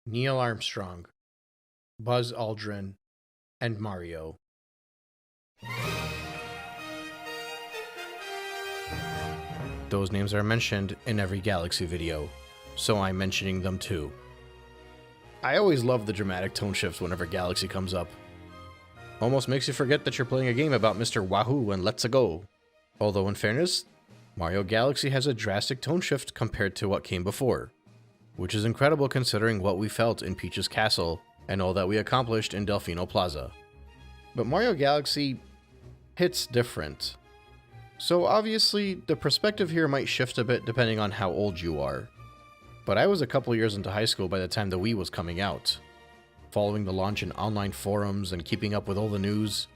Neil Armstrong, Buzz Aldrin, and Mario. Those names are mentioned in every Galaxy video, so I'm mentioning them too. I always love the dramatic tone shifts whenever Galaxy comes up. Almost makes you forget that you're playing a game about Mr. Wahoo and Let's-a Go. Although in fairness, Mario Galaxy has a drastic tone shift compared to what came before, which is incredible considering what we felt in Peach's Castle and all that we accomplished in Delfino Plaza. But Mario Galaxy hits different. So obviously, the perspective here might shift a bit depending on how old you are. But I was a couple years into high school by the time the Wii was coming out, following the launch in online forums and keeping up with all the news.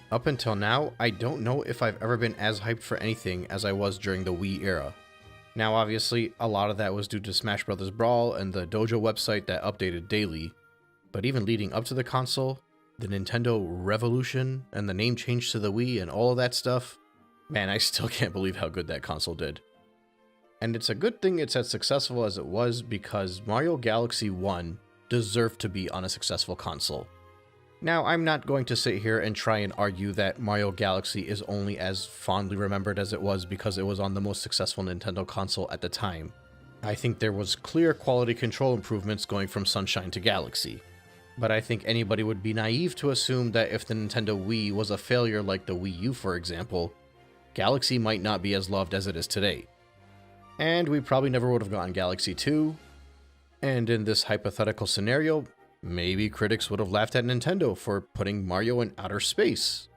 Up until now, I don't know if I've ever been as hyped for anything as I was during the Wii era. Now obviously, a lot of that was due to Smash Bros. Brawl and the Dojo website that updated daily, but even leading up to the console, the Nintendo Revolution and the name change to the Wii and all of that stuff, man, I still can't believe how good that console did. And it's a good thing it's as successful as it was because Mario Galaxy 1 deserved to be on a successful console. Now, I'm not going to sit here and try and argue that Mario Galaxy is only as fondly remembered as it was because it was on the most successful Nintendo console at the time. I think there was clear quality control improvements going from Sunshine to Galaxy. But I think anybody would be naive to assume that if the Nintendo Wii was a failure like the Wii U, for example, Galaxy might not be as loved as it is today. And we probably never would have gotten Galaxy 2. And in this hypothetical scenario, maybe critics would have laughed at Nintendo for putting Mario in outer space.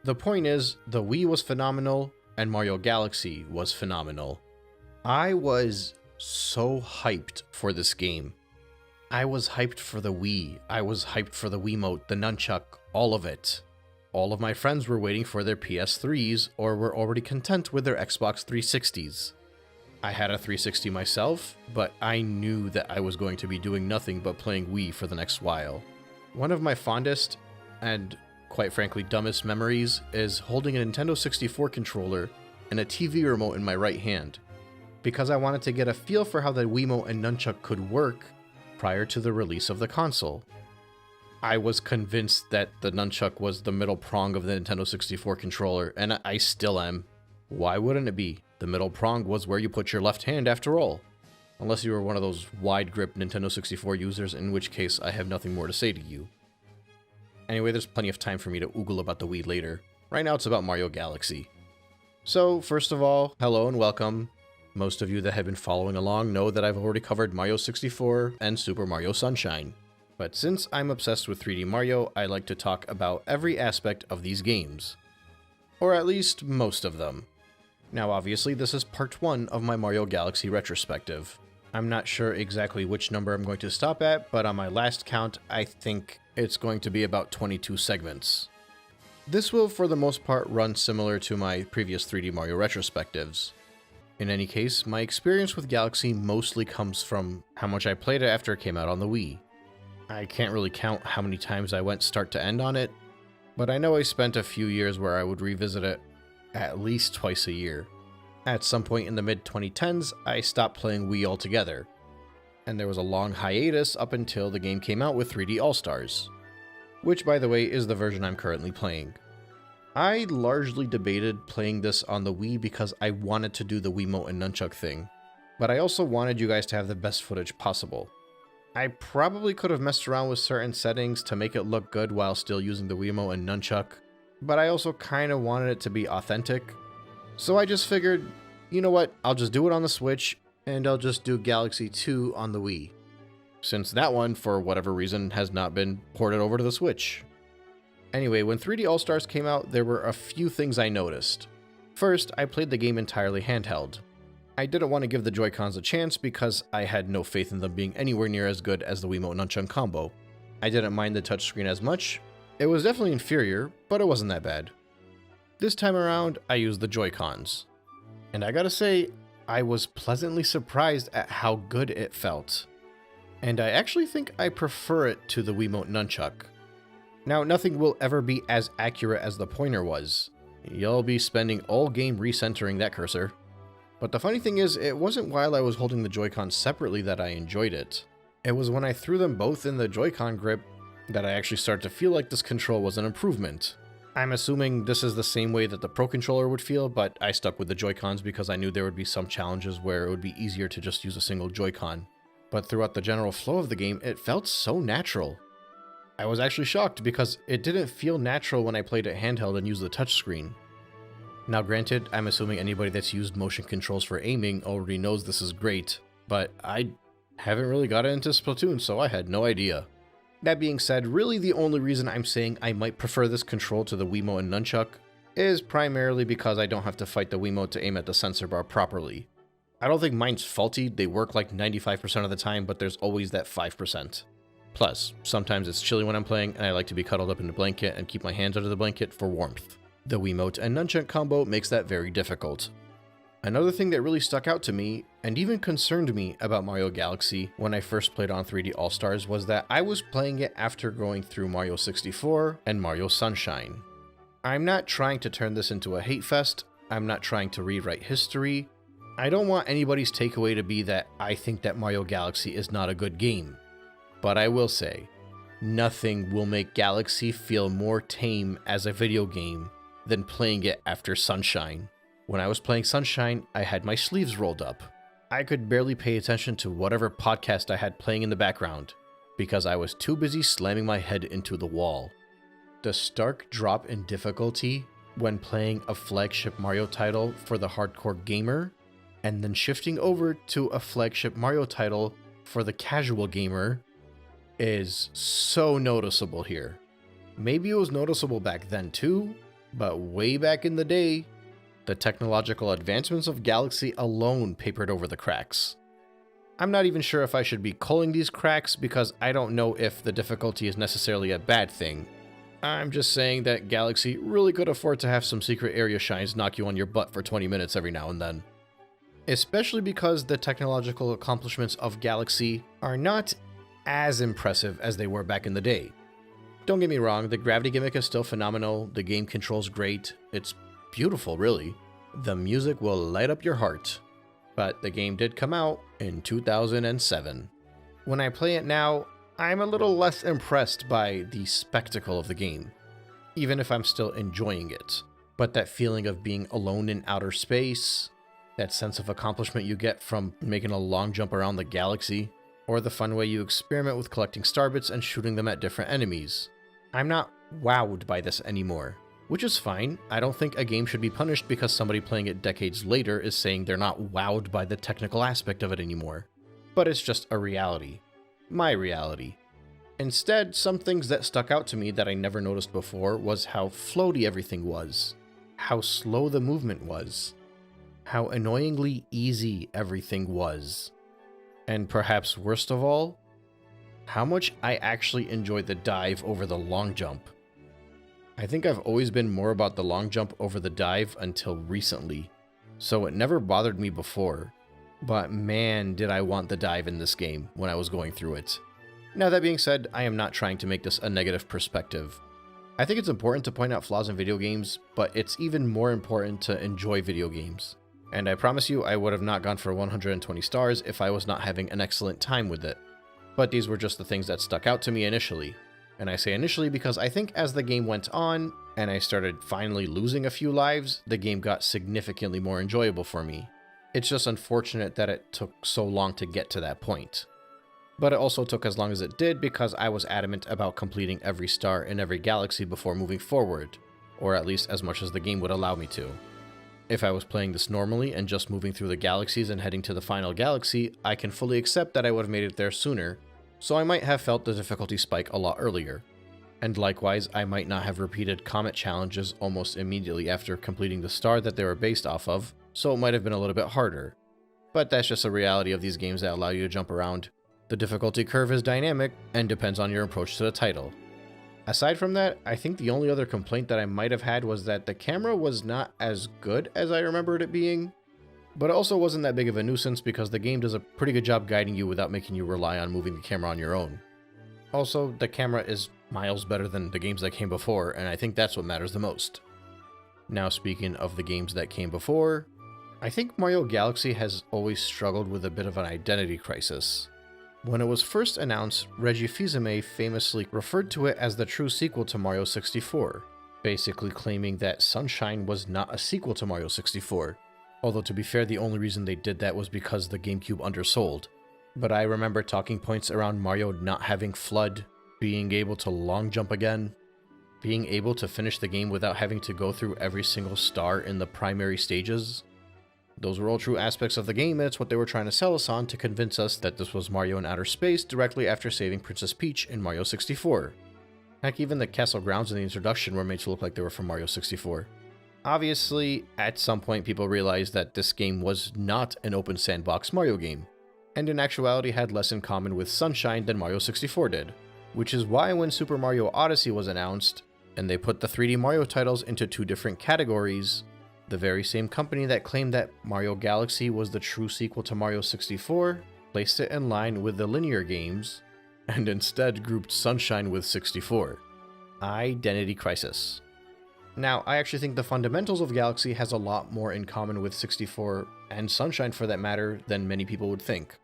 The point is, the Wii was phenomenal, and Mario Galaxy was phenomenal. I was so hyped for this game. I was hyped for the Wii, I was hyped for the Wiimote, the nunchuck, all of it. All of my friends were waiting for their PS3s or were already content with their Xbox 360s. I had a 360 myself, but I knew that I was going to be doing nothing but playing Wii for the next while. One of my fondest, and quite frankly dumbest memories is holding a Nintendo 64 controller and a TV remote in my right hand, because I wanted to get a feel for how the Wiimote and nunchuck could work prior to the release of the console. I was convinced that the nunchuck was the middle prong of the Nintendo 64 controller, and I still am. Why wouldn't it be? The middle prong was where you put your left hand after all. Unless you were one of those wide grip Nintendo 64 users, in which case I have nothing more to say to you. Anyway, there's plenty of time for me to oogle about the Wii later. Right now it's about Mario Galaxy. So, first of all, hello and welcome. Most of you that have been following along know that I've already covered Mario 64 and Super Mario Sunshine. But since I'm obsessed with 3D Mario, I like to talk about every aspect of these games. Or at least most of them. Now obviously this is part 1 of my Mario Galaxy retrospective. I'm not sure exactly which number I'm going to stop at, but on my last count I think it's going to be about 22 segments. This will for the most part run similar to my previous 3D Mario retrospectives. In any case, my experience with Galaxy mostly comes from how much I played it after it came out on the Wii. I can't really count how many times I went start to end on it, but I know I spent a few years where I would revisit it at least twice a year. At some point in the mid-2010s, I stopped playing Wii altogether, and there was a long hiatus up until the game came out with 3D All-Stars, which by the way is the version I'm currently playing. I largely debated playing this on the Wii because I wanted to do the Wiimote and nunchuck thing, but I also wanted you guys to have the best footage possible. I probably could have messed around with certain settings to make it look good while still using the Wiimote and nunchuck, but I also kind of wanted it to be authentic. So I just figured, you know what, I'll just do it on the Switch, and I'll just do Galaxy 2 on the Wii, since that one, for whatever reason, has not been ported over to the Switch. Anyway, when 3D All-Stars came out, there were a few things I noticed. First, I played the game entirely handheld. I didn't want to give the Joy-Cons a chance because I had no faith in them being anywhere near as good as the Wiimote Nunchuck combo. I didn't mind the touchscreen as much. It was definitely inferior, but it wasn't that bad. This time around, I used the Joy-Cons. And I gotta say, I was pleasantly surprised at how good it felt. And I actually think I prefer it to the Wiimote Nunchuck. Now, nothing will ever be as accurate as the pointer was. You'll be spending all game recentering that cursor. But the funny thing is, it wasn't while I was holding the Joy-Cons separately that I enjoyed it. It was when I threw them both in the Joy-Con grip that I actually started to feel like this control was an improvement. I'm assuming this is the same way that the Pro Controller would feel, but I stuck with the Joy-Cons because I knew there would be some challenges where it would be easier to just use a single Joy-Con. But throughout the general flow of the game, it felt so natural. I was actually shocked because it didn't feel natural when I played it handheld and used the touchscreen. Now granted, I'm assuming anybody that's used motion controls for aiming already knows this is great, but I haven't really got into Splatoon, so I had no idea. That being said, really the only reason I'm saying I might prefer this control to the Wiimote and Nunchuck is primarily because I don't have to fight the Wiimote to aim at the sensor bar properly. I don't think mine's faulty, they work like 95% of the time, but there's always that 5%. Plus, sometimes it's chilly when I'm playing and I like to be cuddled up in the blanket and keep my hands under the blanket for warmth. The Wiimote and Nunchuck combo makes that very difficult. Another thing that really stuck out to me, and even concerned me about Mario Galaxy when I first played on 3D All-Stars, was that I was playing it after going through Mario 64 and Mario Sunshine. I'm not trying to turn this into a hate fest, I'm not trying to rewrite history, I don't want anybody's takeaway to be that I think that Mario Galaxy is not a good game. But I will say, nothing will make Galaxy feel more tame as a video game than playing it after Sunshine. When I was playing Sunshine, I had my sleeves rolled up. I could barely pay attention to whatever podcast I had playing in the background, because I was too busy slamming my head into the wall. The stark drop in difficulty when playing a flagship Mario title for the hardcore gamer, and then shifting over to a flagship Mario title for the casual gamer, is so noticeable here. Maybe it was noticeable back then too, but way back in the day, the technological advancements of Galaxy alone papered over the cracks. I'm not even sure if I should be calling these cracks because I don't know if the difficulty is necessarily a bad thing. I'm just saying that Galaxy really could afford to have some secret area shines knock you on your butt for 20 minutes every now and then. Especially because the technological accomplishments of Galaxy are not as impressive as they were back in the day. Don't get me wrong, the gravity gimmick is still phenomenal, the game controls great, it's beautiful really. The music will light up your heart. But the game did come out in 2007. When I play it now, I'm a little less impressed by the spectacle of the game, even if I'm still enjoying it. But that feeling of being alone in outer space, that sense of accomplishment you get from making a long jump around the galaxy, or the fun way you experiment with collecting starbits and shooting them at different enemies. I'm not wowed by this anymore, which is fine. I don't think a game should be punished because somebody playing it decades later is saying they're not wowed by the technical aspect of it anymore. But it's just a reality. My reality. Instead, some things that stuck out to me that I never noticed before was how floaty everything was, how slow the movement was, how annoyingly easy everything was. And perhaps worst of all, how much I actually enjoyed the dive over the long jump. I think I've always been more about the long jump over the dive until recently, so it never bothered me before. But man, did I want the dive in this game when I was going through it. Now that being said, I am not trying to make this a negative perspective. I think it's important to point out flaws in video games, but it's even more important to enjoy video games. And I promise you I would have not gone for 120 stars if I was not having an excellent time with it. But these were just the things that stuck out to me initially. And I say initially because I think as the game went on, and I started finally losing a few lives, the game got significantly more enjoyable for me. It's just unfortunate that it took so long to get to that point. But it also took as long as it did because I was adamant about completing every star in every galaxy before moving forward, or at least as much as the game would allow me to. If I was playing this normally and just moving through the galaxies and heading to the final galaxy, I can fully accept that I would have made it there sooner, so I might have felt the difficulty spike a lot earlier. And likewise, I might not have repeated Comet challenges almost immediately after completing the star that they were based off of, so it might have been a little bit harder. But that's just a reality of these games that allow you to jump around. The difficulty curve is dynamic and depends on your approach to the title. Aside from that, I think the only other complaint that I might have had was that the camera was not as good as I remembered it being, but it also wasn't that big of a nuisance because the game does a pretty good job guiding you without making you rely on moving the camera on your own. Also, the camera is miles better than the games that came before, and I think that's what matters the most. Now, speaking of the games that came before, I think Mario Galaxy has always struggled with a bit of an identity crisis. When it was first announced, Reggie Fils-Aimé famously referred to it as the true sequel to Mario 64, basically claiming that Sunshine was not a sequel to Mario 64. Although to be fair, the only reason they did that was because the GameCube undersold. But I remember talking points around Mario not having FLUDD, being able to long jump again, being able to finish the game without having to go through every single star in the primary stages. Those were all true aspects of the game, and it's what they were trying to sell us on to convince us that this was Mario in outer space directly after saving Princess Peach in Mario 64. Heck, even the castle grounds in the introduction were made to look like they were from Mario 64. Obviously, at some point people realized that this game was not an open sandbox Mario game, and in actuality had less in common with Sunshine than Mario 64 did. Which is why when Super Mario Odyssey was announced, and they put the 3D Mario titles into two different categories, the very same company that claimed that Mario Galaxy was the true sequel to Mario 64 placed it in line with the linear games, and instead grouped Sunshine with 64. Identity crisis. Now, I actually think the fundamentals of Galaxy has a lot more in common with 64, and Sunshine for that matter, than many people would think.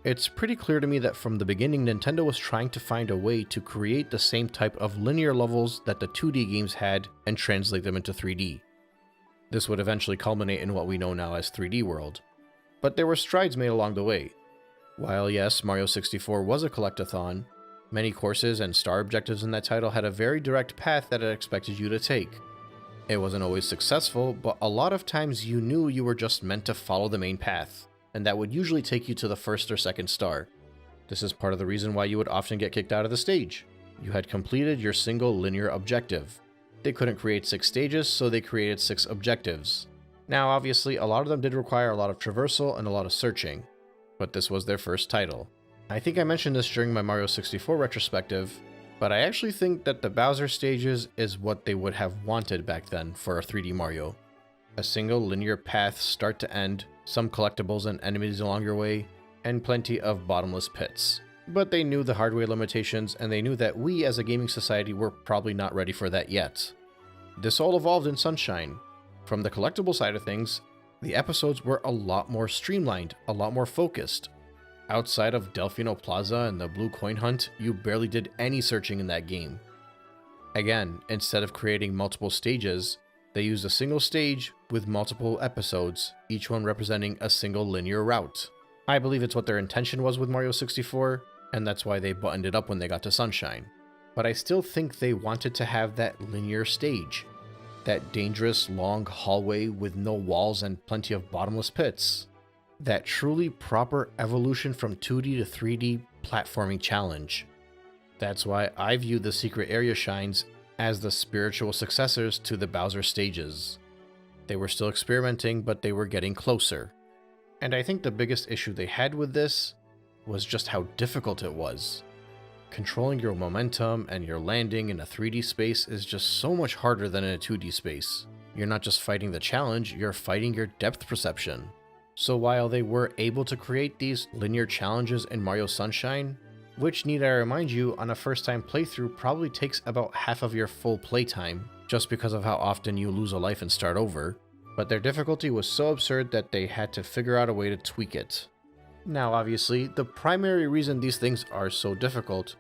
It's pretty clear to me that from the beginning Nintendo was trying to find a way to create the same type of linear levels that the 2D games had and translate them into 3D. This would eventually culminate in what we know now as 3D World. But there were strides made along the way. While yes, Mario 64 was a collectathon, many courses and star objectives in that title had a very direct path that it expected you to take. It wasn't always successful, but a lot of times you knew you were just meant to follow the main path, and that would usually take you to the first or second star. This is part of the reason why you would often get kicked out of the stage. You had completed your single linear objective. They couldn't create 6 stages, so they created 6 objectives. Now obviously a lot of them did require a lot of traversal and a lot of searching, but this was their first title. I think I mentioned this during my Mario 64 retrospective, but I actually think that the Bowser stages is what they would have wanted back then for a 3D Mario. A single linear path start to end, some collectibles and enemies along your way, and plenty of bottomless pits. But they knew the hardware limitations, and they knew that we as a gaming society were probably not ready for that yet. This all evolved in Sunshine. From the collectible side of things, the episodes were a lot more streamlined, a lot more focused. Outside of Delfino Plaza and the Blue Coin Hunt, you barely did any searching in that game. Again, instead of creating multiple stages, they used a single stage with multiple episodes, each one representing a single linear route. I believe it's what their intention was with Mario 64, and that's why they buttoned it up when they got to Sunshine. But I still think they wanted to have that linear stage. That dangerous long hallway with no walls and plenty of bottomless pits. That truly proper evolution from 2D to 3D platforming challenge. That's why I view the secret area shines as the spiritual successors to the Bowser stages. They were still experimenting, but they were getting closer. And I think the biggest issue they had with this was just how difficult it was. Controlling your momentum and your landing in a 3D space is just so much harder than in a 2D space. You're not just fighting the challenge, you're fighting your depth perception. So while they were able to create these linear challenges in Mario Sunshine, which need I remind you on a first time playthrough probably takes about half of your full playtime, just because of how often you lose a life and start over, but their difficulty was so absurd that they had to figure out a way to tweak it. Now obviously, the primary reason these things are so difficult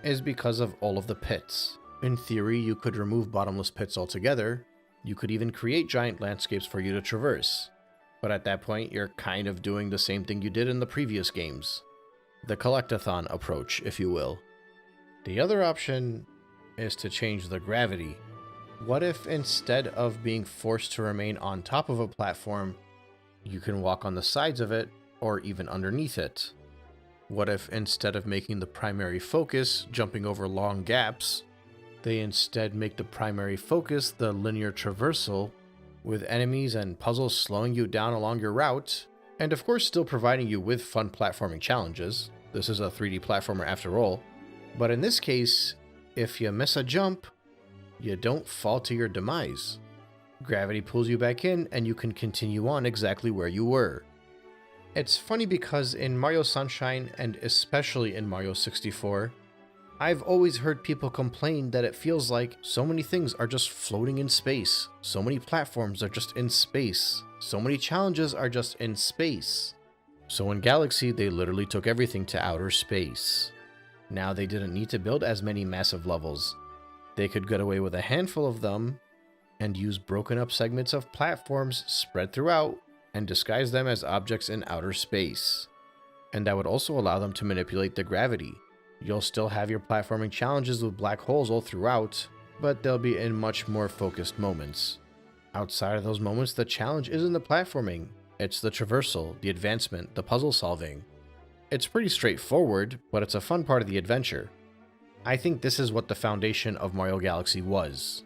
is because of all of the pits. In theory, you could remove bottomless pits altogether, you could even create giant landscapes for you to traverse. But at that point, you're kind of doing the same thing you did in the previous games. The collectathon approach, if you will. The other option is to change the gravity. What if instead of being forced to remain on top of a platform, you can walk on the sides of it or even underneath it? What if instead of making the primary focus jumping over long gaps, they instead make the primary focus the linear traversal, with enemies and puzzles slowing you down along your route, and of course still providing you with fun platforming challenges. This is a 3D platformer after all. But in this case, if you miss a jump, you don't fall to your demise. Gravity pulls you back in and you can continue on exactly where you were. It's funny because in Mario Sunshine, and especially in Mario 64, I've always heard people complain that it feels like so many things are just floating in space, so many platforms are just in space, so many challenges are just in space. So in Galaxy, they literally took everything to outer space. Now they didn't need to build as many massive levels. They could get away with a handful of them and use broken up segments of platforms spread throughout and disguise them as objects in outer space. And that would also allow them to manipulate the gravity. You'll still have your platforming challenges with black holes all throughout, but they'll be in much more focused moments. Outside of those moments, the challenge isn't the platforming, it's the traversal, the advancement, the puzzle solving. It's pretty straightforward, but it's a fun part of the adventure. I think this is what the foundation of Mario Galaxy was.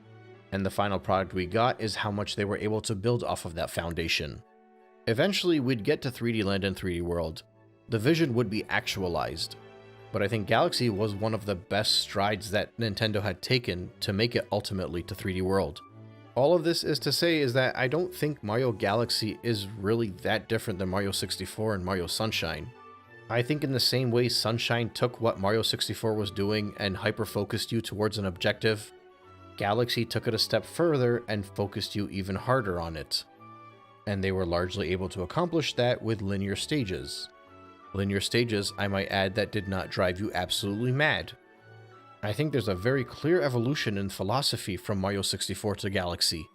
And the final product we got is how much they were able to build off of that foundation. Eventually, we'd get to 3D Land and 3D World. The vision would be actualized. But I think Galaxy was one of the best strides that Nintendo had taken to make it ultimately to 3D World. All of this is to say is that I don't think Mario Galaxy is really that different than Mario 64 and Mario Sunshine. I think in the same way Sunshine took what Mario 64 was doing and hyper-focused you towards an objective, Galaxy took it a step further and focused you even harder on it. And they were largely able to accomplish that with linear stages. Linear stages, I might add, that did not drive you absolutely mad. I think there's a very clear evolution in philosophy from Mario 64 to Galaxy.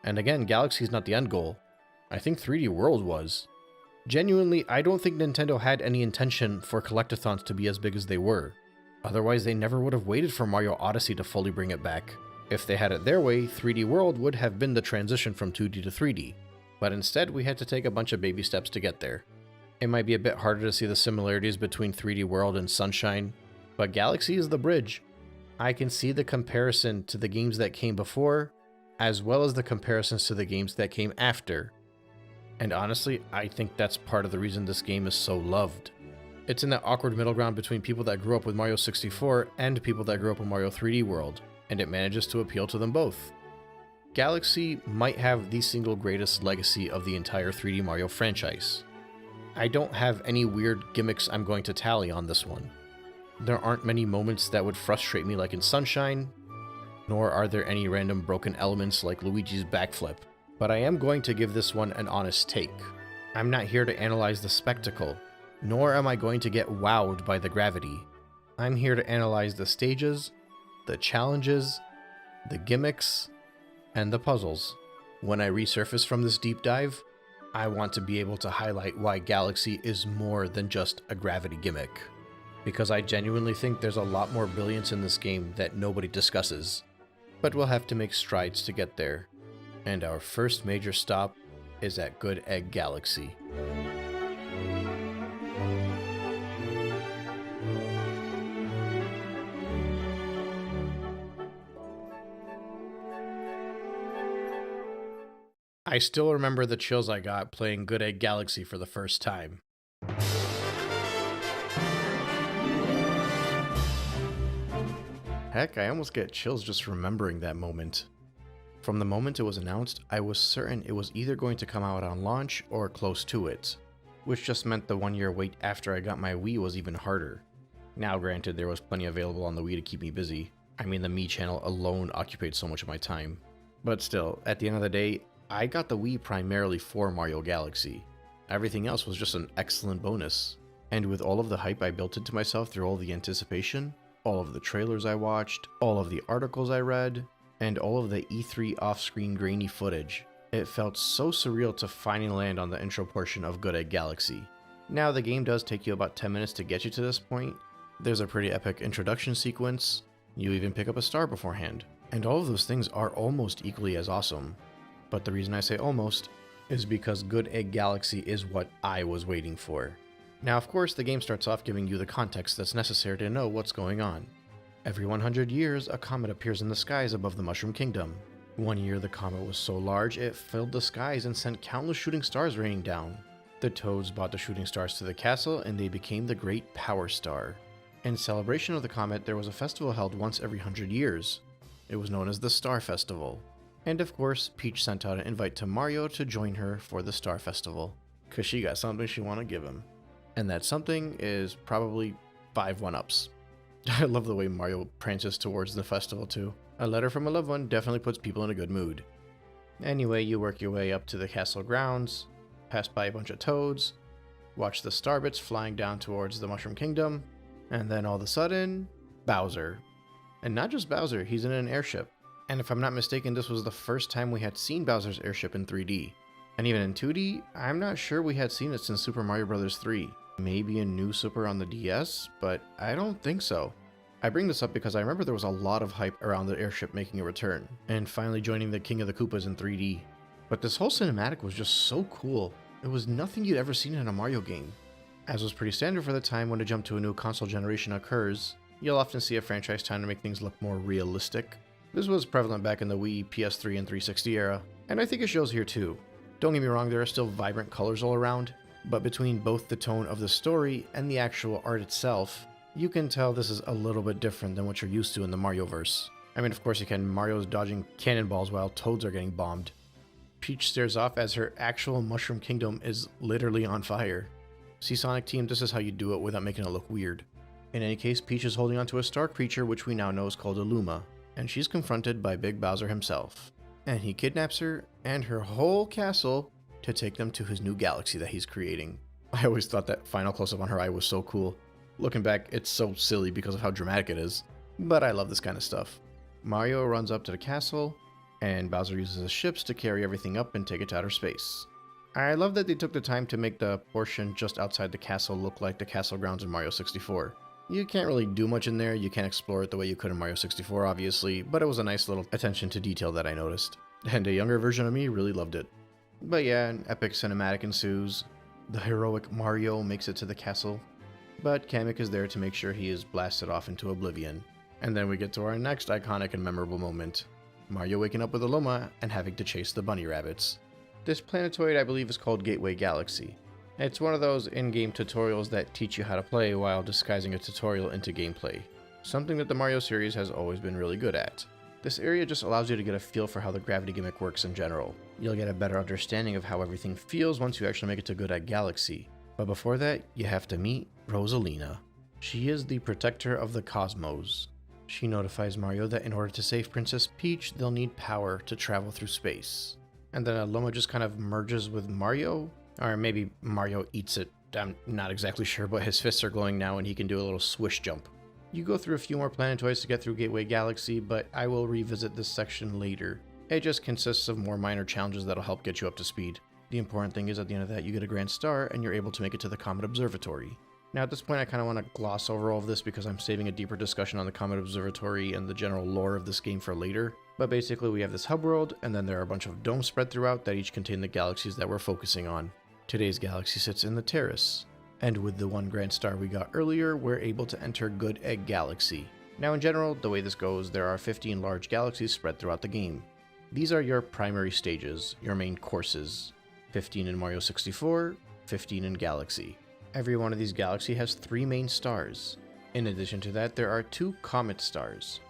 And again, Galaxy is not the end goal. I think 3D World was. Genuinely, I don't think Nintendo had any intention for collectathons to be as big as they were. Otherwise, they never would have waited for Mario Odyssey to fully bring it back. If they had it their way, 3D World would have been the transition from 2D to 3D. But instead, we had to take a bunch of baby steps to get there. It might be a bit harder to see the similarities between 3D World and Sunshine, but Galaxy is the bridge. I can see the comparison to the games that came before, as well as the comparisons to the games that came after. And honestly, I think that's part of the reason this game is so loved. It's in that awkward middle ground between people that grew up with Mario 64 and people that grew up with Mario 3D World, and it manages to appeal to them both. Galaxy might have the single greatest legacy of the entire 3D Mario franchise. I don't have any weird gimmicks I'm going to tally on this one. There aren't many moments that would frustrate me like in Sunshine, nor are there any random broken elements like Luigi's backflip, but I am going to give this one an honest take. I'm not here to analyze the spectacle, nor am I going to get wowed by the gravity. I'm here to analyze the stages, the challenges, the gimmicks, and the puzzles. When I resurface from this deep dive, I want to be able to highlight why Galaxy is more than just a gravity gimmick. Because I genuinely think there's a lot more brilliance in this game that nobody discusses. But we'll have to make strides to get there. And our first major stop is at Good Egg Galaxy. I still remember the chills I got playing Good Egg Galaxy for the first time. Heck, I almost get chills just remembering that moment. From the moment it was announced, I was certain it was either going to come out on launch or close to it, which just meant the 1 year wait after I got my Wii was even harder. Now granted, there was plenty available on the Wii to keep me busy. I mean, the Mii channel alone occupied so much of my time. But still, at the end of the day, I got the Wii primarily for Mario Galaxy. Everything else was just an excellent bonus. And with all of the hype I built into myself through all the anticipation, all of the trailers I watched, all of the articles I read, and all of the E3 off-screen grainy footage, it felt so surreal to finally land on the intro portion of Good Egg Galaxy. Now the game does take you about 10 minutes to get you to this point. There's a pretty epic introduction sequence, you even pick up a star beforehand, and all of those things are almost equally as awesome. But the reason I say almost is because Good Egg Galaxy is what I was waiting for. Now, of course, the game starts off giving you the context that's necessary to know what's going on. Every 100 years, a comet appears in the skies above the Mushroom Kingdom. 1 year, the comet was so large, it filled the skies and sent countless shooting stars raining down. The Toads brought the shooting stars to the castle, and they became the Great Power Star. In celebration of the comet, there was a festival held once every 100 years. It was known as the Star Festival. And of course, Peach sent out an invite to Mario to join her for the Star Festival, cause she got something she wanted to give him. And that something is probably 5 1-ups. I love the way Mario prances towards the festival too. A letter from a loved one definitely puts people in a good mood. Anyway, you work your way up to the castle grounds, pass by a bunch of toads, Watch the star bits flying down towards the Mushroom Kingdom, and then all of a sudden, Bowser. And not just Bowser, he's in an airship. And if I'm not mistaken, this was the first time we had seen Bowser's airship in 3D. And even in 2D, I'm not sure we had seen it since Super Mario Bros. 3. Maybe in New Super on the DS, but I don't think so. I bring this up because I remember there was a lot of hype around the airship making a return, and finally joining the King of the Koopas in 3D. But this whole cinematic was just so cool. It was nothing you'd ever seen in a Mario game. As was pretty standard for the time, when a jump to a new console generation occurs, you'll often see a franchise trying to make things look more realistic. This was prevalent back in the Wii, PS3, and 360 era, and I think it shows here too. Don't get me wrong, there are still vibrant colors all around, but between both the tone of the story and the actual art itself, you can tell this is a little bit different than what you're used to in the Mario-verse. I mean, of course you can, Mario's dodging cannonballs while Toads are getting bombed. Peach stares off as her actual Mushroom Kingdom is literally on fire. See, Sonic Team, this is how you do it without making it look weird. In any case, Peach is holding onto a star creature which we now know is called a Luma, and she's confronted by Big Bowser himself. And he kidnaps her and her whole castle to take them to his new galaxy that he's creating. I always thought that final close-up on her eye was so cool. Looking back, it's so silly because of how dramatic it is, but I love this kind of stuff. Mario runs up to the castle, and Bowser uses his ships to carry everything up and take it to outer space. I love that they took the time to make the portion just outside the castle look like the castle grounds in Mario 64. You can't really do much in there, you can't explore it the way you could in Mario 64 obviously, but it was a nice little attention to detail that I noticed. And a younger version of me really loved it. But yeah, an epic cinematic ensues. The heroic Mario makes it to the castle, but Kamek is there to make sure he is blasted off into oblivion. And then we get to our next iconic and memorable moment. Mario waking up with a Luma and having to chase the bunny rabbits. This planetoid I believe is called Gateway Galaxy. It's one of those in-game tutorials that teach you how to play while disguising a tutorial into gameplay. Something that the Mario series has always been really good at. This area just allows you to get a feel for how the gravity gimmick works in general. You'll get a better understanding of how everything feels once you actually make it to Good Egg Galaxy. But before that, you have to meet Rosalina. She is the protector of the cosmos. She notifies Mario that in order to save Princess Peach, they'll need power to travel through space. And then a Luma just kind of merges with Mario, or maybe Mario eats it. I'm not exactly sure, but his fists are glowing now and he can do a little swish jump. You go through a few more planetoids to get through Gateway Galaxy, but I will revisit this section later. It just consists of more minor challenges that'll help get you up to speed. The important thing is at the end of that you get a grand star and you're able to make it to the Comet Observatory. Now at this point I kind of want to gloss over all of this because I'm saving a deeper discussion on the Comet Observatory and the general lore of this game for later. But basically we have this hub world and then there are a bunch of domes spread throughout that each contain the galaxies that we're focusing on. Today's galaxy sits in the Terrace. And with the one grand star we got earlier, we're able to enter Good Egg Galaxy. Now in general, the way this goes, there are 15 large galaxies spread throughout the game. These are your primary stages, your main courses. 15 in Mario 64, 15 in Galaxy. Every one of these galaxies has 3 main stars. In addition to that, there are 2 comet stars.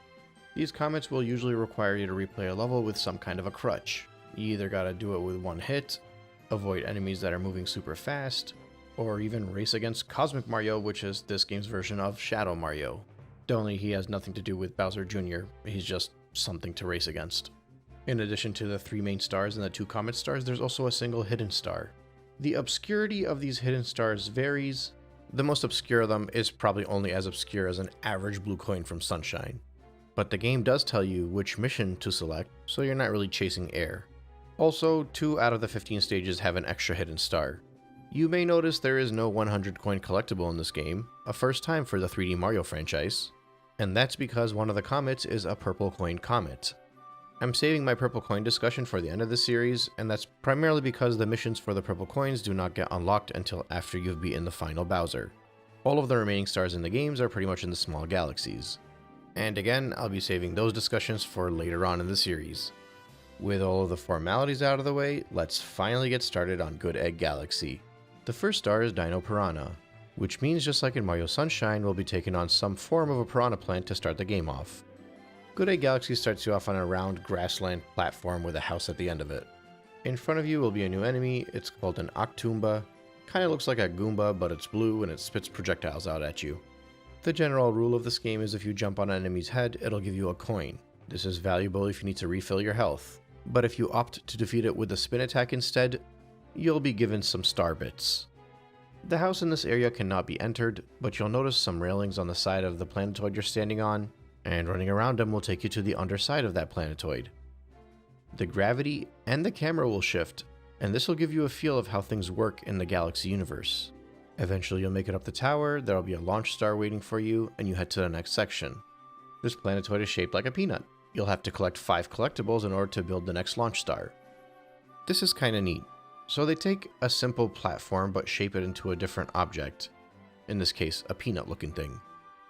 These comets will usually require you to replay a level with some kind of a crutch. You either gotta do it with one hit, avoid enemies that are moving super fast, or even race against Cosmic Mario, which is this game's version of Shadow Mario. Only he has nothing to do with Bowser Jr., he's just something to race against. In addition to the 3 main stars and the 2 comet stars, there's also a single hidden star. The obscurity of these hidden stars varies. The most obscure of them is probably only as obscure as an average blue coin from Sunshine. But the game does tell you which mission to select, so you're not really chasing air. Also, 2 out of the 15 stages have an extra hidden star. You may notice there is no 100 coin collectible in this game, a first time for the 3D Mario franchise, and that's because one of the comets is a purple coin comet. I'm saving my purple coin discussion for the end of the series, and that's primarily because the missions for the purple coins do not get unlocked until after you've beaten the final Bowser. All of the remaining stars in the games are pretty much in the small galaxies. And again, I'll be saving those discussions for later on in the series. With all of the formalities out of the way, let's finally get started on Good Egg Galaxy. The first star is Dino Piranha, which means just like in Mario Sunshine, we'll be taking on some form of a piranha plant to start the game off. Good Egg Galaxy starts you off on a round grassland platform with a house at the end of it. In front of you will be a new enemy, it's called an Octoomba. Kinda looks like a Goomba, but it's blue and it spits projectiles out at you. The general rule of this game is if you jump on an enemy's head, it'll give you a coin. This is valuable if you need to refill your health. But if you opt to defeat it with a spin attack instead, you'll be given some star bits. The house in this area cannot be entered, but you'll notice some railings on the side of the planetoid you're standing on, and running around them will take you to the underside of that planetoid. The gravity and the camera will shift, and this will give you a feel of how things work in the Galaxy universe. Eventually you'll make it up the tower, there'll be a launch star waiting for you, and you head to the next section. This planetoid is shaped like a peanut. You'll have to collect 5 collectibles in order to build the next launch star. This is kinda neat. So they take a simple platform but shape it into a different object. In this case, a peanut looking thing.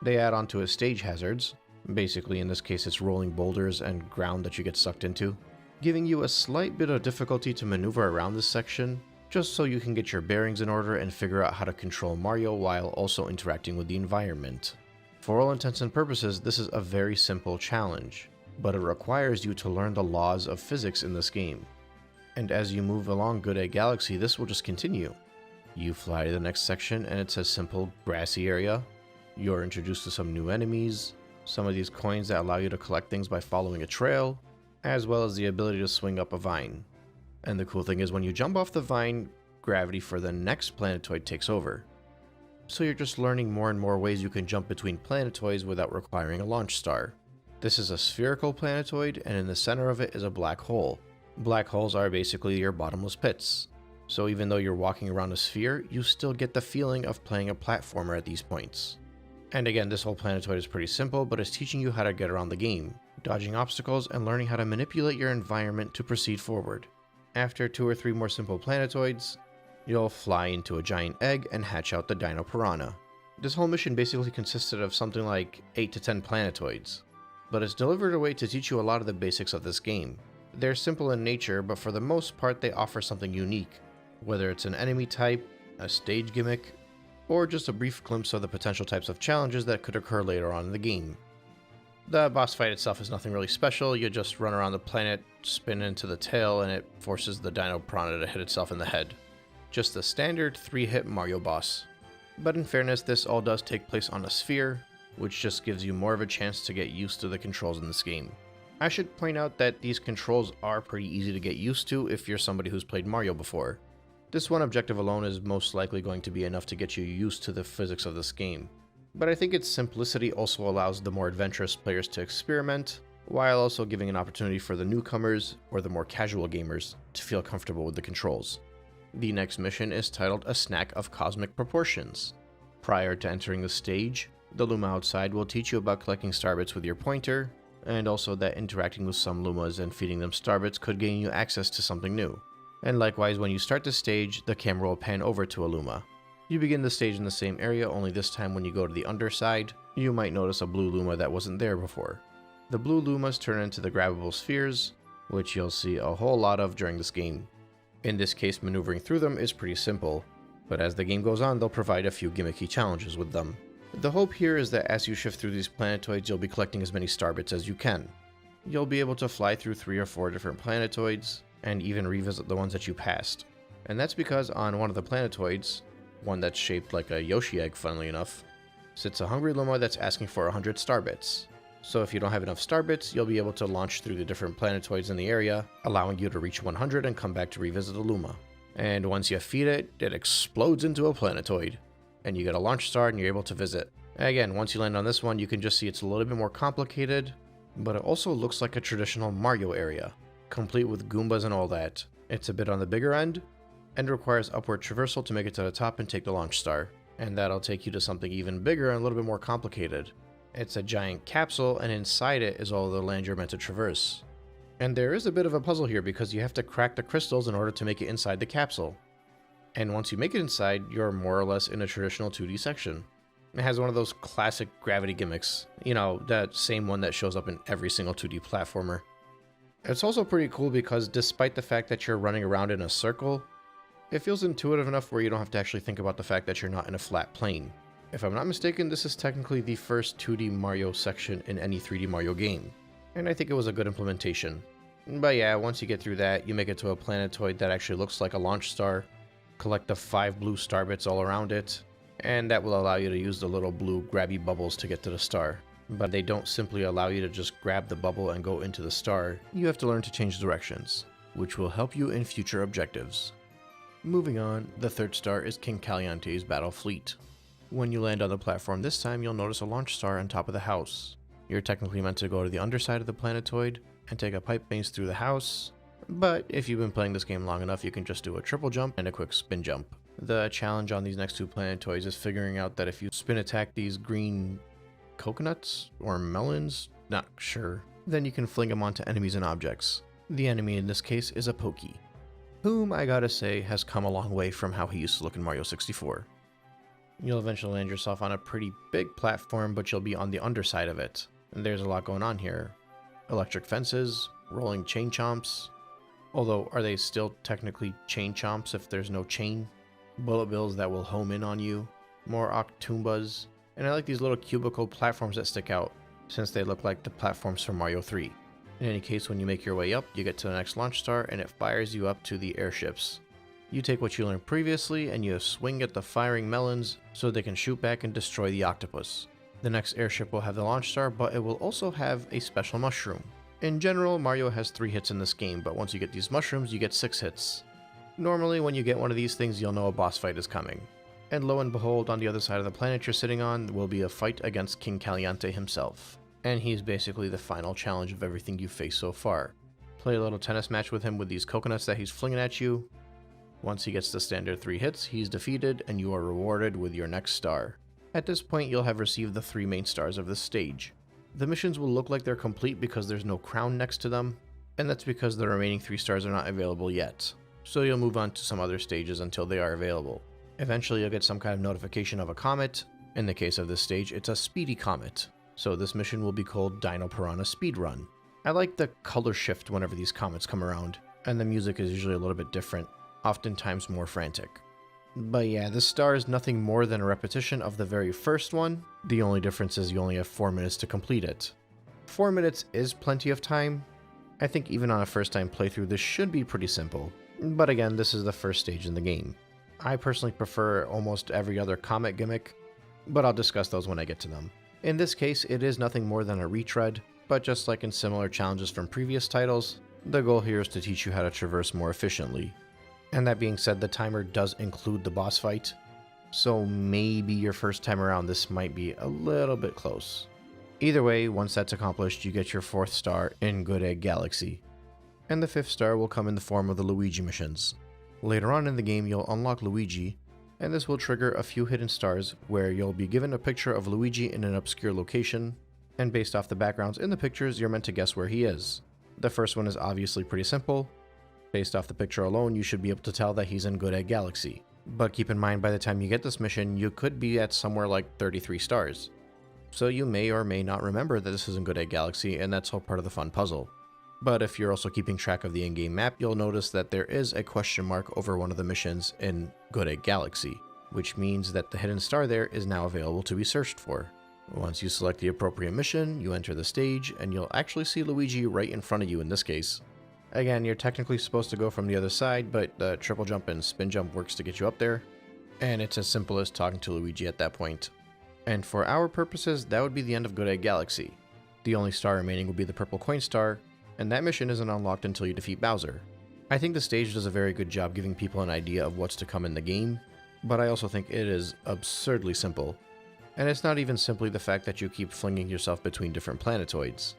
They add onto it stage hazards. Basically, in this case, it's rolling boulders and ground that you get sucked into, giving you a slight bit of difficulty to maneuver around this section, just so you can get your bearings in order and figure out how to control Mario while also interacting with the environment. For all intents and purposes, this is a very simple challenge, but it requires you to learn the laws of physics in this game. And as you move along Good Egg Galaxy, this will just continue. You fly to the next section and it's a simple grassy area. You're introduced to some new enemies, some of these coins that allow you to collect things by following a trail, as well as the ability to swing up a vine. And the cool thing is when you jump off the vine, gravity for the next planetoid takes over. So you're just learning more and more ways you can jump between planetoids without requiring a launch star. This is a spherical planetoid, and in the center of it is a black hole. Black holes are basically your bottomless pits. So even though you're walking around a sphere, you still get the feeling of playing a platformer at these points. And again, this whole planetoid is pretty simple, but it's teaching you how to get around the game, dodging obstacles and learning how to manipulate your environment to proceed forward. After 2 or 3 more simple planetoids, you'll fly into a giant egg and hatch out the Dino Piranha. This whole mission basically consisted of something like 8 to 10 planetoids, but it's delivered a way to teach you a lot of the basics of this game. They're simple in nature, but for the most part they offer something unique, whether it's an enemy type, a stage gimmick, or just a brief glimpse of the potential types of challenges that could occur later on in the game. The boss fight itself is nothing really special. You just run around the planet, spin into the tail, and it forces the Dino Piranha to hit itself in the head. Just the standard 3-hit Mario boss. But in fairness, this all does take place on a sphere, which just gives you more of a chance to get used to the controls in this game. I should point out that these controls are pretty easy to get used to if you're somebody who's played Mario before. This one objective alone is most likely going to be enough to get you used to the physics of this game. But I think its simplicity also allows the more adventurous players to experiment, while also giving an opportunity for the newcomers or the more casual gamers to feel comfortable with the controls. The next mission is titled A Snack of Cosmic Proportions. Prior to entering the stage, the Luma outside will teach you about collecting starbits with your pointer, and also that interacting with some Lumas and feeding them starbits could gain you access to something new. And likewise, when you start the stage, the camera will pan over to a Luma. You begin the stage in the same area, only this time when you go to the underside, you might notice a blue Luma that wasn't there before. The blue Lumas turn into the grabbable spheres, which you'll see a whole lot of during this game. In this case, maneuvering through them is pretty simple, but as the game goes on, they'll provide a few gimmicky challenges with them. The hope here is that as you shift through these planetoids, you'll be collecting as many starbits as you can. You'll be able to fly through 3 or 4 different planetoids, and even revisit the ones that you passed. And that's because on one of the planetoids, one that's shaped like a Yoshi egg funnily enough, sits a hungry Luma that's asking for 100 starbits. So if you don't have enough starbits, you'll be able to launch through the different planetoids in the area, allowing you to reach 100 and come back to revisit the Luma. And once you feed it, it explodes into a planetoid, and you get a launch star and you're able to visit. Again, once you land on this one, you can just see it's a little bit more complicated, but it also looks like a traditional Mario area, complete with Goombas and all that. It's a bit on the bigger end, and requires upward traversal to make it to the top and take the launch star. And that'll take you to something even bigger and a little bit more complicated. It's a giant capsule, and inside it is all the land you're meant to traverse. And there is a bit of a puzzle here because you have to crack the crystals in order to make it inside the capsule. And once you make it inside, you're more or less in a traditional 2D section. It has one of those classic gravity gimmicks, you know, that same one that shows up in every single 2D platformer. It's also pretty cool because despite the fact that you're running around in a circle, it feels intuitive enough where you don't have to actually think about the fact that you're not in a flat plane. If I'm not mistaken, this is technically the first 2D Mario section in any 3D Mario game, and I think it was a good implementation. But yeah, once you get through that, you make it to a planetoid that actually looks like a launch star, collect the 5 blue starbits all around it, and that will allow you to use the little blue grabby bubbles to get to the star. But they don't simply allow you to just grab the bubble and go into the star. You have to learn to change directions, which will help you in future objectives. Moving on, the third star is King Caliante's battle fleet. When you land on the platform this time, you'll notice a launch star on top of the house. You're technically meant to go to the underside of the planetoid and take a pipe base through the house, but if you've been playing this game long enough, you can just do a triple jump and a quick spin jump. The challenge on these next two planetoids is figuring out that if you spin attack these green coconuts or melons, not sure, then you can fling them onto enemies and objects. The enemy in this case is a Pokey, whom I gotta say has come a long way from how he used to look in Mario 64. You'll eventually land yourself on a pretty big platform, but you'll be on the underside of it. And there's a lot going on here. Electric fences, rolling chain chomps. Although, are they still technically chain chomps if there's no chain? Bullet bills that will home in on you. More Octoombas. And I like these little cubicle platforms that stick out, since they look like the platforms from Mario 3. In any case, when you make your way up, you get to the next launch star and it fires you up to the airships. You take what you learned previously and you swing at the firing melons so they can shoot back and destroy the octopus. The next airship will have the launch star, but it will also have a special mushroom. In general, Mario has 3 hits in this game, but once you get these mushrooms, you get 6 hits. Normally, when you get one of these things, you'll know a boss fight is coming. And lo and behold, on the other side of the planet you're sitting on will be a fight against King Caliante himself. And he's basically the final challenge of everything you've faced so far. Play a little tennis match with him with these coconuts that he's flinging at you. Once he gets the standard 3 hits, he's defeated and you are rewarded with your next star. At this point, you'll have received the 3 main stars of this stage. The missions will look like they're complete because there's no crown next to them, and that's because the remaining 3 stars are not available yet. So you'll move on to some other stages until they are available. Eventually you'll get some kind of notification of a comet. In the case of this stage, it's a speedy comet. So this mission will be called Dino Piranha Speedrun. I like the color shift whenever these comets come around, and the music is usually a little bit different, oftentimes more frantic. But yeah, this star is nothing more than a repetition of the very first one. The only difference is you only have 4 minutes to complete it. 4 minutes is plenty of time. I think even on a first time playthrough this should be pretty simple. But again, this is the first stage in the game. I personally prefer almost every other comet gimmick, but I'll discuss those when I get to them. In this case, it is nothing more than a retread, but just like in similar challenges from previous titles, the goal here is to teach you how to traverse more efficiently. And that being said, the timer does include the boss fight, so maybe your first time around this might be a little bit close. Either way, once that's accomplished, you get your 4th star in Good Egg Galaxy. And the 5th star will come in the form of the Luigi missions. Later on in the game, you'll unlock Luigi, and this will trigger a few hidden stars where you'll be given a picture of Luigi in an obscure location, and based off the backgrounds in the pictures, you're meant to guess where he is. The first one is obviously pretty simple. Based off the picture alone, you should be able to tell that he's in Good Egg Galaxy. But keep in mind, by the time you get this mission, you could be at somewhere like 33 stars. So you may or may not remember that this is in Good Egg Galaxy, and that's all part of the fun puzzle. But if you're also keeping track of the in-game map, you'll notice that there is a question mark over one of the missions in Good Egg Galaxy, which means that the hidden star there is now available to be searched for. Once you select the appropriate mission, you enter the stage, and you'll actually see Luigi right in front of you in this case. Again, you're technically supposed to go from the other side, but the triple jump and spin jump works to get you up there, and it's as simple as talking to Luigi at that point. And for our purposes, that would be the end of Good Egg Galaxy. The only star remaining will be the purple coin star, and that mission isn't unlocked until you defeat Bowser. I think the stage does a very good job giving people an idea of what's to come in the game, but I also think it is absurdly simple. And it's not even simply the fact that you keep flinging yourself between different planetoids.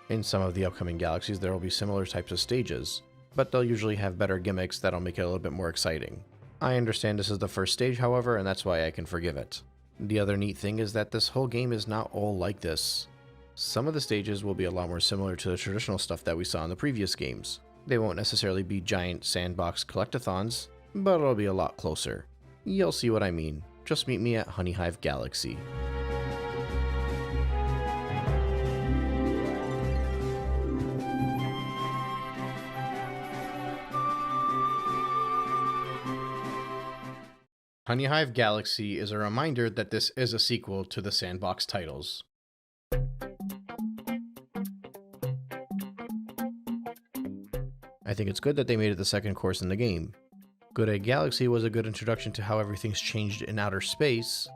In some of the upcoming galaxies, there will be similar types of stages, but they'll usually have better gimmicks that'll make it a little bit more exciting. I understand this is the first stage, however, and that's why I can forgive it. The other neat thing is that this whole game is not all like this. Some of the stages will be a lot more similar to the traditional stuff that we saw in the previous games. They won't necessarily be giant sandbox collectathons, but it'll be a lot closer. You'll see what I mean. Just meet me at Honeyhive Galaxy. Honeyhive Galaxy is a reminder that this is a sequel to the sandbox titles. I think it's good that they made it the second course in the game. Good Egg Galaxy was a good introduction to how everything's changed in outer space,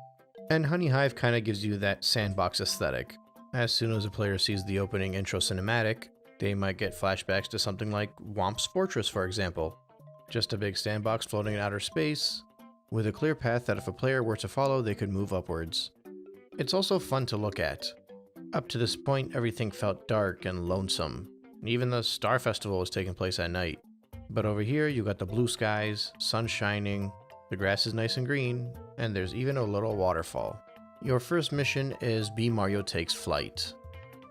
and Honeyhive kinda gives you that sandbox aesthetic. As soon as a player sees the opening intro cinematic, they might get flashbacks to something like Whomp's Fortress, for example. Just a big sandbox floating in outer space, with a clear path that if a player were to follow, they could move upwards. It's also fun to look at. Up to this point, everything felt dark and lonesome. Even the Star Festival was taking place at night. But over here, you got the blue skies, sun shining, the grass is nice and green, and there's even a little waterfall. Your first mission is B Mario Takes Flight.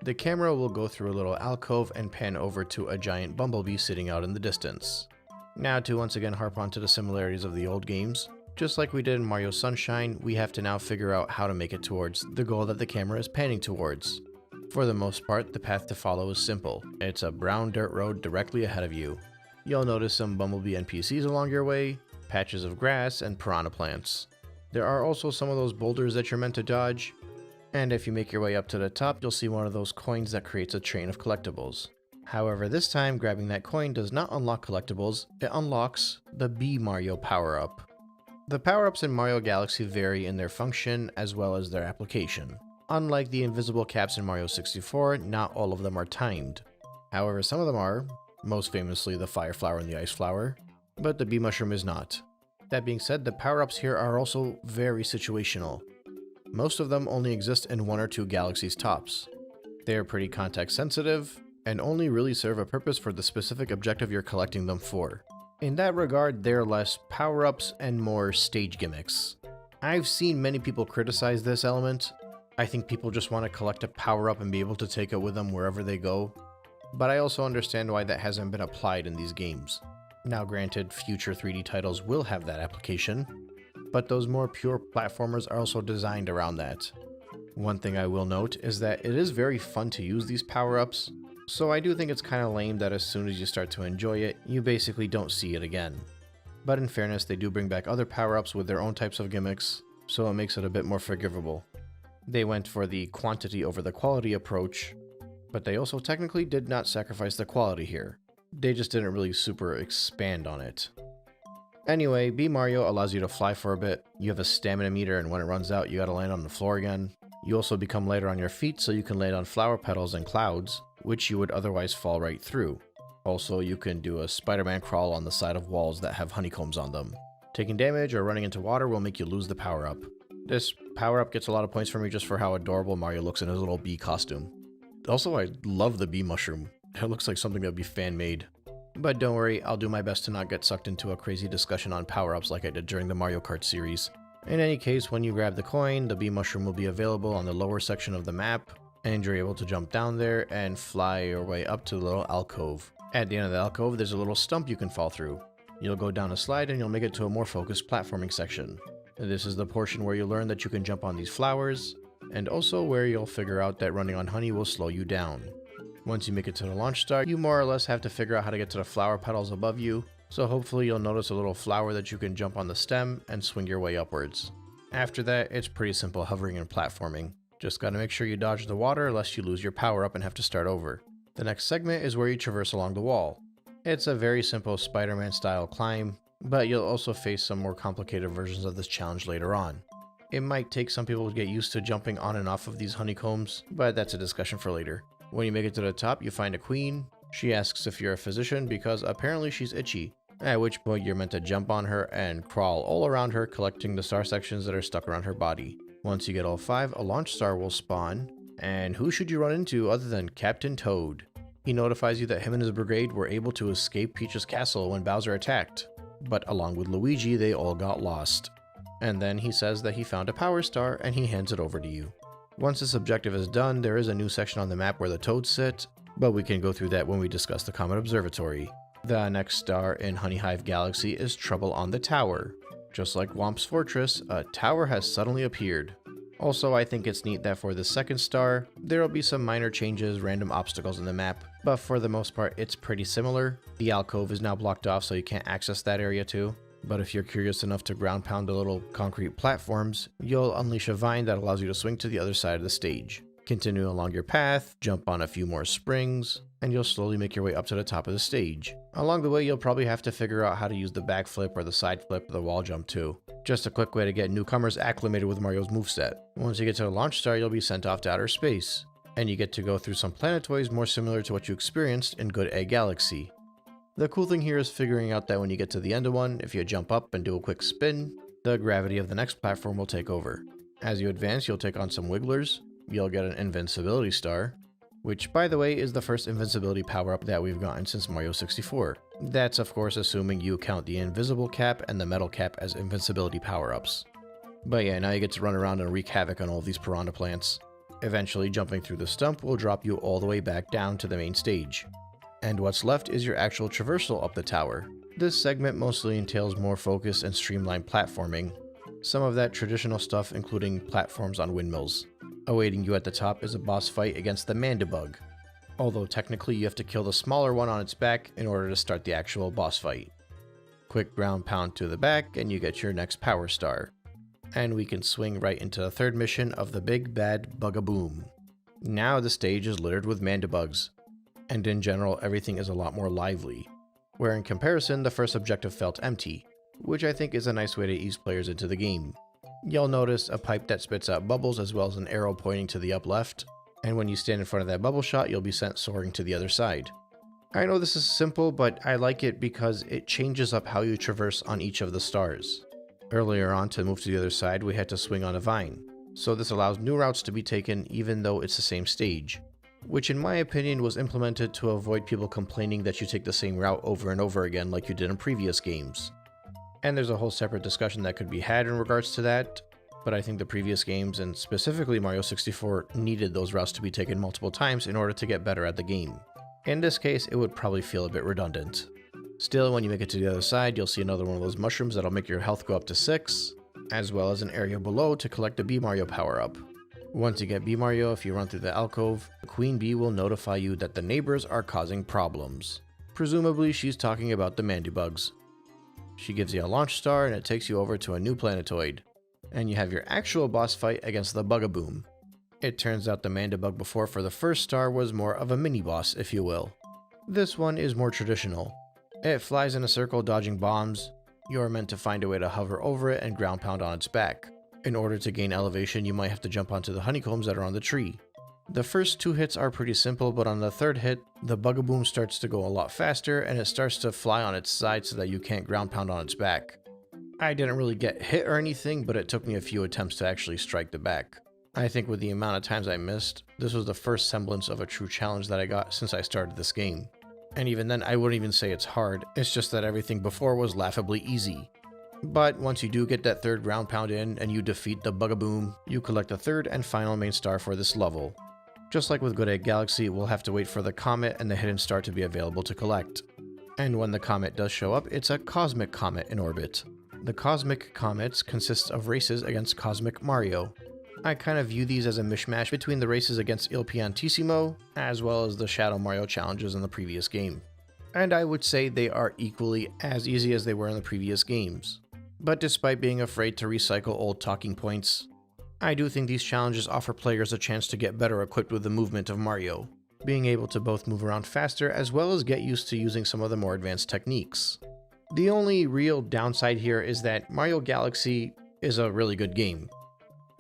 The camera will go through a little alcove and pan over to a giant bumblebee sitting out in the distance. Now to once again harp onto the similarities of the old games, just like we did in Mario Sunshine, we have to now figure out how to make it towards the goal that the camera is panning towards. For the most part, the path to follow is simple. It's a brown dirt road directly ahead of you. You'll notice some bumblebee NPCs along your way, patches of grass, and piranha plants. There are also some of those boulders that you're meant to dodge, and if you make your way up to the top, you'll see one of those coins that creates a train of collectibles. However, this time, grabbing that coin does not unlock collectibles, it unlocks the B Mario power-up. The power-ups in Mario Galaxy vary in their function as well as their application. Unlike the invisible caps in Mario 64, not all of them are timed. However, some of them are, most famously the Fire Flower and the Ice Flower, but the Bee Mushroom is not. That being said, the power-ups here are also very situational. Most of them only exist in 1 or 2 Galaxies tops. They are pretty context sensitive, and only really serve a purpose for the specific objective you're collecting them for. In that regard, they're less power-ups and more stage gimmicks. I've seen many people criticize this element. I think people just want to collect a power-up and be able to take it with them wherever they go, but I also understand why that hasn't been applied in these games. Now granted, future 3D titles will have that application, but those more pure platformers are also designed around that. One thing I will note is that it is very fun to use these power-ups, so I do think it's kind of lame that as soon as you start to enjoy it, you basically don't see it again. But in fairness, they do bring back other power-ups with their own types of gimmicks, so it makes it a bit more forgivable. They went for the quantity over the quality approach, but they also technically did not sacrifice the quality here. They just didn't really super expand on it. Anyway, B Mario allows you to fly for a bit. You have a stamina meter, and when it runs out, you gotta land on the floor again. You also become lighter on your feet, so you can land on flower petals and clouds, which you would otherwise fall right through. Also, you can do a Spider-Man crawl on the side of walls that have honeycombs on them. Taking damage or running into water will make you lose the power-up. This power-up gets a lot of points for me just for how adorable Mario looks in his little bee costume. Also, I love the bee mushroom. It looks like something that would be fan-made. But don't worry, I'll do my best to not get sucked into a crazy discussion on power-ups like I did during the Mario Kart series. In any case, when you grab the coin, the bee mushroom will be available on the lower section of the map, and you're able to jump down there and fly your way up to the little alcove. At the end of the alcove, there's a little stump you can fall through. You'll go down a slide and you'll make it to a more focused platforming section. This is the portion where you learn that you can jump on these flowers, and also where you'll figure out that running on honey will slow you down. Once you make it to the launch star, you more or less have to figure out how to get to the flower petals above you, so hopefully you'll notice a little flower that you can jump on the stem and swing your way upwards. After that, it's pretty simple hovering and platforming. Just gotta make sure you dodge the water lest you lose your power up and have to start over. The next segment is where you traverse along the wall. It's a very simple Spider-Man style climb, but you'll also face some more complicated versions of this challenge later on. It might take some people to get used to jumping on and off of these honeycombs, but that's a discussion for later. When you make it to the top, you find a queen. She asks if you're a physician because apparently she's itchy, at which point you're meant to jump on her and crawl all around her, collecting the star sections that are stuck around her body. Once you get all 5, a launch star will spawn, and who should you run into other than Captain Toad? He notifies you that him and his brigade were able to escape Peach's castle when Bowser attacked, but along with Luigi, they all got lost. And then he says that he found a power star and he hands it over to you. Once this objective is done, there is a new section on the map where the Toads sit, but we can go through that when we discuss the Comet Observatory. The next star in Honeyhive Galaxy is Trouble on the Tower. Just like Whomp's Fortress, a tower has suddenly appeared. Also, I think it's neat that for the second star, there will be some minor changes, random obstacles in the map, but for the most part, it's pretty similar. The alcove is now blocked off, so you can't access that area too. But if you're curious enough to ground pound the little concrete platforms, you'll unleash a vine that allows you to swing to the other side of the stage. Continue along your path, jump on a few more springs, and you'll slowly make your way up to the top of the stage. Along the way, you'll probably have to figure out how to use the backflip or the side flip or the wall jump too. Just a quick way to get newcomers acclimated with Mario's moveset. Once you get to the launch star, you'll be sent off to outer space, and you get to go through some planetoids more similar to what you experienced in Good Egg Galaxy. The cool thing here is figuring out that when you get to the end of one, if you jump up and do a quick spin, the gravity of the next platform will take over. As you advance, you'll take on some wigglers, you'll get an invincibility star, which by the way is the first invincibility power-up that we've gotten since Mario 64. That's of course assuming you count the invisible cap and the metal cap as invincibility power-ups. But yeah, now you get to run around and wreak havoc on all of these piranha plants. Eventually, jumping through the stump will drop you all the way back down to the main stage. And what's left is your actual traversal up the tower. This segment mostly entails more focused and streamlined platforming. Some of that traditional stuff including platforms on windmills. Awaiting you at the top is a boss fight against the Mandibug. Although technically you have to kill the smaller one on its back in order to start the actual boss fight. Quick ground pound to the back and you get your next power star. And we can swing right into the third mission of the Big Bad Bugaboom. Now the stage is littered with Mandibugs, and in general everything is a lot more lively, where in comparison the first objective felt empty, which I think is a nice way to ease players into the game. You'll notice a pipe that spits out bubbles as well as an arrow pointing to the up left, and when you stand in front of that bubble shot you'll be sent soaring to the other side. I know this is simple, but I like it because it changes up how you traverse on each of the stars. Earlier on, to move to the other side, we had to swing on a vine, so this allows new routes to be taken even though it's the same stage, which in my opinion was implemented to avoid people complaining that you take the same route over and over again like you did in previous games. And there's a whole separate discussion that could be had in regards to that, but I think the previous games, and specifically Mario 64, needed those routes to be taken multiple times in order to get better at the game. In this case, it would probably feel a bit redundant. Still, when you make it to the other side, you'll see another one of those mushrooms that'll make your health go up to 6, as well as an area below to collect the Bee Mario power-up. Once you get Bee Mario, if you run through the alcove, Queen Bee will notify you that the neighbors are causing problems. Presumably, she's talking about the Mandibugs. She gives you a launch star and it takes you over to a new planetoid. And you have your actual boss fight against the Bugaboom. It turns out the Mandibug before for the first star was more of a mini-boss, if you will. This one is more traditional. It flies in a circle dodging bombs. You're meant to find a way to hover over it and ground pound on its back. In order to gain elevation, you might have to jump onto the honeycombs that are on the tree. The first 2 hits are pretty simple, but on the third hit, the Bugaboom starts to go a lot faster and it starts to fly on its side so that you can't ground pound on its back. I didn't really get hit or anything, but it took me a few attempts to actually strike the back. I think with the amount of times I missed, this was the first semblance of a true challenge that I got since I started this game. And even then, I wouldn't even say it's hard, it's just that everything before was laughably easy. But once you do get that third ground pound in and you defeat the Bugaboom, you collect the third and final main star for this level. Just like with Good Egg Galaxy, we'll have to wait for the Comet and the hidden star to be available to collect. And when the Comet does show up, it's a Cosmic Comet in orbit. The Cosmic Comets consist of races against Cosmic Mario. I kind of view these as a mishmash between the races against Il Piantissimo, as well as the Shadow Mario challenges in the previous game. And I would say they are equally as easy as they were in the previous games. But despite being afraid to recycle old talking points, I do think these challenges offer players a chance to get better equipped with the movement of Mario, being able to both move around faster as well as get used to using some of the more advanced techniques. The only real downside here is that Mario Galaxy is a really good game.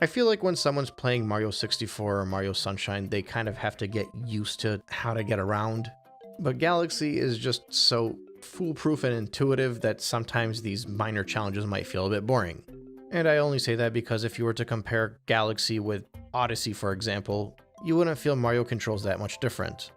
I feel like when someone's playing Mario 64 or Mario Sunshine, they kind of have to get used to how to get around. But Galaxy is just so foolproof and intuitive that sometimes these minor challenges might feel a bit boring. And I only say that because if you were to compare Galaxy with Odyssey, for example, you wouldn't feel Mario controls that much different.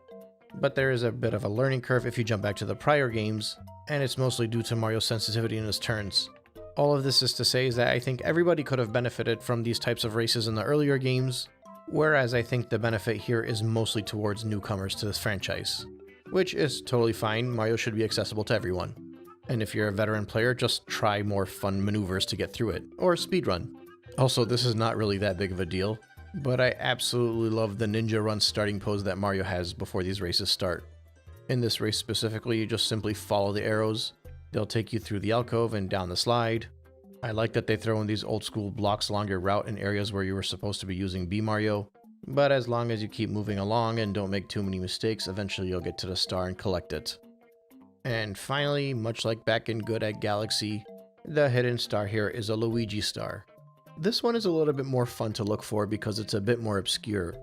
But there is a bit of a learning curve if you jump back to the prior games, and it's mostly due to Mario's sensitivity in his turns. All of this is to say is that I think everybody could have benefited from these types of races in the earlier games, whereas I think the benefit here is mostly towards newcomers to this franchise. Which is totally fine, Mario should be accessible to everyone. And if you're a veteran player, just try more fun maneuvers to get through it, or speedrun. Also, this is not really that big of a deal, but I absolutely love the ninja run starting pose that Mario has before these races start. In this race specifically, you just simply follow the arrows. They'll take you through the alcove and down the slide. I like that they throw in these old school blocks along your route in areas where you were supposed to be using Bee Mario, but as long as you keep moving along and don't make too many mistakes, eventually you'll get to the star and collect it. And finally, much like back in Good Egg Galaxy, the hidden star here is a Luigi star. This one is a little bit more fun to look for because it's a bit more obscure.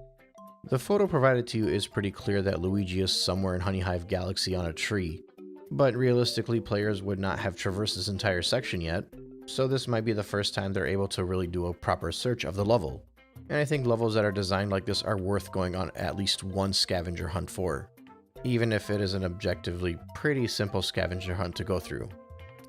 The photo provided to you is pretty clear that Luigi is somewhere in Honeyhive Galaxy on a tree. But realistically, players would not have traversed this entire section yet, so this might be the first time they're able to really do a proper search of the level. And I think levels that are designed like this are worth going on at least one scavenger hunt for, even if it is an objectively pretty simple scavenger hunt to go through.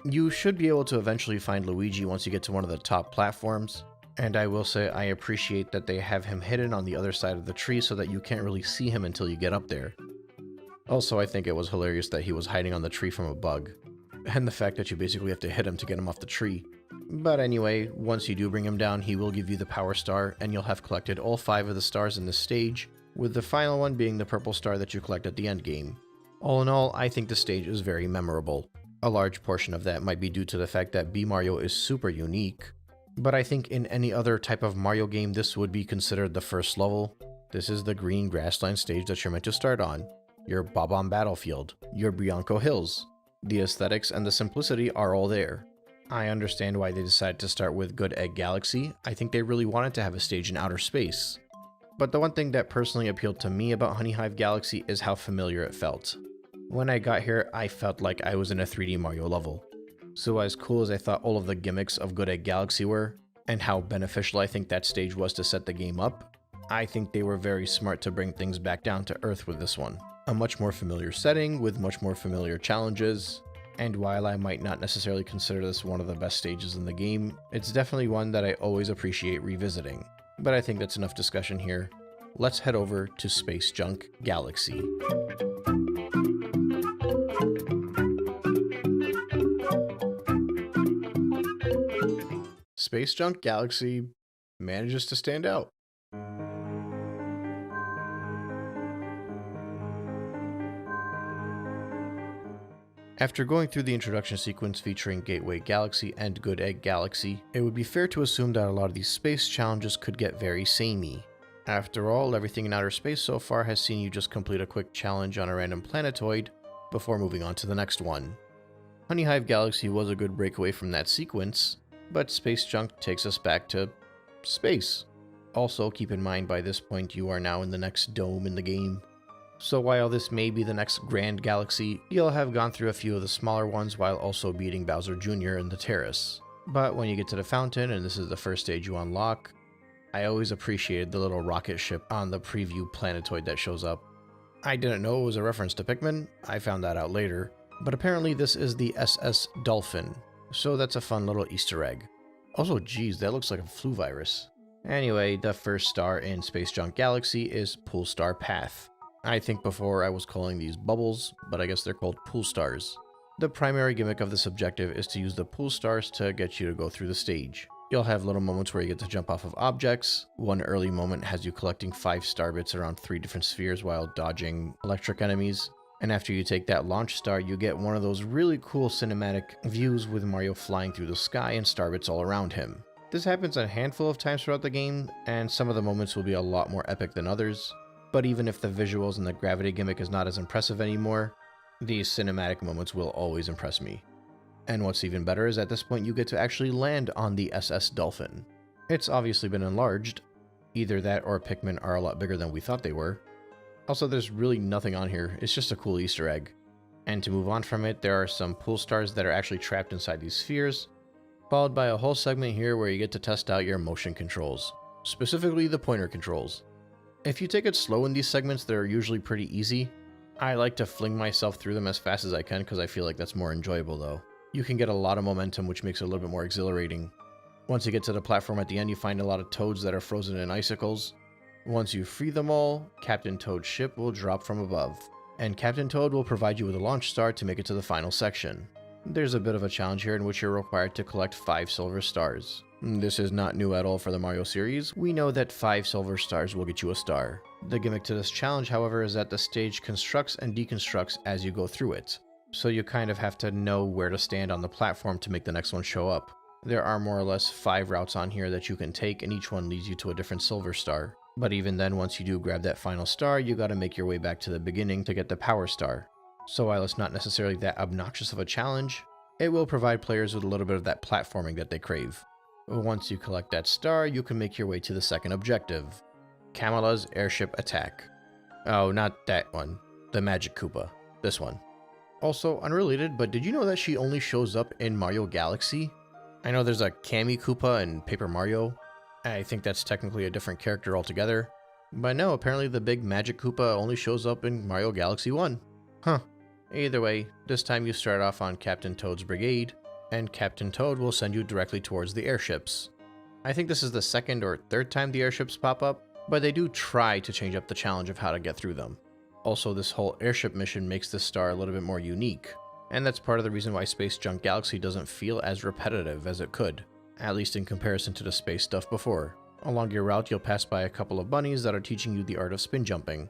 You should be able to eventually find Luigi once you get to one of the top platforms, and I will say I appreciate that they have him hidden on the other side of the tree so that you can't really see him until you get up there. Also, I think it was hilarious that he was hiding on the tree from a bug, and the fact that you basically have to hit him to get him off the tree. But anyway, once you do bring him down, he will give you the power star, and you'll have collected all 5 of the stars in this stage, with the final one being the purple star that you collect at the end game. All in all, I think the stage is very memorable. A large portion of that might be due to the fact that B Mario is super unique, but I think in any other type of Mario game this would be considered the first level. This is the green grassland stage that you're meant to start on, your Bob-omb Battlefield, your Bianco Hills. The aesthetics and the simplicity are all there. I understand why they decided to start with Good Egg Galaxy. I think they really wanted to have a stage in outer space. But the one thing that personally appealed to me about Honeyhive Galaxy is how familiar it felt. When I got here, I felt like I was in a 3D Mario level. So as cool as I thought all of the gimmicks of Good Egg Galaxy were, and how beneficial I think that stage was to set the game up, I think they were very smart to bring things back down to earth with this one. A much more familiar setting with much more familiar challenges, and while I might not necessarily consider this one of the best stages in the game, it's definitely one that I always appreciate revisiting. But I think that's enough discussion here. Let's head over to Space Junk Galaxy. Space Junk Galaxy manages to stand out. After going through the introduction sequence featuring Gateway Galaxy and Good Egg Galaxy, it would be fair to assume that a lot of these space challenges could get very samey. After all, everything in outer space so far has seen you just complete a quick challenge on a random planetoid before moving on to the next one. Honeyhive Galaxy was a good breakaway from that sequence, but Space Junk takes us back to space. Also, keep in mind by this point you are now in the next dome in the game. So while this may be the next grand galaxy, you'll have gone through a few of the smaller ones while also beating Bowser Jr. in the terrace. But when you get to the fountain, and this is the first stage you unlock, I always appreciated the little rocket ship on the preview planetoid that shows up. I didn't know it was a reference to Pikmin, I found that out later, but apparently this is the SS Dolphin, so that's a fun little Easter egg. Also, geez, that looks like a flu virus. Anyway, the first star in Space Junk Galaxy is Pool Star Path. I think before I was calling these bubbles, but I guess they're called pool stars. The primary gimmick of this objective is to use the pool stars to get you to go through the stage. You'll have little moments where you get to jump off of objects. One early moment has you collecting 5 star bits around 3 different spheres while dodging electric enemies. And after you take that launch star, you get one of those really cool cinematic views with Mario flying through the sky and star bits all around him. This happens a handful of times throughout the game, and some of the moments will be a lot more epic than others. But even if the visuals and the gravity gimmick is not as impressive anymore, these cinematic moments will always impress me. And what's even better is at this point you get to actually land on the SS Dolphin. It's obviously been enlarged. Either that or Pikmin are a lot bigger than we thought they were. Also, there's really nothing on here, it's just a cool Easter egg. And to move on from it, there are some pool stars that are actually trapped inside these spheres, followed by a whole segment here where you get to test out your motion controls, specifically the pointer controls. If you take it slow in these segments, they're usually pretty easy. I like to fling myself through them as fast as I can because I feel like that's more enjoyable though. You can get a lot of momentum, which makes it a little bit more exhilarating. Once you get to the platform at the end, you find a lot of toads that are frozen in icicles. Once you free them all, Captain Toad's ship will drop from above, and Captain Toad will provide you with a launch star to make it to the final section. There's a bit of a challenge here in which you're required to collect 5 silver stars. This is not new at all for the Mario series. We know that 5 silver stars will get you a star. The gimmick to this challenge, however, is that the stage constructs and deconstructs as you go through it. So you kind of have to know where to stand on the platform to make the next one show up. There are more or less 5 routes on here that you can take, and each one leads you to a different silver star. But even then, once you do grab that final star, you gotta make your way back to the beginning to get the power star. So while it's not necessarily that obnoxious of a challenge, it will provide players with a little bit of that platforming that they crave. Once you collect that star, you can make your way to the second objective, Camilla's Airship Attack. Oh, not that one. The Magic Koopa. This one. Also, unrelated, but did you know that she only shows up in Mario Galaxy? I know there's a Kami Koopa in Paper Mario. I think that's technically a different character altogether. But no, apparently the big magic Koopa only shows up in Mario Galaxy 1. Huh. Either way, this time you start off on Captain Toad's brigade, and Captain Toad will send you directly towards the airships. I think this is the second or third time the airships pop up, but they do try to change up the challenge of how to get through them. Also, this whole airship mission makes this star a little bit more unique, and that's part of the reason why Space Junk Galaxy doesn't feel as repetitive as it could, at least in comparison to the space stuff before. Along your route, you'll pass by a couple of bunnies that are teaching you the art of spin jumping,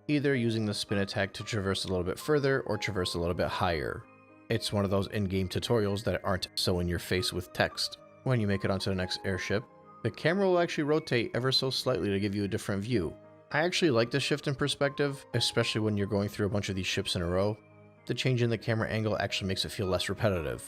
either using the spin attack to traverse a little bit further or traverse a little bit higher. It's one of those in-game tutorials that aren't so in your face with text. When you make it onto the next airship, the camera will actually rotate ever so slightly to give you a different view. I actually like the shift in perspective, especially when you're going through a bunch of these ships in a row. The change in the camera angle actually makes it feel less repetitive.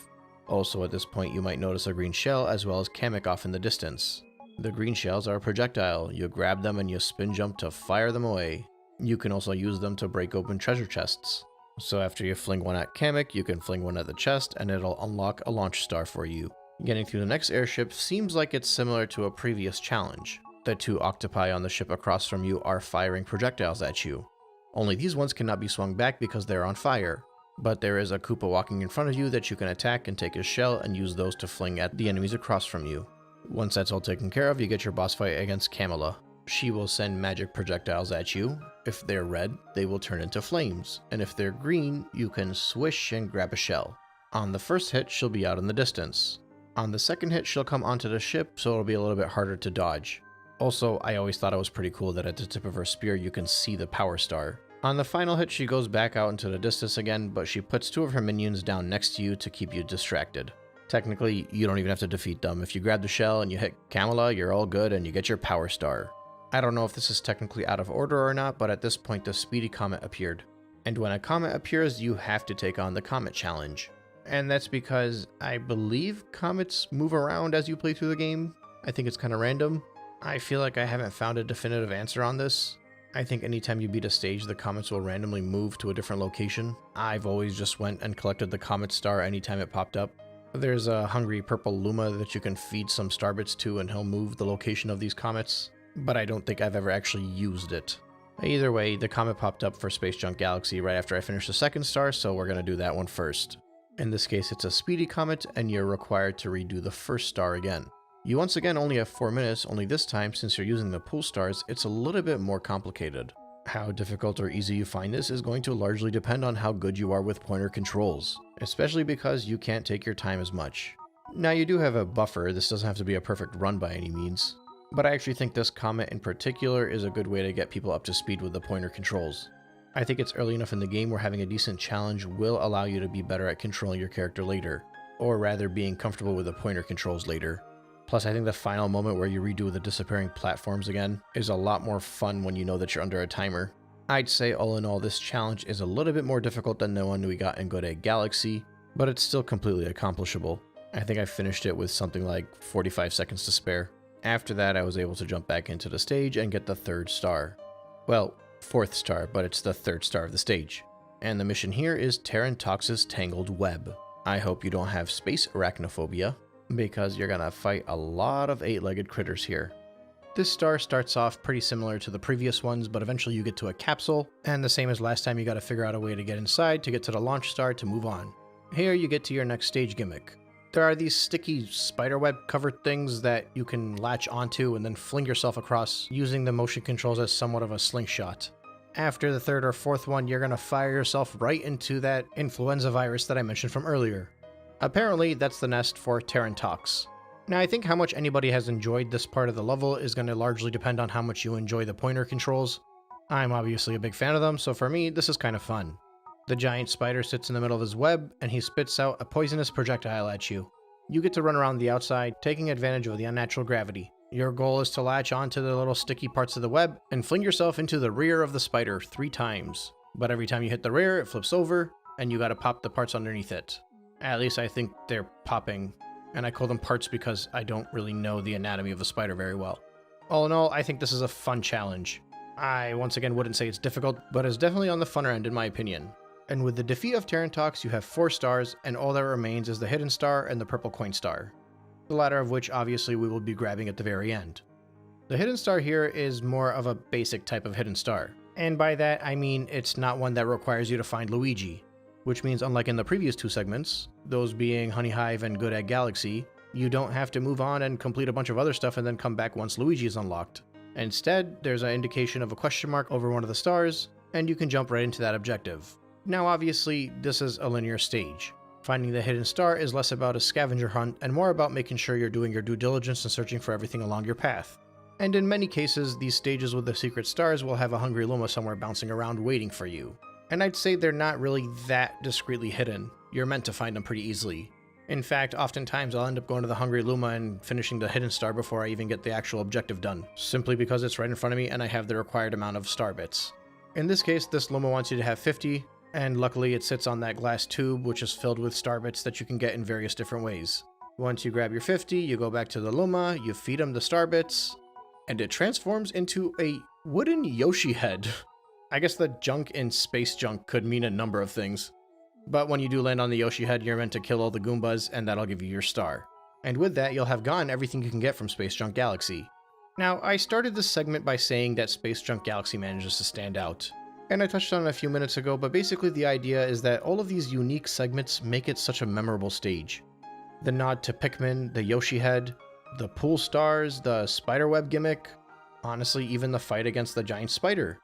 Also, at this point you might notice a green shell as well as Kamek off in the distance. The green shells are a projectile. You grab them and you spin jump to fire them away. You can also use them to break open treasure chests. So after you fling one at Kamek, you can fling one at the chest and it'll unlock a launch star for you. Getting through the next airship seems like it's similar to a previous challenge. The two octopi on the ship across from you are firing projectiles at you. Only these ones cannot be swung back because they're on fire. But there is a Koopa walking in front of you that you can attack and take his shell and use those to fling at the enemies across from you. Once that's all taken care of, you get your boss fight against Camilla. She will send magic projectiles at you. If they're red, they will turn into flames, and if they're green, you can swish and grab a shell. On the first hit, she'll be out in the distance. On the second hit, she'll come onto the ship, so it'll be a little bit harder to dodge. Also, I always thought it was pretty cool that at the tip of her spear you can see the power star. On the final hit, she goes back out into the distance again, but she puts two of her minions down next to you to keep you distracted. Technically, you don't even have to defeat them. If you grab the shell and you hit Camilla, you're all good and you get your power star. I don't know if this is technically out of order or not, but at this point the Speedy Comet appeared. And when a comet appears, you have to take on the Comet Challenge. And that's because I believe comets move around as you play through the game. I think it's kind of random. I feel like I haven't found a definitive answer on this. I think anytime you beat a stage, the comets will randomly move to a different location. I've always just went and collected the comet star anytime it popped up. There's a hungry purple Luma that you can feed some starbits to and he'll move the location of these comets, but I don't think I've ever actually used it. Either way, the comet popped up for Space Junk Galaxy right after I finished the second star, so we're going to do that one first. In this case, it's a speedy comet, and you're required to redo the first star again. You once again only have 4 minutes, only this time, since you're using the pool stars, it's a little bit more complicated. How difficult or easy you find this is going to largely depend on how good you are with pointer controls, especially because you can't take your time as much. Now you do have a buffer, this doesn't have to be a perfect run by any means, but I actually think this comet in particular is a good way to get people up to speed with the pointer controls. I think it's early enough in the game where having a decent challenge will allow you to be better at controlling your character later, or rather being comfortable with the pointer controls later. Plus, I think the final moment where you redo the disappearing platforms again is a lot more fun when you know that you're under a timer. I'd say all in all, this challenge is a little bit more difficult than the one we got in Good Egg Galaxy, but it's still completely accomplishable. I think I finished it with something like 45 seconds to spare. After that, I was able to jump back into the stage and get the 3rd star. Well, 4th star, but it's the 3rd star of the stage. And the mission here is Terrantox's Tangled Web. I hope you don't have space arachnophobia, because you're gonna fight a lot of 8-legged critters here. This star starts off pretty similar to the previous ones, but eventually you get to a capsule, and the same as last time, you gotta figure out a way to get inside to get to the launch star to move on. Here you get to your next stage gimmick. There are these sticky spiderweb covered things that you can latch onto and then fling yourself across using the motion controls as somewhat of a slingshot. After the 3rd or 4th one, you're gonna fire yourself right into that influenza virus that I mentioned from earlier. Apparently, that's the nest for Terrantox. Now, I think how much anybody has enjoyed this part of the level is going to largely depend on how much you enjoy the pointer controls. I'm obviously a big fan of them, so for me, this is kind of fun. The giant spider sits in the middle of his web, and he spits out a poisonous projectile at you. You get to run around the outside, taking advantage of the unnatural gravity. Your goal is to latch onto the little sticky parts of the web, and fling yourself into the rear of the spider 3 times. But every time you hit the rear, it flips over, and you gotta pop the parts underneath it. At least I think they're popping, and I call them parts because I don't really know the anatomy of a spider very well. All in all, I think this is a fun challenge. I once again wouldn't say it's difficult, but it's definitely on the funner end in my opinion. And with the defeat of Terrantox, you have 4 stars, and all that remains is the hidden star and the purple coin star. The latter of which obviously we will be grabbing at the very end. The hidden star here is more of a basic type of hidden star. And by that I mean it's not one that requires you to find Luigi. Which means unlike in the previous 2 segments, those being Honeyhive and Good Egg Galaxy, you don't have to move on and complete a bunch of other stuff and then come back once Luigi is unlocked. Instead, there's an indication of a question mark over one of the stars, and you can jump right into that objective. Now obviously, this is a linear stage. Finding the hidden star is less about a scavenger hunt and more about making sure you're doing your due diligence and searching for everything along your path. And in many cases, these stages with the secret stars will have a hungry Luma somewhere bouncing around waiting for you. And I'd say they're not really that discreetly hidden. You're meant to find them pretty easily. In fact, oftentimes I'll end up going to the hungry Luma and finishing the hidden star before I even get the actual objective done, simply because it's right in front of me and I have the required amount of star bits. In this case, this Luma wants you to have 50, and luckily it sits on that glass tube which is filled with star bits that you can get in various different ways. Once you grab your 50, you go back to the Luma, you feed him the star bits, and it transforms into a wooden Yoshi head. I guess the junk in Space Junk could mean a number of things. But when you do land on the Yoshi head, you're meant to kill all the Goombas, and that'll give you your star. And with that, you'll have gotten everything you can get from Space Junk Galaxy. Now, I started this segment by saying that Space Junk Galaxy manages to stand out. And I touched on it a few minutes ago, but basically the idea is that all of these unique segments make it such a memorable stage. The nod to Pikmin, the Yoshi head, the pool stars, the spiderweb gimmick, honestly even the fight against the giant spider.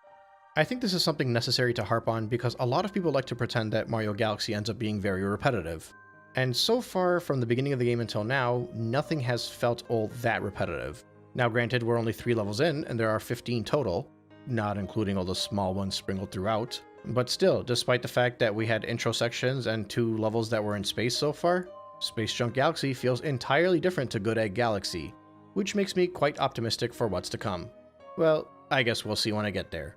I think this is something necessary to harp on because a lot of people like to pretend that Mario Galaxy ends up being very repetitive. And so far, from the beginning of the game until now, nothing has felt all that repetitive. Now granted, we're only 3 levels in, and there are 15 total, not including all the small ones sprinkled throughout. But still, despite the fact that we had intro sections and 2 levels that were in space so far, Space Junk Galaxy feels entirely different to Good Egg Galaxy, which makes me quite optimistic for what's to come. Well, I guess we'll see when I get there.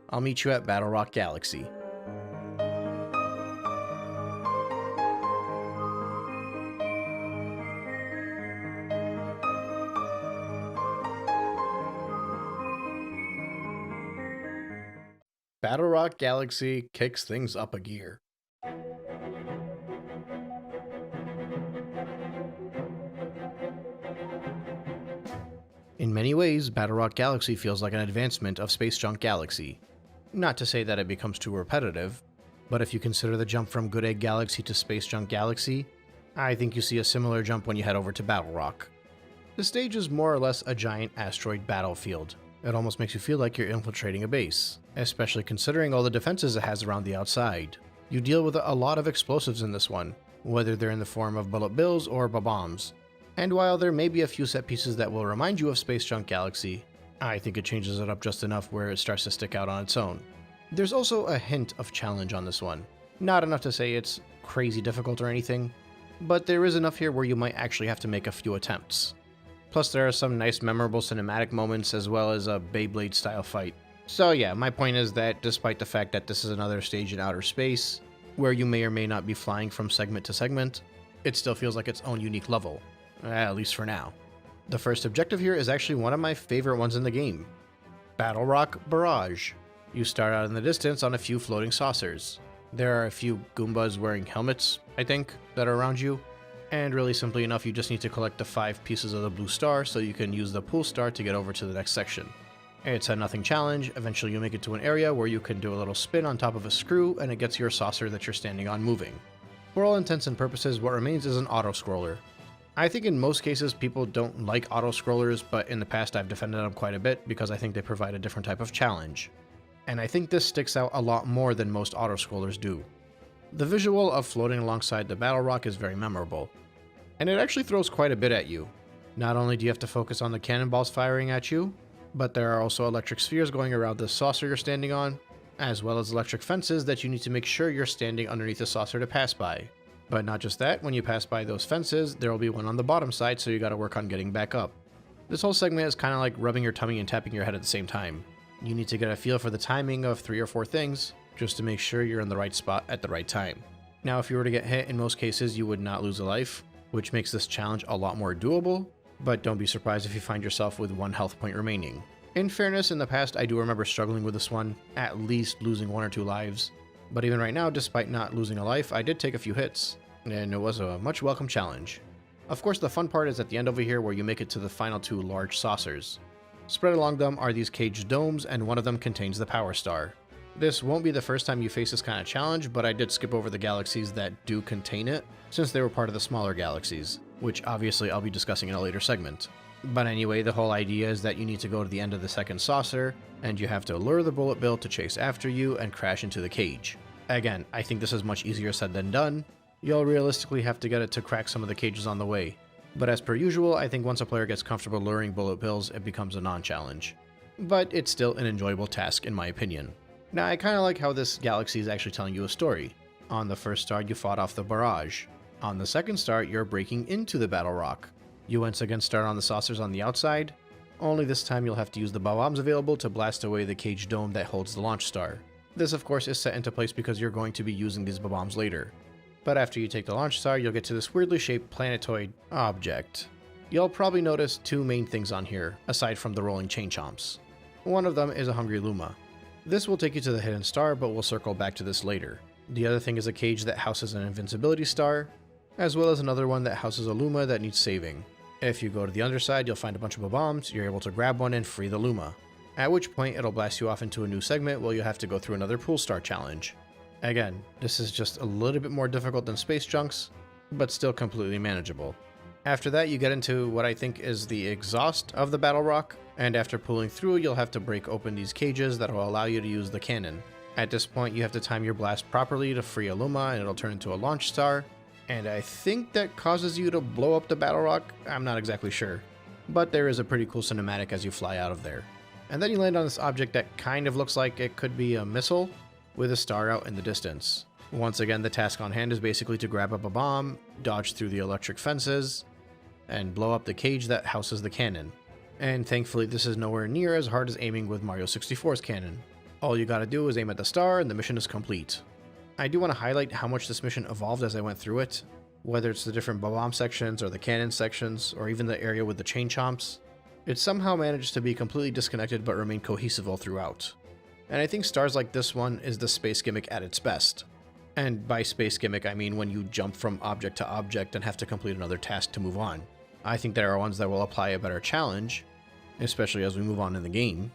I'll meet you at Battlerock Galaxy. Battlerock Galaxy kicks things up a gear. In many ways, Battlerock Galaxy feels like an advancement of Space Junk Galaxy. Not to say that it becomes too repetitive, but if you consider the jump from Good Egg Galaxy to Space Junk Galaxy, I think you see a similar jump when you head over to Battlerock. The stage is more or less a giant asteroid battlefield. It almost makes you feel like you're infiltrating a base, especially considering all the defenses it has around the outside. You deal with a lot of explosives in this one, whether they're in the form of bullet bills or bombs. And while there may be a few set pieces that will remind you of Space Junk Galaxy, I think it changes it up just enough where it starts to stick out on its own. There's also a hint of challenge on this one. Not enough to say it's crazy difficult or anything, but there is enough here where you might actually have to make a few attempts. Plus there are some nice memorable cinematic moments as well as a Beyblade style fight. So yeah, my point is that despite the fact that this is another stage in outer space, where you may or may not be flying from segment to segment, it still feels like its own unique level, at least for now. The first objective here is actually one of my favorite ones in the game. Battlerock Barrage. You start out in the distance on a few floating saucers. There are a few Goombas wearing helmets, I think, that are around you. And really simply enough, you just need to collect the 5 pieces of the blue star so you can use the pool star to get over to the next section. It's a nothing challenge. Eventually you make it to an area where you can do a little spin on top of a screw and it gets your saucer that you're standing on moving. For all intents and purposes, what remains is an auto-scroller. I think in most cases people don't like auto-scrollers, but in the past I've defended them quite a bit because I think they provide a different type of challenge. And I think this sticks out a lot more than most auto-scrollers do. The visual of floating alongside the Battlerock is very memorable, and it actually throws quite a bit at you. Not only do you have to focus on the cannonballs firing at you, but there are also electric spheres going around the saucer you're standing on, as well as electric fences that you need to make sure you're standing underneath the saucer to pass by. But not just that, when you pass by those fences, there will be one on the bottom side, so you gotta work on getting back up. This whole segment is kinda like rubbing your tummy and tapping your head at the same time. You need to get a feel for the timing of 3 or 4 things, just to make sure you're in the right spot at the right time. Now, if you were to get hit, in most cases you would not lose a life, which makes this challenge a lot more doable, but don't be surprised if you find yourself with 1 health point remaining. In fairness, in the past I do remember struggling with this one, at least losing 1 or 2 lives, But even right now, despite not losing a life, I did take a few hits, and it was a much welcome challenge. Of course, the fun part is at the end over here where you make it to the final 2 large saucers. Spread along them are these caged domes, and one of them contains the Power Star. This won't be the first time you face this kind of challenge, but I did skip over the galaxies that do contain it, since they were part of the smaller galaxies, which obviously I'll be discussing in a later segment. But anyway, the whole idea is that you need to go to the end of the second saucer, and you have to lure the bullet bill to chase after you and crash into the cage. Again, I think this is much easier said than done. You'll realistically have to get it to crack some of the cages on the way. But as per usual, I think once a player gets comfortable luring bullet bills, it becomes a non-challenge. But it's still an enjoyable task in my opinion. Now, I kind of like how this galaxy is actually telling you a story. On the first star, you fought off the barrage. On the second star, you're breaking into the Battlerock. You once again start on the saucers on the outside, only this time you'll have to use the bombs available to blast away the cage dome that holds the launch star. This of course is set into place because you're going to be using these bombs later. But after you take the launch star, you'll get to this weirdly shaped planetoid object. You'll probably notice 2 main things on here, aside from the rolling chain chomps. One of them is a hungry Luma. This will take you to the hidden star, but we'll circle back to this later. The other thing is a cage that houses an invincibility star, as well as another one that houses a Luma that needs saving. If you go to the underside, you'll find a bunch of bombs, you're able to grab one and free the Luma. At which point it'll blast you off into a new segment where you'll have to go through another pool star challenge. Again, this is just a little bit more difficult than Space Junks, but still completely manageable. After that, you get into what I think is the exhaust of the Battlerock, and after pulling through, you'll have to break open these cages that will allow you to use the cannon. At this point, you have to time your blast properly to free a Luma, and it'll turn into a launch star, and I think that causes you to blow up the Battlerock. I'm not exactly sure, but there is a pretty cool cinematic as you fly out of there. And then you land on this object that kind of looks like it could be a missile, with a star out in the distance. Once again, the task on hand is basically to grab up a bomb, dodge through the electric fences, and blow up the cage that houses the cannon. And thankfully this is nowhere near as hard as aiming with Mario 64's cannon. All you gotta do is aim at the star and the mission is complete. I do want to highlight how much this mission evolved as I went through it, whether it's the different bomb sections or the cannon sections or even the area with the chain chomps. It somehow managed to be completely disconnected but remain cohesive all throughout. And I think stars like this one is the space gimmick at its best. And by space gimmick I mean when you jump from object to object and have to complete another task to move on. I think there are ones that will apply a better challenge, especially as we move on in the game,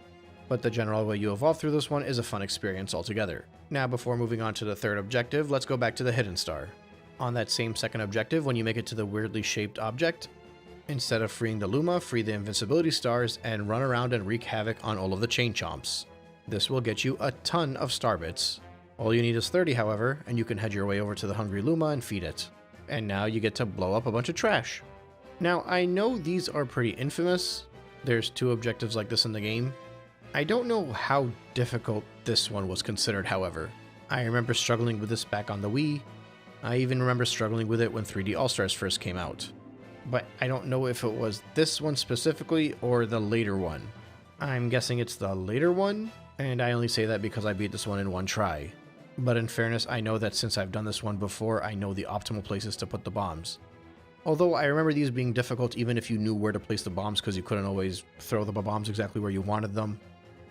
but the general way you evolve through this one is a fun experience altogether. Now before moving on to the third objective, let's go back to the hidden star. On that same second objective, when you make it to the weirdly shaped object, instead of freeing the Luma, free the invincibility stars and run around and wreak havoc on all of the chain chomps. This will get you a ton of star bits. All you need is 30 however, and you can head your way over to the hungry Luma and feed it. And now you get to blow up a bunch of trash. Now I know these are pretty infamous, there's 2 objectives like this in the game. I don't know how difficult this one was considered however. I remember struggling with this back on the Wii. I even remember struggling with it when 3D All-Stars first came out. But I don't know if it was this one specifically or the later one. I'm guessing it's the later one, and I only say that because I beat this one in one try. But in fairness, I know that since I've done this one before, I know the optimal places to put the bombs. Although I remember these being difficult even if you knew where to place the bombs because you couldn't always throw the bombs exactly where you wanted them.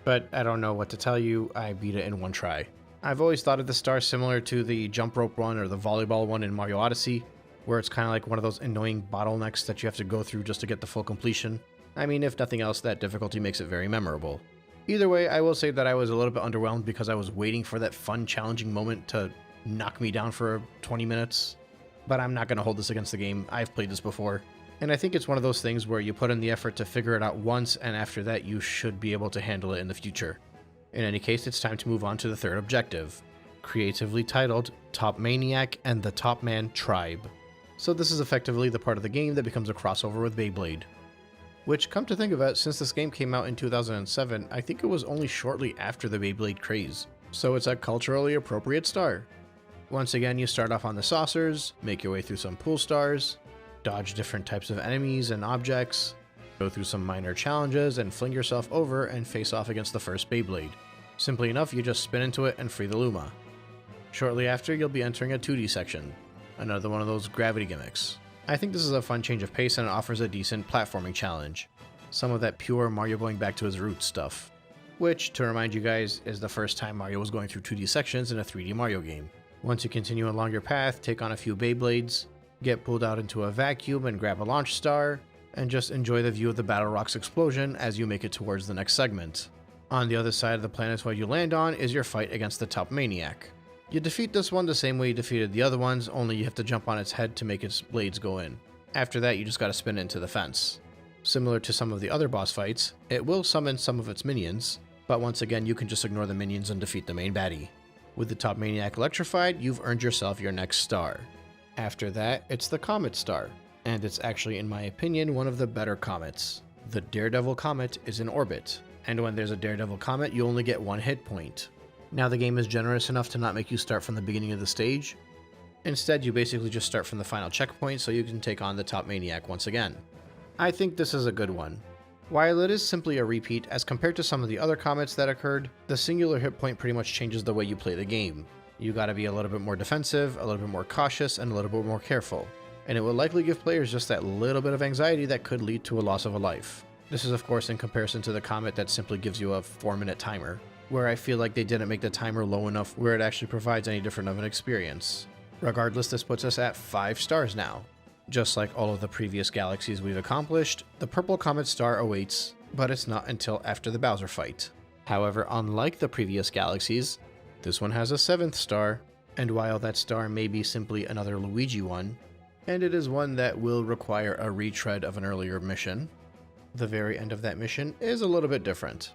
But I don't know what to tell you, I beat it in one try. I've always thought of the star similar to the jump rope one or the volleyball one in Mario Odyssey, where it's kind of like one of those annoying bottlenecks that you have to go through just to get the full completion. I mean, if nothing else, that difficulty makes it very memorable. Either way, I will say that I was a little bit underwhelmed because I was waiting for that fun, challenging moment to knock me down for 20 minutes. But I'm not going to hold this against the game. I've played this before. And I think it's one of those things where you put in the effort to figure it out once, and after that you should be able to handle it in the future. In any case, it's time to move on to the third objective, creatively titled Top Maniac and the Top Man Tribe. So this is effectively the part of the game that becomes a crossover with Beyblade. Which, come to think of it, since this game came out in 2007, I think it was only shortly after the Beyblade craze. So it's a culturally appropriate star. Once again, you start off on the saucers, make your way through some pool stars, dodge different types of enemies and objects, go through some minor challenges, and fling yourself over and face off against the first Beyblade. Simply enough, you just spin into it and free the Luma. Shortly after, you'll be entering a 2D section, another one of those gravity gimmicks. I think this is a fun change of pace and it offers a decent platforming challenge. Some of that pure Mario going back to his roots stuff. which, to remind you guys, is the first time Mario was going through 2D sections in a 3D Mario game. Once you continue along your path, take on a few Beyblades, get pulled out into a vacuum and grab a launch star, and just enjoy the view of the Battlerock's explosion as you make it towards the next segment. On the other side of the planetoid you land on is your fight against the top maniac. You defeat this one the same way you defeated the other ones, only you have to jump on its head to make its blades go in. After that, you just gotta spin it into the fence. Similar to some of the other boss fights, it will summon some of its minions, but once again you can just ignore the minions and defeat the main baddie. With the top maniac electrified, you've earned yourself your next star. After that, it's the Comet Star, and it's actually, in my opinion, one of the better comets. The Daredevil Comet is in orbit, and when there's a Daredevil Comet, you only get 1 hit point. Now the game is generous enough to not make you start from the beginning of the stage. Instead, you basically just start from the final checkpoint so you can take on the top maniac once again. I think this is a good one. While it is simply a repeat, as compared to some of the other comets that occurred, the singular hit point pretty much changes the way you play the game. You gotta be a little bit more defensive, a little bit more cautious, and a little bit more careful. And it will likely give players just that little bit of anxiety that could lead to a loss of a life. This is of course in comparison to the comet that simply gives you a 4-minute timer, where I feel like they didn't make the timer low enough where it actually provides any different of an experience. Regardless, this puts us at 5 stars now. Just like all of the previous galaxies we've accomplished, the purple comet star awaits, but it's not until after the Bowser fight. However, unlike the previous galaxies, this one has a 7th star, and while that star may be simply another Luigi one, and it is one that will require a retread of an earlier mission, the very end of that mission is a little bit different.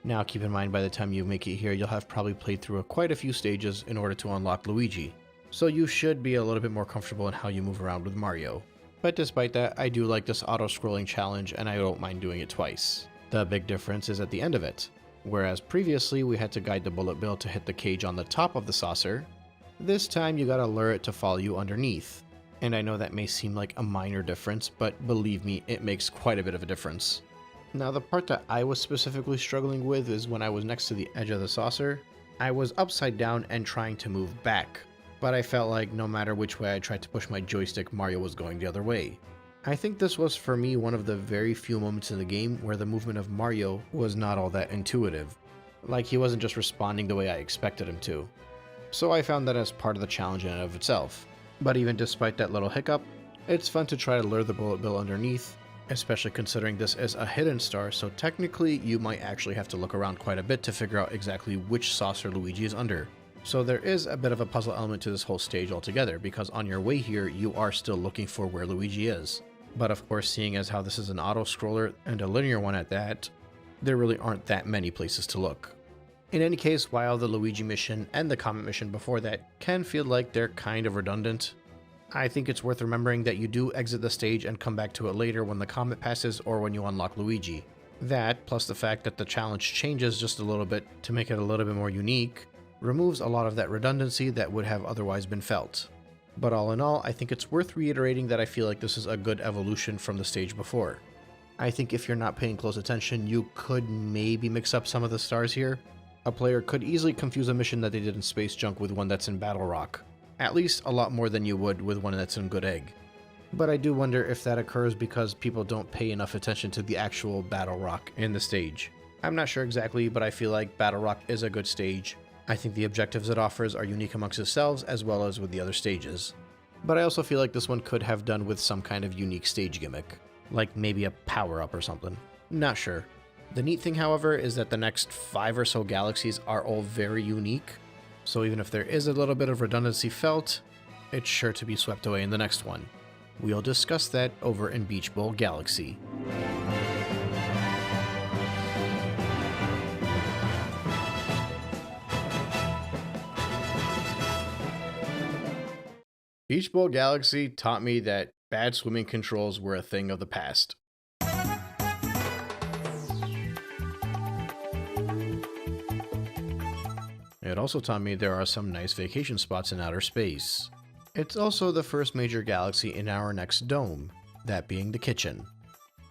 Now keep in mind, by the time you make it here, you'll have probably played through quite a few stages in order to unlock Luigi, so you should be a little bit more comfortable in how you move around with Mario. But despite that, I do like this auto-scrolling challenge and I don't mind doing it twice. The big difference is at the end of it. Whereas previously we had to guide the bullet bill to hit the cage on the top of the saucer, this time you gotta lure it to follow you underneath. And I know that may seem like a minor difference, but believe me, it makes quite a bit of a difference. Now the part that I was specifically struggling with is when I was next to the edge of the saucer, I was upside down and trying to move back, but I felt like no matter which way I tried to push my joystick, Mario was going the other way. I think this was for me one of the very few moments in the game where the movement of Mario was not all that intuitive. Like he wasn't just responding the way I expected him to. So I found that as part of the challenge in and of itself. But even despite that little hiccup, it's fun to try to lure the bullet bill underneath, especially considering this is a hidden star, so technically you might actually have to look around quite a bit to figure out exactly which saucer Luigi is under. So there is a bit of a puzzle element to this whole stage altogether, because on your way here you are still looking for where Luigi is. But of course, seeing as how this is an auto-scroller and a linear one at that, there really aren't that many places to look. In any case, while the Luigi mission and the Comet mission before that can feel like they're kind of redundant, I think it's worth remembering that you do exit the stage and come back to it later when the Comet passes or when you unlock Luigi. That, plus the fact that the challenge changes just a little bit to make it a little bit more unique, removes a lot of that redundancy that would have otherwise been felt. But all in all, I think it's worth reiterating that I feel like this is a good evolution from the stage before. I think if you're not paying close attention, you could maybe mix up some of the stars here. A player could easily confuse a mission that they did in Space Junk with one that's in Battlerock. At least a lot more than you would with one that's in Good Egg. But I do wonder if that occurs because people don't pay enough attention to the actual Battlerock in the stage. I'm not sure exactly, but I feel like Battlerock is a good stage. I think the objectives it offers are unique amongst itself as well as with the other stages. But I also feel like this one could have done with some kind of unique stage gimmick, like maybe a power-up or something. Not sure. The neat thing, however, is that the next 5 or so galaxies are all very unique, so even if there is a little bit of redundancy felt, it's sure to be swept away in the next one. We'll discuss that over in Beach Bowl Galaxy. Beach Bowl Galaxy taught me that bad swimming controls were a thing of the past. It also taught me there are some nice vacation spots in outer space. It's also the first major galaxy in our next dome, that being the kitchen.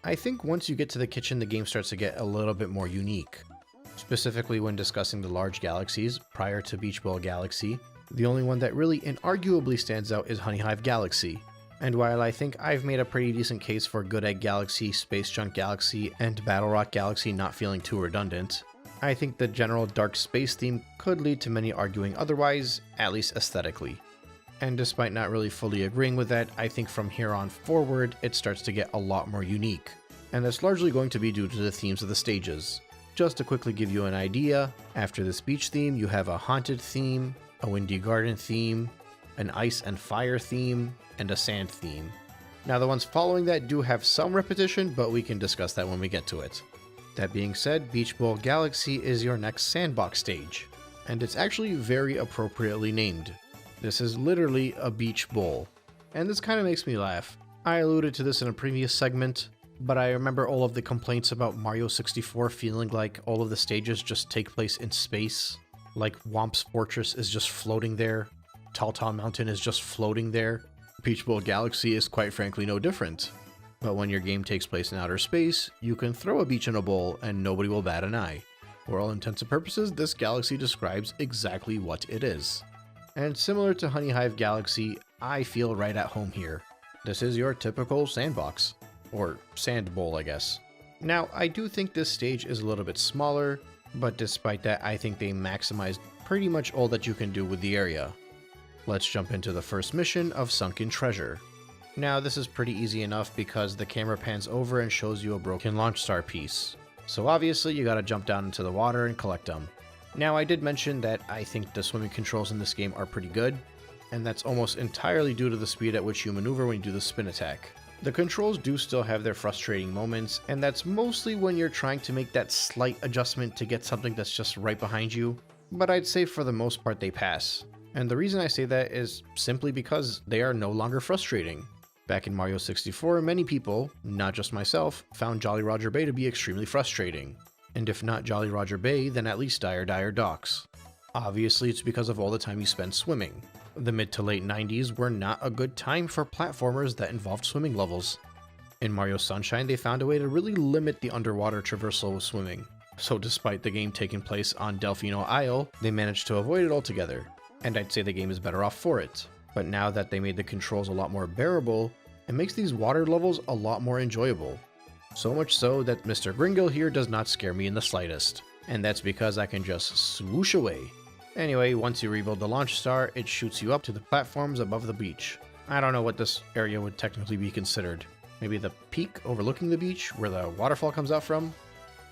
I think once you get to the kitchen, the game starts to get a little bit more unique. Specifically when discussing the large galaxies, prior to Beach Bowl Galaxy, the only one that really inarguably stands out is Honeyhive Galaxy. And while I think I've made a pretty decent case for Good Egg Galaxy, Space Junk Galaxy, and Battlerock Galaxy not feeling too redundant, I think the general dark space theme could lead to many arguing otherwise, at least aesthetically. And despite not really fully agreeing with that, I think from here on forward, it starts to get a lot more unique. And that's largely going to be due to the themes of the stages. Just to quickly give you an idea, after this beach theme, you have a haunted theme, a windy garden theme, an ice and fire theme, and a sand theme. Now the ones following that do have some repetition, but we can discuss that when we get to it. That being said, Beach Bowl Galaxy is your next sandbox stage, and it's actually very appropriately named. This is literally a beach bowl, and this kind of makes me laugh. I alluded to this in a previous segment, but I remember all of the complaints about Mario 64 feeling like all of the stages just take place in space, like Womp's Fortress is just floating there, Tall Tall Mountain is just floating there. Beach Bowl Galaxy is quite frankly no different. But when your game takes place in outer space, you can throw a beach in a bowl and nobody will bat an eye. For all intents and purposes, this galaxy describes exactly what it is. And similar to Honeyhive Galaxy, I feel right at home here. This is your typical sandbox. Or sand bowl, I guess. Now, I do think this stage is a little bit smaller, but despite that, I think they maximized pretty much all that you can do with the area. Let's jump into the first mission of Sunken Treasure. Now, this is pretty easy enough because the camera pans over and shows you a broken launch star piece. So obviously, you gotta jump down into the water and collect them. Now, I did mention that I think the swimming controls in this game are pretty good, and that's almost entirely due to the speed at which you maneuver when you do the spin attack. The controls do still have their frustrating moments, and that's mostly when you're trying to make that slight adjustment to get something that's just right behind you, but I'd say for the most part they pass. And the reason I say that is simply because they are no longer frustrating. Back in Mario 64, many people, not just myself, found Jolly Roger Bay to be extremely frustrating. And if not Jolly Roger Bay, then at least Dire Dire Docks. Obviously, it's because of all the time you spend swimming. The mid to late 90s were not a good time for platformers that involved swimming levels. In Mario Sunshine, they found a way to really limit the underwater traversal with swimming. So despite the game taking place on Delfino Isle, they managed to avoid it altogether. And I'd say the game is better off for it. But now that they made the controls a lot more bearable, it makes these water levels a lot more enjoyable. So much so that Mr. Gringle here does not scare me in the slightest. And that's because I can just swoosh away. Anyway, once you rebuild the launch star, it shoots you up to the platforms above the beach. I don't know what this area would technically be considered. Maybe the peak overlooking the beach, where the waterfall comes out from?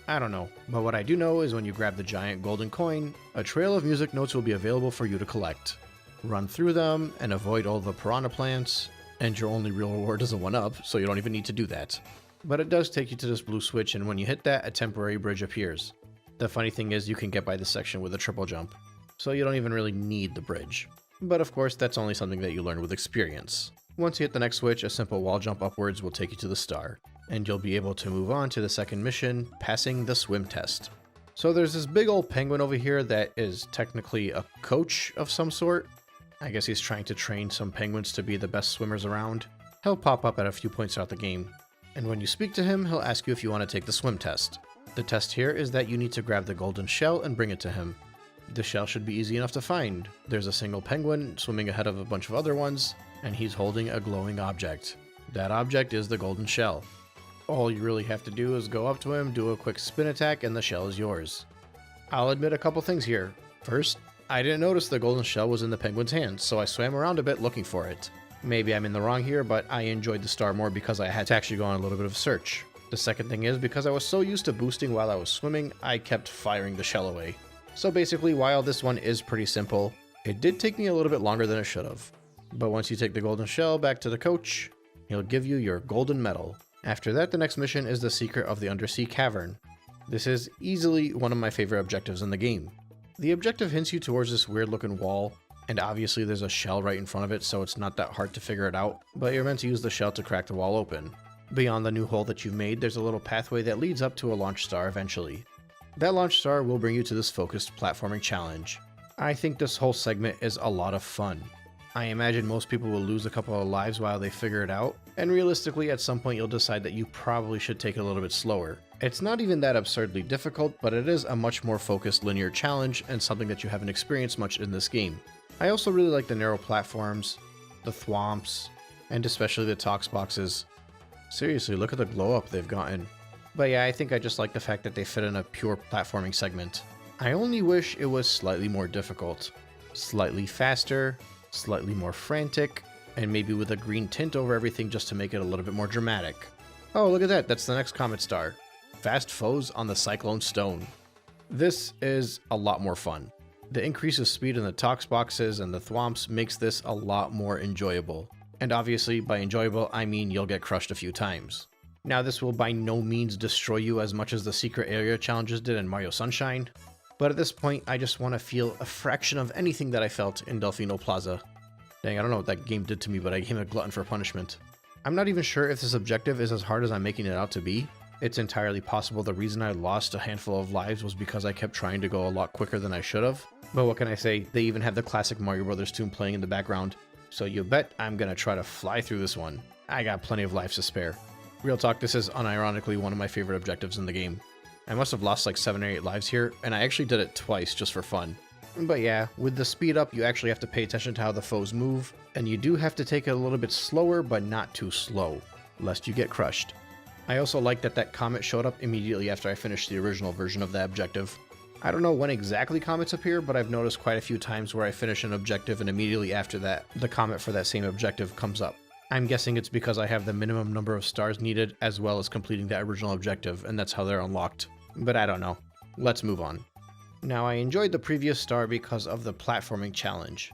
I don't know, but what I do know is when you grab the giant golden coin, a trail of music notes will be available for you to collect. Run through them and avoid all the piranha plants, and your only real reward is a 1-up, so you don't even need to do that. But it does take you to this blue switch, and when you hit that, a temporary bridge appears. The funny thing is you can get by this section with a triple jump, so you don't even really need the bridge. But of course, that's only something that you learn with experience. Once you hit the next switch, a simple wall jump upwards will take you to the star, and you'll be able to move on to the second mission, passing the swim test. So there's this big old penguin over here that is technically a coach of some sort. I guess he's trying to train some penguins to be the best swimmers around. He'll pop up at a few points throughout the game, and when you speak to him, he'll ask you if you want to take the swim test. The test here is that you need to grab the golden shell and bring it to him. The shell should be easy enough to find. There's a single penguin swimming ahead of a bunch of other ones, and he's holding a glowing object. That object is the golden shell. All you really have to do is go up to him, do a quick spin attack, and the shell is yours. I'll admit a couple things here. First, I didn't notice the golden shell was in the penguin's hands, so I swam around a bit looking for it. Maybe I'm in the wrong here, but I enjoyed the star more because I had to actually go on a little bit of search. The second thing is, because I was so used to boosting while I was swimming, I kept firing the shell away. So basically, while this one is pretty simple, it did take me a little bit longer than it should have. But once you take the golden shell back to the coach, he'll give you your golden medal. After that, the next mission is the secret of the undersea cavern. This is easily one of my favorite objectives in the game. The objective hints you towards this weird looking wall, and obviously there's a shell right in front of it, so it's not that hard to figure it out, but you're meant to use the shell to crack the wall open. Beyond the new hole that you've made, there's a little pathway that leads up to a launch star eventually. That launch star will bring you to this focused platforming challenge. I think this whole segment is a lot of fun. I imagine most people will lose a couple of lives while they figure it out, and realistically at some point you'll decide that you probably should take it a little bit slower. It's not even that absurdly difficult, but it is a much more focused linear challenge and something that you haven't experienced much in this game. I also really like the narrow platforms, the thwomps, and especially the tox boxes. Seriously, look at the glow up they've gotten. But yeah, I think I just like the fact that they fit in a pure platforming segment. I only wish it was slightly more difficult, slightly faster, slightly more frantic, and maybe with a green tint over everything just to make it a little bit more dramatic. Oh, look at that, that's the next Comet Star. Fast foes on the Cyclone Stone. This is a lot more fun. The increase of speed in the tox boxes and the thwomps makes this a lot more enjoyable. And obviously, by enjoyable, I mean you'll get crushed a few times. Now, this will by no means destroy you as much as the secret area challenges did in Mario Sunshine, but at this point, I just want to feel a fraction of anything that I felt in Delfino Plaza. Dang, I don't know what that game did to me, but I became a glutton for punishment. I'm not even sure if this objective is as hard as I'm making it out to be. It's entirely possible the reason I lost a handful of lives was because I kept trying to go a lot quicker than I should have. But what can I say, they even have the classic Mario Brothers tune playing in the background, so you bet I'm gonna try to fly through this one. I got plenty of lives to spare. Real talk, this is unironically one of my favorite objectives in the game. I must have lost like 7 or 8 lives here, and I actually did it twice just for fun. But yeah, with the speed up, you actually have to pay attention to how the foes move, and you do have to take it a little bit slower, but not too slow, lest you get crushed. I also like that comet showed up immediately after I finished the original version of that objective. I don't know when exactly comets appear, but I've noticed quite a few times where I finish an objective and immediately after that, the comet for that same objective comes up. I'm guessing it's because I have the minimum number of stars needed as well as completing that original objective, and that's how they're unlocked. But I don't know. Let's move on. Now, I enjoyed the previous star because of the platforming challenge,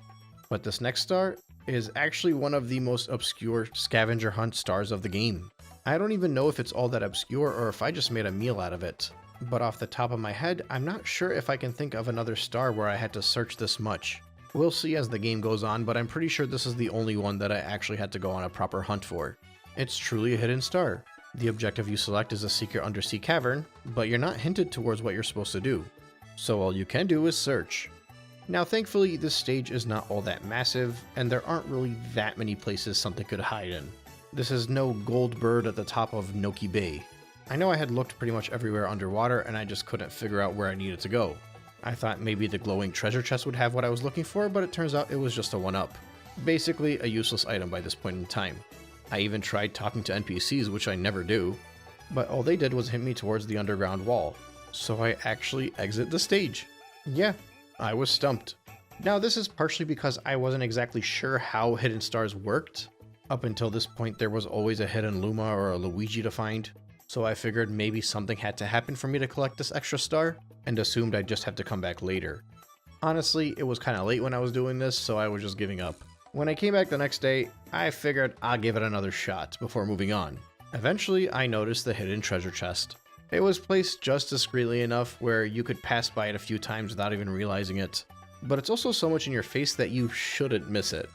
but this next star is actually one of the most obscure scavenger hunt stars of the game. I don't even know if it's all that obscure or if I just made a meal out of it, but off the top of my head, I'm not sure if I can think of another star where I had to search this much. We'll see as the game goes on, but I'm pretty sure this is the only one that I actually had to go on a proper hunt for. It's truly a hidden star. The objective you select is a secret undersea cavern, but you're not hinted towards what you're supposed to do. So all you can do is search. Now thankfully this stage is not all that massive, and there aren't really that many places something could hide in. This is no gold bird at the top of Noki Bay. I know I had looked pretty much everywhere underwater and I just couldn't figure out where I needed to go. I thought maybe the glowing treasure chest would have what I was looking for, but it turns out it was just a 1-up. Basically a useless item by this point in time. I even tried talking to NPCs, which I never do, but all they did was hint me towards the underground wall. So I actually exit the stage. Yeah, I was stumped. Now this is partially because I wasn't exactly sure how hidden stars worked. Up until this point there was always a hidden Luma or a Luigi to find, so I figured maybe something had to happen for me to collect this extra star, and assumed I'd just have to come back later. Honestly, it was kinda late when I was doing this, so I was just giving up. When I came back the next day, I figured I'll give it another shot before moving on. Eventually, I noticed the hidden treasure chest. It was placed just discreetly enough where you could pass by it a few times without even realizing it, but it's also so much in your face that you shouldn't miss it.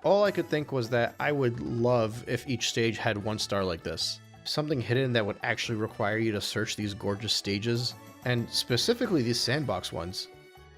All I could think was that I would love if each stage had 1 star like this. Something hidden that would actually require you to search these gorgeous stages, and specifically these sandbox ones.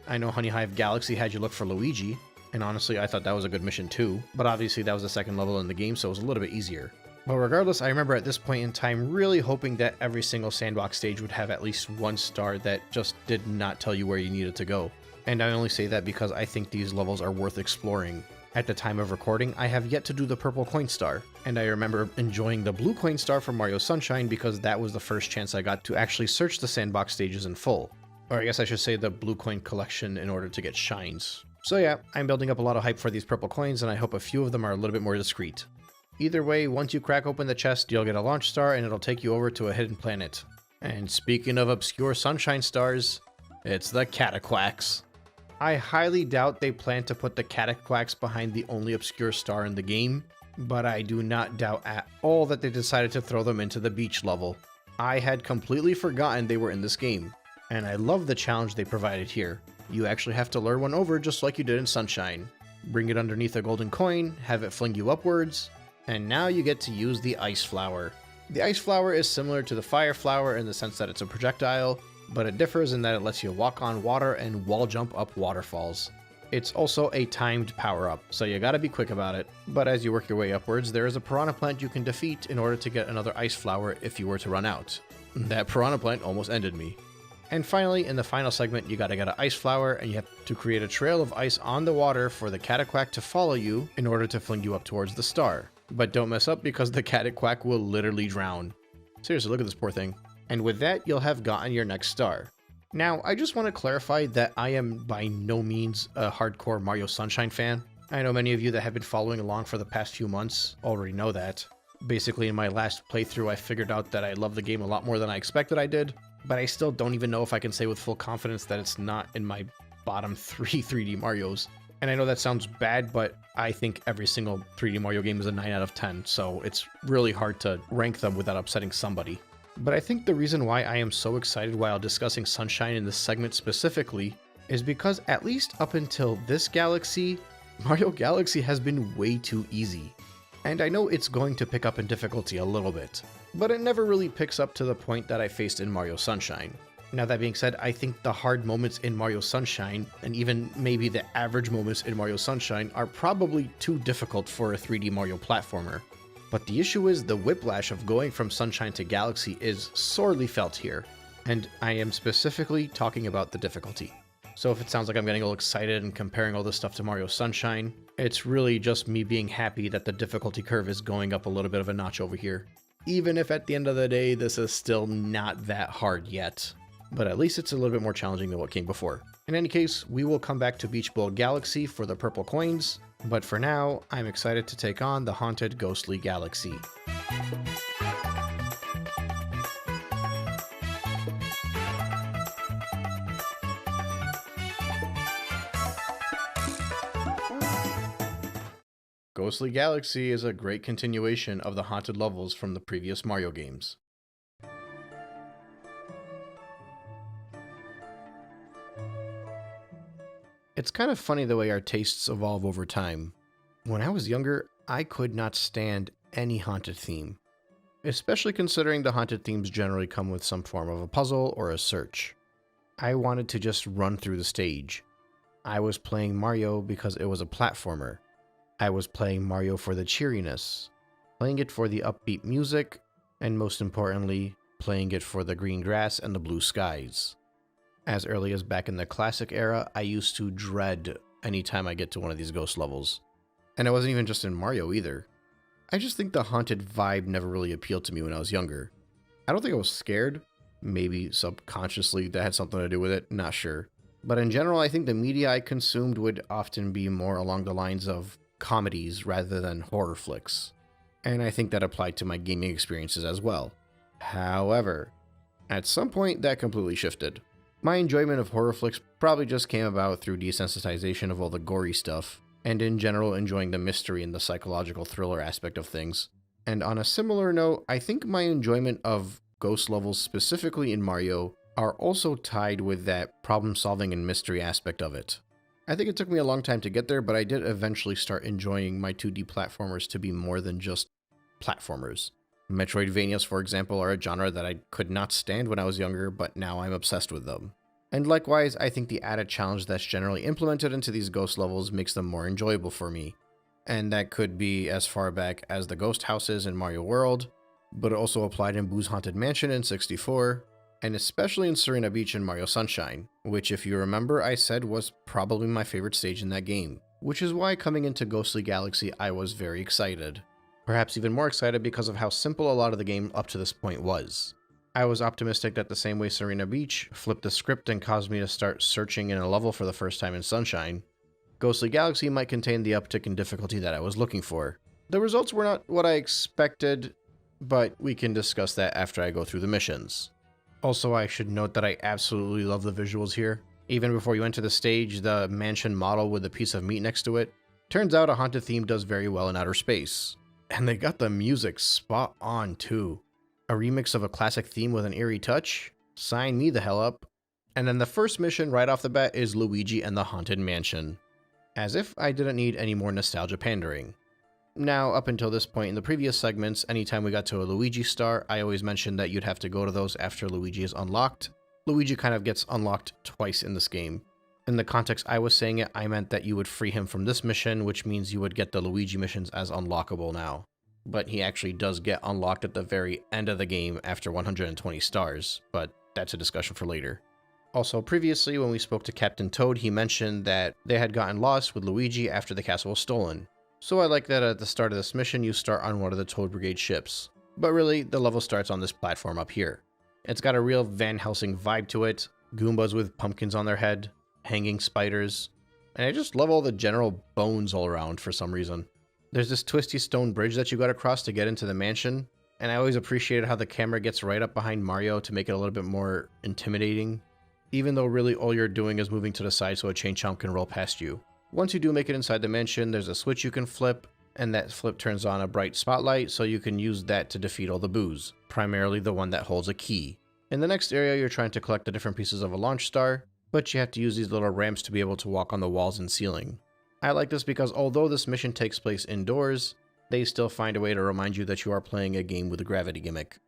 I know Honeyhive Galaxy had you look for Luigi, and honestly I thought that was a good mission too, but obviously that was the second level in the game, so it was a little bit easier. But regardless, I remember at this point in time really hoping that every single sandbox stage would have at least 1 star that just did not tell you where you needed to go. And I only say that because I think these levels are worth exploring. At the time of recording, I have yet to do the purple coin star, and I remember enjoying the blue coin star from Mario Sunshine because that was the first chance I got to actually search the sandbox stages in full. Or I guess I should say the blue coin collection in order to get shines. So yeah, I'm building up a lot of hype for these purple coins, and I hope a few of them are a little bit more discreet. Either way, once you crack open the chest, you'll get a launch star and it'll take you over to a hidden planet. And speaking of obscure sunshine stars, it's the Cataquacks. I highly doubt they plan to put the Cataquacks behind the only obscure star in the game, but I do not doubt at all that they decided to throw them into the beach level. I had completely forgotten they were in this game, and I love the challenge they provided here. You actually have to lure one over just like you did in Sunshine. Bring it underneath a golden coin, have it fling you upwards, and now you get to use the Ice Flower. The Ice Flower is similar to the Fire Flower in the sense that it's a projectile, but it differs in that it lets you walk on water and wall jump up waterfalls. It's also a timed power-up, so you gotta be quick about it. But as you work your way upwards, there is a piranha plant you can defeat in order to get another Ice Flower if you were to run out. That piranha plant almost ended me. And finally, in the final segment, you gotta get an Ice Flower, and you have to create a trail of ice on the water for the Cataquack to follow you in order to fling you up towards the star. But don't mess up because the Cataquack will literally drown. Seriously, look at this poor thing. And with that, you'll have gotten your next star. Now, I just want to clarify that I am by no means a hardcore Mario Sunshine fan. I know many of you that have been following along for the past few months already know that. Basically, in my last playthrough, I figured out that I love the game a lot more than I expected I did, but I still don't even know if I can say with full confidence that it's not in my bottom 3 3D Marios. And I know that sounds bad, but I think every single 3D Mario game is a 9 out of 10, so it's really hard to rank them without upsetting somebody. But I think the reason why I am so excited while discussing Sunshine in this segment specifically is because at least up until this Galaxy, Mario Galaxy has been way too easy. And I know it's going to pick up in difficulty a little bit, but it never really picks up to the point that I faced in Mario Sunshine. Now that being said, I think the hard moments in Mario Sunshine, and even maybe the average moments in Mario Sunshine, are probably too difficult for a 3D Mario platformer. But the issue is the whiplash of going from Sunshine to Galaxy is sorely felt here, and I am specifically talking about the difficulty. So if it sounds like I'm getting all excited and comparing all this stuff to Mario Sunshine, it's really just me being happy that the difficulty curve is going up a little bit of a notch over here. Even if at the end of the day, this is still not that hard yet. But at least it's a little bit more challenging than what came before. In any case, we will come back to Beach Bowl Galaxy for the purple coins, but for now, I'm excited to take on the Haunted Ghostly Galaxy. Ghostly Galaxy is a great continuation of the haunted levels from the previous Mario games. It's kind of funny the way our tastes evolve over time. When I was younger, I could not stand any haunted theme, especially considering the haunted themes generally come with some form of a puzzle or a search. I wanted to just run through the stage. I was playing Mario because it was a platformer. I was playing Mario for the cheeriness, playing it for the upbeat music, and most importantly, playing it for the green grass and the blue skies. As early as back in the classic era, I used to dread any time I get to one of these ghost levels. And it wasn't even just in Mario either. I just think the haunted vibe never really appealed to me when I was younger. I don't think I was scared. Maybe subconsciously that had something to do with it, not sure. But in general, I think the media I consumed would often be more along the lines of comedies rather than horror flicks. And I think that applied to my gaming experiences as well. However, at some point that completely shifted. My enjoyment of horror flicks probably just came about through desensitization of all the gory stuff, and in general enjoying the mystery and the psychological thriller aspect of things. And on a similar note, I think my enjoyment of ghost levels specifically in Mario are also tied with that problem solving and mystery aspect of it. I think it took me a long time to get there, but I did eventually start enjoying my 2D platformers to be more than just platformers. Metroidvanias, for example, are a genre that I could not stand when I was younger, but now I'm obsessed with them. And likewise, I think the added challenge that's generally implemented into these ghost levels makes them more enjoyable for me. And that could be as far back as the ghost houses in Mario World, but it also applied in Boo's Haunted Mansion in 64, and especially in Serena Beach in Mario Sunshine, which if you remember I said was probably my favorite stage in that game, which is why coming into Ghostly Galaxy I was very excited. Perhaps even more excited because of how simple a lot of the game up to this point was. I was optimistic that the same way Serena Beach flipped the script and caused me to start searching in a level for the first time in Sunshine, Ghostly Galaxy might contain the uptick in difficulty that I was looking for. The results were not what I expected, but we can discuss that after I go through the missions. Also, I should note that I absolutely love the visuals here. Even before you enter the stage, the mansion model with a piece of meat next to it. Turns out a haunted theme does very well in outer space. And they got the music spot on too. A remix of a classic theme with an eerie touch? Sign me the hell up. And then the first mission right off the bat is Luigi and the Haunted Mansion. As if I didn't need any more nostalgia pandering. Now, up until this point in the previous segments, anytime we got to a Luigi star, I always mentioned that you'd have to go to those after Luigi is unlocked. Luigi kind of gets unlocked twice in this game. In the context I was saying it, I meant that you would free him from this mission, which means you would get the Luigi missions as unlockable now. But he actually does get unlocked at the very end of the game after 120 stars, but that's a discussion for later. Also, previously when we spoke to Captain Toad, he mentioned that they had gotten lost with Luigi after the castle was stolen. So I like that at the start of this mission you start on one of the Toad Brigade ships. But really, the level starts on this platform up here. It's got a real Van Helsing vibe to it, Goombas with pumpkins on their head, hanging spiders, and I just love all the general bones all around for some reason. There's this twisty stone bridge that you gotta cross to get into the mansion, and I always appreciated how the camera gets right up behind Mario to make it a little bit more intimidating, even though really all you're doing is moving to the side so a chain chomp can roll past you. Once you do make it inside the mansion, there's a switch you can flip, and that flip turns on a bright spotlight so you can use that to defeat all the boos, primarily the one that holds a key. In the next area, you're trying to collect the different pieces of a launch star, but you have to use these little ramps to be able to walk on the walls and ceiling. I like this because although this mission takes place indoors, they still find a way to remind you that you are playing a game with a gravity gimmick.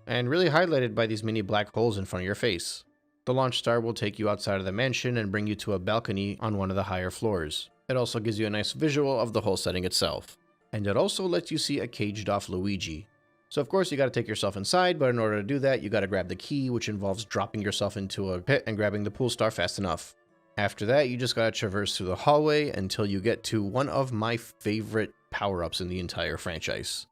And really highlighted by these mini black holes in front of your face. The launch star will take you outside of the mansion and bring you to a balcony on one of the higher floors. It also gives you a nice visual of the whole setting itself. And it also lets you see a caged off Luigi. So of course you gotta take yourself inside, but in order to do that, you gotta grab the key, which involves dropping yourself into a pit and grabbing the pool star fast enough. After that, you just gotta traverse through the hallway until you get to one of my favorite power-ups in the entire franchise.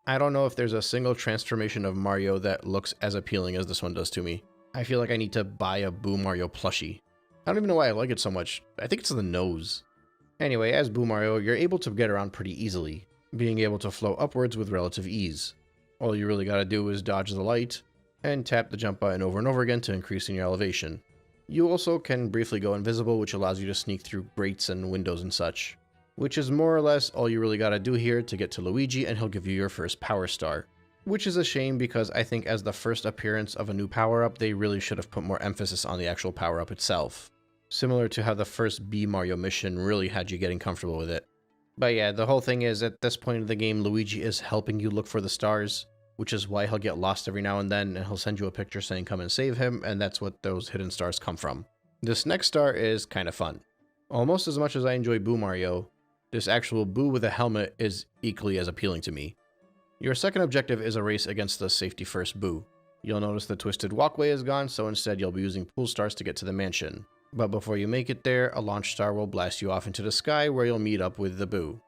I don't know if there's a single transformation of Mario that looks as appealing as this one does to me. I feel like I need to buy a Boo Mario plushie. I don't even know why I like it so much. I think it's the nose. Anyway, as Boo Mario, you're able to get around pretty easily, being able to float upwards with relative ease. All you really gotta do is dodge the light, and tap the jump button over and over again to increase in your elevation. You also can briefly go invisible, which allows you to sneak through grates and windows and such. Which is more or less all you really gotta do here to get to Luigi, and he'll give you your first power star. Which is a shame because I think as the first appearance of a new power-up, they really should have put more emphasis on the actual power-up itself. Similar to how the first B Mario mission really had you getting comfortable with it. But yeah, the whole thing is, at this point in the game, Luigi is helping you look for the stars, which is why he'll get lost every now and then, and he'll send you a picture saying come and save him, and that's what those hidden stars come from. This next star is kind of fun. Almost as much as I enjoy Boo Mario, this actual Boo with a helmet is equally as appealing to me. Your second objective is a race against the safety first Boo. You'll notice the twisted walkway is gone, so instead you'll be using pool stars to get to the mansion. But before you make it there, a launch star will blast you off into the sky where you'll meet up with the Boo.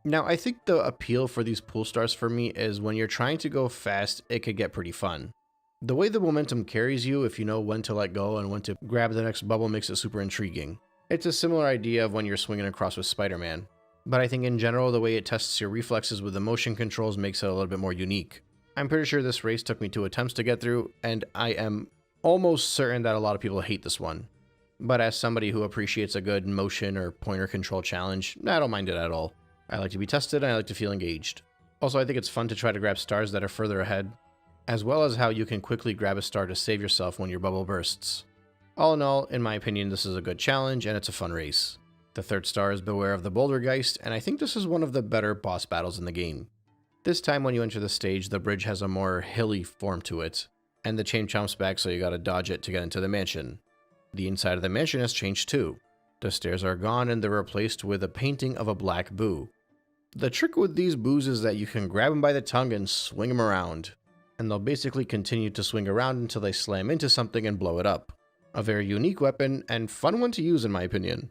Now, I think the appeal for these pool stars for me is when you're trying to go fast, it could get pretty fun. The way the momentum carries you, if you know when to let go and when to grab the next bubble, makes it super intriguing. It's a similar idea of when you're swinging across with Spider-Man. But I think in general, the way it tests your reflexes with the motion controls makes it a little bit more unique. I'm pretty sure this race took me 2 attempts to get through, and I am almost certain that a lot of people hate this one. But as somebody who appreciates a good motion or pointer control challenge, I don't mind it at all. I like to be tested and I like to feel engaged. Also, I think it's fun to try to grab stars that are further ahead, as well as how you can quickly grab a star to save yourself when your bubble bursts. All in all, in my opinion, this is a good challenge and it's a fun race. The third star is Beware of the Bouldergeist, and I think this is one of the better boss battles in the game. This time when you enter the stage, the bridge has a more hilly form to it, and the chain chomps back so you gotta dodge it to get into the mansion. The inside of the mansion has changed too. The stairs are gone and they're replaced with a painting of a black Boo. The trick with these Boos is that you can grab them by the tongue and swing them around, and they'll basically continue to swing around until they slam into something and blow it up. A very unique weapon and fun one to use in my opinion.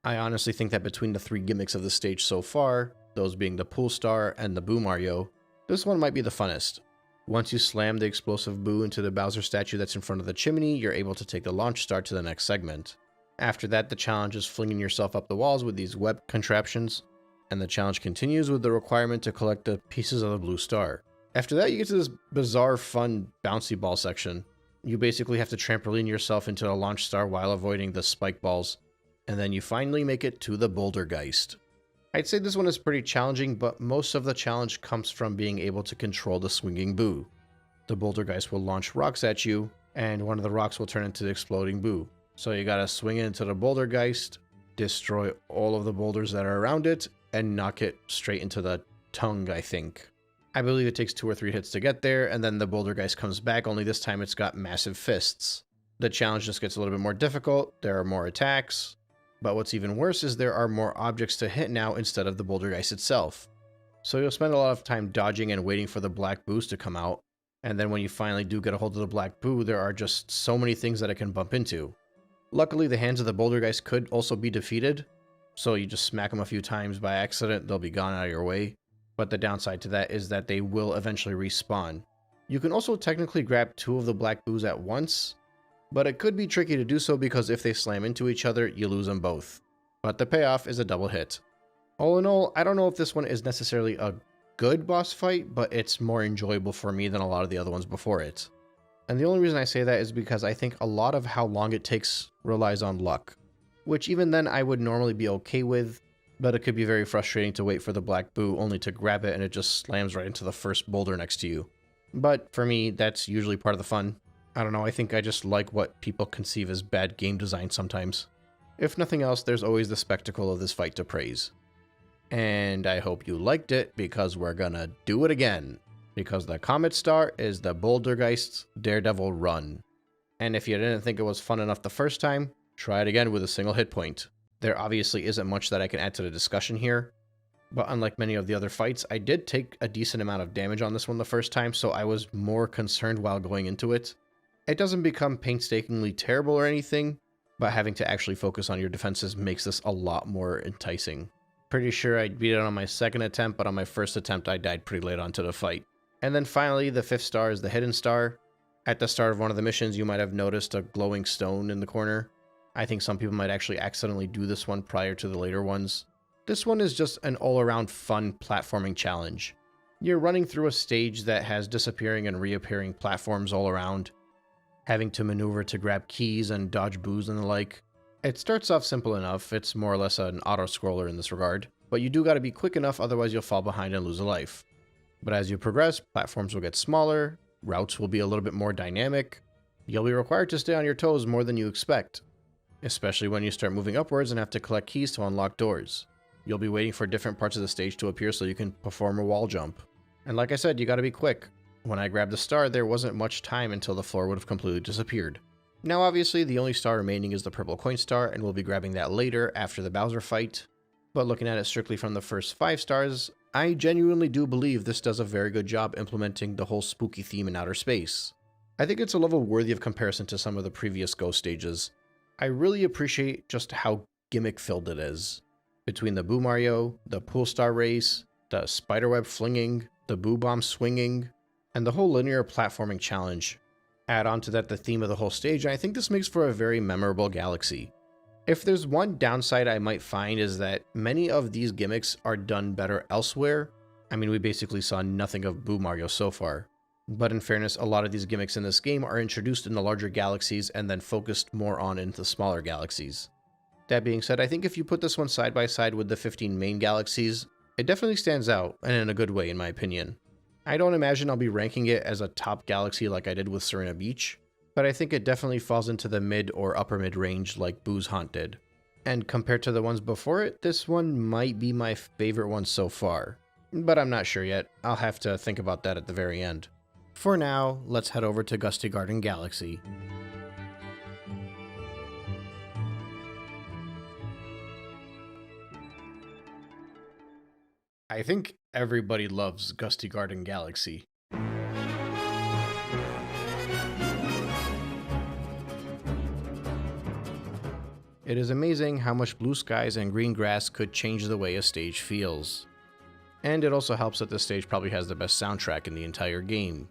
I honestly think that between the 3 gimmicks of the stage so far, those being the pool star and the Boo Mario, this one might be the funnest. Once you slam the explosive Boo into the Bowser statue that's in front of the chimney, you're able to take the launch star to the next segment. After that, the challenge is flinging yourself up the walls with these web contraptions, and the challenge continues with the requirement to collect the pieces of the blue star. After that, you get to this bizarre, fun, bouncy ball section. You basically have to trampoline yourself into a launch star while avoiding the spike balls, and then you finally make it to the Bouldergeist. I'd say this one is pretty challenging, but most of the challenge comes from being able to control the swinging Boo. The Bouldergeist will launch rocks at you, and one of the rocks will turn into the exploding Boo. So you gotta swing into the Bouldergeist, destroy all of the boulders that are around it, and knock it straight into the tongue, I think. I believe it takes 2 or 3 hits to get there, and then the Bouldergeist comes back, only this time it's got massive fists. The challenge just gets a little bit more difficult, there are more attacks, but what's even worse is there are more objects to hit now instead of the Bouldergeist itself. So you'll spend a lot of time dodging and waiting for the black Boos to come out, and then when you finally do get a hold of the black Boo, there are just so many things that it can bump into. Luckily, the hands of the Bouldergeist could also be defeated, so you just smack them a few times by accident, they'll be gone out of your way. But the downside to that is that they will eventually respawn. You can also technically grab 2 of the black boos at once, but it could be tricky to do so because if they slam into each other, you lose them both. But the payoff is a double hit. All in all, I don't know if this one is necessarily a good boss fight, but it's more enjoyable for me than a lot of the other ones before it. And the only reason I say that is because I think a lot of how long it takes relies on luck, which even then I would normally be okay with, but it could be very frustrating to wait for the black boo only to grab it and it just slams right into the first boulder next to you. But for me, that's usually part of the fun. I don't know, I think I just like what people conceive as bad game design sometimes. If nothing else, there's always the spectacle of this fight to praise. And I hope you liked it, because we're gonna do it again. Because the Comet Star is the Bouldergeist's Daredevil run. And if you didn't think it was fun enough the first time, try it again with a single hit point. There obviously isn't much that I can add to the discussion here, but unlike many of the other fights, I did take a decent amount of damage on this one the first time, so I was more concerned while going into it. It doesn't become painstakingly terrible or anything, but having to actually focus on your defenses makes this a lot more enticing. Pretty sure I beat it on my second attempt, but on my first attempt I died pretty late onto the fight. And then finally, the 5th star is the Hidden Star. At the start of one of the missions, you might have noticed a glowing stone in the corner. I think some people might actually accidentally do this one prior to the later ones. This one is just an all-around fun platforming challenge. You're running through a stage that has disappearing and reappearing platforms all around, having to maneuver to grab keys and dodge boos and the like. It starts off simple enough, it's more or less an auto-scroller in this regard, but you do gotta be quick enough, otherwise you'll fall behind and lose a life. But as you progress, platforms will get smaller, routes will be a little bit more dynamic, you'll be required to stay on your toes more than you expect, especially when you start moving upwards and have to collect keys to unlock doors. You'll be waiting for different parts of the stage to appear so you can perform a wall jump. And like I said, you gotta be quick. When I grabbed the star, there wasn't much time until the floor would have completely disappeared. Now obviously, the only star remaining is the purple coin star, and we'll be grabbing that later after the Bowser fight. But looking at it strictly from the first 5 stars, I genuinely do believe this does a very good job implementing the whole spooky theme in outer space. I think it's a level worthy of comparison to some of the previous Ghost stages. I really appreciate just how gimmick-filled it is. Between the Boo Mario, the Pool Star Race, the Spiderweb flinging, the Boo Bomb swinging, and the whole linear platforming challenge. Add on to that the theme of the whole stage, and I think this makes for a very memorable Galaxy. If there's one downside I might find is that many of these gimmicks are done better elsewhere. I mean, we basically saw nothing of Boo Mario so far. But in fairness, a lot of these gimmicks in this game are introduced in the larger galaxies and then focused more on into the smaller galaxies. That being said, I think if you put this one side by side with the 15 main galaxies, it definitely stands out, and in a good way in my opinion. I don't imagine I'll be ranking it as a top galaxy like I did with Serena Beach, but I think it definitely falls into the mid or upper mid range like Boo's Haunt did. And compared to the ones before it, this one might be my favorite one so far. But I'm not sure yet, I'll have to think about that at the very end. For now, let's head over to Gusty Garden Galaxy. I think everybody loves Gusty Garden Galaxy. It is amazing how much blue skies and green grass could change the way a stage feels. And it also helps that this stage probably has the best soundtrack in the entire game.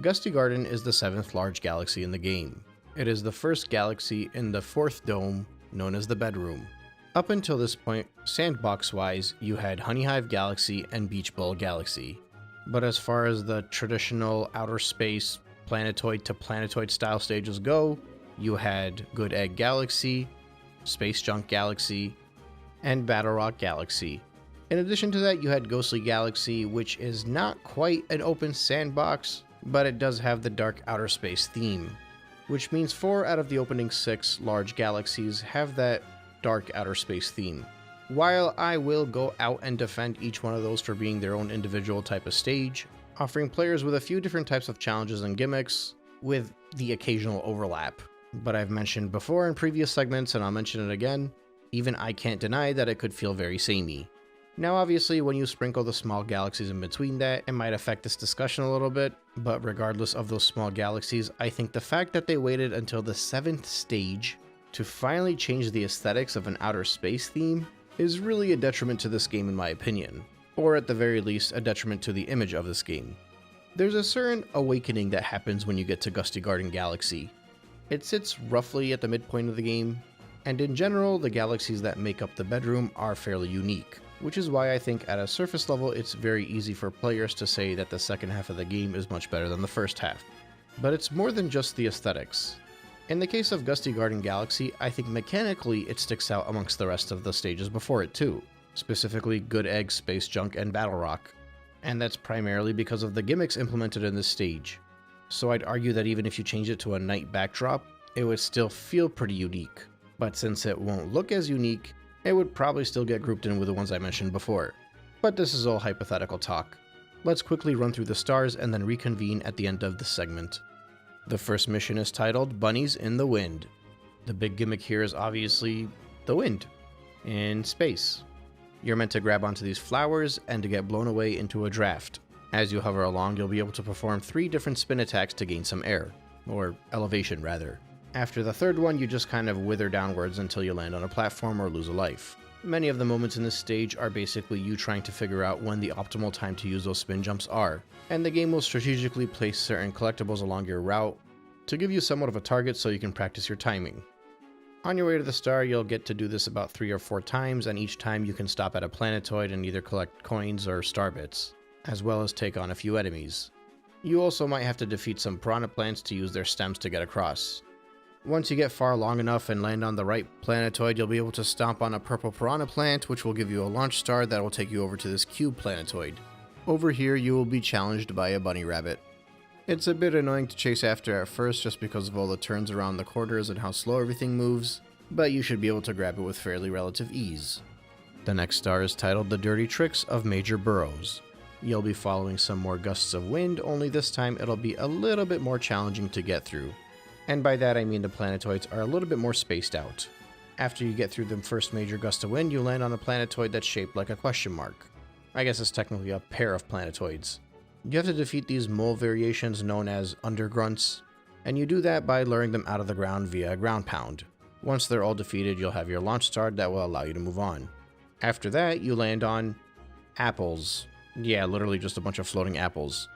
Gusty Garden is the 7th large galaxy in the game. It is the first galaxy in the 4th dome, known as the Bedroom. Up until this point, sandbox-wise, you had Honeyhive Galaxy and Beach Bowl Galaxy. But as far as the traditional outer space, planetoid to planetoid style stages go, you had Good Egg Galaxy, Space Junk Galaxy, and Battlerock Galaxy. In addition to that, you had Ghostly Galaxy, which is not quite an open sandbox, but it does have the dark outer space theme, which means 4 out of the opening 6 large galaxies have that dark outer space theme. While I will go out and defend each one of those for being their own individual type of stage, offering players with a few different types of challenges and gimmicks, with the occasional overlap. But I've mentioned before in previous segments, and I'll mention it again, even I can't deny that it could feel very samey. Now obviously when you sprinkle the small galaxies in between that, it might affect this discussion a little bit, but regardless of those small galaxies, I think the fact that they waited until the 7th stage to finally change the aesthetics of an outer space theme is really a detriment to this game in my opinion, or at the very least a detriment to the image of this game. There's a certain awakening that happens when you get to Gusty Garden Galaxy. It sits roughly at the midpoint of the game, and in general, the galaxies that make up the bedroom are fairly unique, which is why I think at a surface level it's very easy for players to say that the second half of the game is much better than the first half. But it's more than just the aesthetics. In the case of Gusty Garden Galaxy, I think mechanically it sticks out amongst the rest of the stages before it too, specifically Good Egg, Space Junk, and Battlerock. And that's primarily because of the gimmicks implemented in this stage. So I'd argue that even if you change it to a night backdrop, it would still feel pretty unique. But since it won't look as unique, it would probably still get grouped in with the ones I mentioned before. But this is all hypothetical talk. Let's quickly run through the stars and then reconvene at the end of this segment. The first mission is titled Bunnies in the Wind. The big gimmick here is obviously the wind in space. You're meant to grab onto these flowers and to get blown away into a draft. As you hover along, you'll be able to perform 3 different spin attacks to gain some air, or elevation rather. After the third one, you just kind of wither downwards until you land on a platform or lose a life. Many of the moments in this stage are basically you trying to figure out when the optimal time to use those spin jumps are, and the game will strategically place certain collectibles along your route to give you somewhat of a target so you can practice your timing. On your way to the star, you'll get to do this about 3 or 4 times, and each time you can stop at a planetoid and either collect coins or star bits, as well as take on a few enemies. You also might have to defeat some piranha plants to use their stems to get across. Once you get far long enough and land on the right planetoid, you'll be able to stomp on a purple piranha plant, which will give you a launch star that will take you over to this cube planetoid. Over here, you will be challenged by a bunny rabbit. It's a bit annoying to chase after at first just because of all the turns around the corners and how slow everything moves, but you should be able to grab it with fairly relative ease. The next star is titled The Dirty Tricks of Major Burrows. You'll be following some more gusts of wind, only this time it'll be a little bit more challenging to get through. And by that I mean the planetoids are a little bit more spaced out. After you get through the first major gust of wind, you land on a planetoid that's shaped like a question mark. I guess it's technically a pair of planetoids. You have to defeat these mole variations known as undergrunts, and you do that by luring them out of the ground via a ground pound. Once they're all defeated, you'll have your launch star that will allow you to move on. After that, you land on apples. Yeah, literally just a bunch of floating apples.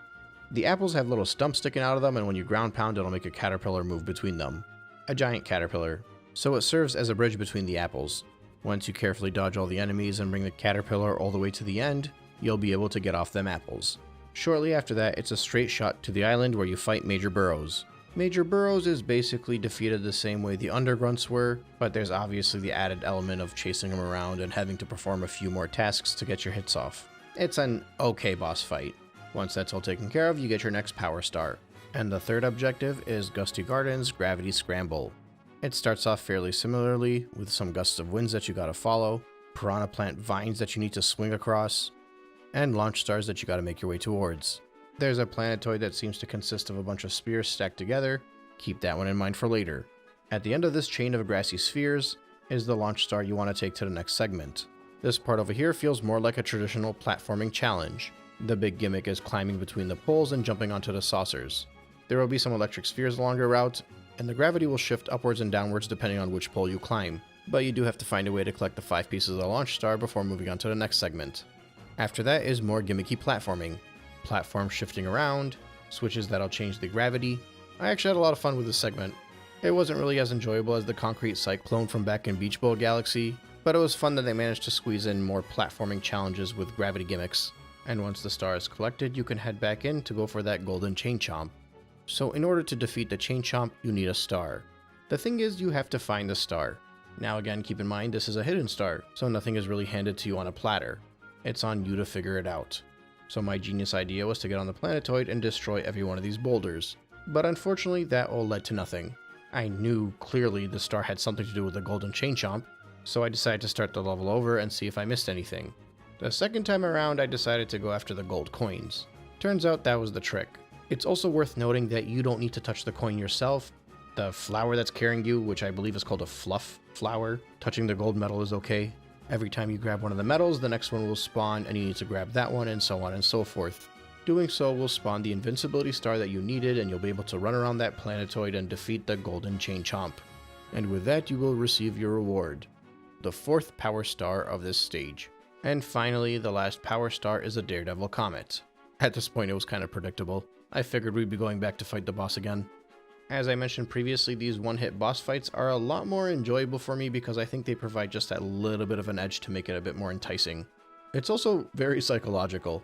The apples have little stumps sticking out of them, and when you ground pound, it'll make a caterpillar move between them. A giant caterpillar. So it serves as a bridge between the apples. Once you carefully dodge all the enemies and bring the caterpillar all the way to the end, you'll be able to get off them apples. Shortly after that, it's a straight shot to the island where you fight Major Burrows. Major Burrows is basically defeated the same way the undergrunts were, but there's obviously the added element of chasing them around and having to perform a few more tasks to get your hits off. It's an okay boss fight. Once that's all taken care of, you get your next power star. And the third objective is Gusty Garden's Gravity Scramble. It starts off fairly similarly, with some gusts of winds that you gotta follow, piranha plant vines that you need to swing across, and launch stars that you gotta make your way towards. There's a planetoid that seems to consist of a bunch of spears stacked together. Keep that one in mind for later. At the end of this chain of grassy spheres is the launch star you want to take to the next segment. This part over here feels more like a traditional platforming challenge. The big gimmick is climbing between the poles and jumping onto the saucers. There will be some electric spheres along your route, and the gravity will shift upwards and downwards depending on which pole you climb, but you do have to find a way to collect the 5 pieces of the launch star before moving on to the next segment. After that is more gimmicky platforming. Platforms shifting around, switches that'll change the gravity. I actually had a lot of fun with this segment. It wasn't really as enjoyable as the concrete cyclone from back in Beach Bowl Galaxy, but it was fun that they managed to squeeze in more platforming challenges with gravity gimmicks. And once the star is collected, you can head back in to go for that golden chain chomp. So in order to defeat the chain chomp, you need a star. The thing is, you have to find the star. Now again, keep in mind this is a hidden star, so nothing is really handed to you on a platter. It's on you to figure it out. So my genius idea was to get on the planetoid and destroy every one of these boulders. But unfortunately, that all led to nothing. I knew clearly the star had something to do with the golden chain chomp, so I decided to start the level over and see if I missed anything. The second time around, I decided to go after the gold coins. Turns out that was the trick. It's also worth noting that you don't need to touch the coin yourself. The flower that's carrying you, which I believe is called a fluff flower, touching the gold medal is okay. Every time you grab one of the medals, the next one will spawn and you need to grab that one, and so on and so forth. Doing so will spawn the invincibility star that you needed, and you'll be able to run around that planetoid and defeat the golden chain chomp. And with that, you will receive your reward, the 4th power star of this stage. And finally, the last power star is a Daredevil Comet. At this point, it was kind of predictable. I figured we'd be going back to fight the boss again. As I mentioned previously, these one-hit boss fights are a lot more enjoyable for me because I think they provide just that little bit of an edge to make it a bit more enticing. It's also very psychological.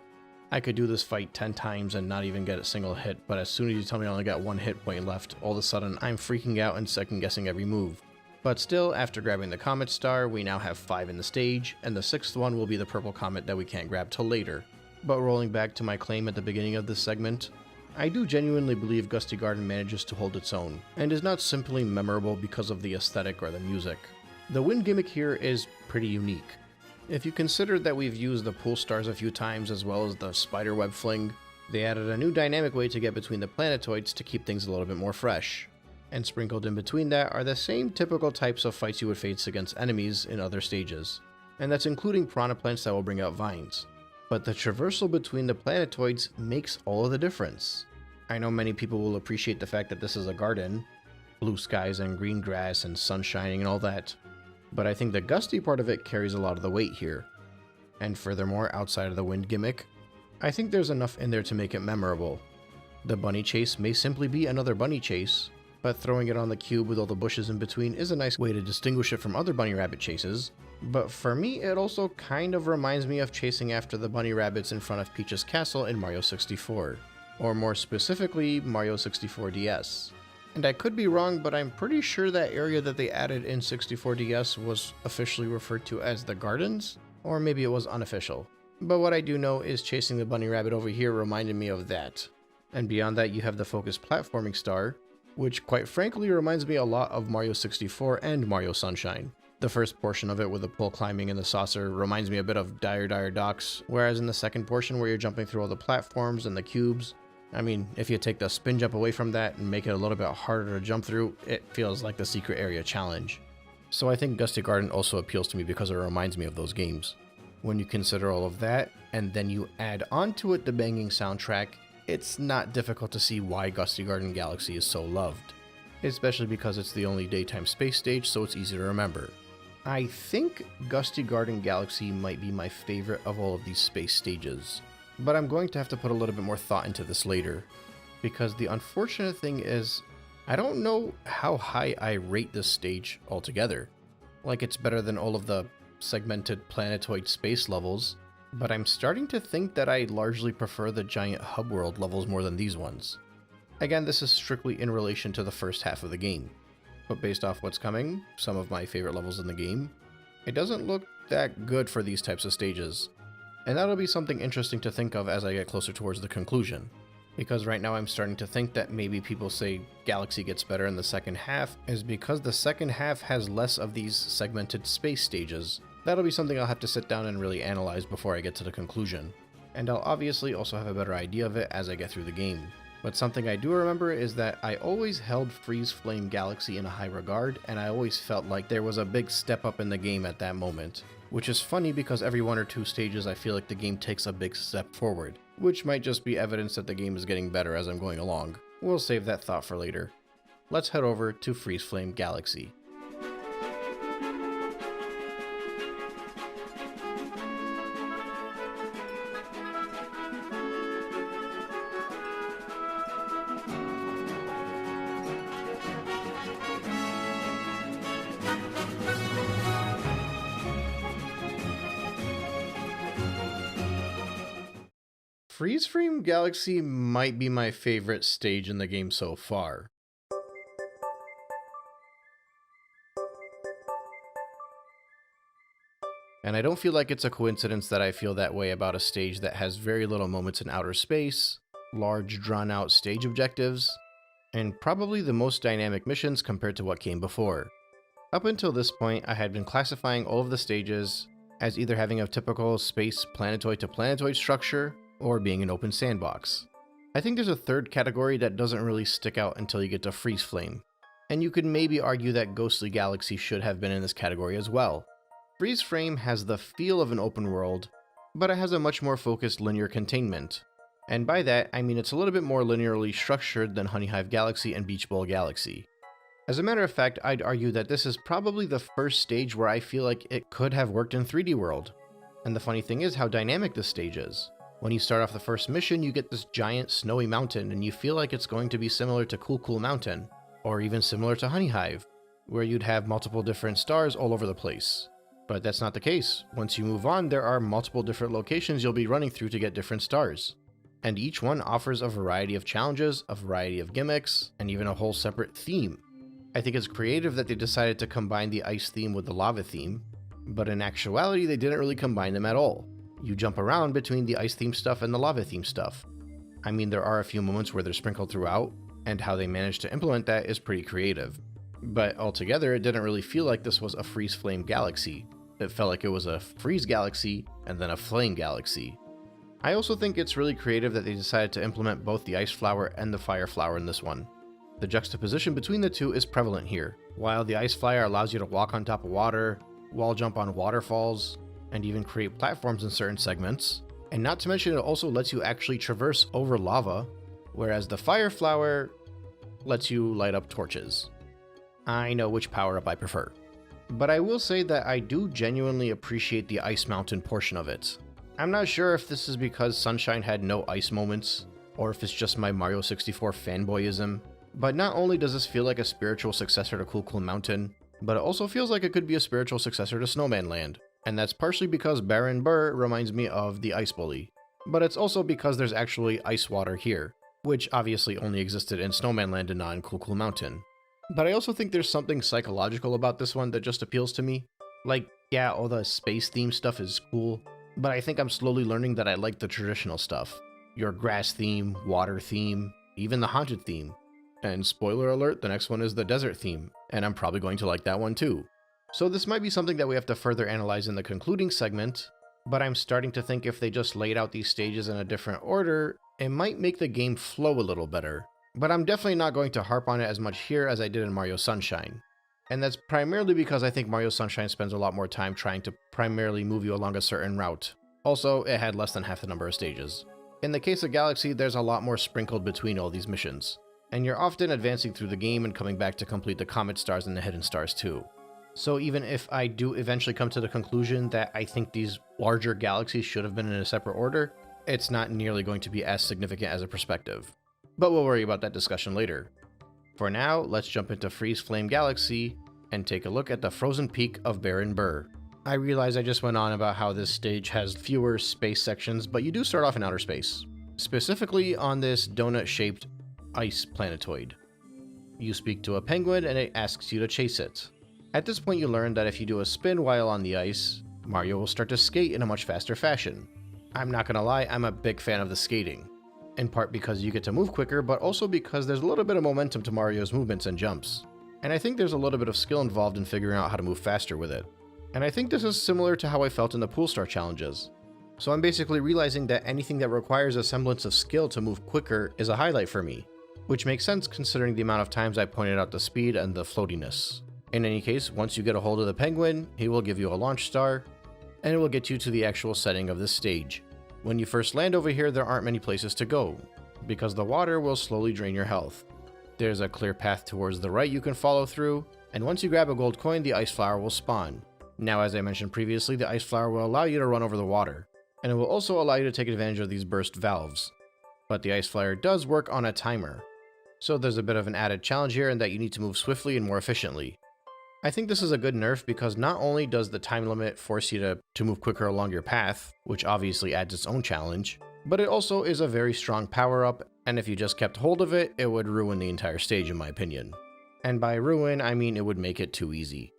I could do this fight 10 times and not even get a single hit, but as soon as you tell me I only got one hit point left, all of a sudden I'm freaking out and second-guessing every move. But still, after grabbing the Comet Star, we now have 5 in the stage, and the 6th one will be the purple comet that we can't grab till later. But rolling back to my claim at the beginning of this segment, I do genuinely believe Gusty Garden manages to hold its own, and is not simply memorable because of the aesthetic or the music. The wind gimmick here is pretty unique. If you consider that we've used the pool stars a few times as well as the spiderweb fling, they added a new dynamic way to get between the planetoids to keep things a little bit more fresh. And sprinkled in between that are the same typical types of fights you would face against enemies in other stages. And that's including piranha plants that will bring out vines. But the traversal between the planetoids makes all of the difference. I know many people will appreciate the fact that this is a garden, blue skies and green grass and sun shining and all that, but I think the gusty part of it carries a lot of the weight here. And furthermore, outside of the wind gimmick, I think there's enough in there to make it memorable. The bunny chase may simply be another bunny chase, but throwing it on the cube with all the bushes in between is a nice way to distinguish it from other bunny rabbit chases. But for me, it also kind of reminds me of chasing after the bunny rabbits in front of Peach's castle in Mario 64, or more specifically, Mario 64 DS. And I could be wrong, but I'm pretty sure that area that they added in 64 DS was officially referred to as the Gardens, or maybe it was unofficial. But what I do know is chasing the bunny rabbit over here reminded me of that. And beyond that, you have the focused platforming star, which quite frankly reminds me a lot of Mario 64 and Mario Sunshine. The first portion of it with the pole climbing in the saucer reminds me a bit of Dire Docks, whereas in the second portion where you're jumping through all the platforms and the cubes, I mean, if you take the spin jump away from that and make it a little bit harder to jump through, it feels like the secret area challenge. So I think Gusty Garden also appeals to me because it reminds me of those games. When you consider all of that, and then you add onto it the banging soundtrack, it's not difficult to see why Gusty Garden Galaxy is so loved. Especially because it's the only daytime space stage, so it's easy to remember. I think Gusty Garden Galaxy might be my favorite of all of these space stages, but I'm going to have to put a little bit more thought into this later, because the unfortunate thing is, I don't know how high I rate this stage altogether. Like it's better than all of the segmented planetoid space levels, but I'm starting to think that I largely prefer the giant hub world levels more than these ones. Again, this is strictly in relation to the first half of the game. But based off what's coming, some of my favorite levels in the game, it doesn't look that good for these types of stages. And that'll be something interesting to think of as I get closer towards the conclusion. Because right now I'm starting to think that maybe people say Galaxy gets better in the second half is because the second half has less of these segmented space stages. That'll be something I'll have to sit down and really analyze before I get to the conclusion. And I'll obviously also have a better idea of it as I get through the game. But something I do remember is that I always held Freezeflame Galaxy in a high regard, and I always felt like there was a big step up in the game at that moment. Which is funny because every 1 or 2 stages I feel like the game takes a big step forward, which might just be evidence that the game is getting better as I'm going along. We'll save that thought for later. Let's head over to Freezeflame Galaxy. Freezeflame Galaxy might be my favorite stage in the game so far. And I don't feel like it's a coincidence that I feel that way about a stage that has very little moments in outer space, large drawn-out stage objectives, and probably the most dynamic missions compared to what came before. Up until this point, I had been classifying all of the stages as either having a typical space planetoid to planetoid structure, or being an open sandbox. I think there's a third category that doesn't really stick out until you get to Freezeflame, and you could maybe argue that Ghostly Galaxy should have been in this category as well. Freezeflame has the feel of an open world, but it has a much more focused linear containment. And by that, I mean it's a little bit more linearly structured than Honeyhive Galaxy and Beach Ball Galaxy. As a matter of fact, I'd argue that this is probably the first stage where I feel like it could have worked in 3D World. And the funny thing is how dynamic this stage is. When you start off the first mission, you get this giant snowy mountain, and you feel like it's going to be similar to Cool Mountain, or even similar to Honeyhive, where you'd have multiple different stars all over the place. But that's not the case. Once you move on, there are multiple different locations you'll be running through to get different stars. And each one offers a variety of challenges, a variety of gimmicks, and even a whole separate theme. I think it's creative that they decided to combine the ice theme with the lava theme, but in actuality they didn't really combine them at all. You jump around between the ice theme stuff and the lava theme stuff. I mean, there are a few moments where they're sprinkled throughout, and how they managed to implement that is pretty creative. But altogether, it didn't really feel like this was a Freezeflame galaxy. It felt like it was a Freeze galaxy and then a Flame galaxy. I also think it's really creative that they decided to implement both the Ice Flower and the Fire Flower in this one. The juxtaposition between the two is prevalent here. While the Ice Flower allows you to walk on top of water, wall jump on waterfalls, and even create platforms in certain segments, and not to mention it also lets you actually traverse over lava, whereas the Fire Flower lets you light up torches. I know which power-up I prefer. But I will say that I do genuinely appreciate the Ice Mountain portion of it. I'm not sure if this is because Sunshine had no ice moments, or if it's just my Mario 64 fanboyism, but not only does this feel like a spiritual successor to Cool Mountain, but it also feels like it could be a spiritual successor to Snowman Land. And that's partially because Baron Burr reminds me of the Ice Bully. But it's also because there's actually ice water here, which obviously only existed in Snowman Land and not in Cool Mountain. But I also think there's something psychological about this one that just appeals to me. Like, yeah, all the space theme stuff is cool, but I think I'm slowly learning that I like the traditional stuff. Your grass theme, water theme, even the haunted theme. And spoiler alert, the next one is the desert theme, and I'm probably going to like that one too. So this might be something that we have to further analyze in the concluding segment, but I'm starting to think if they just laid out these stages in a different order, it might make the game flow a little better. But I'm definitely not going to harp on it as much here as I did in Mario Sunshine. And that's primarily because I think Mario Sunshine spends a lot more time trying to primarily move you along a certain route. Also, it had less than half the number of stages. In the case of Galaxy, there's a lot more sprinkled between all these missions, and you're often advancing through the game and coming back to complete the Comet Stars and the Hidden Stars too. So even if I do eventually come to the conclusion that I think these larger galaxies should have been in a separate order, it's not nearly going to be as significant as a perspective. But we'll worry about that discussion later. For now, let's jump into Freezeflame Galaxy and take a look at the frozen peak of Baron Burr. I realize I just went on about how this stage has fewer space sections, but you do start off in outer space. Specifically on this donut-shaped ice planetoid. You speak to a penguin and it asks you to chase it. At this point you learn that if you do a spin while on the ice, Mario will start to skate in a much faster fashion. I'm not gonna lie, I'm a big fan of the skating. In part because you get to move quicker, but also because there's a little bit of momentum to Mario's movements and jumps. And I think there's a little bit of skill involved in figuring out how to move faster with it. And I think this is similar to how I felt in the Pool Star challenges. So I'm basically realizing that anything that requires a semblance of skill to move quicker is a highlight for me, which makes sense considering the amount of times I pointed out the speed and the floatiness. In any case, once you get a hold of the penguin, he will give you a launch star, and it will get you to the actual setting of this stage. When you first land over here, there aren't many places to go, because the water will slowly drain your health. There's a clear path towards the right you can follow through, and once you grab a gold coin, the ice flower will spawn. Now, as I mentioned previously, the ice flower will allow you to run over the water, and it will also allow you to take advantage of these burst valves. But the ice flower does work on a timer, so there's a bit of an added challenge here in that you need to move swiftly and more efficiently. I think this is a good nerf because not only does the time limit force you to move quicker along your path, which obviously adds its own challenge, but it also is a very strong power-up, and if you just kept hold of it, it would ruin the entire stage in my opinion. And by ruin, I mean it would make it too easy.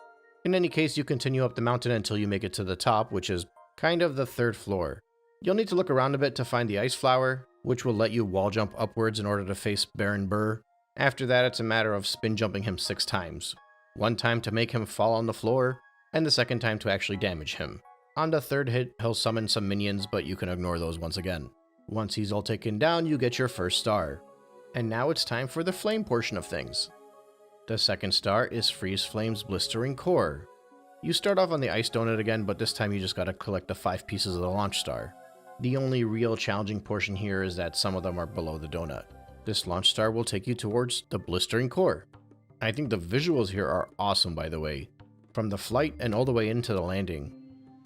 In any case, you continue up the mountain until you make it to the top, which is kind of the third floor. You'll need to look around a bit to find the ice flower, which will let you wall jump upwards in order to face Baron Burr. After that, it's a matter of spin jumping him 6 times. 1 time to make him fall on the floor, and the 2nd time to actually damage him. On the 3rd hit, he'll summon some minions, but you can ignore those once again. Once he's all taken down, you get your first star. And now it's time for the flame portion of things. The 2nd star is Freezeflame's Blistering Core. You start off on the ice donut again, but this time you just gotta collect the 5 pieces of the launch star. The only real challenging portion here is that some of them are below the donut. This launch star will take you towards the Blistering Core. I think the visuals here are awesome, by the way, from the flight and all the way into the landing.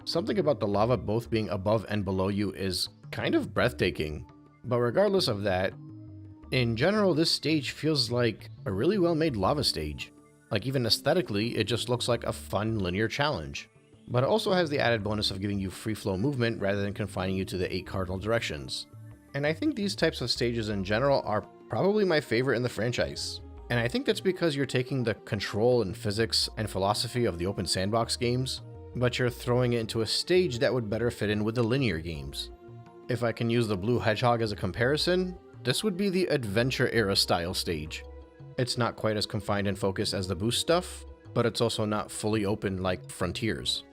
Something about the lava both being above and below you is kind of breathtaking. But regardless of that, in general, this stage feels like a really well-made lava stage. Like, even aesthetically, it just looks like a fun linear challenge. But it also has the added bonus of giving you free flow movement rather than confining you to the 8 cardinal directions. And I think these types of stages in general are probably my favorite in the franchise. And I think that's because you're taking the control and physics and philosophy of the open sandbox games, but you're throwing it into a stage that would better fit in with the linear games. If I can use the Blue Hedgehog as a comparison, this would be the adventure era style stage. It's not quite as confined and focused as the Boost stuff, but it's also not fully open like Frontiers.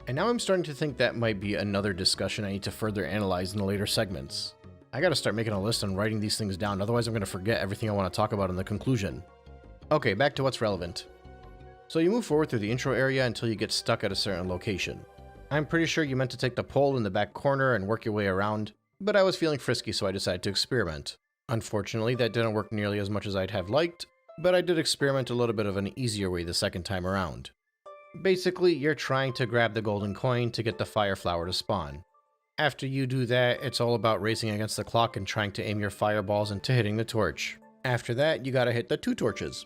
And now I'm starting to think that might be another discussion I need to further analyze in the later segments. I gotta start making a list and writing these things down, otherwise I'm gonna forget everything I want to talk about in the conclusion. Okay, back to what's relevant. So you move forward through the intro area until you get stuck at a certain location. I'm pretty sure you meant to take the pole in the back corner and work your way around, but I was feeling frisky, so I decided to experiment. Unfortunately, that didn't work nearly as much as I'd have liked, but I did experiment a little bit of an easier way the second time around. Basically, you're trying to grab the golden coin to get the fire flower to spawn. After you do that, it's all about racing against the clock and trying to aim your fireballs into hitting the torch. After that, you gotta hit the 2 torches.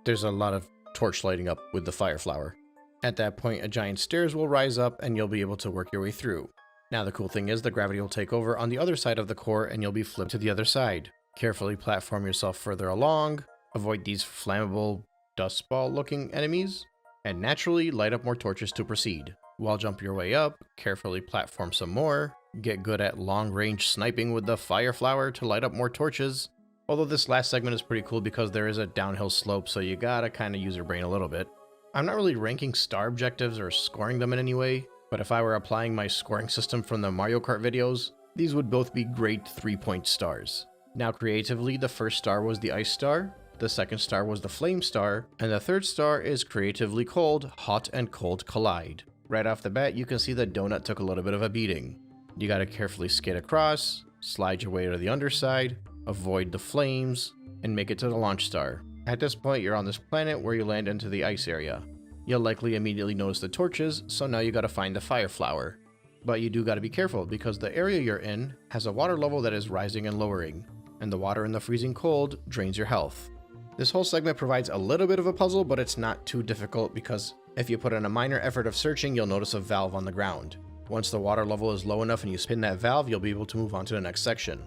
There's a lot of torch lighting up with the fire flower. At that point, a giant stairs will rise up and you'll be able to work your way through. Now the cool thing is the gravity will take over on the other side of the core and you'll be flipped to the other side. Carefully platform yourself further along, avoid these flammable dust ball looking enemies, and naturally light up more torches to proceed. While jump your way up, carefully platform some more, get good at long range sniping with the fire flower to light up more torches. Although this last segment is pretty cool because there is a downhill slope, so you gotta kinda use your brain a little bit. I'm not really ranking star objectives or scoring them in any way, but if I were applying my scoring system from the Mario Kart videos, these would both be great 3-point stars. Now creatively, the first star was the ice star, the second star was the flame star, and the third star is creatively called hot and cold collide. Right off the bat, you can see the donut took a little bit of a beating. You gotta carefully skid across, slide your way to the underside, avoid the flames, and make it to the launch star. At this point, you're on this planet where you land into the ice area. You'll likely immediately notice the torches, so now you gotta find the fire flower. But you do gotta be careful because the area you're in has a water level that is rising and lowering, and the water in the freezing cold drains your health. This whole segment provides a little bit of a puzzle, but it's not too difficult because if you put in a minor effort of searching, you'll notice a valve on the ground. Once the water level is low enough and you spin that valve, you'll be able to move on to the next section,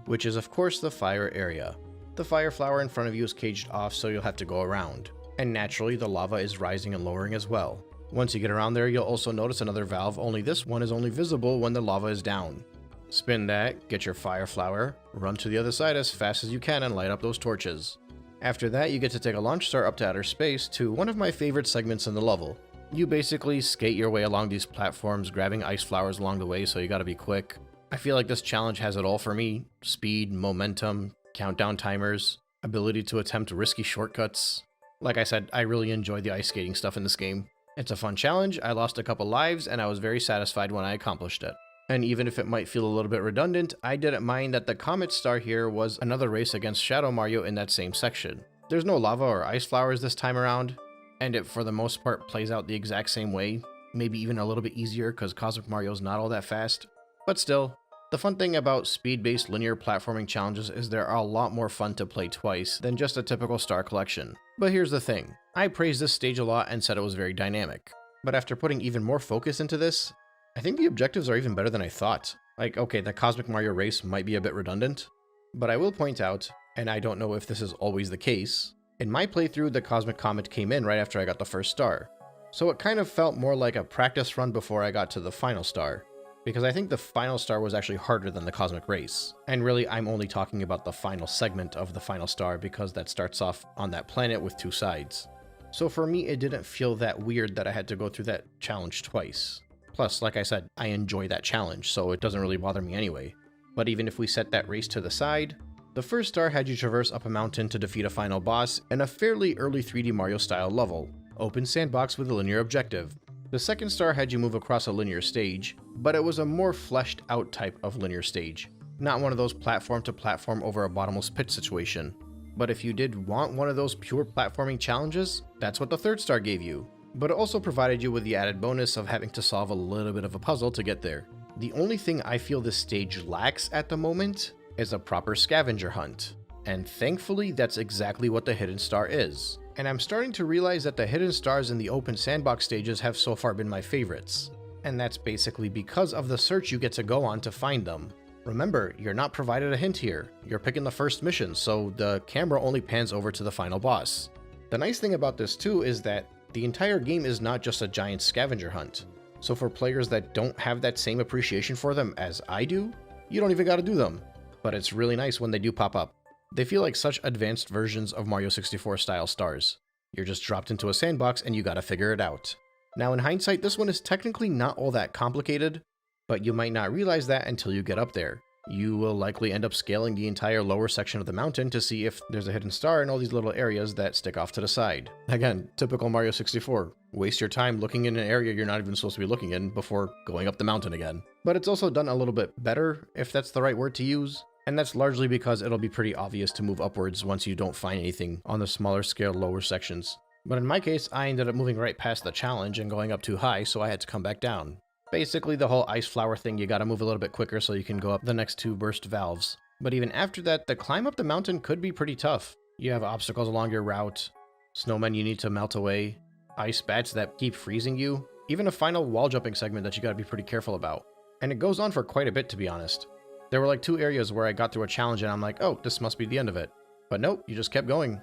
which is of course the fire area. The fire flower in front of you is caged off, so you'll have to go around. And naturally, the lava is rising and lowering as well. Once you get around there, you'll also notice another valve, only this one is only visible when the lava is down. Spin that, get your fire flower, run to the other side as fast as you can and light up those torches. After that, you get to take a launch star up to outer space to one of my favorite segments in the level. You basically skate your way along these platforms, grabbing ice flowers along the way, so you gotta be quick. I feel like this challenge has it all for me. Speed, momentum, countdown timers, ability to attempt risky shortcuts. Like I said, I really enjoy the ice skating stuff in this game. It's a fun challenge, I lost a couple lives, and I was very satisfied when I accomplished it. And even if it might feel a little bit redundant, I didn't mind that the Comet Star here was another race against Shadow Mario in that same section. There's no lava or ice flowers this time around, and it for the most part plays out the exact same way, maybe even a little bit easier because Cosmic Mario's not all that fast. But still, the fun thing about speed-based linear platforming challenges is there are a lot more fun to play twice than just a typical star collection. But here's the thing, I praised this stage a lot and said it was very dynamic. But after putting even more focus into this, I think the objectives are even better than I thought. Like, okay, the Cosmic Mario race might be a bit redundant, but I will point out, and I don't know if this is always the case, in my playthrough the Cosmic Comet came in right after I got the first star. So it kind of felt more like a practice run before I got to the final star, because I think the final star was actually harder than the Cosmic race. And really, I'm only talking about the final segment of the final star because that starts off on that planet with 2 sides. So for me, it didn't feel that weird that I had to go through that challenge twice. Plus, like I said, I enjoy that challenge, so it doesn't really bother me anyway. But even if we set that race to the side, the first star had you traverse up a mountain to defeat a final boss in a fairly early 3D Mario style level, open sandbox with a linear objective. The second star had you move across a linear stage, but it was a more fleshed out type of linear stage, not one of those platform to platform over a bottomless pit situation. But if you did want one of those pure platforming challenges, that's what the third star gave you. but it also provided you with the added bonus of having to solve a little bit of a puzzle to get there. The only thing I feel this stage lacks at the moment is a proper scavenger hunt, and thankfully that's exactly what the hidden star is. And I'm starting to realize that the hidden stars in the open sandbox stages have so far been my favorites, and that's basically because of the search you get to go on to find them. Remember, you're not provided a hint here, you're picking the first mission, so the camera only pans over to the final boss. The nice thing about this too is that the entire game is not just a giant scavenger hunt, so for players that don't have that same appreciation for them as I do, you don't even gotta do them. But it's really nice when they do pop up. They feel like such advanced versions of Mario 64 style stars. You're just dropped into a sandbox and you gotta figure it out. Now in hindsight, this one is technically not all that complicated, but you might not realize that until you get up there. You will likely end up scaling the entire lower section of the mountain to see if there's a hidden star in all these little areas that stick off to the side. Again, typical Mario 64. Waste your time looking in an area you're not even supposed to be looking in before going up the mountain again. But it's also done a little bit better, if that's the right word to use. And that's largely because it'll be pretty obvious to move upwards once you don't find anything on the smaller scale lower sections. But in my case, I ended up moving right past the challenge and going up too high, so I had to come back down. Basically the whole ice flower thing, you gotta move a little bit quicker so you can go up the next 2 burst valves. But even after that, the climb up the mountain could be pretty tough. You have obstacles along your route, snowmen you need to melt away, ice bats that keep freezing you, even a final wall jumping segment that you gotta be pretty careful about. And it goes on for quite a bit, to be honest. There were like 2 areas where I got through a challenge and I'm like, oh, this must be the end of it. But nope, you just kept going.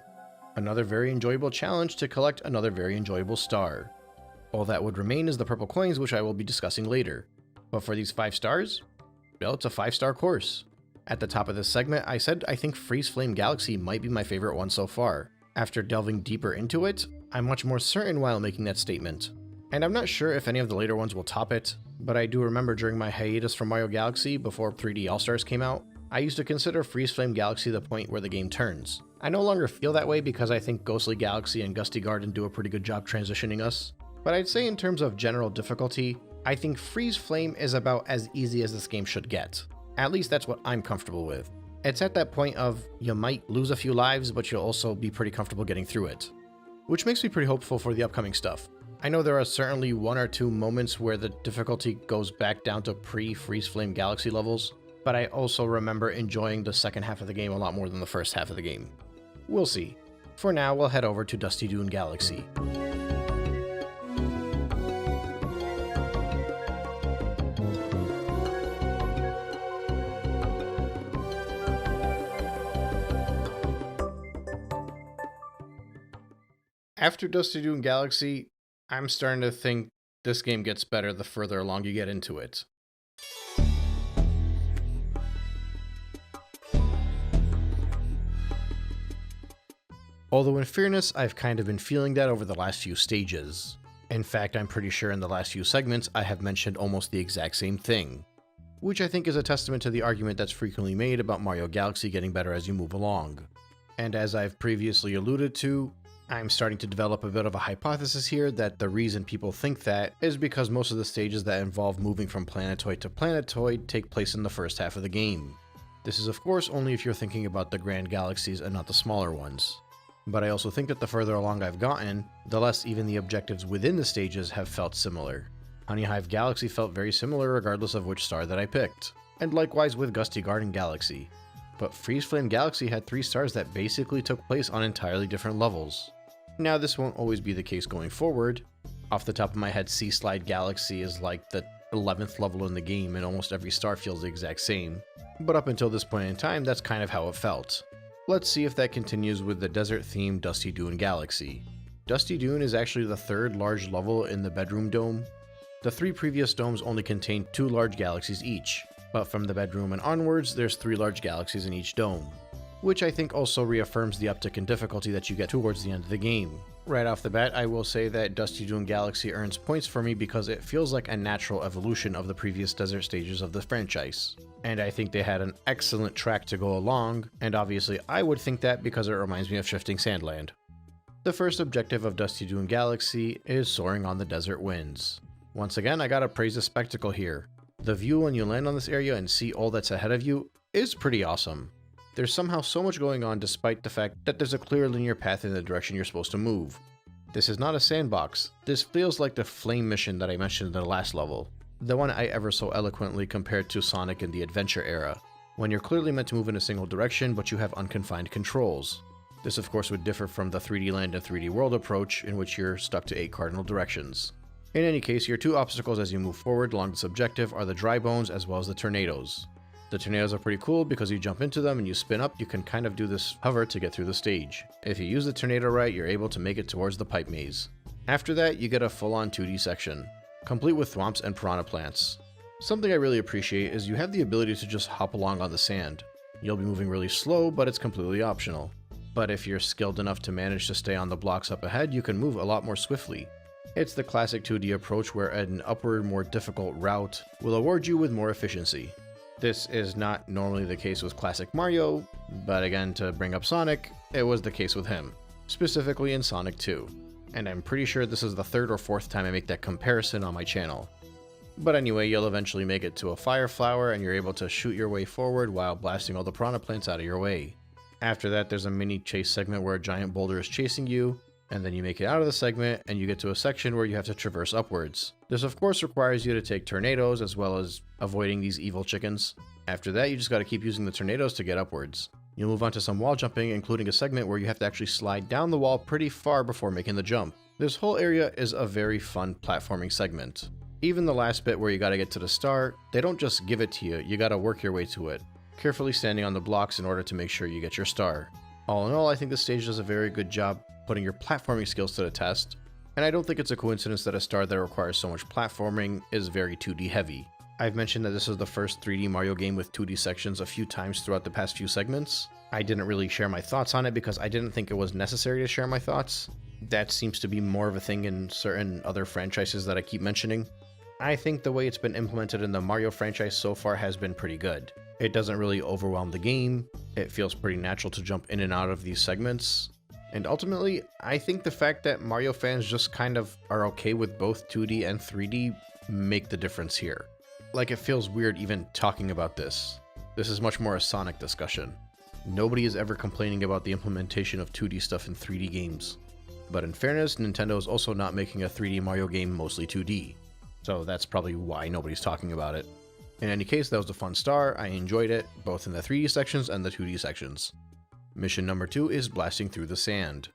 Another very enjoyable challenge to collect another very enjoyable star. All that would remain is the purple coins, which I will be discussing later. But for these 5 stars, well, it's a 5-star course. At the top of this segment, I said I think Freezeflame Galaxy might be my favorite one so far. After delving deeper into it, I'm much more certain while making that statement. And I'm not sure if any of the later ones will top it, but I do remember during my hiatus from Mario Galaxy before 3D All-Stars came out, I used to consider Freezeflame Galaxy the point where the game turns. I no longer feel that way because I think Ghostly Galaxy and Gusty Garden do a pretty good job transitioning us. But I'd say in terms of general difficulty, I think Freezeflame is about as easy as this game should get. At least that's what I'm comfortable with. It's at that point of, you might lose a few lives, but you'll also be pretty comfortable getting through it. Which makes me pretty hopeful for the upcoming stuff. I know there are certainly 1 or 2 moments where the difficulty goes back down to pre-Freezeflame Galaxy levels, but I also remember enjoying the second half of the game a lot more than the first half of the game. We'll see. For now, we'll head over to Dusty Dune Galaxy. After Dusty Dune Galaxy, I'm starting to think this game gets better the further along you get into it. Although in fairness, I've kind of been feeling that over the last few stages. In fact, I'm pretty sure in the last few segments I have mentioned almost the exact same thing. Which I think is a testament to the argument that's frequently made about Mario Galaxy getting better as you move along. And as I've previously alluded to, I'm starting to develop a bit of a hypothesis here that the reason people think that is because most of the stages that involve moving from planetoid to planetoid take place in the first half of the game. This is of course only if you're thinking about the grand galaxies and not the smaller ones. But I also think that the further along I've gotten, the less even the objectives within the stages have felt similar. Honeyhive Galaxy felt very similar regardless of which star that I picked, and likewise with Gusty Garden Galaxy. But Freezeflame Galaxy had 3 stars that basically took place on entirely different levels. Now this won't always be the case going forward. Off the top of my head, Sea Slide Galaxy is like the 11th level in the game and almost every star feels the exact same. But up until this point in time, that's kind of how it felt. Let's see if that continues with the desert-themed Dusty Dune Galaxy. Dusty Dune is actually the 3rd large level in the bedroom dome. The 3 previous domes only contained 2 large galaxies each, but from the bedroom and onwards, there's 3 large galaxies in each dome. Which I think also reaffirms the uptick in difficulty that you get towards the end of the game. Right off the bat, I will say that Dusty Dune Galaxy earns points for me because it feels like a natural evolution of the previous desert stages of the franchise. And I think they had an excellent track to go along, and obviously I would think that because it reminds me of Shifting Sandland. The first objective of Dusty Dune Galaxy is soaring on the desert winds. Once again, I gotta praise the spectacle here. The view when you land on this area and see all that's ahead of you is pretty awesome. There's somehow so much going on despite the fact that there's a clear linear path in the direction you're supposed to move. This is not a sandbox. This feels like the flame mission that I mentioned in the last level. The one I ever so eloquently compared to Sonic in the Adventure era, when you're clearly meant to move in a single direction but you have unconfined controls. This of course would differ from the 3D Land and 3D World approach, in which you're stuck to 8 cardinal directions. In any case, your two obstacles as you move forward along this objective are the dry bones as well as the tornadoes. The tornadoes are pretty cool because you jump into them and you spin up, you can kind of do this hover to get through the stage. If you use the tornado right, you're able to make it towards the pipe maze. After that, you get a full-on 2D section, complete with thwomps and piranha plants. Something I really appreciate is you have the ability to just hop along on the sand. You'll be moving really slow, but it's completely optional. But if you're skilled enough to manage to stay on the blocks up ahead, you can move a lot more swiftly. It's the classic 2D approach where an upward, more difficult route will award you with more efficiency. This is not normally the case with classic Mario, but again, to bring up Sonic, it was the case with him, specifically in Sonic 2. And I'm pretty sure this is the third or fourth time I make that comparison on my channel. But anyway, you'll eventually make it to a fire flower and you're able to shoot your way forward while blasting all the piranha plants out of your way. After that, there's a mini chase segment where a giant boulder is chasing you, and then you make it out of the segment and you get to a section where you have to traverse upwards. This of course requires you to take tornadoes as well as avoiding these evil chickens. After that, you just gotta keep using the tornadoes to get upwards. You'll move on to some wall jumping, including a segment where you have to actually slide down the wall pretty far before making the jump. This whole area is a very fun platforming segment. Even the last bit where you gotta get to the star, they don't just give it to you, you gotta work your way to it, carefully standing on the blocks in order to make sure you get your star. All in all, I think this stage does a very good job putting your platforming skills to the test, and I don't think it's a coincidence that a star that requires so much platforming is very 2D heavy. I've mentioned that this is the first 3D Mario game with 2D sections a few times throughout the past few segments. I didn't really share my thoughts on it because I didn't think it was necessary to share my thoughts. That seems to be more of a thing in certain other franchises that I keep mentioning. I think the way it's been implemented in the Mario franchise so far has been pretty good. It doesn't really overwhelm the game, it feels pretty natural to jump in and out of these segments, and ultimately, I think the fact that Mario fans just kind of are okay with both 2D and 3D make the difference here. Like, it feels weird even talking about this. This is much more a Sonic discussion. Nobody is ever complaining about the implementation of 2D stuff in 3D games. But in fairness, Nintendo is also not making a 3D Mario game mostly 2D. So that's probably why nobody's talking about it. In any case, that was a fun star. I enjoyed it, both in the 3D sections and the 2D sections. Mission number 2 is blasting through the sand.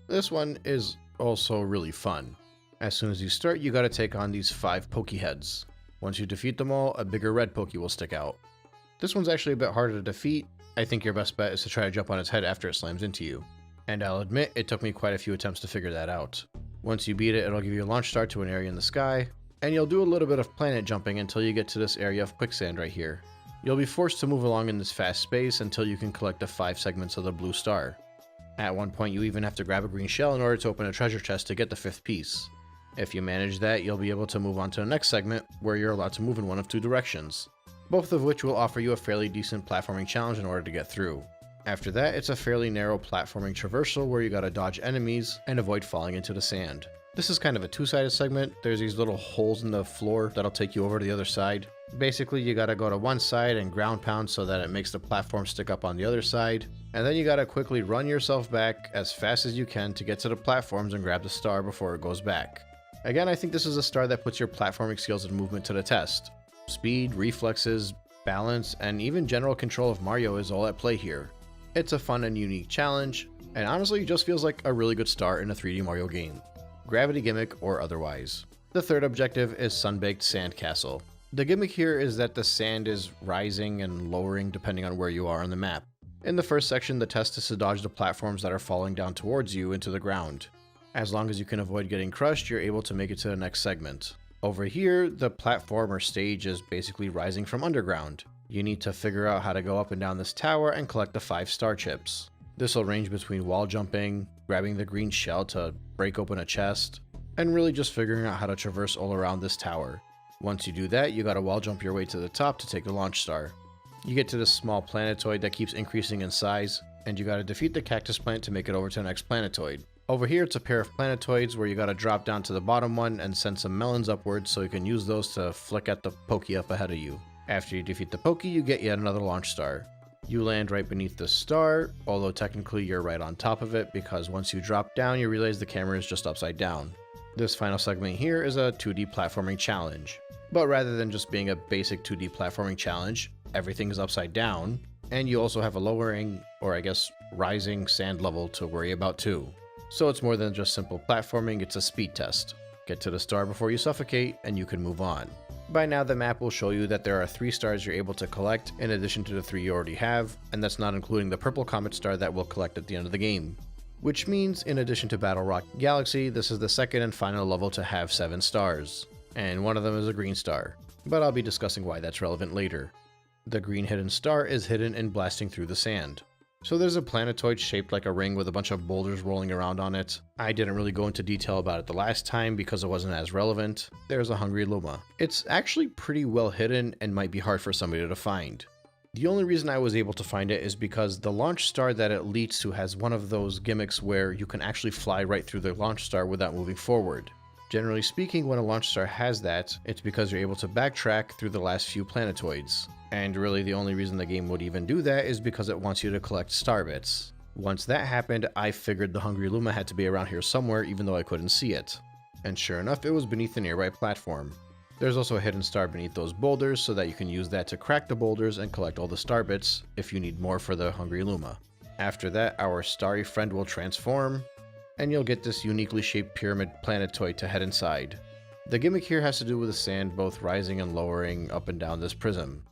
This one is also really fun. As soon as you start, you gotta take on these 5 Pokey heads. Once you defeat them all, a bigger red Pokey will stick out. This one's actually a bit harder to defeat. I think your best bet is to try to jump on its head after it slams into you. And I'll admit, it took me quite a few attempts to figure that out. Once you beat it, it'll give you a launch star to an area in the sky, and you'll do a little bit of planet jumping until you get to this area of quicksand right here. You'll be forced to move along in this fast space until you can collect the 5 segments of the blue star. At one point, you even have to grab a green shell in order to open a treasure chest to get the 5th piece. If you manage that, you'll be able to move on to the next segment, where you're allowed to move in one of 2 directions, both of which will offer you a fairly decent platforming challenge in order to get through. After that, it's a fairly narrow platforming traversal where you gotta dodge enemies and avoid falling into the sand. This is kind of a 2-sided segment. There's these little holes in the floor that'll take you over to the other side. Basically, you gotta go to one side and ground pound so that it makes the platform stick up on the other side, and then you gotta quickly run yourself back as fast as you can to get to the platforms and grab the star before it goes back. Again, I think this is a star that puts your platforming skills and movement to the test. Speed, reflexes, balance, and even general control of Mario is all at play here. It's a fun and unique challenge, and honestly just feels like a really good start in a 3D Mario game, gravity gimmick or otherwise. The third objective is Sunbaked Sandcastle. The gimmick here is that the sand is rising and lowering depending on where you are on the map. In the first section, the test is to dodge the platforms that are falling down towards you into the ground. As long as you can avoid getting crushed, you're able to make it to the next segment. Over here, the platform or stage is basically rising from underground. You need to figure out how to go up and down this tower and collect the 5 star chips. This will range between wall jumping, grabbing the green shell to break open a chest, and really just figuring out how to traverse all around this tower. Once you do that, you gotta wall jump your way to the top to take the launch star. You get to this small planetoid that keeps increasing in size, and you gotta defeat the cactus plant to make it over to the next planetoid. Over here, it's a pair of planetoids where you gotta drop down to the bottom one and send some melons upwards so you can use those to flick at the Pokey up ahead of you. After you defeat the Pokey, you get yet another launch star. You land right beneath the star, although technically you're right on top of it because once you drop down you realize the camera is just upside down. This final segment here is a 2D platforming challenge. But rather than just being a basic 2D platforming challenge, everything is upside down, and you also have a lowering, or I guess rising, sand level to worry about too. So it's more than just simple platforming, it's a speed test. Get to the star before you suffocate, and you can move on. By now the map will show you that there are 3 stars you're able to collect in addition to the 3 you already have, and that's not including the purple comet star that we'll collect at the end of the game. Which means in addition to Battlerock Galaxy, this is the second and final level to have 7 stars. And one of them is a green star, but I'll be discussing why that's relevant later. The green hidden star is hidden in blasting through the sand. So there's a planetoid shaped like a ring with a bunch of boulders rolling around on it. I didn't really go into detail about it the last time because it wasn't as relevant. There's a hungry Luma. It's actually pretty well hidden and might be hard for somebody to find. The only reason I was able to find it is because the launch star that it leads to has one of those gimmicks where you can actually fly right through the launch star without moving forward. Generally speaking, when a launch star has that, it's because you're able to backtrack through the last few planetoids. And really the only reason the game would even do that is because it wants you to collect star bits. Once that happened, I figured the hungry Luma had to be around here somewhere even though I couldn't see it. And sure enough, it was beneath the nearby platform. There's also a hidden star beneath those boulders so that you can use that to crack the boulders and collect all the star bits if you need more for the hungry Luma. After that, our starry friend will transform, and you'll get this uniquely shaped pyramid planetoid to head inside. The gimmick here has to do with the sand both rising and lowering up and down this prism.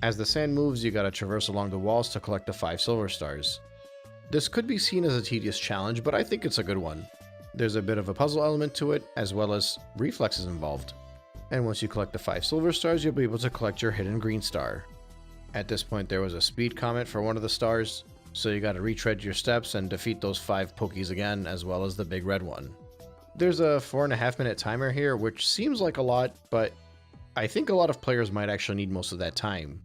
As the sand moves, you gotta traverse along the walls to collect the 5 silver stars. This could be seen as a tedious challenge, but I think it's a good one. There's a bit of a puzzle element to it, as well as reflexes involved. And once you collect the 5 silver stars, you'll be able to collect your hidden green star. At this point, there was a speed comet for one of the stars, so you gotta retread your steps and defeat those 5 pokies again, as well as the big red one. There's a 4.5 minute timer here, which seems like a lot, but I think a lot of players might actually need most of that time.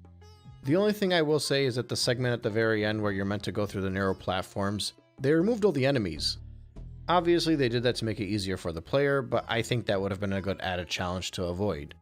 The only thing I will say is that the segment at the very end where you're meant to go through the narrow platforms, they removed all the enemies. Obviously they did that to make it easier for the player, but I think that would have been a good added challenge to avoid.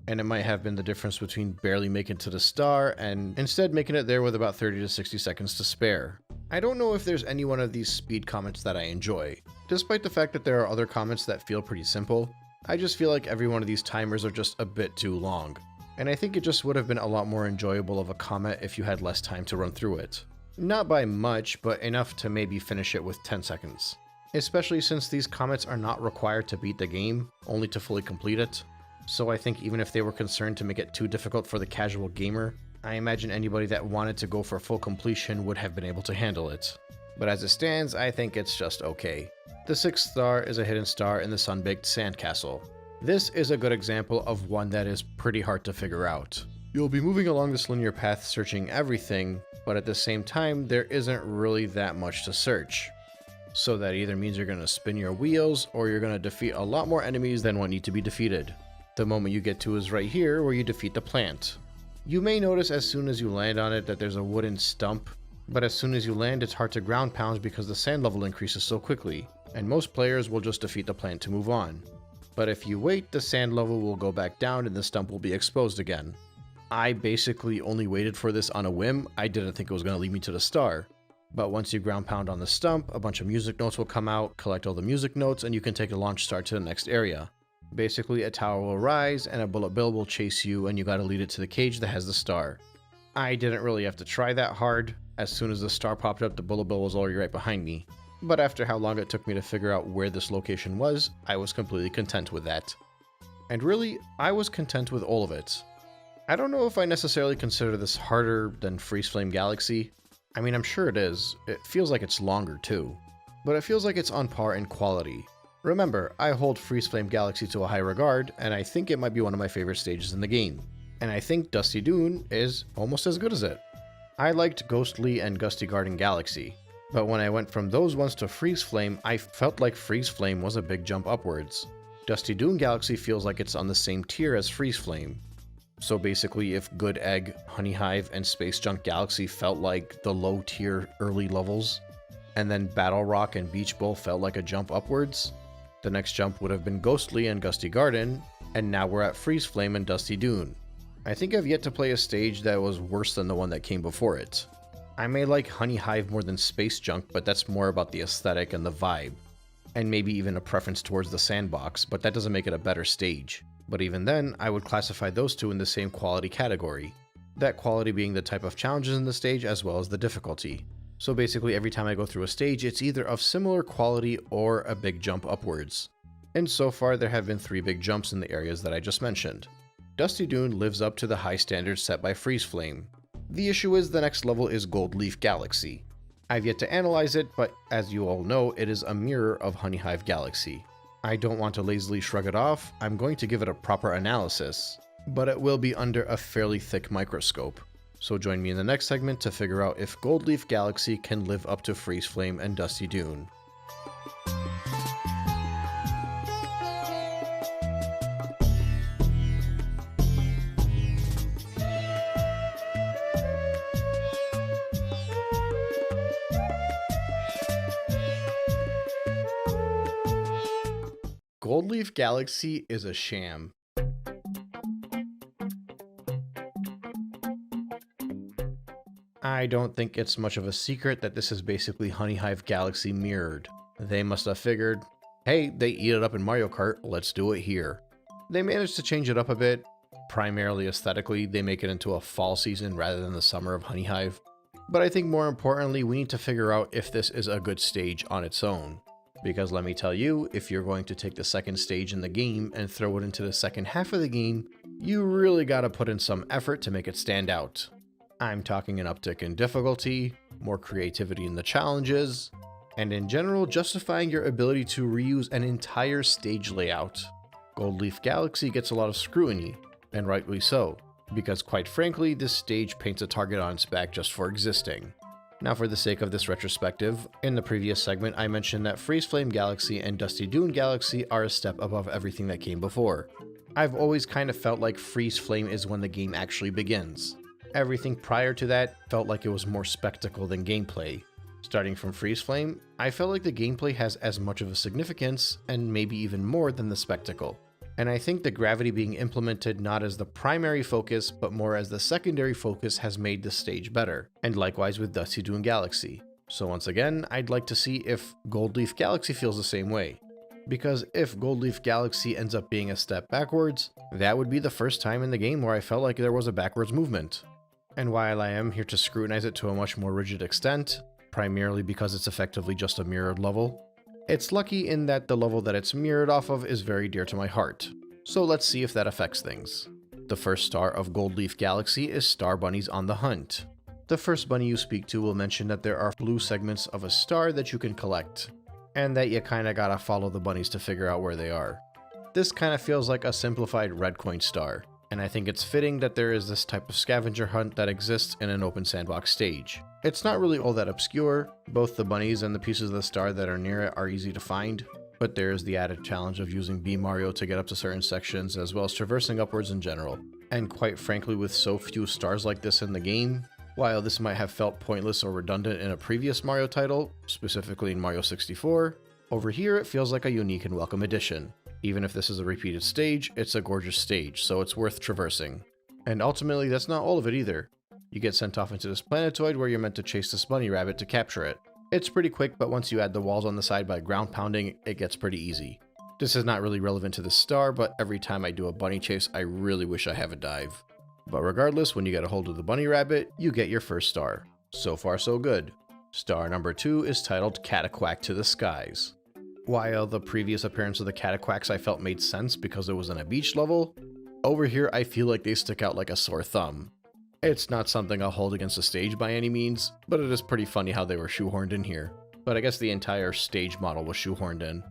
And it might have been the difference between barely making it to the star and instead making it there with about 30 to 60 seconds to spare. I don't know if there's any one of these speed comments that I enjoy. Despite the fact that there are other comments that feel pretty simple, I just feel like every one of these timers are just a bit too long. And I think it just would have been a lot more enjoyable of a comet if you had less time to run through it. Not by much, but enough to maybe finish it with 10 seconds. Especially since these comets are not required to beat the game, only to fully complete it. So I think even if they were concerned to make it too difficult for the casual gamer, I imagine anybody that wanted to go for full completion would have been able to handle it. But as it stands, I think it's just okay. The 6th star is a hidden star in the sun-baked sandcastle. This is a good example of one that is pretty hard to figure out. You'll be moving along this linear path searching everything, but at the same time there isn't really that much to search. So that either means you're going to spin your wheels or you're going to defeat a lot more enemies than what need to be defeated. The moment you get to is right here where you defeat the plant. You may notice as soon as you land on it that there's a wooden stump, but as soon as you land it's hard to ground pound because the sand level increases so quickly, and most players will just defeat the plant to move on. But if you wait, the sand level will go back down and the stump will be exposed again. I basically only waited for this on a whim. I didn't think it was going to lead me to the star. But once you ground pound on the stump, a bunch of music notes will come out, collect all the music notes, and you can take a launch star to the next area. Basically, a tower will rise and a bullet bill will chase you and you gotta lead it to the cage that has the star. I didn't really have to try that hard. As soon as the star popped up, the bullet bill was already right behind me. But after how long it took me to figure out where this location was, I was completely content with that. And really, I was content with all of it. I don't know if I necessarily consider this harder than Freezeflame Galaxy. I mean, I'm sure it is. It feels like it's longer too. But it feels like it's on par in quality. Remember, I hold Freezeflame Galaxy to a high regard, and I think it might be one of my favorite stages in the game. And I think Dusty Dune is almost as good as it. I liked Ghostly and Gusty Garden Galaxy, but when I went from those ones to Freezeflame, I felt like Freezeflame was a big jump upwards. Dusty Dune Galaxy feels like it's on the same tier as Freezeflame. So basically, if Good Egg, Honeyhive, and Space Junk Galaxy felt like the low tier early levels, and then Battlerock and Beach Bowl felt like a jump upwards, the next jump would have been Ghostly and Gusty Garden, and now we're at Freezeflame and Dusty Dune. I think I've yet to play a stage that was worse than the one that came before it. I may like Honeyhive more than Space Junk, but that's more about the aesthetic and the vibe. And maybe even a preference towards the sandbox, but that doesn't make it a better stage. But even then, I would classify those two in the same quality category. That quality being the type of challenges in the stage as well as the difficulty. So basically every time I go through a stage, it's either of similar quality or a big jump upwards. And so far there have been 3 big jumps in the areas that I just mentioned. Dusty Dune lives up to the high standards set by Freezeflame. The issue is the next level is Gold Leaf Galaxy. I've yet to analyze it, but as you all know, it is a mirror of Honeyhive Galaxy. I don't want to lazily shrug it off, I'm going to give it a proper analysis, but it will be under a fairly thick microscope. So join me in the next segment to figure out if Gold Leaf Galaxy can live up to Freezeflame and Dusty Dune. Gold Leaf Galaxy is a sham. I don't think it's much of a secret that this is basically Honeyhive Galaxy mirrored. They must have figured, hey, they eat it up in Mario Kart, let's do it here. They managed to change it up a bit. Primarily aesthetically, they make it into a fall season rather than the summer of Honeyhive. But I think more importantly, we need to figure out if this is a good stage on its own. Because let me tell you, if you're going to take the second stage in the game and throw it into the second half of the game, you really gotta put in some effort to make it stand out. I'm talking an uptick in difficulty, more creativity in the challenges, and in general justifying your ability to reuse an entire stage layout. Gold Leaf Galaxy gets a lot of scrutiny, and rightly so, because quite frankly this stage paints a target on its back just for existing. Now for the sake of this retrospective, in the previous segment I mentioned that Freezeflame Galaxy and Dusty Dune Galaxy are a step above everything that came before. I've always kind of felt like Freezeflame is when the game actually begins. Everything prior to that felt like it was more spectacle than gameplay. Starting from Freezeflame, I felt like the gameplay has as much of a significance, and maybe even more than the spectacle. And I think the gravity being implemented not as the primary focus, but more as the secondary focus has made the stage better, and likewise with Dusty Dune Galaxy. So once again, I'd like to see if Gold Leaf Galaxy feels the same way. Because if Gold Leaf Galaxy ends up being a step backwards, that would be the first time in the game where I felt like there was a backwards movement. And while I am here to scrutinize it to a much more rigid extent, primarily because it's effectively just a mirrored level, it's lucky in that the level that it's mirrored off of is very dear to my heart. So let's see if that affects things. The first star of Gold Leaf Galaxy is Star Bunnies on the Hunt. The first bunny you speak to will mention that there are blue segments of a star that you can collect, and that you kinda gotta follow the bunnies to figure out where they are. This kinda feels like a simplified red coin star, and I think it's fitting that there is this type of scavenger hunt that exists in an open sandbox stage. It's not really all that obscure, both the bunnies and the pieces of the star that are near it are easy to find, but there is the added challenge of using B Mario to get up to certain sections as well as traversing upwards in general. And quite frankly, with so few stars like this in the game, while this might have felt pointless or redundant in a previous Mario title, specifically in Mario 64, over here it feels like a unique and welcome addition. Even if this is a repeated stage, it's a gorgeous stage, so it's worth traversing. And ultimately, that's not all of it either. You get sent off into this planetoid where you're meant to chase this bunny rabbit to capture it. It's pretty quick, but once you add the walls on the side by ground pounding, it gets pretty easy. This is not really relevant to this star, but every time I do a bunny chase, I really wish I have a dive. But regardless, when you get a hold of the bunny rabbit, you get your first star. So far so good. Star number 2 is titled Cataquack to the Skies. While the previous appearance of the Cataquacks I felt made sense because it was in a beach level, over here I feel like they stick out like a sore thumb. It's not something I'll hold against the stage by any means, but it is pretty funny how they were shoehorned in here. But I guess the entire stage model was shoehorned in.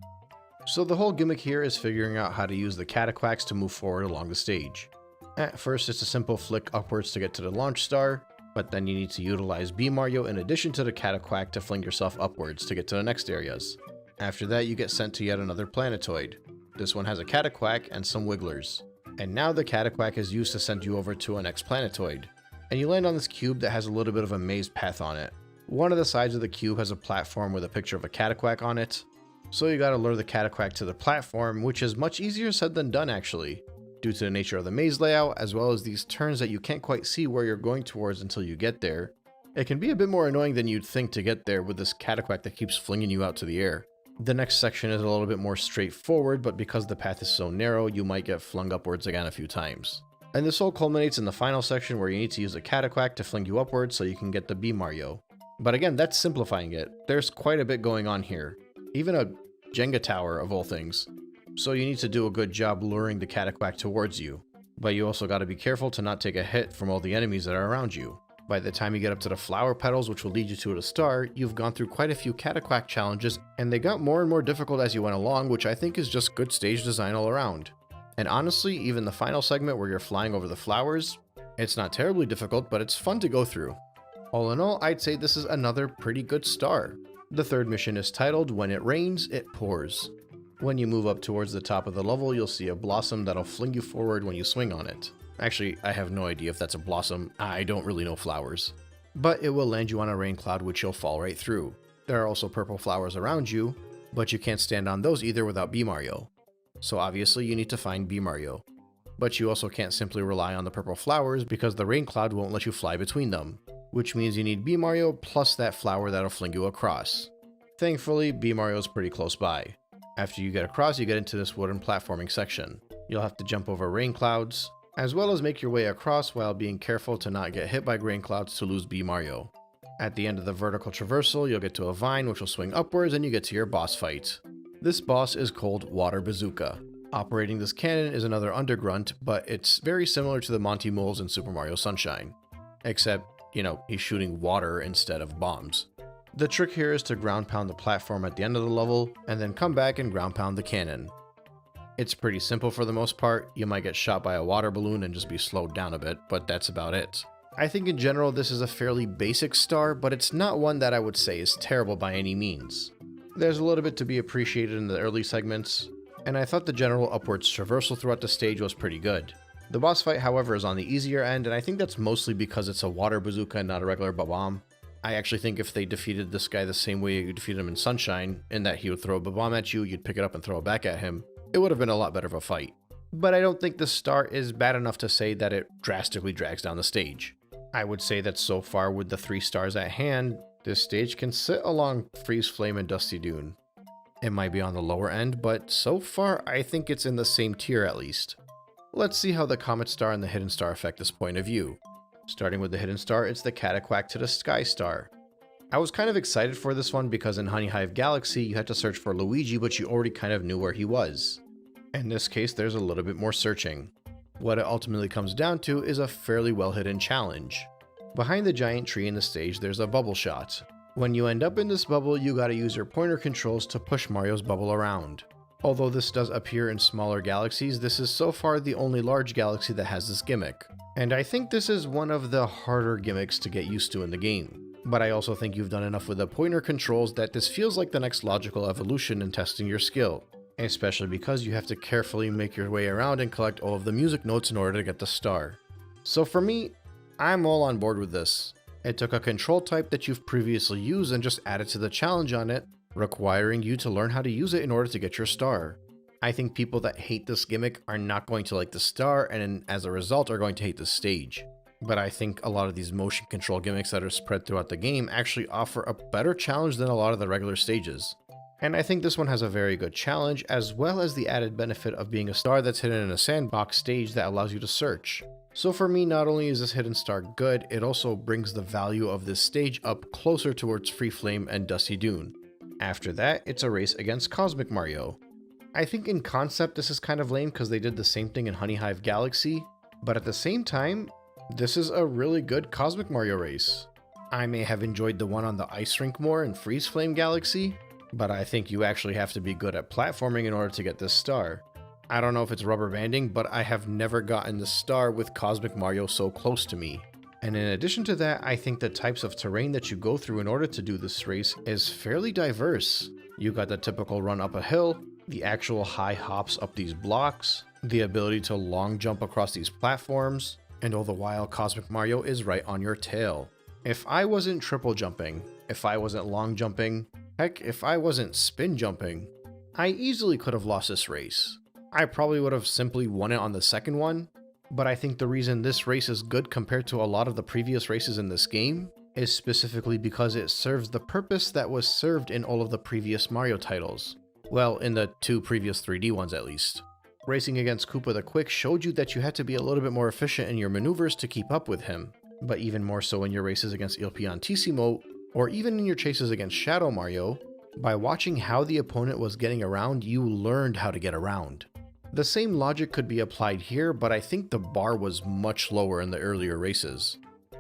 So the whole gimmick here is figuring out how to use the Cataquacks to move forward along the stage. At first it's a simple flick upwards to get to the launch star, but then you need to utilize B Mario in addition to the Cataquack to fling yourself upwards to get to the next areas. After that you get sent to yet another planetoid. This one has a Cataquack and some wigglers. And now the Cataquack is used to send you over to a next planetoid. And you land on this cube that has a little bit of a maze path on it. One of the sides of the cube has a platform with a picture of a Cataquack on it. So you gotta lure the Cataquack to the platform, which is much easier said than done actually, due to the nature of the maze layout, as well as these turns that you can't quite see where you're going towards until you get there. It can be a bit more annoying than you'd think to get there with this cataquack that keeps flinging you out to the air. The next section is a little bit more straightforward, but because the path is so narrow, you might get flung upwards again a few times. And this all culminates in the final section where you need to use a cataquack to fling you upwards so you can get the B Mario. But again, that's simplifying it. There's quite a bit going on here. Even a Jenga tower of all things. So you need to do a good job luring the cataquack towards you. But you also got to be careful to not take a hit from all the enemies that are around you. By the time you get up to the flower petals, which will lead you to the star, you've gone through quite a few cataquack challenges, and they got more and more difficult as you went along, which I think is just good stage design all around. And honestly, even the final segment where you're flying over the flowers, it's not terribly difficult, but it's fun to go through. All in all, I'd say this is another pretty good star. The third mission is titled, When It Rains, It Pours. When you move up towards the top of the level, you'll see a blossom that'll fling you forward when you swing on it. Actually, I have no idea if that's a blossom. I don't really know flowers. But it will land you on a rain cloud, which you'll fall right through. There are also purple flowers around you, but you can't stand on those either without B Mario. So obviously you need to find B Mario. But you also can't simply rely on the purple flowers because the rain cloud won't let you fly between them, which means you need B Mario plus that flower that'll fling you across. Thankfully, B Mario is pretty close by. After you get across, you get into this wooden platforming section. You'll have to jump over rain clouds, as well as make your way across while being careful to not get hit by rain clouds to lose B Mario. At the end of the vertical traversal, you'll get to a vine which will swing upwards and you get to your boss fight. This boss is called Water Bazooka. Operating this cannon is another undergrunt, but it's very similar to the Monty Moles in Super Mario Sunshine. Except, he's shooting water instead of bombs. The trick here is to ground pound the platform at the end of the level, and then come back and ground pound the cannon. It's pretty simple for the most part. You might get shot by a water balloon and just be slowed down a bit, but that's about it. I think in general this is a fairly basic star, but it's not one that I would say is terrible by any means. There's a little bit to be appreciated in the early segments, and I thought the general upwards traversal throughout the stage was pretty good. The boss fight, however, is on the easier end, and I think that's mostly because it's a water bazooka and not a regular bomb. I actually think if they defeated this guy the same way you defeated him in Sunshine, in that he would throw a bomb at you, you'd pick it up and throw it back at him, it would have been a lot better of a fight. But I don't think the star is bad enough to say that it drastically drags down the stage. I would say that so far with the 3 stars at hand, this stage can sit along Freezeflame and Dusty Dune. It might be on the lower end, but so far I think it's in the same tier at least. Let's see how the Comet Star and the Hidden Star affect this point of view. Starting with the Hidden Star, it's the Cataquack to the Sky Star. I was kind of excited for this one because in Honeyhive Galaxy you had to search for Luigi, but you already kind of knew where he was. In this case, there's a little bit more searching. What it ultimately comes down to is a fairly well hidden challenge. Behind the giant tree in the stage, there's a bubble shot. When you end up in this bubble, you gotta use your pointer controls to push Mario's bubble around. Although this does appear in smaller galaxies, this is so far the only large galaxy that has this gimmick. And I think this is one of the harder gimmicks to get used to in the game. But I also think you've done enough with the pointer controls that this feels like the next logical evolution in testing your skill. Especially because you have to carefully make your way around and collect all of the music notes in order to get the star. So for me, I'm all on board with this. It took a control type that you've previously used and just added to the challenge on it, requiring you to learn how to use it in order to get your star. I think people that hate this gimmick are not going to like the star and as a result are going to hate the stage. But I think a lot of these motion control gimmicks that are spread throughout the game actually offer a better challenge than a lot of the regular stages. And I think this one has a very good challenge, as well as the added benefit of being a star that's hidden in a sandbox stage that allows you to search. So for me, not only is this hidden star good, it also brings the value of this stage up closer towards Freezeflame and Dusty Dune. After that, it's a race against Cosmic Mario. I think in concept this is kind of lame because they did the same thing in Honeyhive Galaxy, but at the same time, this is a really good Cosmic Mario race. I may have enjoyed the one on the ice rink more in Freezeflame Galaxy, but I think you actually have to be good at platforming in order to get this star. I don't know if it's rubber banding, but I have never gotten the star with Cosmic Mario so close to me. And in addition to that, I think the types of terrain that you go through in order to do this race is fairly diverse. You got the typical run up a hill, the actual high hops up these blocks, the ability to long jump across these platforms, and all the while Cosmic Mario is right on your tail. If I wasn't triple jumping, if I wasn't long jumping, heck, if I wasn't spin jumping, I easily could have lost this race. I probably would have simply won it on the second one, but I think the reason this race is good compared to a lot of the previous races in this game is specifically because it serves the purpose that was served in all of the previous Mario titles. Well, in the 2 previous 3D ones at least. Racing against Koopa the Quick showed you that you had to be a little bit more efficient in your maneuvers to keep up with him, but even more so in your races against Il Piantissimo, or even in your chases against Shadow Mario. By watching how the opponent was getting around, you learned how to get around. The same logic could be applied here, but I think the bar was much lower in the earlier races.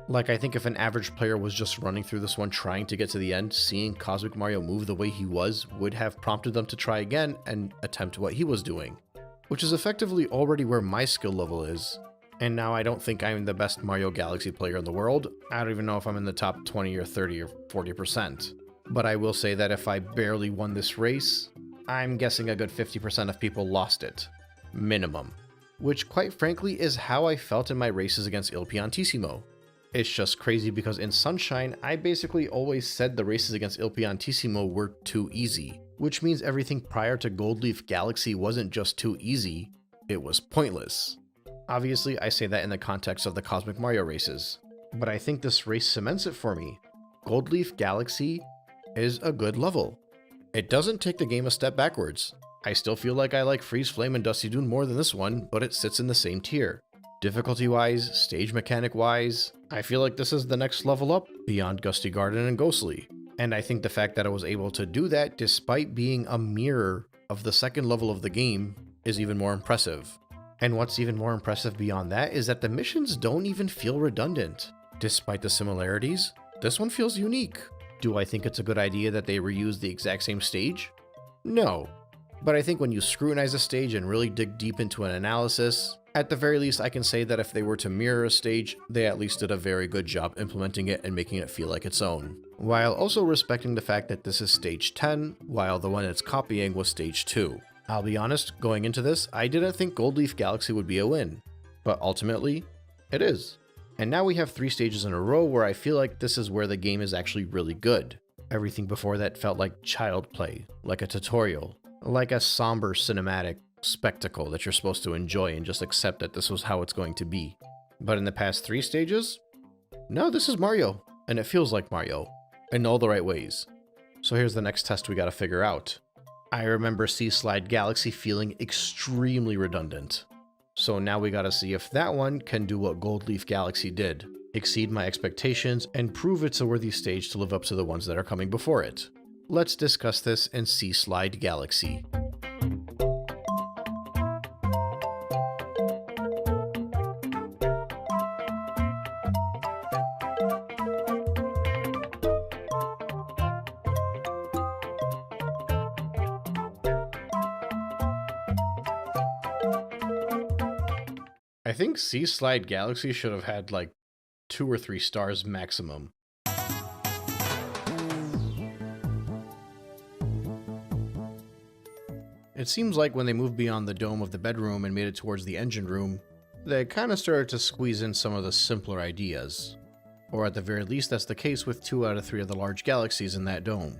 Like, I think if an average player was just running through this one trying to get to the end, seeing Cosmic Mario move the way he was would have prompted them to try again and attempt what he was doing, which is effectively already where my skill level is. And now I don't think I'm the best Mario Galaxy player in the world. I don't even know if I'm in the top 20 or 30 or 40%. But I will say that if I barely won this race, I'm guessing a good 50% of people lost it. Minimum. Which, quite frankly, is how I felt in my races against Il Piantissimo. It's just crazy because in Sunshine, I basically always said the races against Il Piantissimo were too easy, which means everything prior to Gold Leaf Galaxy wasn't just too easy, it was pointless. Obviously, I say that in the context of the Cosmic Mario races, but I think this race cements it for me. Gold Leaf Galaxy is a good level. It doesn't take the game a step backwards. I still feel like I like Freezeflame and Dusty Dune more than this one, but it sits in the same tier. Difficulty-wise, stage mechanic-wise, I feel like this is the next level up beyond Gusty Garden and Ghostly. And I think the fact that I was able to do that despite being a mirror of the second level of the game is even more impressive. And what's even more impressive beyond that is that the missions don't even feel redundant. Despite the similarities, this one feels unique. Do I think it's a good idea that they reuse the exact same stage? No. But I think when you scrutinize a stage and really dig deep into an analysis, at the very least I can say that if they were to mirror a stage, they at least did a very good job implementing it and making it feel like its own. While also respecting the fact that this is stage 10, while the one it's copying was stage 2. I'll be honest, going into this, I didn't think Gold Leaf Galaxy would be a win. But ultimately, it is. And now we have 3 stages in a row where I feel like this is where the game is actually really good. Everything before that felt like child play, like a tutorial, like a somber cinematic spectacle that you're supposed to enjoy and just accept that this was how it's going to be. But in the past 3 stages, no, this is Mario, and it feels like Mario, in all the right ways. So here's the next test we gotta figure out. I remember Sea Slide Galaxy feeling extremely redundant. So now we gotta see if that one can do what Gold Leaf Galaxy did, exceed my expectations, and prove it's a worthy stage to live up to the ones that are coming before it. Let's discuss this in Sea Slide Galaxy. I think Sea Slide Galaxy should have had like 2 or 3 stars maximum. It seems like when they moved beyond the dome of the bedroom and made it towards the engine room, they kind of started to squeeze in some of the simpler ideas. Or at the very least that's the case with 2 out of 3 of the large galaxies in that dome.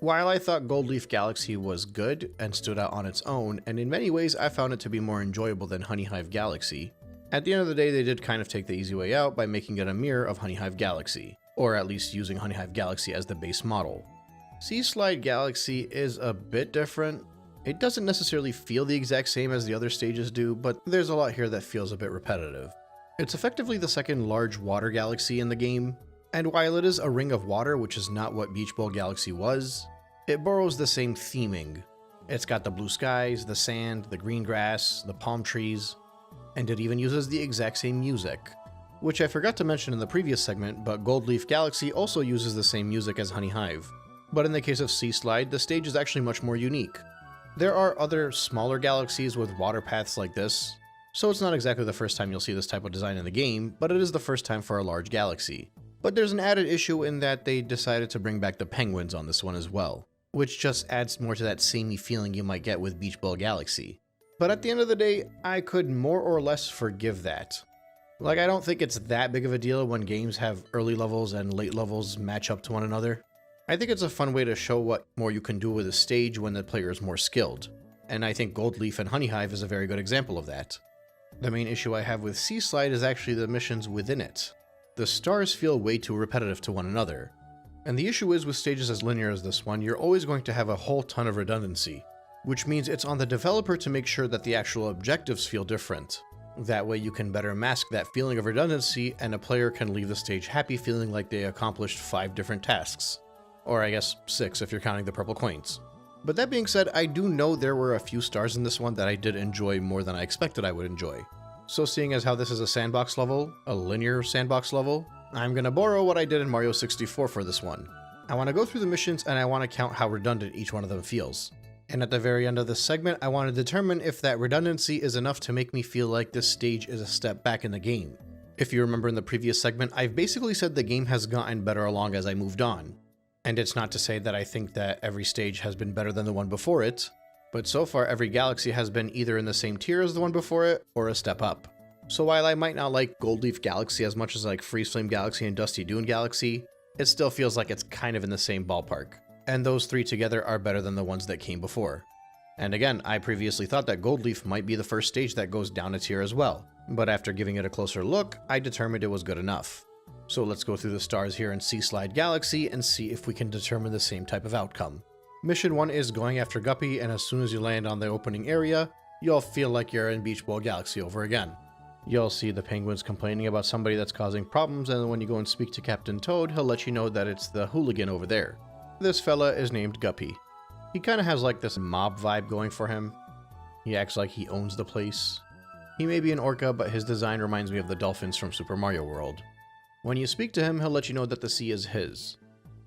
While I thought Gold Leaf Galaxy was good and stood out on its own, and in many ways I found it to be more enjoyable than Honeyhive Galaxy, at the end of the day they did kind of take the easy way out by making it a mirror of Honeyhive Galaxy, or at least using Honeyhive Galaxy as the base model. Sea Slide Galaxy is a bit different. It doesn't necessarily feel the exact same as the other stages do, but there's a lot here that feels a bit repetitive. It's effectively the second large water galaxy in the game, and while it is a ring of water, which is not what Beach Ball Galaxy was, it borrows the same theming. It's got the blue skies, the sand, the green grass, the palm trees, and it even uses the exact same music. Which I forgot to mention in the previous segment, but Gold Leaf Galaxy also uses the same music as Honeyhive. But in the case of Sea Slide, the stage is actually much more unique. There are other smaller galaxies with water paths like this, so it's not exactly the first time you'll see this type of design in the game, but it is the first time for a large galaxy. But there's an added issue in that they decided to bring back the penguins on this one as well, which just adds more to that samey feeling you might get with Beach Ball Galaxy. But at the end of the day, I could more or less forgive that. Like, I don't think it's that big of a deal when games have early levels and late levels match up to one another. I think it's a fun way to show what more you can do with a stage when the player is more skilled, and I think Gold Leaf and Honeyhive is a very good example of that. The main issue I have with Sea Slide is actually the missions within it. the stars feel way too repetitive to one another. And the issue is with stages as linear as this one, you're always going to have a whole ton of redundancy, which means it's on the developer to make sure that the actual objectives feel different. That way you can better mask that feeling of redundancy and a player can leave the stage happy feeling like they accomplished 5 different tasks. Or I guess 6 if you're counting the purple coins. But that being said, I do know there were a few stars in this one that I did enjoy more than I expected I would enjoy. So seeing as how this is a sandbox level, a linear sandbox level, I'm gonna borrow what I did in Mario 64 for this one. I want to go through the missions and I want to count how redundant each one of them feels. And at the very end of this segment, I want to determine if that redundancy is enough to make me feel like this stage is a step back in the game. If you remember in the previous segment, I've basically said the game has gotten better along as I moved on. And it's not to say that I think that every stage has been better than the one before it, but so far every galaxy has been either in the same tier as the one before it, or a step up. So while I might not like Gold Leaf Galaxy as much as I like Freezeflame Galaxy and Dusty Dune Galaxy, it still feels like it's kind of in the same ballpark. And those 3 together are better than the ones that came before. And again, I previously thought that Gold Leaf might be the first stage that goes down a tier as well, but after giving it a closer look, I determined it was good enough. So let's go through the stars here in Sea Slide Galaxy and see if we can determine the same type of outcome. Mission 1 is going after Guppy, and as soon as you land on the opening area, you'll feel like you're in Beach Ball Galaxy over again. You'll see the penguins complaining about somebody that's causing problems, and when you go and speak to Captain Toad, he'll let you know that it's the hooligan over there. This fella is named Guppy. He kind of has like this mob vibe going for him. He acts like he owns the place. He may be an orca, but his design reminds me of the dolphins from Super Mario World. When you speak to him, he'll let you know that the sea is his.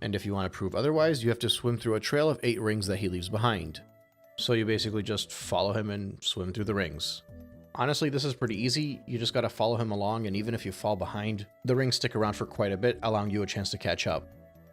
And if you want to prove otherwise, you have to swim through a trail of 8 rings that he leaves behind. So you basically just follow him and swim through the rings. Honestly, this is pretty easy. You just gotta follow him along, and even if you fall behind, the rings stick around for quite a bit, allowing you a chance to catch up.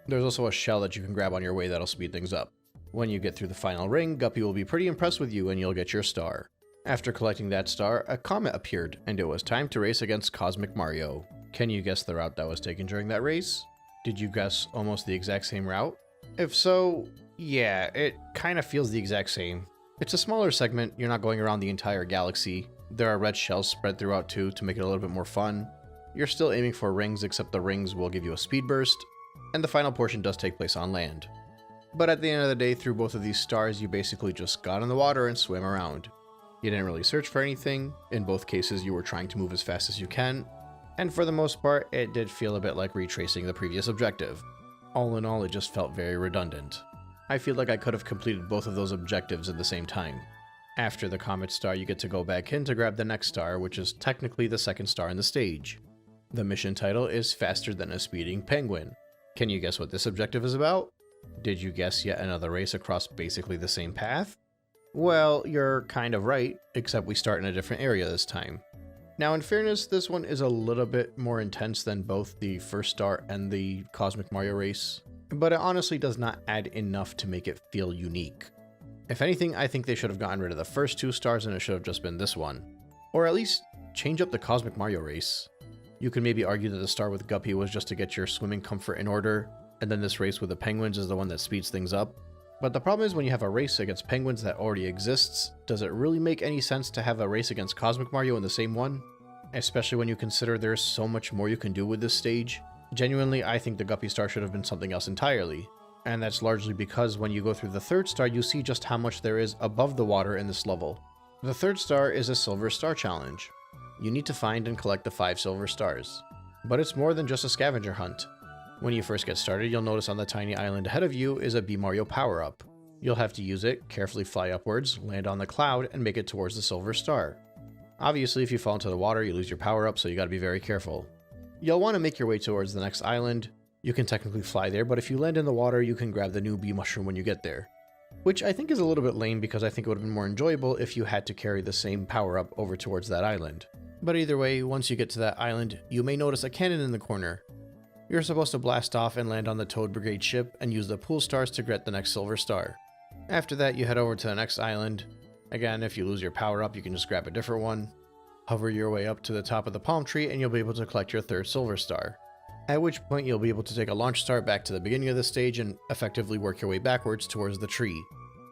There's also a shell that you can grab on your way that'll speed things up. When you get through the final ring, Guppy will be pretty impressed with you and you'll get your star. After collecting that star, a comet appeared, and it was time to race against Cosmic Mario. Can you guess the route that was taken during that race? Did you guess almost the exact same route? If so, yeah, it kind of feels the exact same. It's a smaller segment, you're not going around the entire galaxy. There are red shells spread throughout too to make it a little bit more fun. You're still aiming for rings, except the rings will give you a speed burst, and the final portion does take place on land. But at the end of the day, through both of these stars, you basically just got in the water and swam around. You didn't really search for anything. In both cases, you were trying to move as fast as you can. And for the most part, it did feel a bit like retracing the previous objective. All in all, it just felt very redundant. I feel like I could have completed both of those objectives at the same time. After the Comet star, you get to go back in to grab the next star, which is technically the second star in the stage. The mission title is Faster Than a Speeding Penguin. Can you guess what this objective is about? Did you guess yet another race across basically the same path? Well, you're kind of right, except we start in a different area this time. Now, in fairness, this one is a little bit more intense than both the first star and the Cosmic Mario race, but it honestly does not add enough to make it feel unique. If anything, I think they should have gotten rid of the first 2 stars and it should have just been this one. Or at least change up the Cosmic Mario race. You could maybe argue that the star with Guppy was just to get your swimming comfort in order, and then this race with the penguins is the one that speeds things up. But the problem is when you have a race against penguins that already exists, does it really make any sense to have a race against Cosmic Mario in the same one? Especially when you consider there's so much more you can do with this stage. Genuinely, I think the Guppy star should have been something else entirely. And that's largely because when you go through the third star, you see just how much there is above the water in this level. The third star is a silver star challenge. You need to find and collect the 5 silver stars. But it's more than just a scavenger hunt. When you first get started, you'll notice on the tiny island ahead of you is a B Mario power-up. You'll have to use it, carefully fly upwards, land on the cloud, and make it towards the silver star. Obviously, if you fall into the water, you lose your power-up, so you gotta be very careful. You'll want to make your way towards the next island. You can technically fly there, but if you land in the water, you can grab the new bee mushroom when you get there. Which I think is a little bit lame because I think it would have been more enjoyable if you had to carry the same power-up over towards that island. But either way, once you get to that island, you may notice a cannon in the corner. You're supposed to blast off and land on the Toad Brigade ship and use the pool stars to get the next silver star. After that, you head over to the next island. Again, if you lose your power-up, you can just grab a different one. Hover your way up to the top of the palm tree and you'll be able to collect your 3rd silver star. At which point you'll be able to take a launch star back to the beginning of the stage and effectively work your way backwards towards the tree.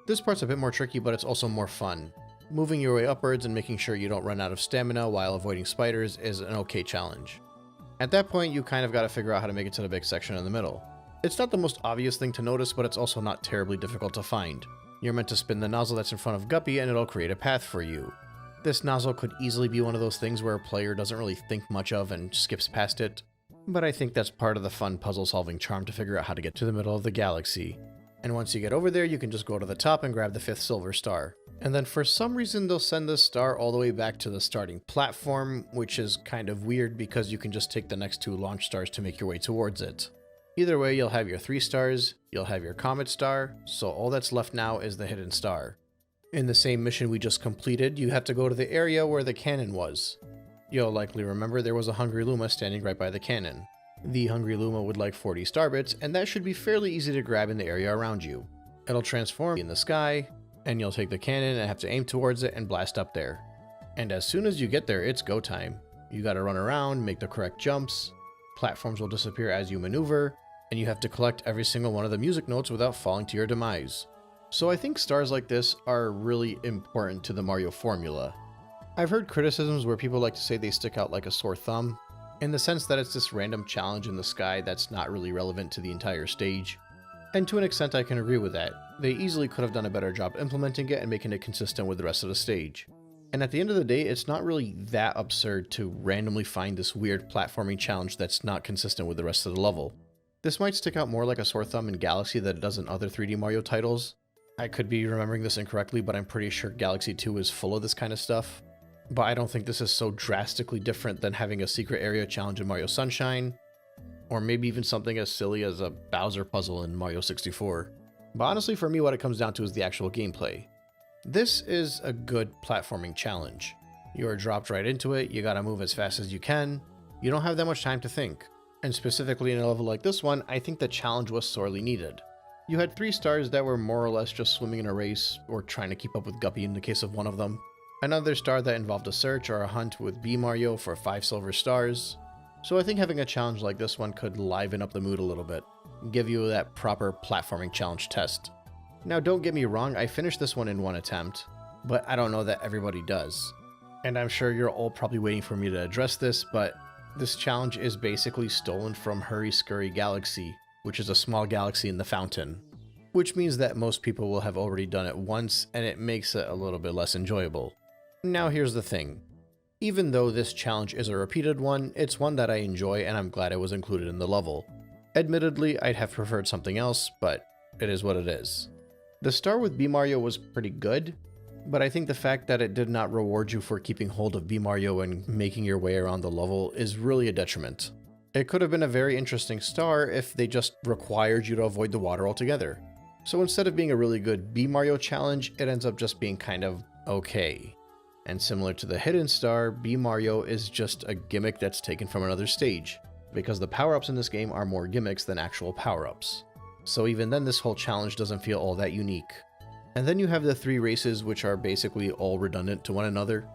This part's a bit more tricky, but it's also more fun. Moving your way upwards and making sure you don't run out of stamina while avoiding spiders is an okay challenge. At that point, you kind of got to figure out how to make it to the big section in the middle. It's not the most obvious thing to notice, but it's also not terribly difficult to find. You're meant to spin the nozzle that's in front of Guppy and it'll create a path for you. This nozzle could easily be one of those things where a player doesn't really think much of and skips past it, but I think that's part of the fun puzzle-solving charm to figure out how to get to the middle of the galaxy. And once you get over there, you can just go to the top and grab the 5th silver star. And then for some reason, they'll send this star all the way back to the starting platform, which is kind of weird because you can just take the next 2 launch stars to make your way towards it. Either way, you'll have your 3 stars, you'll have your comet star, so all that's left now is the hidden star. In the same mission we just completed, you have to go to the area where the cannon was. You'll likely remember there was a hungry Luma standing right by the cannon. The hungry Luma would like 40 star bits, and that should be fairly easy to grab in the area around you. It'll transform in the sky, and you'll take the cannon and have to aim towards it and blast up there. And as soon as you get there, it's go time. You gotta run around, make the correct jumps, platforms will disappear as you maneuver, and you have to collect every single one of the music notes without falling to your demise. So I think stars like this are really important to the Mario formula. I've heard criticisms where people like to say they stick out like a sore thumb, in the sense that it's this random challenge in the sky that's not really relevant to the entire stage. And to an extent I can agree with that. They easily could have done a better job implementing it and making it consistent with the rest of the stage. And at the end of the day, it's not really that absurd to randomly find this weird platforming challenge that's not consistent with the rest of the level. This might stick out more like a sore thumb in Galaxy than it does in other 3D Mario titles. I could be remembering this incorrectly, but I'm pretty sure Galaxy 2 is full of this kind of stuff. But I don't think this is so drastically different than having a secret area challenge in Mario Sunshine, or maybe even something as silly as a Bowser puzzle in Mario 64. But honestly, for me, what it comes down to is the actual gameplay. This is a good platforming challenge. You are dropped right into it, you gotta move as fast as you can, you don't have that much time to think. And specifically in a level like this one, I think the challenge was sorely needed. You had 3 stars that were more or less just swimming in a race, or trying to keep up with Guppy in the case of one of them. Another star that involved a search or a hunt with B Mario for 5 silver stars. So I think having a challenge like this one could liven up the mood a little bit, give you that proper platforming challenge test. Now don't get me wrong, I finished this one in one attempt, but I don't know that everybody does. And I'm sure you're all probably waiting for me to address this, but this challenge is basically stolen from Hurry Scurry Galaxy, which is a small galaxy in the fountain. Which means that most people will have already done it once, and it makes it a little bit less enjoyable. Now here's the thing. Even though this challenge is a repeated one, it's one that I enjoy and I'm glad it was included in the level. Admittedly, I'd have preferred something else, but it is what it is. The star with B Mario was pretty good, but I think the fact that it did not reward you for keeping hold of B Mario and making your way around the level is really a detriment. It could have been a very interesting star if they just required you to avoid the water altogether. So instead of being a really good B Mario challenge, it ends up just being kind of okay. And similar to the hidden star, B Mario is just a gimmick that's taken from another stage, because the power-ups in this game are more gimmicks than actual power-ups. So even then, this whole challenge doesn't feel all that unique. And then you have the 3 races, which are basically all redundant to one another.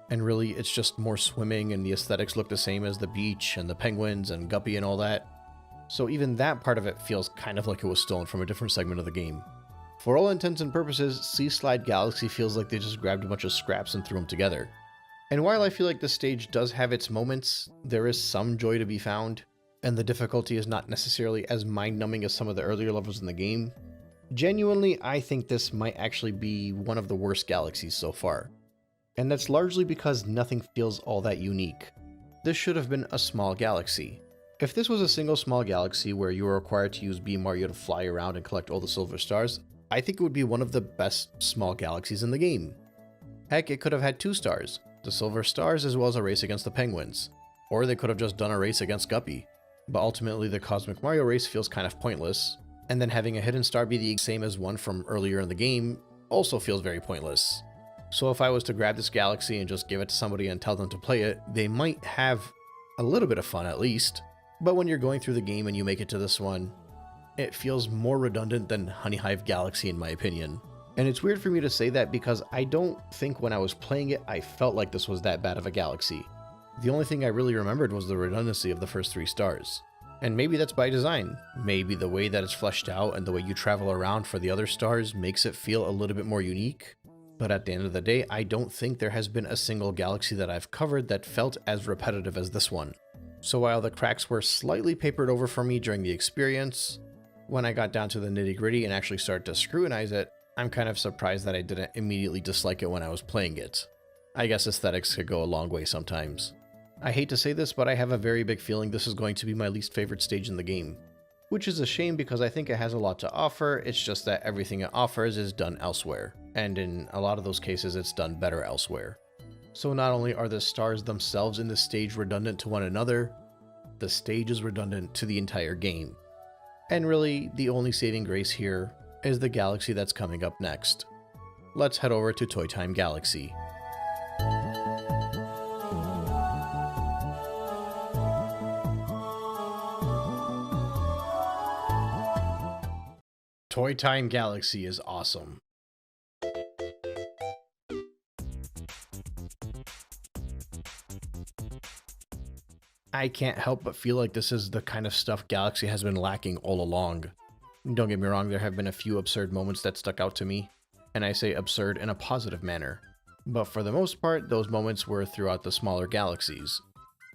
And really, it's just more swimming and the aesthetics look the same as the beach and the penguins and Guppy and all that. So even that part of it feels kind of like it was stolen from a different segment of the game. For all intents and purposes, Sea Slide Galaxy feels like they just grabbed a bunch of scraps and threw them together. And while I feel like this stage does have its moments, there is some joy to be found, and the difficulty is not necessarily as mind-numbing as some of the earlier levels in the game. Genuinely, I think this might actually be one of the worst galaxies so far. And that's largely because nothing feels all that unique. This should have been a small galaxy. If this was a single small galaxy where you were required to use B Mario to fly around and collect all the silver stars, I think it would be one of the best small galaxies in the game. Heck, it could have had 2 stars, the silver stars as well as a race against the penguins. Or they could have just done a race against Guppy. But ultimately the Cosmic Mario race feels kind of pointless, and then having a hidden star be the same as one from earlier in the game also feels very pointless. So if I was to grab this galaxy and just give it to somebody and tell them to play it, they might have a little bit of fun at least. But when you're going through the game and you make it to this one, it feels more redundant than Honeyhive Galaxy in my opinion. And it's weird for me to say that because I don't think when I was playing it I felt like this was that bad of a galaxy. The only thing I really remembered was the redundancy of the first 3 stars. And maybe that's by design. Maybe the way that it's fleshed out and the way you travel around for the other stars makes it feel a little bit more unique. But at the end of the day, I don't think there has been a single galaxy that I've covered that felt as repetitive as this one. So while the cracks were slightly papered over for me during the experience, when I got down to the nitty gritty and actually started to scrutinize it, I'm kind of surprised that I didn't immediately dislike it when I was playing it. I guess aesthetics could go a long way sometimes. I hate to say this, but I have a very big feeling this is going to be my least favorite stage in the game. Which is a shame because I think it has a lot to offer, it's just that everything it offers is done elsewhere. And in a lot of those cases, it's done better elsewhere. So not only are the stars themselves in the stage redundant to one another, the stage is redundant to the entire game. And really, the only saving grace here is the galaxy that's coming up next. Let's head over to Toy Time Galaxy. Toy Time Galaxy is awesome. I can't help but feel like this is the kind of stuff Galaxy has been lacking all along. Don't get me wrong, there have been a few absurd moments that stuck out to me, and I say absurd in a positive manner. But for the most part, those moments were throughout the smaller galaxies.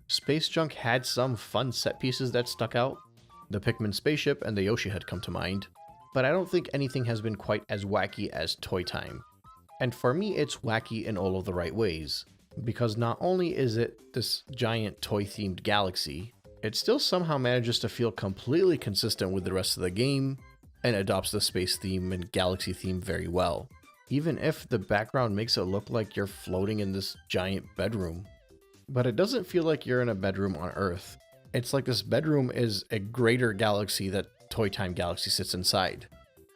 Space Junk had some fun set pieces that stuck out. The Pikmin spaceship and the Yoshi head come to mind. But I don't think anything has been quite as wacky as Toy Time. And for me, it's wacky in all of the right ways. Because not only is it this giant toy-themed galaxy, it still somehow manages to feel completely consistent with the rest of the game, and adopts the space theme and galaxy theme very well. Even if the background makes it look like you're floating in this giant bedroom. But it doesn't feel like you're in a bedroom on Earth. It's like this bedroom is a greater galaxy that Toy Time Galaxy sits inside.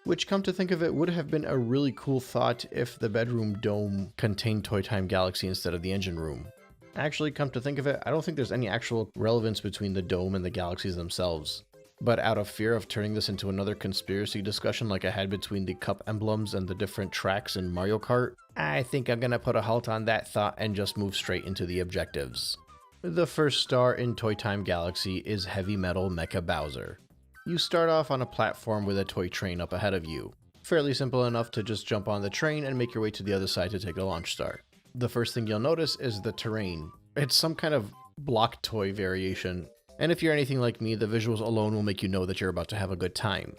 Which, come to think of it, would have been a really cool thought if the bedroom dome contained Toy Time Galaxy instead of the engine room. Actually, come to think of it, I don't think there's any actual relevance between the dome and the galaxies themselves. But out of fear of turning this into another conspiracy discussion like I had between the cup emblems and the different tracks in Mario Kart, I think I'm gonna put a halt on that thought and just move straight into the objectives. The first star in Toy Time Galaxy is Heavy Metal Mecha Bowser. You start off on a platform with a toy train up ahead of you. Fairly simple enough to just jump on the train and make your way to the other side to take the launch star. The first thing you'll notice is the terrain. It's some kind of block toy variation, and if you're anything like me, the visuals alone will make you know that you're about to have a good time.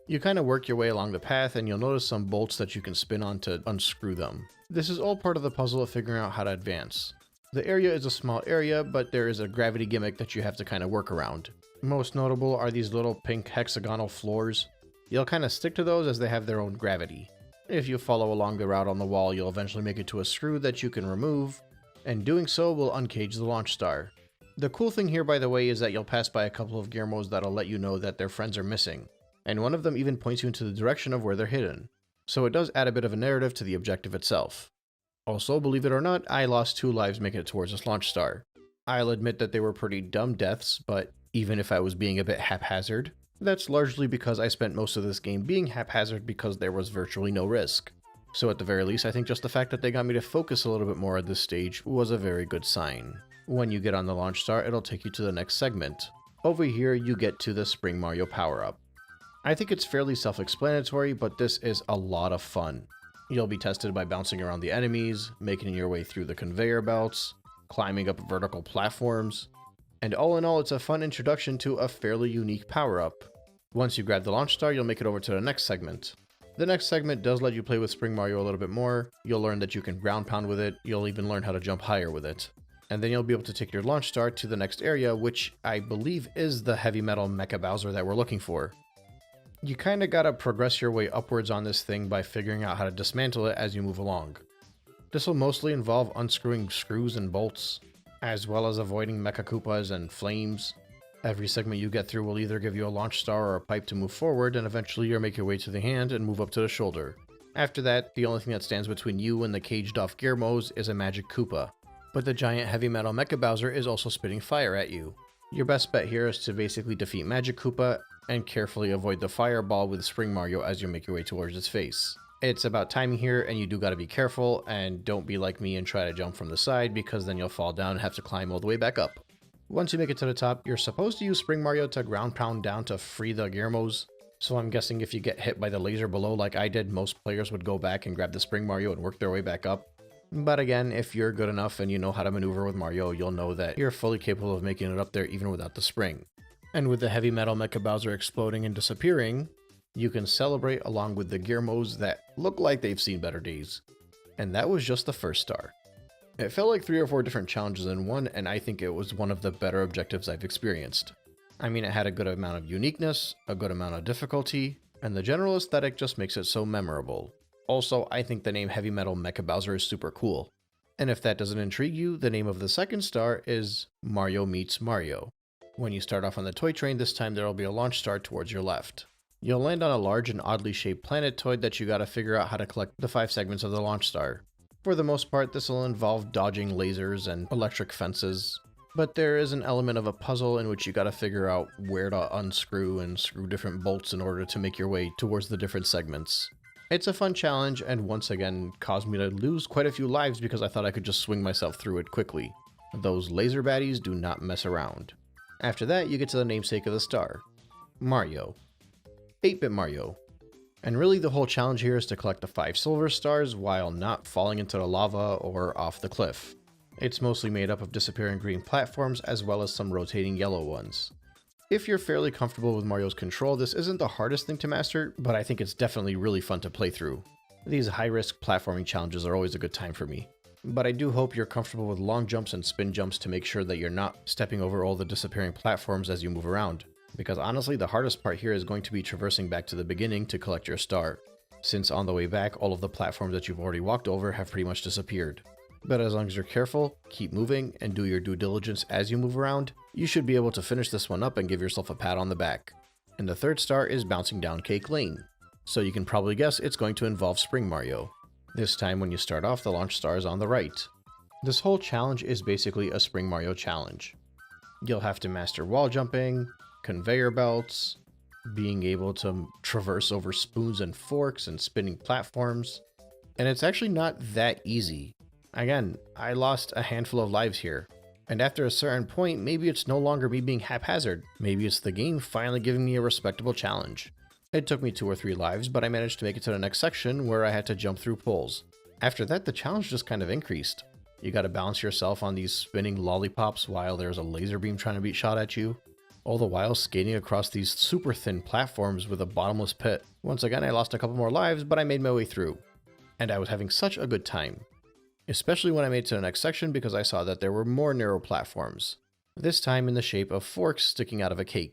You kind of work your way along the path and you'll notice some bolts that you can spin on to unscrew them. This is all part of the puzzle of figuring out how to advance. The area is a small area, but there is a gravity gimmick that you have to kind of work around. Most notable are these little pink hexagonal floors. You'll kind of stick to those as they have their own gravity. If you follow along the route on the wall, you'll eventually make it to a screw that you can remove, and doing so will uncage the launch star. The cool thing here, by the way, is that you'll pass by a couple of Gizmos that'll let you know that their friends are missing, and one of them even points you into the direction of where they're hidden. So it does add a bit of a narrative to the objective itself. Also, believe it or not, I lost 2 lives making it towards this launch star. I'll admit that they were pretty dumb deaths, but even if I was being a bit haphazard, that's largely because I spent most of this game being haphazard because there was virtually no risk. So at the very least, I think just the fact that they got me to focus a little bit more at this stage was a very good sign. When you get on the launch star, it'll take you to the next segment. Over here, you get to the Spring Mario power-up. I think it's fairly self-explanatory, but this is a lot of fun. You'll be tested by bouncing around the enemies, making your way through the conveyor belts, climbing up vertical platforms, and all in all, it's a fun introduction to a fairly unique power-up. Once you grab the launch star, you'll make it over to the next segment. The next segment does let you play with Spring Mario a little bit more. You'll learn that you can ground pound with it, you'll even learn how to jump higher with it. And then you'll be able to take your launch star to the next area, which I believe is the Heavy Metal Mecha Bowser that we're looking for. You kinda gotta progress your way upwards on this thing by figuring out how to dismantle it as you move along. This will mostly involve unscrewing screws and bolts, as well as avoiding Mecha Koopas and flames. Every segment you get through will either give you a launch star or a pipe to move forward, and eventually you'll make your way to the hand and move up to the shoulder. After that, the only thing that stands between you and the caged off Gizmos is a magic Koopa. But the giant Heavy Metal Mecha Bowser is also spitting fire at you. Your best bet here is to basically defeat Magic Koopa and carefully avoid the fireball with Spring Mario as you make your way towards its face. It's about timing here, and you do gotta be careful, and don't be like me and try to jump from the side, because then you'll fall down and have to climb all the way back up. Once you make it to the top, you're supposed to use Spring Mario to ground pound down to free the Gizmos, so I'm guessing if you get hit by the laser below like I did, most players would go back and grab the Spring Mario and work their way back up. But again, if you're good enough and you know how to maneuver with Mario, you'll know that you're fully capable of making it up there even without the spring. And with the heavy metal Mecha Bowser exploding and disappearing, you can celebrate along with the Gearmos that look like they've seen better days. And that was just the first star. It felt like 3 or 4 different challenges in one, and I think it was one of the better objectives I've experienced. I mean, it had a good amount of uniqueness, a good amount of difficulty, and the general aesthetic just makes it so memorable. Also, I think the name Heavy Metal Mecha Bowser is super cool. And if that doesn't intrigue you, the name of the second star is Mario Meets Mario. When you start off on the toy train, this time there will be a launch star towards your left. You'll land on a large and oddly shaped planetoid that you gotta figure out how to collect the 5 segments of the launch star. For the most part, this will involve dodging lasers and electric fences, but there is an element of a puzzle in which you gotta figure out where to unscrew and screw different bolts in order to make your way towards the different segments. It's a fun challenge, and once again caused me to lose quite a few lives because I thought I could just swing myself through it quickly. Those laser baddies do not mess around. After that, you get to the namesake of the star, Mario. 8-bit Mario. And really the whole challenge here is to collect the 5 silver stars while not falling into the lava or off the cliff. It's mostly made up of disappearing green platforms as well as some rotating yellow ones. If you're fairly comfortable with Mario's control, this isn't the hardest thing to master, but I think it's definitely really fun to play through. These high-risk platforming challenges are always a good time for me. But I do hope you're comfortable with long jumps and spin jumps to make sure that you're not stepping over all the disappearing platforms as you move around. Because honestly, the hardest part here is going to be traversing back to the beginning to collect your star, since on the way back, all of the platforms that you've already walked over have pretty much disappeared. But as long as you're careful, keep moving, and do your due diligence as you move around, you should be able to finish this one up and give yourself a pat on the back. And the third star is bouncing down Cake Lane, so you can probably guess it's going to involve Spring Mario. This time when you start off, the launch star is on the right. This whole challenge is basically a Spring Mario challenge. You'll have to master wall jumping, conveyor belts, being able to traverse over spoons and forks and spinning platforms, and it's actually not that easy. Again, I lost a handful of lives here, and after a certain point, maybe it's no longer me being haphazard, maybe it's the game finally giving me a respectable challenge. It took me 2 or 3 lives, but I managed to make it to the next section where I had to jump through poles. After that, the challenge just kind of increased. You gotta balance yourself on these spinning lollipops while there's a laser beam trying to be shot at you, all the while skating across these super thin platforms with a bottomless pit. Once again, I lost a couple more lives, but I made my way through. And I was having such a good time. Especially when I made it to the next section because I saw that there were more narrow platforms. This time in the shape of forks sticking out of a cake.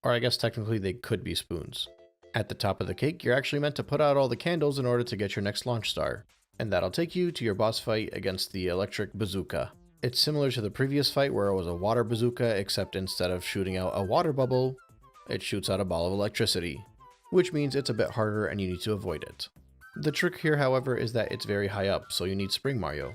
Or I guess technically they could be spoons. At the top of the cake, you're actually meant to put out all the candles in order to get your next launch star. And that'll take you to your boss fight against the electric bazooka. It's similar to the previous fight where it was a water bazooka, except instead of shooting out a water bubble, it shoots out a ball of electricity, which means it's a bit harder and you need to avoid it. The trick here, however, is that it's very high up, so you need Spring Mario.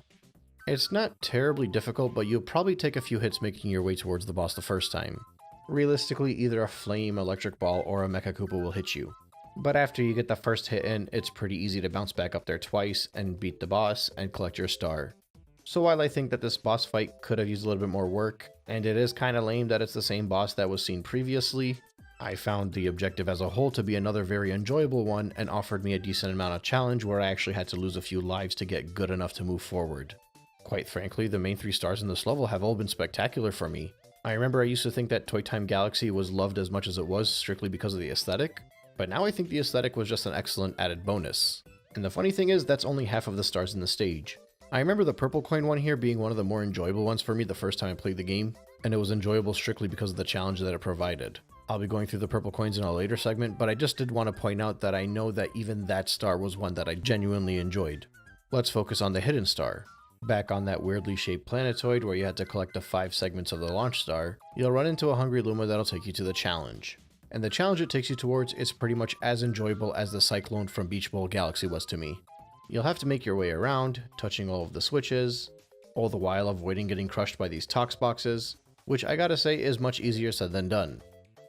It's not terribly difficult, but you'll probably take a few hits making your way towards the boss the first time. Realistically, either a flame, electric ball, or a Mecha Koopa will hit you. But after you get the first hit in, it's pretty easy to bounce back up there twice and beat the boss and collect your star. So while I think that this boss fight could have used a little bit more work, and it is kinda lame that it's the same boss that was seen previously, I found the objective as a whole to be another very enjoyable one and offered me a decent amount of challenge where I actually had to lose a few lives to get good enough to move forward. Quite frankly, the main 3 stars in this level have all been spectacular for me. I remember I used to think that Toy Time Galaxy was loved as much as it was strictly because of the aesthetic, but now I think the aesthetic was just an excellent added bonus. And the funny thing is, that's only half of the stars in the stage. I remember the purple coin one here being one of the more enjoyable ones for me the first time I played the game, and it was enjoyable strictly because of the challenge that it provided. I'll be going through the purple coins in a later segment, but I just did want to point out that I know that even that star was one that I genuinely enjoyed. Let's focus on the hidden star. Back on that weirdly shaped planetoid where you had to collect the 5 segments of the launch star, you'll run into a hungry Luma that'll take you to the challenge. And the challenge it takes you towards is pretty much as enjoyable as the Cyclone from Beach Bowl Galaxy was to me. You'll have to make your way around, touching all of the switches, all the while avoiding getting crushed by these Tox boxes, which I gotta say is much easier said than done.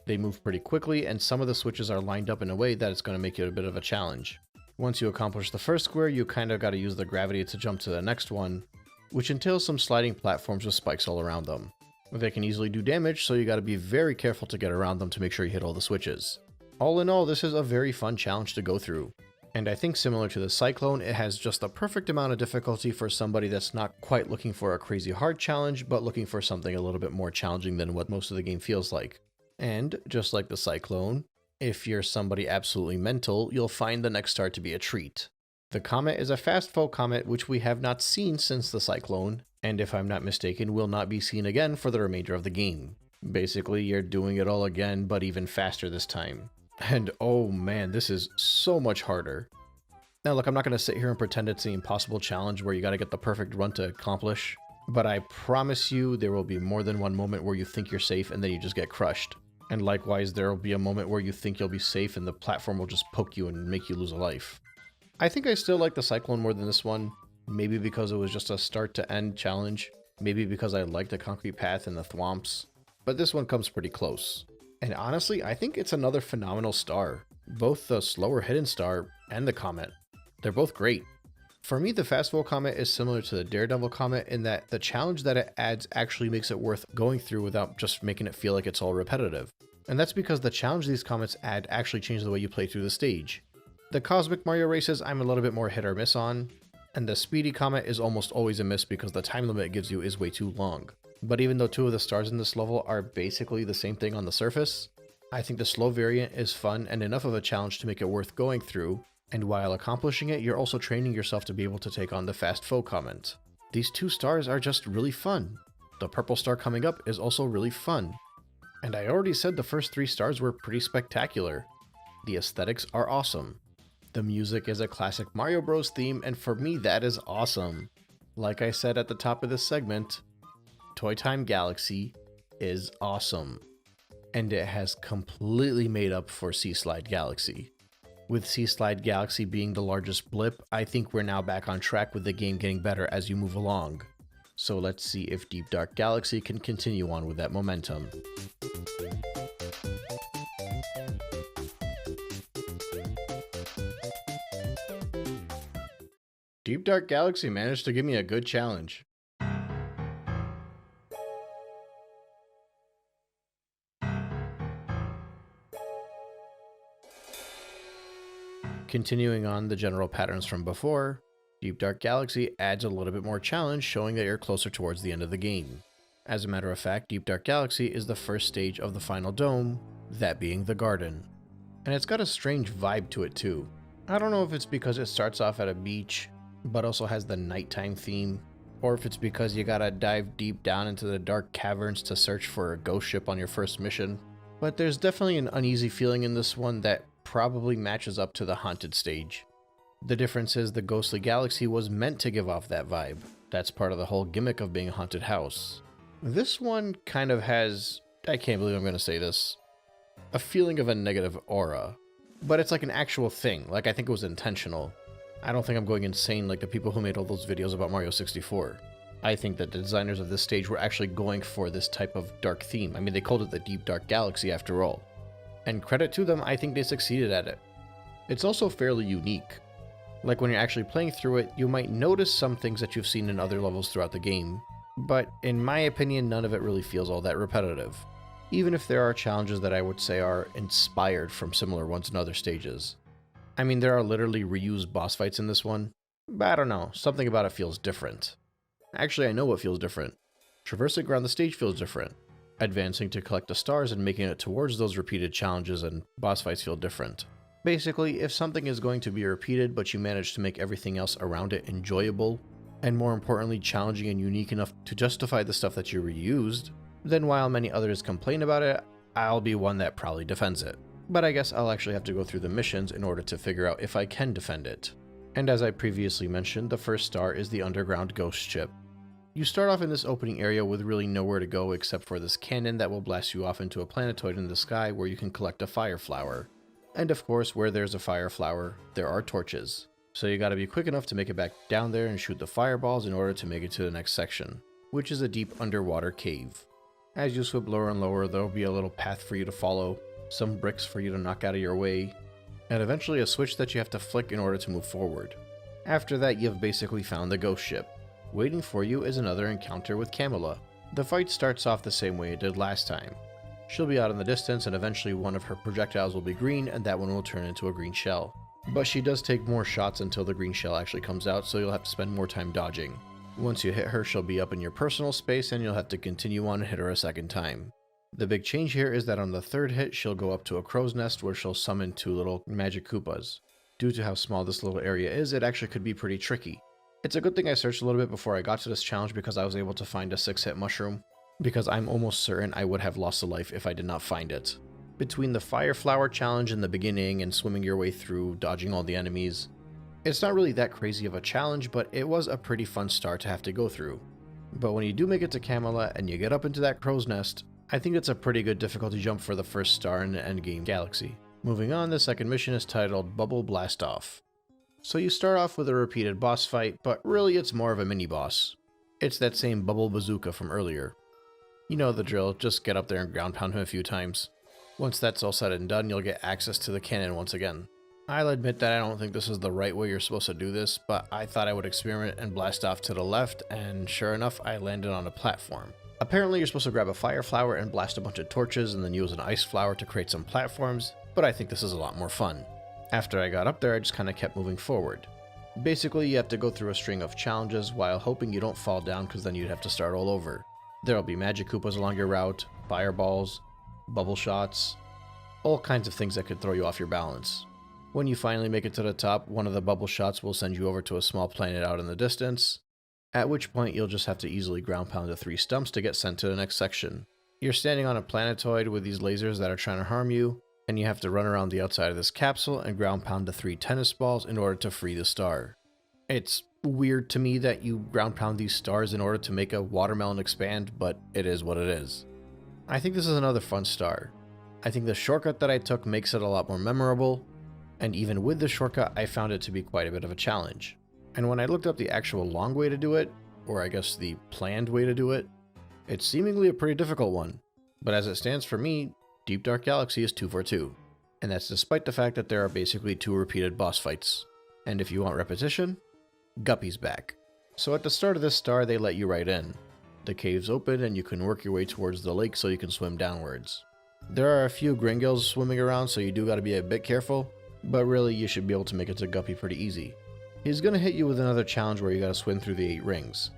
They move pretty quickly, and some of the switches are lined up in a way that it's going to make it a bit of a challenge. Once you accomplish the first square, you kind of got to use the gravity to jump to the next one, which entails some sliding platforms with spikes all around them. They can easily do damage, so you got to be very careful to get around them to make sure you hit all the switches. All in all, this is a very fun challenge to go through. And I think similar to the Cyclone, it has just the perfect amount of difficulty for somebody that's not quite looking for a crazy hard challenge, but looking for something a little bit more challenging than what most of the game feels like. And just like the Cyclone, if you're somebody absolutely mental, you'll find the next star to be a treat. The Comet is a fast foe comet which we have not seen since the Cyclone, and if I'm not mistaken, will not be seen again for the remainder of the game. Basically, you're doing it all again, but even faster this time. And oh man, this is so much harder. Now look, I'm not going to sit here and pretend it's the impossible challenge where you got to get the perfect run to accomplish, but I promise you there will be more than one moment where you think you're safe and then you just get crushed. And likewise, there will be a moment where you think you'll be safe and the platform will just poke you and make you lose a life. I think I still like the Cyclone more than this one, maybe because it was just a start to end challenge, maybe because I like the concrete path and the thwomps, but this one comes pretty close. And honestly, I think it's another phenomenal star. Both the slower hidden star and the Comet. They're both great. For me, the Fastfall Comet is similar to the Daredevil Comet in that the challenge that it adds actually makes it worth going through without just making it feel like it's all repetitive. And that's because the challenge these comets add actually change the way you play through the stage. The Cosmic Mario races I'm a little bit more hit or miss on, and the Speedy Comet is almost always a miss because the time limit it gives you is way too long. But even though two of the stars in this level are basically the same thing on the surface, I think the slow variant is fun and enough of a challenge to make it worth going through, and while accomplishing it, you're also training yourself to be able to take on the Fast Foe Comet. These two stars are just really fun. The purple star coming up is also really fun. And I already said the first three stars were pretty spectacular. The aesthetics are awesome. The music is a classic Mario Bros theme, and for me that is awesome. Like I said at the top of this segment, Toy Time Galaxy is awesome. And it has completely made up for Sea Slide Galaxy. With Sea Slide Galaxy being the largest blip, I think we're now back on track with the game getting better as you move along. So let's see if Deep Dark Galaxy can continue on with that momentum. Deep Dark Galaxy managed to give me a good challenge. Continuing on the general patterns from before, Deep Dark Galaxy adds a little bit more challenge, showing that you're closer towards the end of the game. As a matter of fact, Deep Dark Galaxy is the first stage of the final dome, that being the garden. And it's got a strange vibe to it too. I don't know if it's because it starts off at a beach, but also has the nighttime theme, or if it's because you gotta dive deep down into the dark caverns to search for a ghost ship on your first mission. But there's definitely an uneasy feeling in this one that probably matches up to the haunted stage. The difference is the Ghostly Galaxy was meant to give off that vibe. That's part of the whole gimmick of being a haunted house. This one kind of has, I can't believe I'm going to say this, a feeling of a negative aura. But it's like an actual thing, like I think it was intentional. I don't think I'm going insane like the people who made all those videos about Mario 64. I think that the designers of this stage were actually going for this type of dark theme. I mean, they called it the Deep Dark Galaxy after all. And credit to them, I think they succeeded at it. It's also fairly unique. Like when you're actually playing through it, you might notice some things that you've seen in other levels throughout the game, but in my opinion, none of it really feels all that repetitive. Even if there are challenges that I would say are inspired from similar ones in other stages. I mean, there are literally reused boss fights in this one, but I don't know, something about it feels different. Actually, I know what feels different. Traversing around the stage feels different. Advancing to collect the stars and making it towards those repeated challenges and boss fights feel different. Basically, if something is going to be repeated but you manage to make everything else around it enjoyable, and more importantly challenging and unique enough to justify the stuff that you reused, then while many others complain about it, I'll be one that probably defends it. But I guess I'll actually have to go through the missions in order to figure out if I can defend it. And as I previously mentioned, the first star is the underground ghost ship. You start off in this opening area with really nowhere to go except for this cannon that will blast you off into a planetoid in the sky where you can collect a fire flower. And of course, where there's a fire flower, there are torches. So you gotta be quick enough to make it back down there and shoot the fireballs in order to make it to the next section, which is a deep underwater cave. As you swim lower and lower, there'll be a little path for you to follow, some bricks for you to knock out of your way, and eventually a switch that you have to flick in order to move forward. After that, you've basically found the ghost ship. Waiting for you is another encounter with Camilla. The fight starts off the same way it did last time. She'll be out in the distance and eventually one of her projectiles will be green and that one will turn into a green shell. but she does take more shots until the green shell actually comes out, so you'll have to spend more time dodging. Once you hit her, she'll be up in your personal space and you'll have to continue on and hit her a second time. The big change here is that on the third hit, she'll go up to a crow's nest where she'll summon 2 little magic Koopas. Due to how small this little area is, it actually could be pretty tricky. It's a good thing I searched a little bit before I got to this challenge because I was able to find a 6-hit mushroom, because I'm almost certain I would have lost a life if I did not find it. Between the Fire Flower challenge in the beginning and swimming your way through, dodging all the enemies, it's not really that crazy of a challenge, but it was a pretty fun star to have to go through. But when you do make it to Camelot and you get up into that crow's nest, I think it's a pretty good difficulty jump for the first star in the endgame Galaxy. Moving on, the second mission is titled Bubble Blast Off. So you start off with a repeated boss fight, but really it's more of a mini-boss. It's that same Bubble Bazooka from earlier. You know the drill, just get up there and ground pound him a few times. Once that's all said and done, you'll get access to the cannon once again. I'll admit that I don't think this is the right way you're supposed to do this, but I thought I would experiment and blast off to the left, and sure enough, I landed on a platform. Apparently you're supposed to grab a fire flower and blast a bunch of torches and then use an ice flower to create some platforms, but I think this is a lot more fun. After I got up there, I just kind of kept moving forward. Basically, you have to go through a string of challenges while hoping you don't fall down, because then you'd have to start all over. There'll be magic Koopas along your route, fireballs, bubble shots, all kinds of things that could throw you off your balance. When you finally make it to the top, one of the bubble shots will send you over to a small planet out in the distance, at which point you'll just have to easily ground pound the 3 stumps to get sent to the next section. You're standing on a planetoid with these lasers that are trying to harm you, and you have to run around the outside of this capsule and ground pound the 3 tennis balls in order to free the star. It's weird to me that you ground pound these stars in order to make a watermelon expand, but it is what it is. I think this is another fun star. I think the shortcut that I took makes it a lot more memorable, and even with the shortcut, I found it to be quite a bit of a challenge. And when I looked up the actual long way to do it, or I guess the planned way to do it, it's seemingly a pretty difficult one. But as it stands for me, Deep Dark Galaxy is 2 for 2. And that's despite the fact that there are basically 2 repeated boss fights. And if you want repetition, Guppy's back. So at the start of this star, they let you right in. The caves open and you can work your way towards the lake so you can swim downwards. There are a few Gringos swimming around, so you do gotta be a bit careful, but really you should be able to make it to Guppy pretty easy. He's gonna hit you with another challenge where you gotta swim through the 8 rings.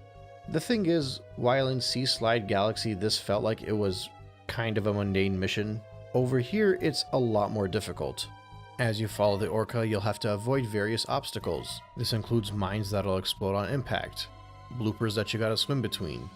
The thing is, while in Sea Slide Galaxy this felt like it was kind of a mundane mission, over here it's a lot more difficult. As you follow the orca, you'll have to avoid various obstacles. This includes mines that'll explode on impact, bloopers that you gotta swim between,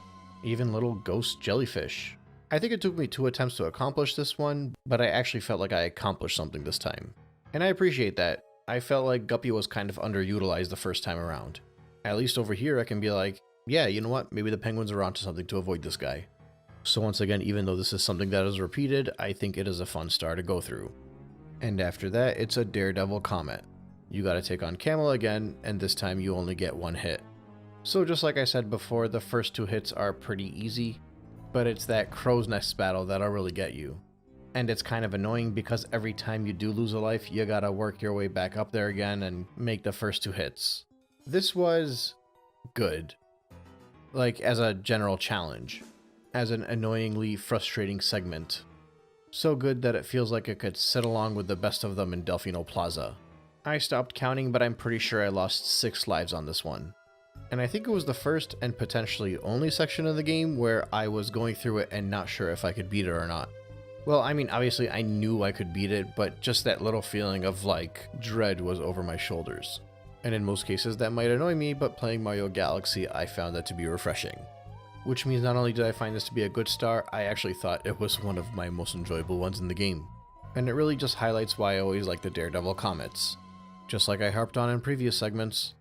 even little ghost jellyfish. I think it took me 2 attempts to accomplish this one, but I actually felt like I accomplished something this time. And I appreciate that. I felt like Guppy was kind of underutilized the first time around. At least over here I can be like, yeah, you know what, maybe the penguins are onto something to avoid this guy. So once again, even though this is something that is repeated, I think it is a fun star to go through. And after that, it's a Daredevil Comet. You gotta take on Camel again, and this time you only get 1 hit. So just like I said before, the first 2 hits are pretty easy, but it's that crow's nest battle that'll really get you. And it's kind of annoying because every time you do lose a life, you gotta work your way back up there again and make the first 2 hits. This was good. Like, as a general challenge. As an annoyingly frustrating segment. So good that it feels like it could sit along with the best of them in Delfino Plaza. I stopped counting, but I'm pretty sure I lost 6 lives on this one. And I think it was the first and potentially only section of the game where I was going through it and not sure if I could beat it or not. Well, I mean, obviously I knew I could beat it, but just that little feeling of, like, dread was over my shoulders. And in most cases that might annoy me, but playing Mario Galaxy, I found that to be refreshing. Which means not only did I find this to be a good star, I actually thought it was one of my most enjoyable ones in the game. And it really just highlights why I always like the Daredevil Comets. Just like I harped on in previous segments,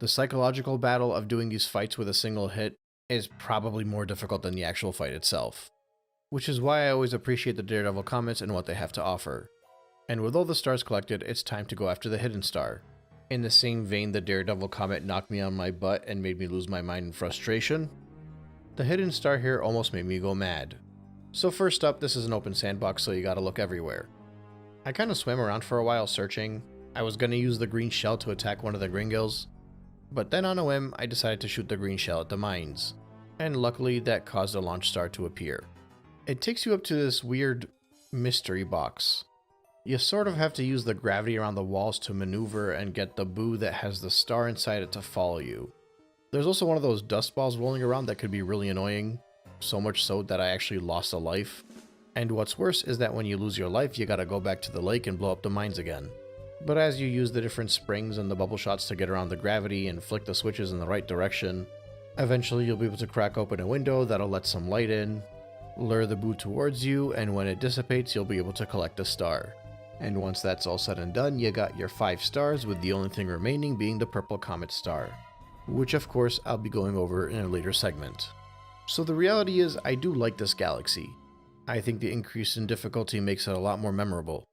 the psychological battle of doing these fights with a single hit is probably more difficult than the actual fight itself. Which is why I always appreciate the Daredevil Comets and what they have to offer. And with all the stars collected, it's time to go after the hidden star. In the same vein the Daredevil Comet knocked me on my butt and made me lose my mind in frustration, the hidden star here almost made me go mad. So first up, this is an open sandbox, so you gotta look everywhere. I kinda swam around for a while searching. I was gonna use the green shell to attack one of the Gringos, but then on a whim, I decided to shoot the green shell at the mines. And luckily, that caused a launch star to appear. It takes you up to this weird mystery box. You sort of have to use the gravity around the walls to maneuver and get the boo that has the star inside it to follow you. There's also one of those dust balls rolling around that could be really annoying, so much so that I actually lost a life. And what's worse is that when you lose your life, you gotta go back to the lake and blow up the mines again. But as you use the different springs and the bubble shots to get around the gravity and flick the switches in the right direction, eventually you'll be able to crack open a window that'll let some light in, lure the boo towards you, and when it dissipates, you'll be able to collect a star. And once that's all said and done, you got your 5 stars, with the only thing remaining being the purple comet star, which of course I'll be going over in a later segment. So the reality is, I do like this galaxy. I think the increase in difficulty makes it a lot more memorable.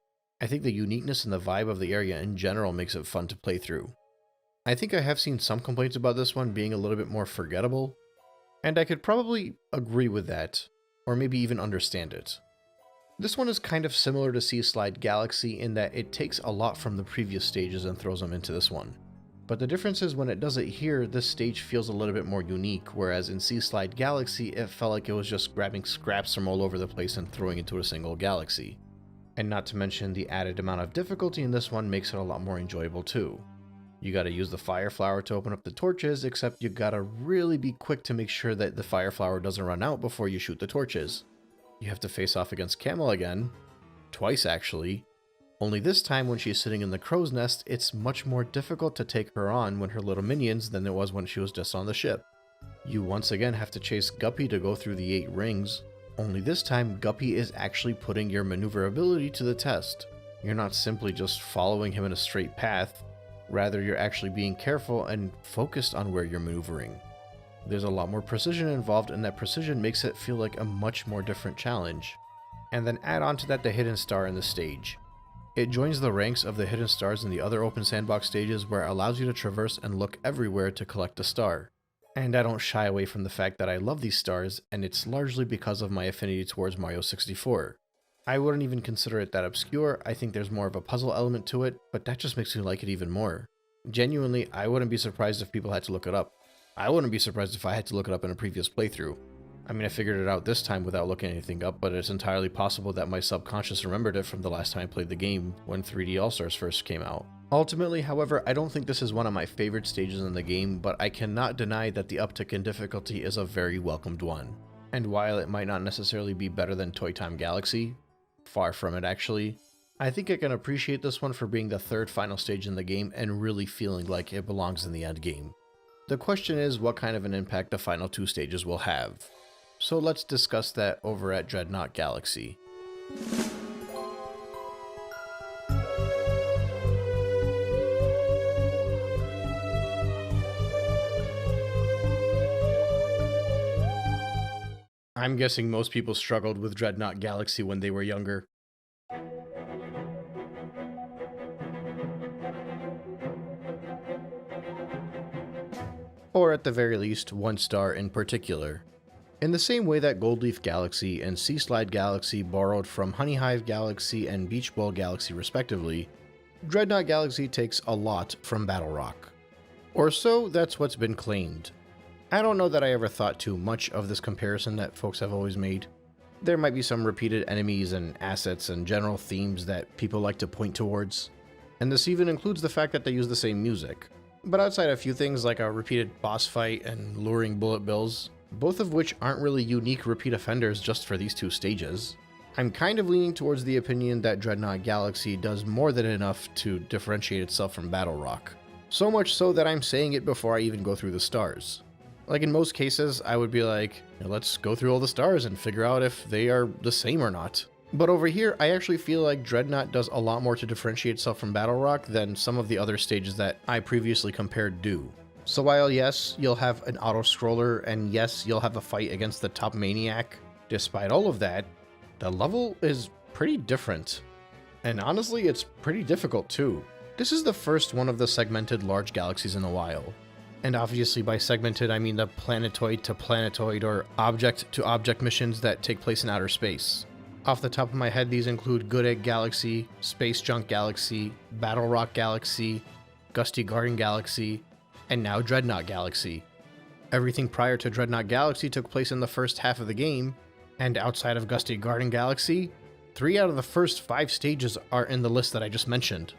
I think the uniqueness and the vibe of the area in general makes it fun to play through. I think I have seen some complaints about this one being a little bit more forgettable, and I could probably agree with that, or maybe even understand it. This one is kind of similar to Sea Slide Galaxy in that it takes a lot from the previous stages and throws them into this one. But the difference is when it does it here, this stage feels a little bit more unique, whereas in Sea Slide Galaxy, it felt like it was just grabbing scraps from all over the place and throwing into a single galaxy. And not to mention the added amount of difficulty in this one makes it a lot more enjoyable too. You gotta use the fire flower to open up the torches, except you gotta really be quick to make sure that the fire flower doesn't run out before you shoot the torches. You have to face off against Camel again, twice actually, only this time when she's sitting in the crow's nest, it's much more difficult to take her on when her little minions than it was when she was just on the ship. You once again have to chase Guppy to go through the 8 rings, only this time Guppy is actually putting your maneuverability to the test. You're not simply just following him in a straight path, rather you're actually being careful and focused on where you're maneuvering. There's a lot more precision involved, and that precision makes it feel like a much more different challenge. And then add on to that the hidden star in the stage. It joins the ranks of the hidden stars in the other open sandbox stages where it allows you to traverse and look everywhere to collect a star. And I don't shy away from the fact that I love these stars, and it's largely because of my affinity towards Mario 64. I wouldn't even consider it that obscure. I think there's more of a puzzle element to it, but that just makes me like it even more. Genuinely, I wouldn't be surprised if people had to look it up. I wouldn't be surprised if I had to look it up in a previous playthrough. I mean, I figured it out this time without looking anything up, but it's entirely possible that my subconscious remembered it from the last time I played the game when 3D All-Stars first came out. Ultimately, however, I don't think this is one of my favorite stages in the game, but I cannot deny that the uptick in difficulty is a very welcomed one. And while it might not necessarily be better than Toy Time Galaxy, far from it actually, I think I can appreciate this one for being the 3rd final stage in the game and really feeling like it belongs in the end game. The question is what kind of an impact the final 2 stages will have. So let's discuss that over at Dreadnought Galaxy. I'm guessing most people struggled with Dreadnought Galaxy when they were younger. Or at the very least, 1 star in particular. In the same way that Gold Leaf Galaxy and Sea Slide Galaxy borrowed from Honeyhive Galaxy and Beach Ball Galaxy respectively, Dreadnought Galaxy takes a lot from Battlerock. Or so that's what's been claimed. I don't know that I ever thought too much of this comparison that folks have always made. There might be some repeated enemies and assets and general themes that people like to point towards, and this even includes the fact that they use the same music. But outside a few things like a repeated boss fight and luring bullet bills, both of which aren't really unique repeat offenders just for these 2 stages, I'm kind of leaning towards the opinion that Dreadnought Galaxy does more than enough to differentiate itself from Battlerock. So much so that I'm saying it before I even go through the stars. Like in most cases, I would be like, let's go through all the stars and figure out if they are the same or not. But over here, I actually feel like Dreadnought does a lot more to differentiate itself from Battlerock than some of the other stages that I previously compared do. So while yes, you'll have an auto-scroller, and yes, you'll have a fight against the top maniac, despite all of that, the level is pretty different. And honestly, it's pretty difficult too. This is the first one of the segmented large galaxies in a while. And obviously by segmented, I mean the planetoid to planetoid or object to object missions that take place in outer space. Off the top of my head, these include Good Egg Galaxy, Space Junk Galaxy, Battlerock Galaxy, Gusty Garden Galaxy, and now Dreadnought Galaxy. Everything prior to Dreadnought Galaxy took place in the first half of the game, and outside of Gusty Garden Galaxy, 3 out of the first 5 stages are in the list that I just mentioned.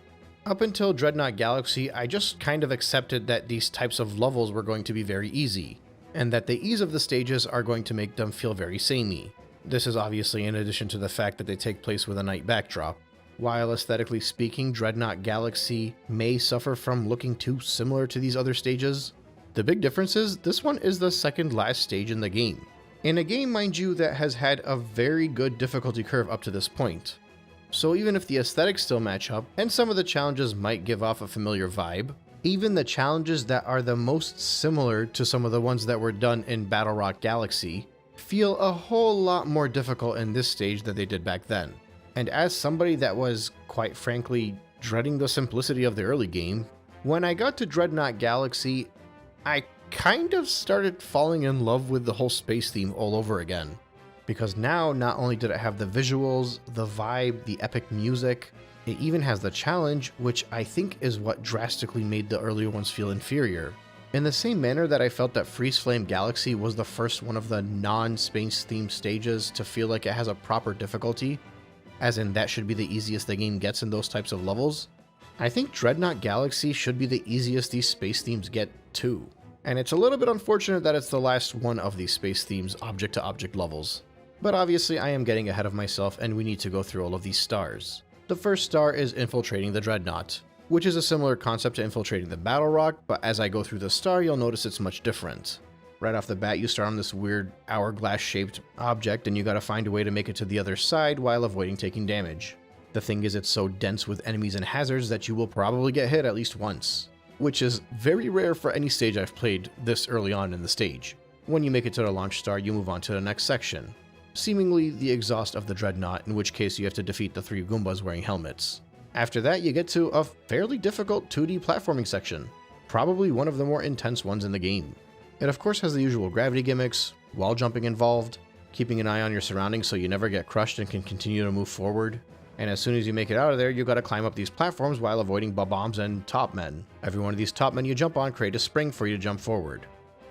Up until Dreadnought Galaxy, I just kind of accepted that these types of levels were going to be very easy, and that the ease of the stages are going to make them feel very samey. This is obviously in addition to the fact that they take place with a night backdrop. While aesthetically speaking, Dreadnought Galaxy may suffer from looking too similar to these other stages, the big difference is this one is the second last stage in the game. In a game, mind you, that has had a very good difficulty curve up to this point. So even if the aesthetics still match up, and some of the challenges might give off a familiar vibe, even the challenges that are the most similar to some of the ones that were done in Battlerock Galaxy feel a whole lot more difficult in this stage than they did back then. And as somebody that was, quite frankly, dreading the simplicity of the early game, when I got to Dreadnought Galaxy, I kind of started falling in love with the whole space theme all over again. Because now, not only did it have the visuals, the vibe, the epic music, it even has the challenge, which I think is what drastically made the earlier ones feel inferior. In the same manner that I felt that Freezeflame Galaxy was the first one of the non-space themed stages to feel like it has a proper difficulty, as in that should be the easiest the game gets in those types of levels, I think Dreadnought Galaxy should be the easiest these space themes get too. And it's a little bit unfortunate that it's the last one of these space themes object-to-object levels. But obviously I am getting ahead of myself and we need to go through all of these stars. The first star is infiltrating the Dreadnought, which is a similar concept to infiltrating the Battlerock, but as I go through the star you'll notice it's much different. Right off the bat, you start on this weird hourglass-shaped object and you gotta find a way to make it to the other side while avoiding taking damage. The thing is, it's so dense with enemies and hazards that you will probably get hit at least once, which is very rare for any stage I've played this early on in the stage. When you make it to the launch star, you move on to the next section, seemingly the exhaust of the Dreadnought, in which case you have to defeat the 3 Goombas wearing helmets. After that, you get to a fairly difficult 2D platforming section, probably one of the more intense ones in the game. It of course has the usual gravity gimmicks, wall jumping involved, keeping an eye on your surroundings so you never get crushed and can continue to move forward. And as soon as you make it out of there, you gotta climb up these platforms while avoiding bombs and top men. Every one of these top men you jump on create a spring for you to jump forward.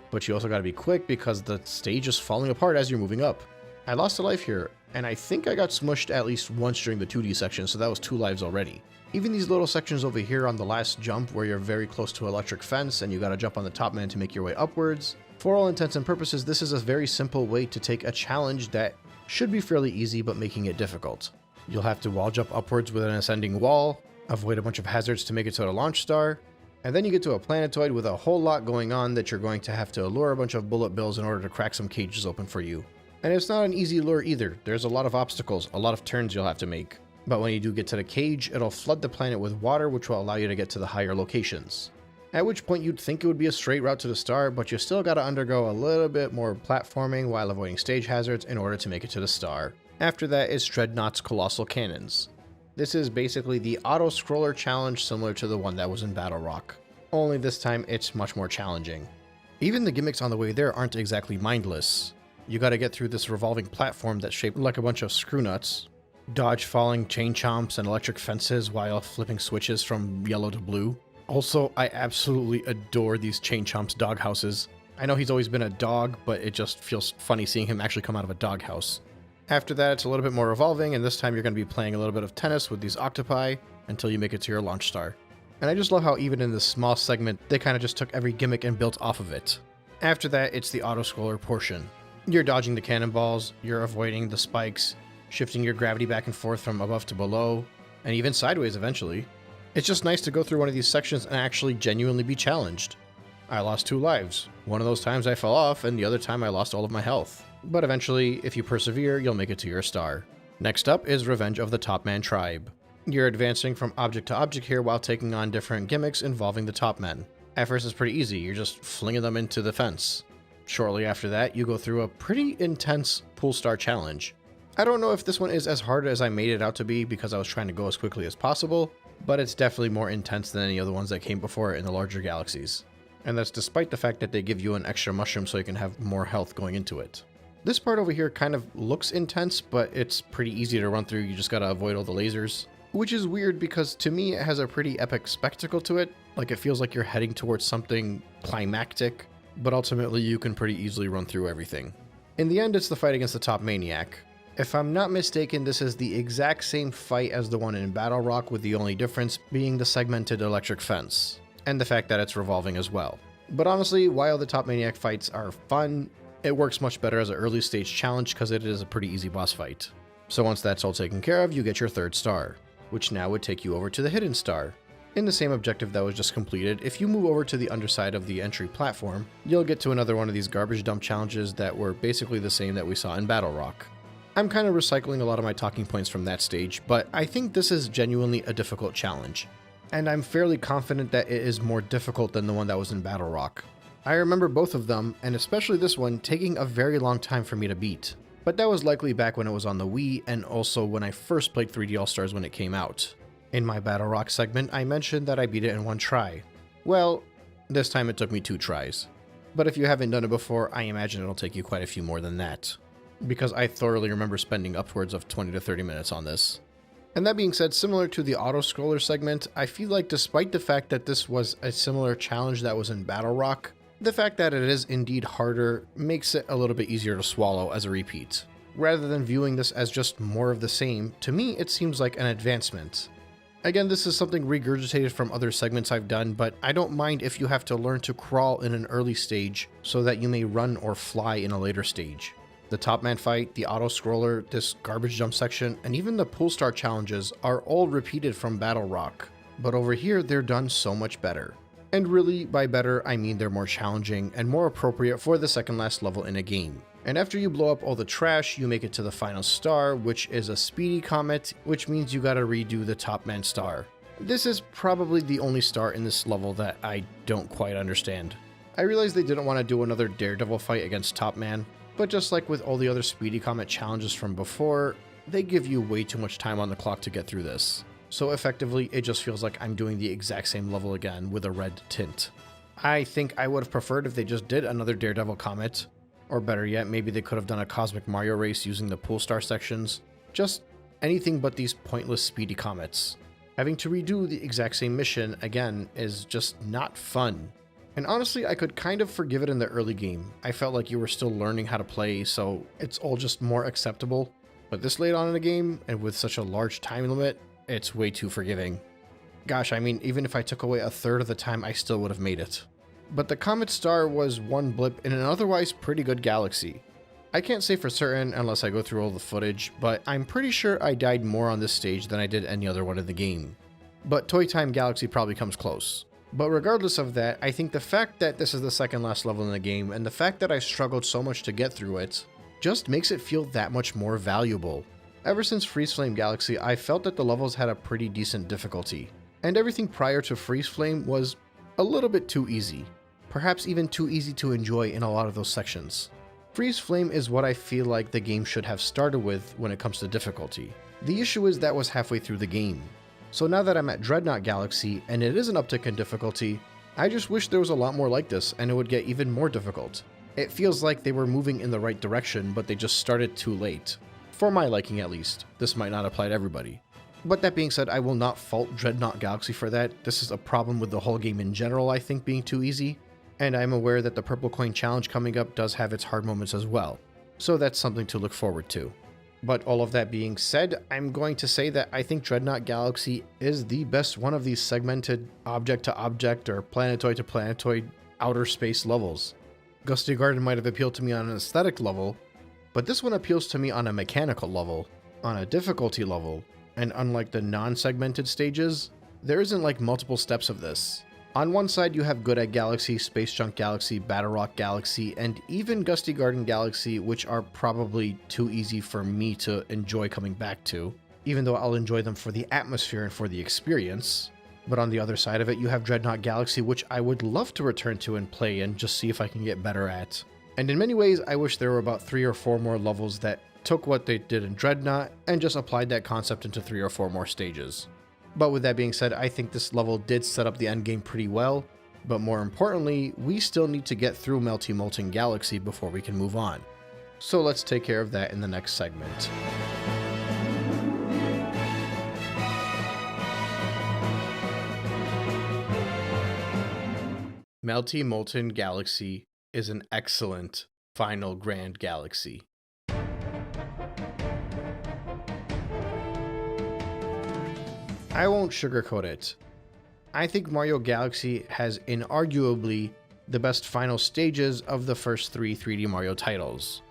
But you also gotta be quick because the stage is falling apart as you're moving up. I lost a life here, and I think I got smushed at least once during the 2D section, so that was 2 lives already. Even these little sections over here on the last jump where you're very close to an electric fence and you gotta jump on the top man to make your way upwards, for all intents and purposes, this is a very simple way to take a challenge that should be fairly easy but making it difficult. You'll have to wall jump upwards with an ascending wall, avoid a bunch of hazards to make it to the launch star, and then you get to a planetoid with a whole lot going on that you're going to have to lure a bunch of bullet bills in order to crack some cages open for you. And it's not an easy lure either. There's a lot of obstacles, a lot of turns you'll have to make. But when you do get to the cage, it'll flood the planet with water, which will allow you to get to the higher locations. At which point you'd think it would be a straight route to the star, but you still gotta undergo a little bit more platforming while avoiding stage hazards in order to make it to the star. After that is Dreadnought's Colossal Cannons. This is basically the auto-scroller challenge similar to the one that was in Battlerock. Only this time it's much more challenging. Even the gimmicks on the way there aren't exactly mindless. You gotta get through this revolving platform that's shaped like a bunch of screw nuts, dodge falling chain chomps and electric fences while flipping switches from yellow to blue. Also, I absolutely adore these chain chomps doghouses. I know he's always been a dog, but it just feels funny seeing him actually come out of a doghouse. After that, it's a little bit more revolving, and this time you're going to be playing a little bit of tennis with these octopi until you make it to your launch star. And I just love how even in this small segment, they kind of just took every gimmick and built off of it. After that, it's the auto-scroller portion. You're dodging the cannonballs, you're avoiding the spikes, shifting your gravity back and forth from above to below, and even sideways eventually. It's just nice to go through one of these sections and actually genuinely be challenged. I lost 2 lives. One of those times I fell off, and the other time I lost all of my health. But eventually, if you persevere, you'll make it to your star. Next up is Revenge of the Top Man Tribe. You're advancing from object to object here while taking on different gimmicks involving the top men. At first it's pretty easy, you're just flinging them into the fence. Shortly after that, you go through a pretty intense pool star challenge. I don't know if this one is as hard as I made it out to be because I was trying to go as quickly as possible, but it's definitely more intense than any other ones that came before it in the larger galaxies. And that's despite the fact that they give you an extra mushroom so you can have more health going into it. This part over here kind of looks intense, but it's pretty easy to run through, you just gotta avoid all the lasers. Which is weird because to me it has a pretty epic spectacle to it, like it feels like you're heading towards something climactic, but ultimately you can pretty easily run through everything. In the end, it's the fight against the top maniac. If I'm not mistaken, this is the exact same fight as the one in Battlerock, with the only difference being the segmented electric fence, and the fact that it's revolving as well. But honestly, while the Top Maniac fights are fun, it works much better as an early stage challenge because it is a pretty easy boss fight. So once that's all taken care of, you get your 3rd star, which now would take you over to the hidden star. In the same objective that was just completed, if you move over to the underside of the entry platform, you'll get to another one of these garbage dump challenges that were basically the same that we saw in Battlerock. I'm kind of recycling a lot of my talking points from that stage, but I think this is genuinely a difficult challenge, and I'm fairly confident that it is more difficult than the one that was in Battlerock. I remember both of them, and especially this one, taking a very long time for me to beat. But that was likely back when it was on the Wii, and also when I first played 3D All-Stars when it came out. In my Battlerock segment, I mentioned that I beat it in 1 try. Well, this time it took me 2 tries. But if you haven't done it before, I imagine it'll take you quite a few more than that, because I thoroughly remember spending upwards of 20 to 30 minutes on this. And that being said, similar to the auto-scroller segment, I feel like despite the fact that this was a similar challenge that was in Battlerock, the fact that it is indeed harder makes it a little bit easier to swallow as a repeat. Rather than viewing this as just more of the same, to me it seems like an advancement. Again, this is something regurgitated from other segments I've done, but I don't mind if you have to learn to crawl in an early stage so that you may run or fly in a later stage. The Top Man fight, the auto-scroller, this garbage jump section, and even the pool star challenges are all repeated from Battlerock, but over here they're done so much better. And really, by better, I mean they're more challenging and more appropriate for the second last level in a game. And after you blow up all the trash, you make it to the final star, which is a speedy comet, which means you gotta redo the Top Man star. This is probably the only star in this level that I don't quite understand. I realize they didn't want to do another Daredevil fight against Top Man, but just like with all the other Speedy Comet challenges from before, they give you way too much time on the clock to get through this. So effectively, it just feels like I'm doing the exact same level again with a red tint. I think I would have preferred if they just did another Daredevil Comet, or better yet, maybe they could have done a Cosmic Mario race using the pool star sections. Just anything but these pointless Speedy Comets. Having to redo the exact same mission again is just not fun. And honestly, I could kind of forgive it in the early game. I felt like you were still learning how to play, so it's all just more acceptable. But this late on in the game, and with such a large time limit, it's way too forgiving. Gosh, I mean, even if I took away a third of the time, I still would have made it. But the Comet Star was one blip in an otherwise pretty good galaxy. I can't say for certain unless I go through all the footage, but I'm pretty sure I died more on this stage than I did any other one in the game. But Toy Time Galaxy probably comes close. But regardless of that, I think the fact that this is the second last level in the game, and the fact that I struggled so much to get through it, just makes it feel that much more valuable. Ever since Freezeflame Galaxy, I felt that the levels had a pretty decent difficulty, and everything prior to Freezeflame was a little bit too easy. Perhaps even too easy to enjoy in a lot of those sections. Freezeflame is what I feel like the game should have started with when it comes to difficulty. The issue is that was halfway through the game. So now that I'm at Dreadnought Galaxy, and it is an uptick in difficulty, I just wish there was a lot more like this, and it would get even more difficult. It feels like they were moving in the right direction, but they just started too late. For my liking at least. This might not apply to everybody. But that being said, I will not fault Dreadnought Galaxy for that. This is a problem with the whole game in general, I think, being too easy. And I'm aware that the Purple Coin Challenge coming up does have its hard moments as well. So that's something to look forward to. But all of that being said, I'm going to say that I think Dreadnought Galaxy is the best one of these segmented object-to-object or planetoid-to-planetoid outer space levels. Gusty Garden might have appealed to me on an aesthetic level, but this one appeals to me on a mechanical level, on a difficulty level, and unlike the non-segmented stages, there isn't like multiple steps of this. On one side, you have Good Egg Galaxy, Space Junk Galaxy, Battlerock Galaxy, and even Gusty Garden Galaxy, which are probably too easy for me to enjoy coming back to, even though I'll enjoy them for the atmosphere and for the experience. But on the other side of it, you have Dreadnought Galaxy, which I would love to return to and play and just see if I can get better at. And in many ways, I wish there were about 3 or 4 more levels that took what they did in Dreadnought and just applied that concept into 3 or 4 more stages. But with that being said, I think this level did set up the endgame pretty well, but more importantly, we still need to get through Melty Molten Galaxy before we can move on. So let's take care of that in the next segment. Melty Molten Galaxy is an excellent final grand galaxy. I won't sugarcoat it. I think Mario Galaxy has inarguably the best final stages of the first 3 3D Mario titles.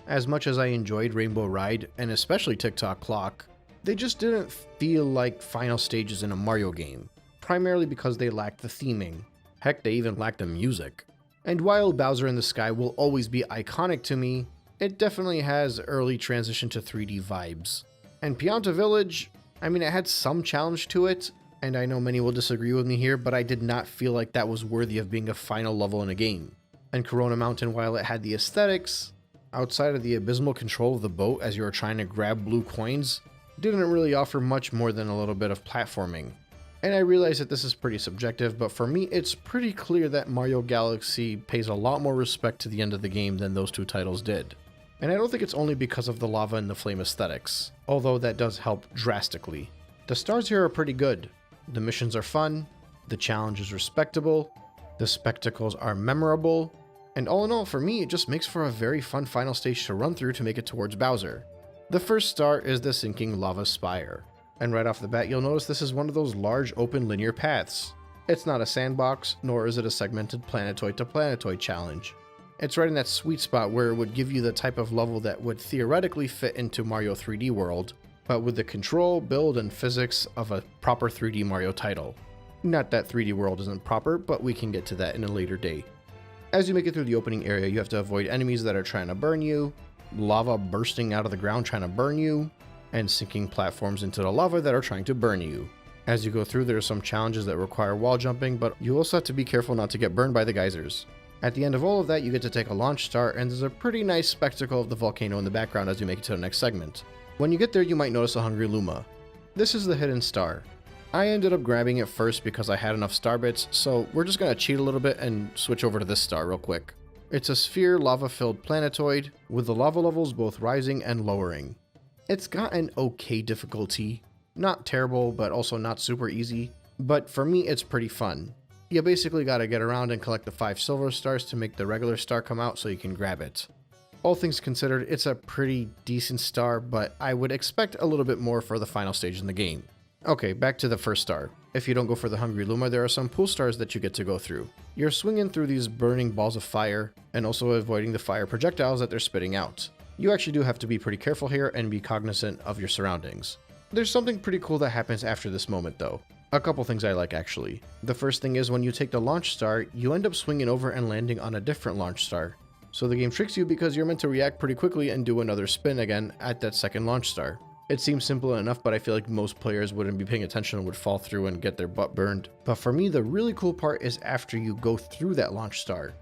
As much as I enjoyed Rainbow Ride, and especially Tick-Tock Clock, they just didn't feel like final stages in a Mario game, primarily because they lacked the theming. Heck, they even lacked the music. And while Bowser in the Sky will always be iconic to me, it definitely has early transition to 3D vibes. And Pianta Village, I mean, it had some challenge to it, and I know many will disagree with me here, but I did not feel like that was worthy of being a final level in a game. And Corona Mountain, while it had the aesthetics, outside of the abysmal control of the boat as you were trying to grab blue coins, didn't really offer much more than a little bit of platforming. And I realize that this is pretty subjective, but for me it's pretty clear that Mario Galaxy pays a lot more respect to the end of the game than those 2 titles did. And I don't think it's only because of the lava and the flame aesthetics, although that does help drastically. The stars here are pretty good. The missions are fun, the challenge is respectable, the spectacles are memorable, and all in all, for me, it just makes for a very fun final stage to run through to make it towards Bowser. The first star is the sinking lava spire, and right off the bat you'll notice this is one of those large open linear paths. It's not a sandbox, nor is it a segmented planetoid to planetoid challenge. It's right in that sweet spot where it would give you the type of level that would theoretically fit into Mario 3D World, but with the control, build, and physics of a proper 3D Mario title. Not that 3D World isn't proper, but we can get to that in a later day. As you make it through the opening area, you have to avoid enemies that are trying to burn you, lava bursting out of the ground trying to burn you, and sinking platforms into the lava that are trying to burn you. As you go through, there are some challenges that require wall jumping, but you also have to be careful not to get burned by the geysers. At the end of all of that, you get to take a launch star, and there's a pretty nice spectacle of the volcano in the background as you make it to the next segment. When you get there, you might notice a hungry Luma. This is the hidden star. I ended up grabbing it first because I had enough star bits, so we're just going to cheat a little bit and switch over to this star real quick. It's a sphere lava-filled planetoid, with the lava levels both rising and lowering. It's got an okay difficulty. Not terrible, but also not super easy. But for me, it's pretty fun. You basically gotta get around and collect the 5 silver stars to make the regular star come out so you can grab it. All things considered, it's a pretty decent star, but I would expect a little bit more for the final stage in the game. Okay, back to the first star. If you don't go for the Hungry Luma, there are some pool stars that you get to go through. You're swinging through these burning balls of fire, and also avoiding the fire projectiles that they're spitting out. You actually do have to be pretty careful here and be cognizant of your surroundings. There's something pretty cool that happens after this moment though. A couple things I like actually. The first thing is when you take the launch star, you end up swinging over and landing on a different launch star. So the game tricks you because you're meant to react pretty quickly and do another spin again at that second launch star. It seems simple enough, but I feel like most players wouldn't be paying attention and would fall through and get their butt burned. But for me, the really cool part is after you go through that launch star.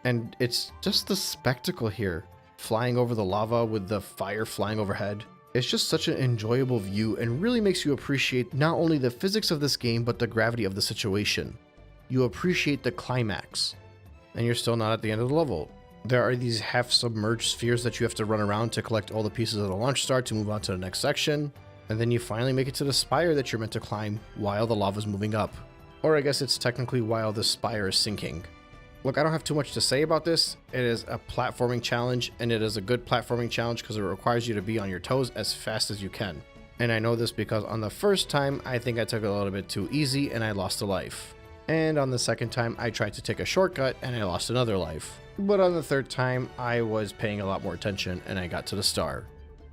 And it's just the spectacle here. Flying over the lava with the fire flying overhead. It's just such an enjoyable view and really makes you appreciate not only the physics of this game, but the gravity of the situation. You appreciate the climax. And you're still not at the end of the level. There are these half-submerged spheres that you have to run around to collect all the pieces of the launch star to move on to the next section, and then you finally make it to the spire that you're meant to climb while the lava's moving up. Or I guess it's technically while the spire is sinking. Look, I don't have too much to say about this. It is a platforming challenge, and it is a good platforming challenge because it requires you to be on your toes as fast as you can. And I know this because on the first time, I think I took it a little bit too easy and I lost a life. And on the second time, I tried to take a shortcut and I lost another life. But on the third time, I was paying a lot more attention and I got to the star.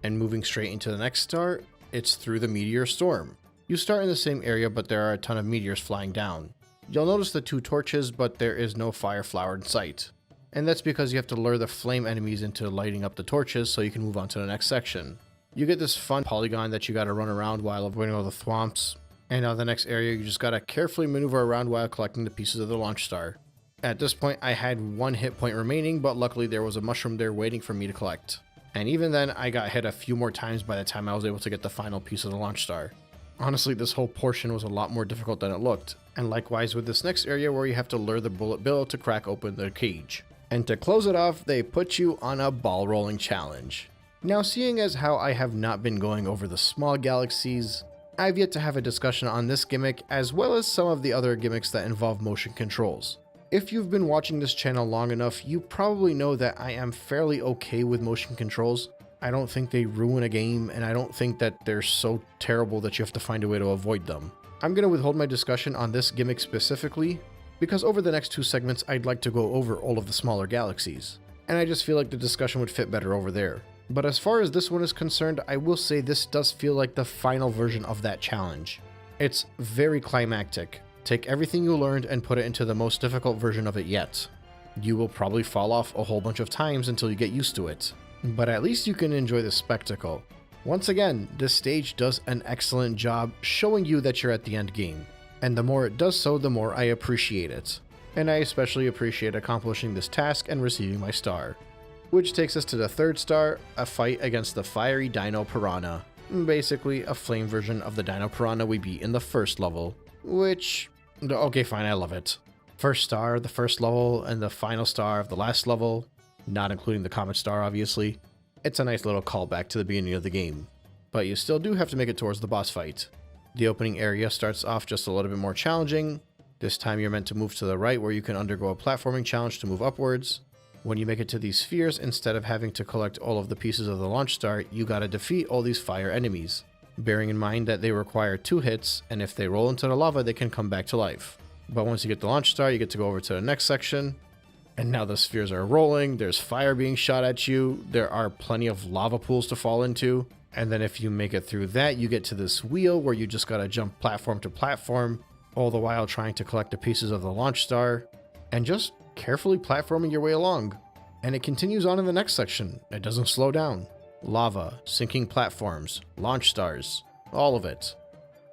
And moving straight into the next star, it's through the meteor storm. You start in the same area, but there are a ton of meteors flying down. You'll notice the 2 torches, but there is no fire flower in sight. And that's because you have to lure the flame enemies into lighting up the torches so you can move on to the next section. You get this fun polygon that you gotta run around while avoiding all the thwomps. And on the next area, you just gotta carefully maneuver around while collecting the pieces of the launch star. At this point, I had 1 hit point remaining, but luckily there was a mushroom there waiting for me to collect. And even then, I got hit a few more times by the time I was able to get the final piece of the launch star. Honestly, this whole portion was a lot more difficult than it looked. And likewise with this next area where you have to lure the bullet bill to crack open the cage. And to close it off, they put you on a ball rolling challenge. Now, seeing as how I have not been going over the small galaxies, I've yet to have a discussion on this gimmick as well as some of the other gimmicks that involve motion controls. If you've been watching this channel long enough, you probably know that I am fairly okay with motion controls. I don't think they ruin a game, and I don't think that they're so terrible that you have to find a way to avoid them. I'm going to withhold my discussion on this gimmick specifically, because over the next 2 segments I'd like to go over all of the smaller galaxies, and I just feel like the discussion would fit better over there. But as far as this one is concerned, I will say this does feel like the final version of that challenge. It's very climactic. Take everything you learned and put it into the most difficult version of it yet. You will probably fall off a whole bunch of times until you get used to it, but at least you can enjoy the spectacle. Once again, this stage does an excellent job showing you that you're at the end game, and the more it does so, the more I appreciate it. And I especially appreciate accomplishing this task and receiving my star. Which takes us to the 3rd star, a fight against the fiery Dino Piranha. Basically, a flame version of the Dino Piranha we beat in the 1st level, which... okay, fine, I love it. 1st star of the 1st level, and the final star of the last level, not including the Comet star, obviously. It's a nice little callback to the beginning of the game, but you still do have to make it towards the boss fight. The opening area starts off just a little bit more challenging. This time you're meant to move to the right where you can undergo a platforming challenge to move upwards. When you make it to these spheres, instead of having to collect all of the pieces of the launch star, you gotta defeat all these fire enemies, bearing in mind that they require 2 hits, and if they roll into the lava they can come back to life. But once you get the launch star, you get to go over to the next section, and now the spheres are rolling, there's fire being shot at you, there are plenty of lava pools to fall into, and then if you make it through that, you get to this wheel where you just gotta jump platform to platform, all the while trying to collect the pieces of the launch star, and just carefully platforming your way along. And it continues on in the next section, it doesn't slow down. Lava, sinking platforms, launch stars, all of it.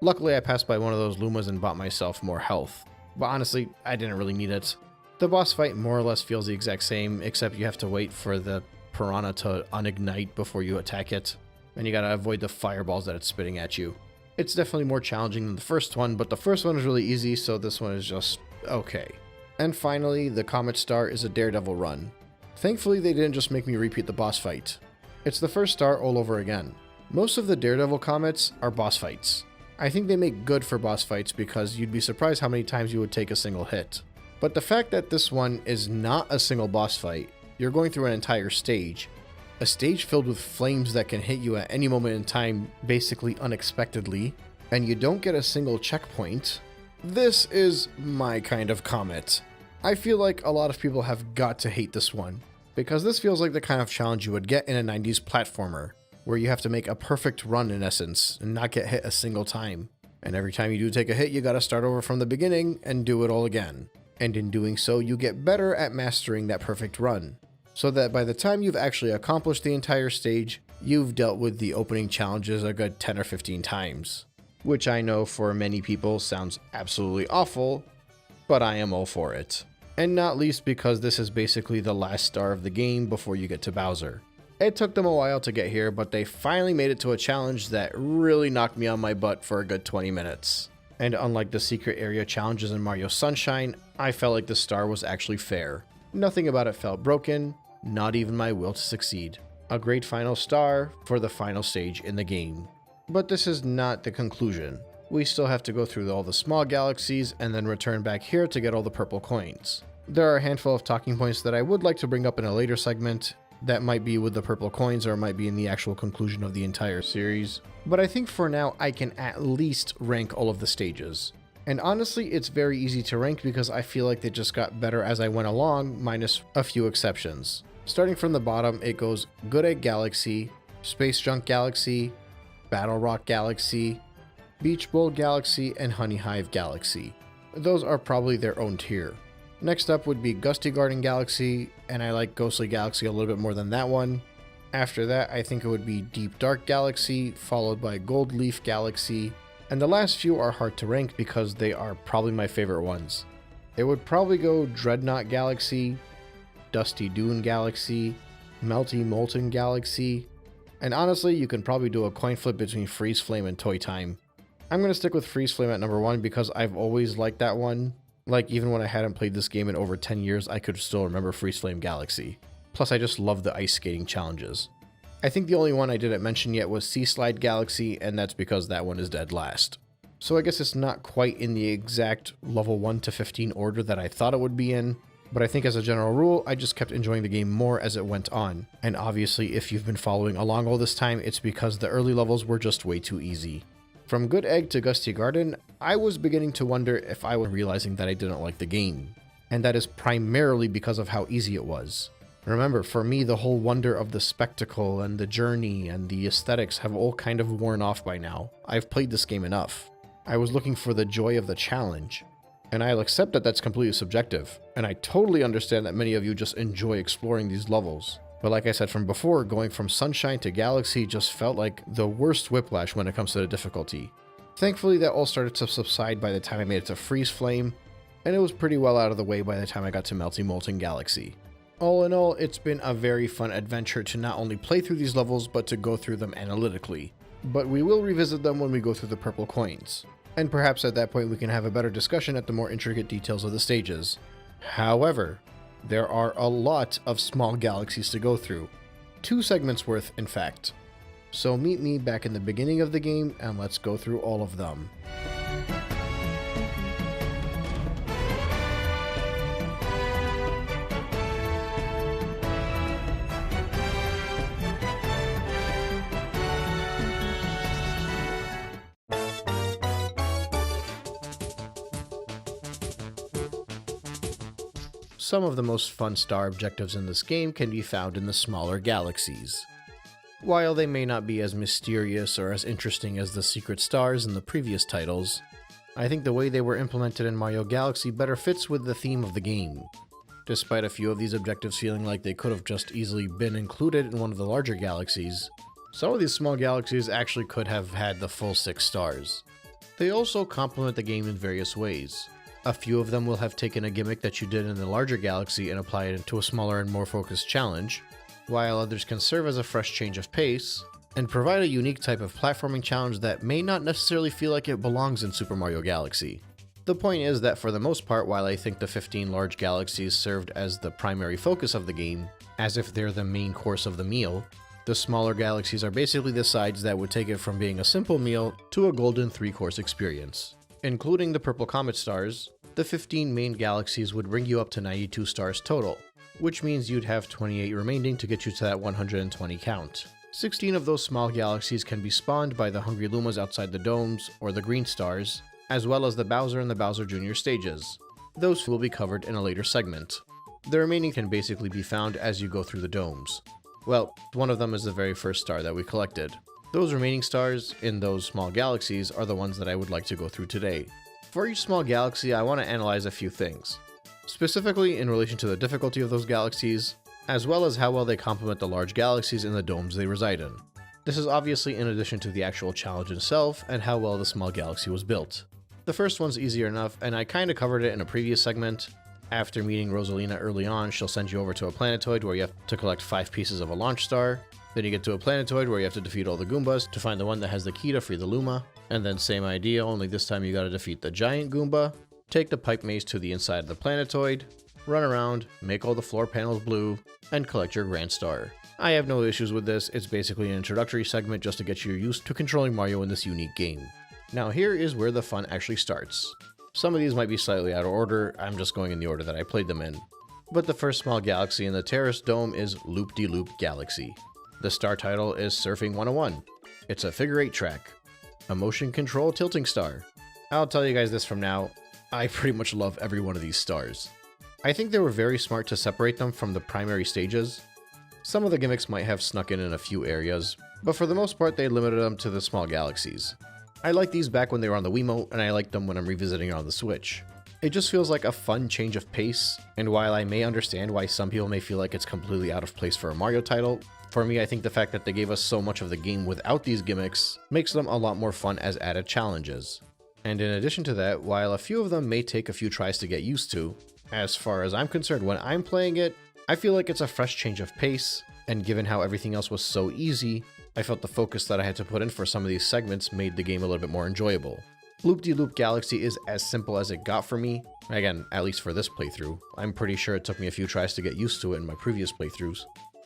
Luckily I passed by one of those Lumas and bought myself more health, but honestly, I didn't really need it. The boss fight more or less feels the exact same, except you have to wait for the piranha to unignite before you attack it, and you gotta avoid the fireballs that it's spitting at you. It's definitely more challenging than the first one, but the first one is really easy, so this one is just okay. And finally, the Comet Star is a Daredevil run. Thankfully, they didn't just make me repeat the boss fight. It's the 1st star all over again. Most of the Daredevil comets are boss fights. I think they make good for boss fights because you'd be surprised how many times you would take a single hit. But the fact that this one is not a single boss fight, you're going through an entire stage. A stage filled with flames that can hit you at any moment in time, basically unexpectedly, and you don't get a single checkpoint. This is my kind of comet. I feel like a lot of people have got to hate this one, because this feels like the kind of challenge you would get in a 90s platformer, where you have to make a perfect run in essence, and not get hit a single time. And every time you do take a hit, you gotta start over from the beginning and do it all again. And in doing so, you get better at mastering that perfect run, so that by the time you've actually accomplished the entire stage, you've dealt with the opening challenges a good 10 or 15 times. Which I know for many people sounds absolutely awful, but I am all for it. And not least because this is basically the last star of the game before you get to Bowser. It took them a while to get here, but they finally made it to a challenge that really knocked me on my butt for a good 20 minutes. And unlike the secret area challenges in Mario Sunshine, I felt like the star was actually fair. Nothing about it felt broken, not even my will to succeed. A great final star for the final stage in the game. But this is not the conclusion. We still have to go through all the small galaxies and then return back here to get all the purple coins. There are a handful of talking points that I would like to bring up in a later segment. That might be with the purple coins or it might be in the actual conclusion of the entire series. But I think for now I can at least rank all of the stages. And honestly, it's very easy to rank because I feel like they just got better as I went along, minus a few exceptions. Starting from the bottom, it goes Good Egg Galaxy, Space Junk Galaxy, Battlerock Galaxy, Beach Bowl Galaxy, and Honeyhive Galaxy. Those are probably their own tier. Next up would be Gusty Garden Galaxy, and I like Ghostly Galaxy a little bit more than that one. After that, I think it would be Deep Dark Galaxy, followed by Gold Leaf Galaxy, and the last few are hard to rank because they are probably my favorite ones. It would probably go Dreadnought Galaxy, Dusty Dune Galaxy, Melty Molten Galaxy, and honestly, you can probably do a coin flip between Freezeflame and Toy Time. I'm going to stick with Freezeflame at number 1 because I've always liked that one. Like, even when I hadn't played this game in over 10 years, I could still remember Freezeflame Galaxy. Plus, I just love the ice skating challenges. I think the only one I didn't mention yet was Sea Slide Galaxy, and that's because that one is dead last. So I guess it's not quite in the exact level 1 to 15 order that I thought it would be in, but I think as a general rule, I just kept enjoying the game more as it went on. And obviously, if you've been following along all this time, it's because the early levels were just way too easy. From Good Egg to Gusty Garden, I was beginning to wonder if I was realizing that I didn't like the game, and that is primarily because of how easy it was. Remember, for me, the whole wonder of the spectacle and the journey and the aesthetics have all kind of worn off by now. I've played this game enough. I was looking for the joy of the challenge, and I'll accept that that's completely subjective, and I totally understand that many of you just enjoy exploring these levels. But like I said from before, going from Sunshine to Galaxy just felt like the worst whiplash when it comes to the difficulty. Thankfully, that all started to subside by the time I made it to Freezeflame, and it was pretty well out of the way by the time I got to Melty Molten Galaxy. All in all, it's been a very fun adventure to not only play through these levels, but to go through them analytically. But we will revisit them when we go through the purple coins. And perhaps at that point we can have a better discussion at the more intricate details of the stages. However, there are a lot of small galaxies to go through. 2 segments worth, in fact. So meet me back in the beginning of the game and let's go through all of them. Some of the most fun star objectives in this game can be found in the smaller galaxies. While they may not be as mysterious or as interesting as the secret stars in the previous titles, I think the way they were implemented in Mario Galaxy better fits with the theme of the game. Despite a few of these objectives feeling like they could have just easily been included in one of the larger galaxies, some of these small galaxies actually could have had the full 6 stars. They also complement the game in various ways. A few of them will have taken a gimmick that you did in the larger galaxy and applied it into a smaller and more focused challenge, while others can serve as a fresh change of pace, and provide a unique type of platforming challenge that may not necessarily feel like it belongs in Super Mario Galaxy. The point is that for the most part, while I think the 15 large galaxies served as the primary focus of the game, as if they're the main course of the meal, the smaller galaxies are basically the sides that would take it from being a simple meal to a golden 3-course experience. Including the purple comet stars, the 15 main galaxies would bring you up to 92 stars total, which means you'd have 28 remaining to get you to that 120 count. 16 of those small galaxies can be spawned by the hungry Lumas outside the domes, or the green stars, as well as the Bowser and the Bowser Jr. stages. Those will be covered in a later segment. The remaining can basically be found as you go through the domes. Well, one of them is the very first star that we collected. Those remaining stars in those small galaxies are the ones that I would like to go through today. For each small galaxy, I want to analyze a few things, specifically in relation to the difficulty of those galaxies, as well as how well they complement the large galaxies in the domes they reside in. This is obviously in addition to the actual challenge itself and how well the small galaxy was built. The first one's easier enough, and I kinda covered it in a previous segment. After meeting Rosalina early on, she'll send you over to a planetoid where you have to collect 5 pieces of a launch star. Then you get to a planetoid where you have to defeat all the Goombas to find the one that has the key to free the Luma. And then same idea, only this time you gotta defeat the giant Goomba, take the pipe maze to the inside of the planetoid, run around, make all the floor panels blue, and collect your Grand Star. I have no issues with this, it's basically an introductory segment just to get you used to controlling Mario in this unique game. Now here is where the fun actually starts. Some of these might be slightly out of order, I'm just going in the order that I played them in. But the first small galaxy in the Terrace Dome is Loop-de-Loop Galaxy. The star title is Surfing 101. It's a figure 8 track. A motion control tilting star. I'll tell you guys this from now, I pretty much love every one of these stars. I think they were very smart to separate them from the primary stages. Some of the gimmicks might have snuck in a few areas, but for the most part they limited them to the small galaxies. I liked these back when they were on the Wiimote, and I like them when I'm revisiting it on the Switch. It just feels like a fun change of pace, and while I may understand why some people may feel like it's completely out of place for a Mario title, for me I think the fact that they gave us so much of the game without these gimmicks makes them a lot more fun as added challenges. And in addition to that, while a few of them may take a few tries to get used to, as far as I'm concerned when I'm playing it, I feel like it's a fresh change of pace, and given how everything else was so easy, I felt the focus that I had to put in for some of these segments made the game a little bit more enjoyable. Loop-de-Loop Galaxy is as simple as it got for me, again, at least for this playthrough. I'm pretty sure it took me a few tries to get used to it in my previous playthroughs.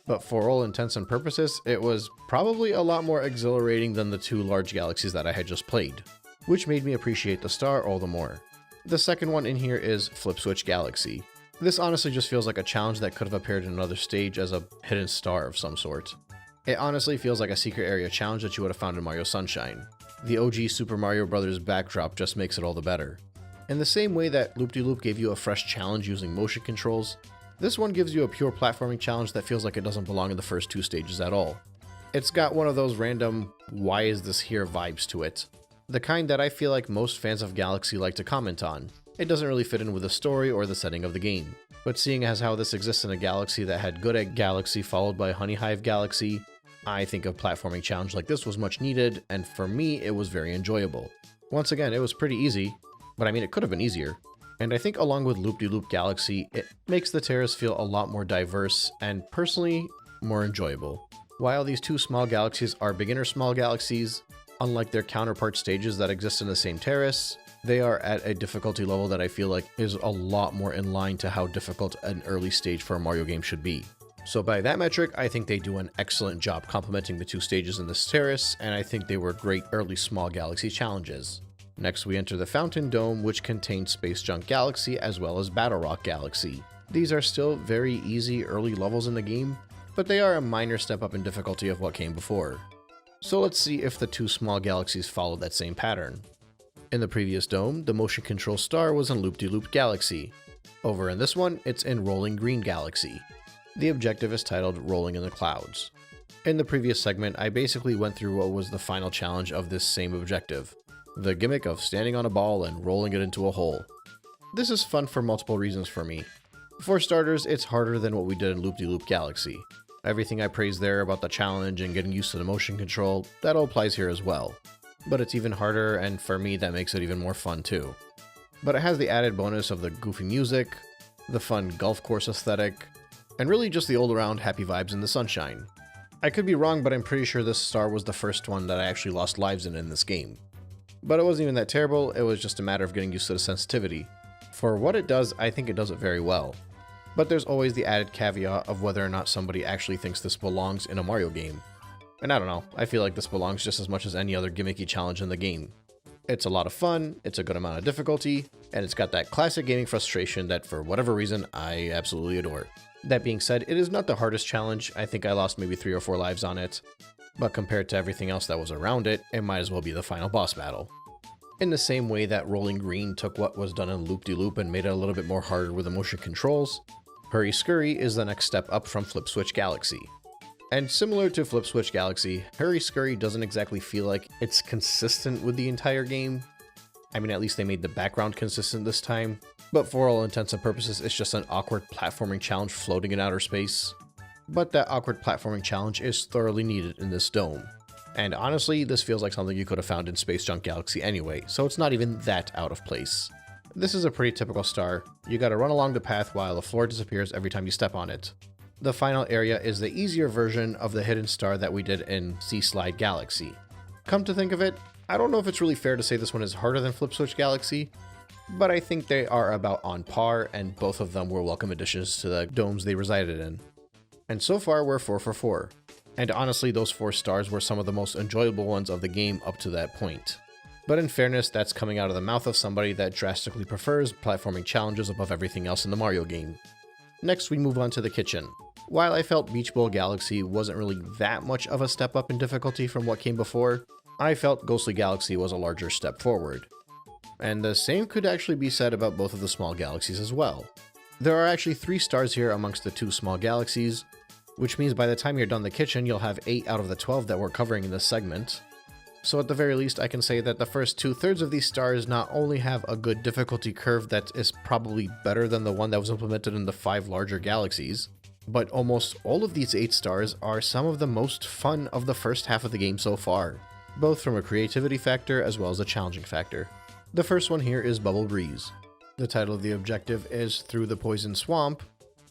But for all intents and purposes, it was probably a lot more exhilarating than the 2 large galaxies that I had just played, which made me appreciate the star all the more. The second one in here is Flip Switch Galaxy. This honestly just feels like a challenge that could have appeared in another stage as a hidden star of some sort. It honestly feels like a secret area challenge that you would have found in Mario Sunshine. The OG Super Mario Bros. Backdrop just makes it all the better. In the same way that Loop-de-Loop gave you a fresh challenge using motion controls, this one gives you a pure platforming challenge that feels like it doesn't belong in the first two stages at all. It's got one of those random, why is this here vibes to it. The kind that I feel like most fans of Galaxy like to comment on. It doesn't really fit in with the story or the setting of the game. But seeing as how this exists in a Galaxy that had Good Egg Galaxy followed by Honeyhive Galaxy, I think a platforming challenge like this was much needed, and for me, it was very enjoyable. Once again, it was pretty easy, but I mean, it could have been easier. And I think along with Loop-de-Loop Galaxy, it makes the terrace feel a lot more diverse and, personally, more enjoyable. While these two small galaxies are beginner small galaxies, unlike their counterpart stages that exist in the same terrace, they are at a difficulty level that I feel like is a lot more in line to how difficult an early stage for a Mario game should be. So by that metric, I think they do an excellent job complementing the two stages in this terrace, and I think they were great early small galaxy challenges. Next we enter the Fountain Dome, which contains Space Junk Galaxy as well as Battlerock Galaxy. These are still very easy early levels in the game, but they are a minor step up in difficulty of what came before. So let's see if the two small galaxies follow that same pattern. In the previous dome, the motion control star was in Loop-de-Loop Galaxy. Over in this one, it's in Rolling Green Galaxy. The objective is titled Rolling in the Clouds. In the previous segment, I basically went through what was the final challenge of this same objective. The gimmick of standing on a ball and rolling it into a hole. This is fun for multiple reasons for me. For starters, it's harder than what we did in Loop-de-Loop Galaxy. Everything I praised there about the challenge and getting used to the motion control, that all applies here as well. But it's even harder, and for me that makes it even more fun too. But it has the added bonus of the goofy music, the fun golf course aesthetic, and really just the all-around happy vibes in the sunshine. I could be wrong, but I'm pretty sure this star was the first one that I actually lost lives in this game. But it wasn't even that terrible, it was just a matter of getting used to the sensitivity. For what it does, I think it does it very well. But there's always the added caveat of whether or not somebody actually thinks this belongs in a Mario game. And I don't know, I feel like this belongs just as much as any other gimmicky challenge in the game. It's a lot of fun, it's a good amount of difficulty, and it's got that classic gaming frustration that for whatever reason, I absolutely adore. That being said, it is not the hardest challenge, I think I lost maybe 3 or 4 lives on it, but compared to everything else that was around it, it might as well be the final boss battle. In the same way that Rolling Green took what was done in Loop-de-Loop and made it a little bit more harder with the motion controls, Hurry Scurry is the next step up from Flip Switch Galaxy. And similar to Flip Switch Galaxy, Hurry Scurry doesn't exactly feel like it's consistent with the entire game. I mean, at least they made the background consistent this time, but for all intents and purposes, it's just an awkward platforming challenge floating in outer space. But that awkward platforming challenge is thoroughly needed in this dome. And honestly, this feels like something you could have found in Space Junk Galaxy anyway, so it's not even that out of place. This is a pretty typical star. You gotta run along the path while the floor disappears every time you step on it. The final area is the easier version of the hidden star that we did in Sea Slide Galaxy. Come to think of it, I don't know if it's really fair to say this one is harder than Flip Switch Galaxy, but I think they are about on par, and both of them were welcome additions to the domes they resided in. And so far we're 4 for 4. And honestly, those 4 stars were some of the most enjoyable ones of the game up to that point. But in fairness, that's coming out of the mouth of somebody that drastically prefers platforming challenges above everything else in the Mario game. Next, we move on to the kitchen. While I felt Beach Bowl Galaxy wasn't really that much of a step up in difficulty from what came before, I felt Ghostly Galaxy was a larger step forward. And the same could actually be said about both of the small galaxies as well. There are actually 3 stars here amongst the 2 small galaxies, which means by the time you're done the kitchen, you'll have 8 out of the 12 that we're covering in this segment. So at the very least, I can say that the first 2/3 of these stars not only have a good difficulty curve that is probably better than the one that was implemented in the 5 larger galaxies, but almost all of these 8 stars are some of the most fun of the first half of the game so far, both from a creativity factor as well as a challenging factor. The first one here is Bubble Breeze. The title of the objective is Through the Poison Swamp,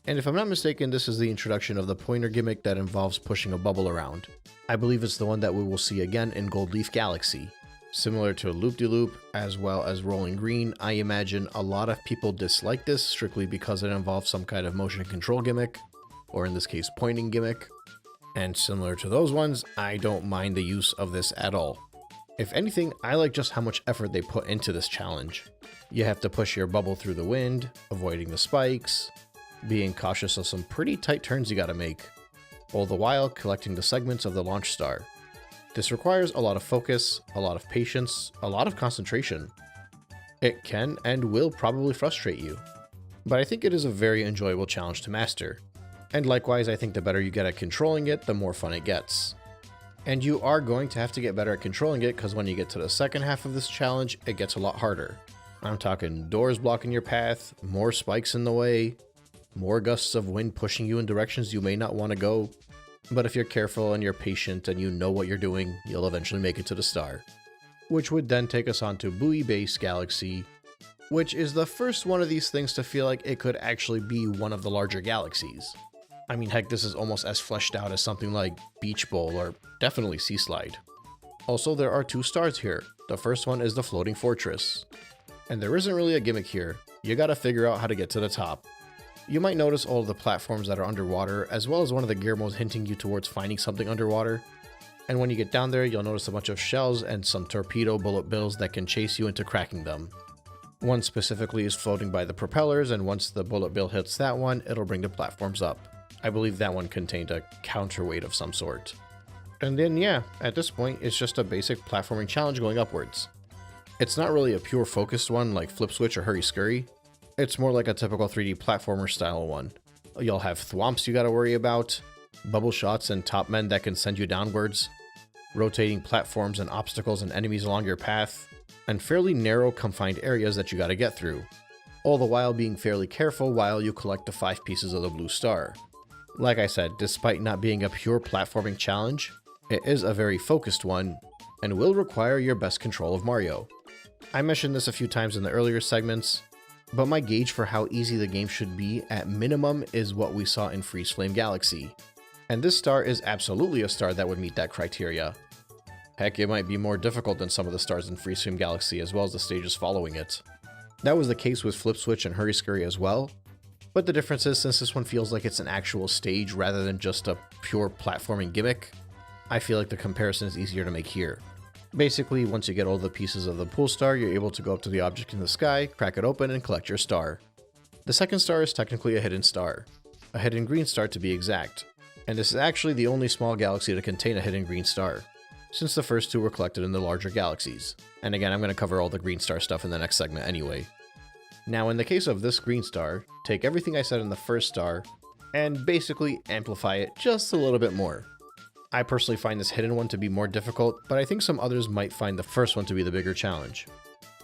and if I'm not mistaken, this is the introduction of the pointer gimmick that involves pushing a bubble around. I believe it's the one that we will see again in Gold Leaf Galaxy. Similar to Loop-de-Loop, as well as Rolling Green, I imagine a lot of people dislike this strictly because it involves some kind of motion control gimmick, or in this case, pointing gimmick. And similar to those ones, I don't mind the use of this at all. If anything, I like just how much effort they put into this challenge. You have to push your bubble through the wind, avoiding the spikes, being cautious of some pretty tight turns you gotta make, all the while collecting the segments of the launch star. This requires a lot of focus, a lot of patience, a lot of concentration. It can and will probably frustrate you, but I think it is a very enjoyable challenge to master. And likewise, I think the better you get at controlling it, the more fun it gets. And you are going to have to get better at controlling it, because when you get to the second half of this challenge, it gets a lot harder. I'm talking doors blocking your path, more spikes in the way, more gusts of wind pushing you in directions you may not want to go. But if you're careful and you're patient and you know what you're doing, you'll eventually make it to the star. Which would then take us on to Buoy Base Galaxy, which is the first one of these things to feel like it could actually be one of the larger galaxies. I mean, heck, this is almost as fleshed out as something like Beach Bowl or definitely Sea Slide. Also, there are 2 stars here. The first one is the Floating Fortress. And there isn't really a gimmick here. You gotta figure out how to get to the top. You might notice all of the platforms that are underwater, as well as one of the gear modes hinting you towards finding something underwater. And when you get down there, you'll notice a bunch of shells and some torpedo bullet bills that can chase you into cracking them. One specifically is floating by the propellers, and once the bullet bill hits that one, it'll bring the platforms up. I believe that one contained a counterweight of some sort. And then yeah, at this point, it's just a basic platforming challenge going upwards. It's not really a pure focused one like Flip Switch or Hurry Scurry. It's more like a typical 3D platformer style one. You'll have thwomps you gotta worry about, bubble shots and top men that can send you downwards, rotating platforms and obstacles and enemies along your path, and fairly narrow confined areas that you gotta get through, all the while being fairly careful while you collect the 5 pieces of the blue star. Like I said, despite not being a pure platforming challenge, it is a very focused one, and will require your best control of Mario. I mentioned this a few times in the earlier segments, but my gauge for how easy the game should be at minimum is what we saw in Freezeflame Galaxy. And this star is absolutely a star that would meet that criteria. Heck, it might be more difficult than some of the stars in Freezeflame Galaxy as well as the stages following it. That was the case with Flip Switch and Hurry Scurry as well, but the difference is since this one feels like it's an actual stage rather than just a pure platforming gimmick, I feel like the comparison is easier to make here. Basically, once you get all the pieces of the pool star, you're able to go up to the object in the sky, crack it open, and collect your star. The second star is technically a hidden star. A hidden green star to be exact. And this is actually the only small galaxy to contain a hidden green star, since the first 2 were collected in the larger galaxies. And again, I'm going to cover all the green star stuff in the next segment anyway. Now, in the case of this green star, take everything I said in the first star, and basically amplify it just a little bit more. I personally find this hidden one to be more difficult, but I think some others might find the first one to be the bigger challenge.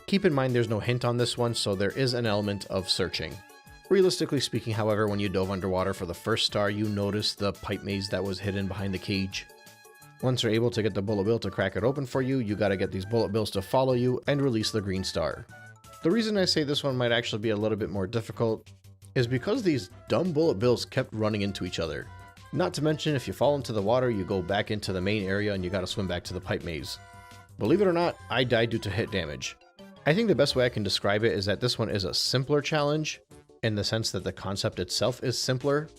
Keep in mind there's no hint on this one, so there is an element of searching. Realistically speaking, however, when you dove underwater for the first star, you noticed the pipe maze that was hidden behind the cage. Once you're able to get the bullet bill to crack it open for you, you gotta get these bullet bills to follow you and release the green star. The reason I say this one might actually be a little bit more difficult is because these dumb bullet bills kept running into each other. Not to mention, if you fall into the water, you go back into the main area and you gotta swim back to the pipe maze. Believe it or not, I died due to hit damage. I think the best way I can describe it is that this one is a simpler challenge, in the sense that the concept itself is simpler,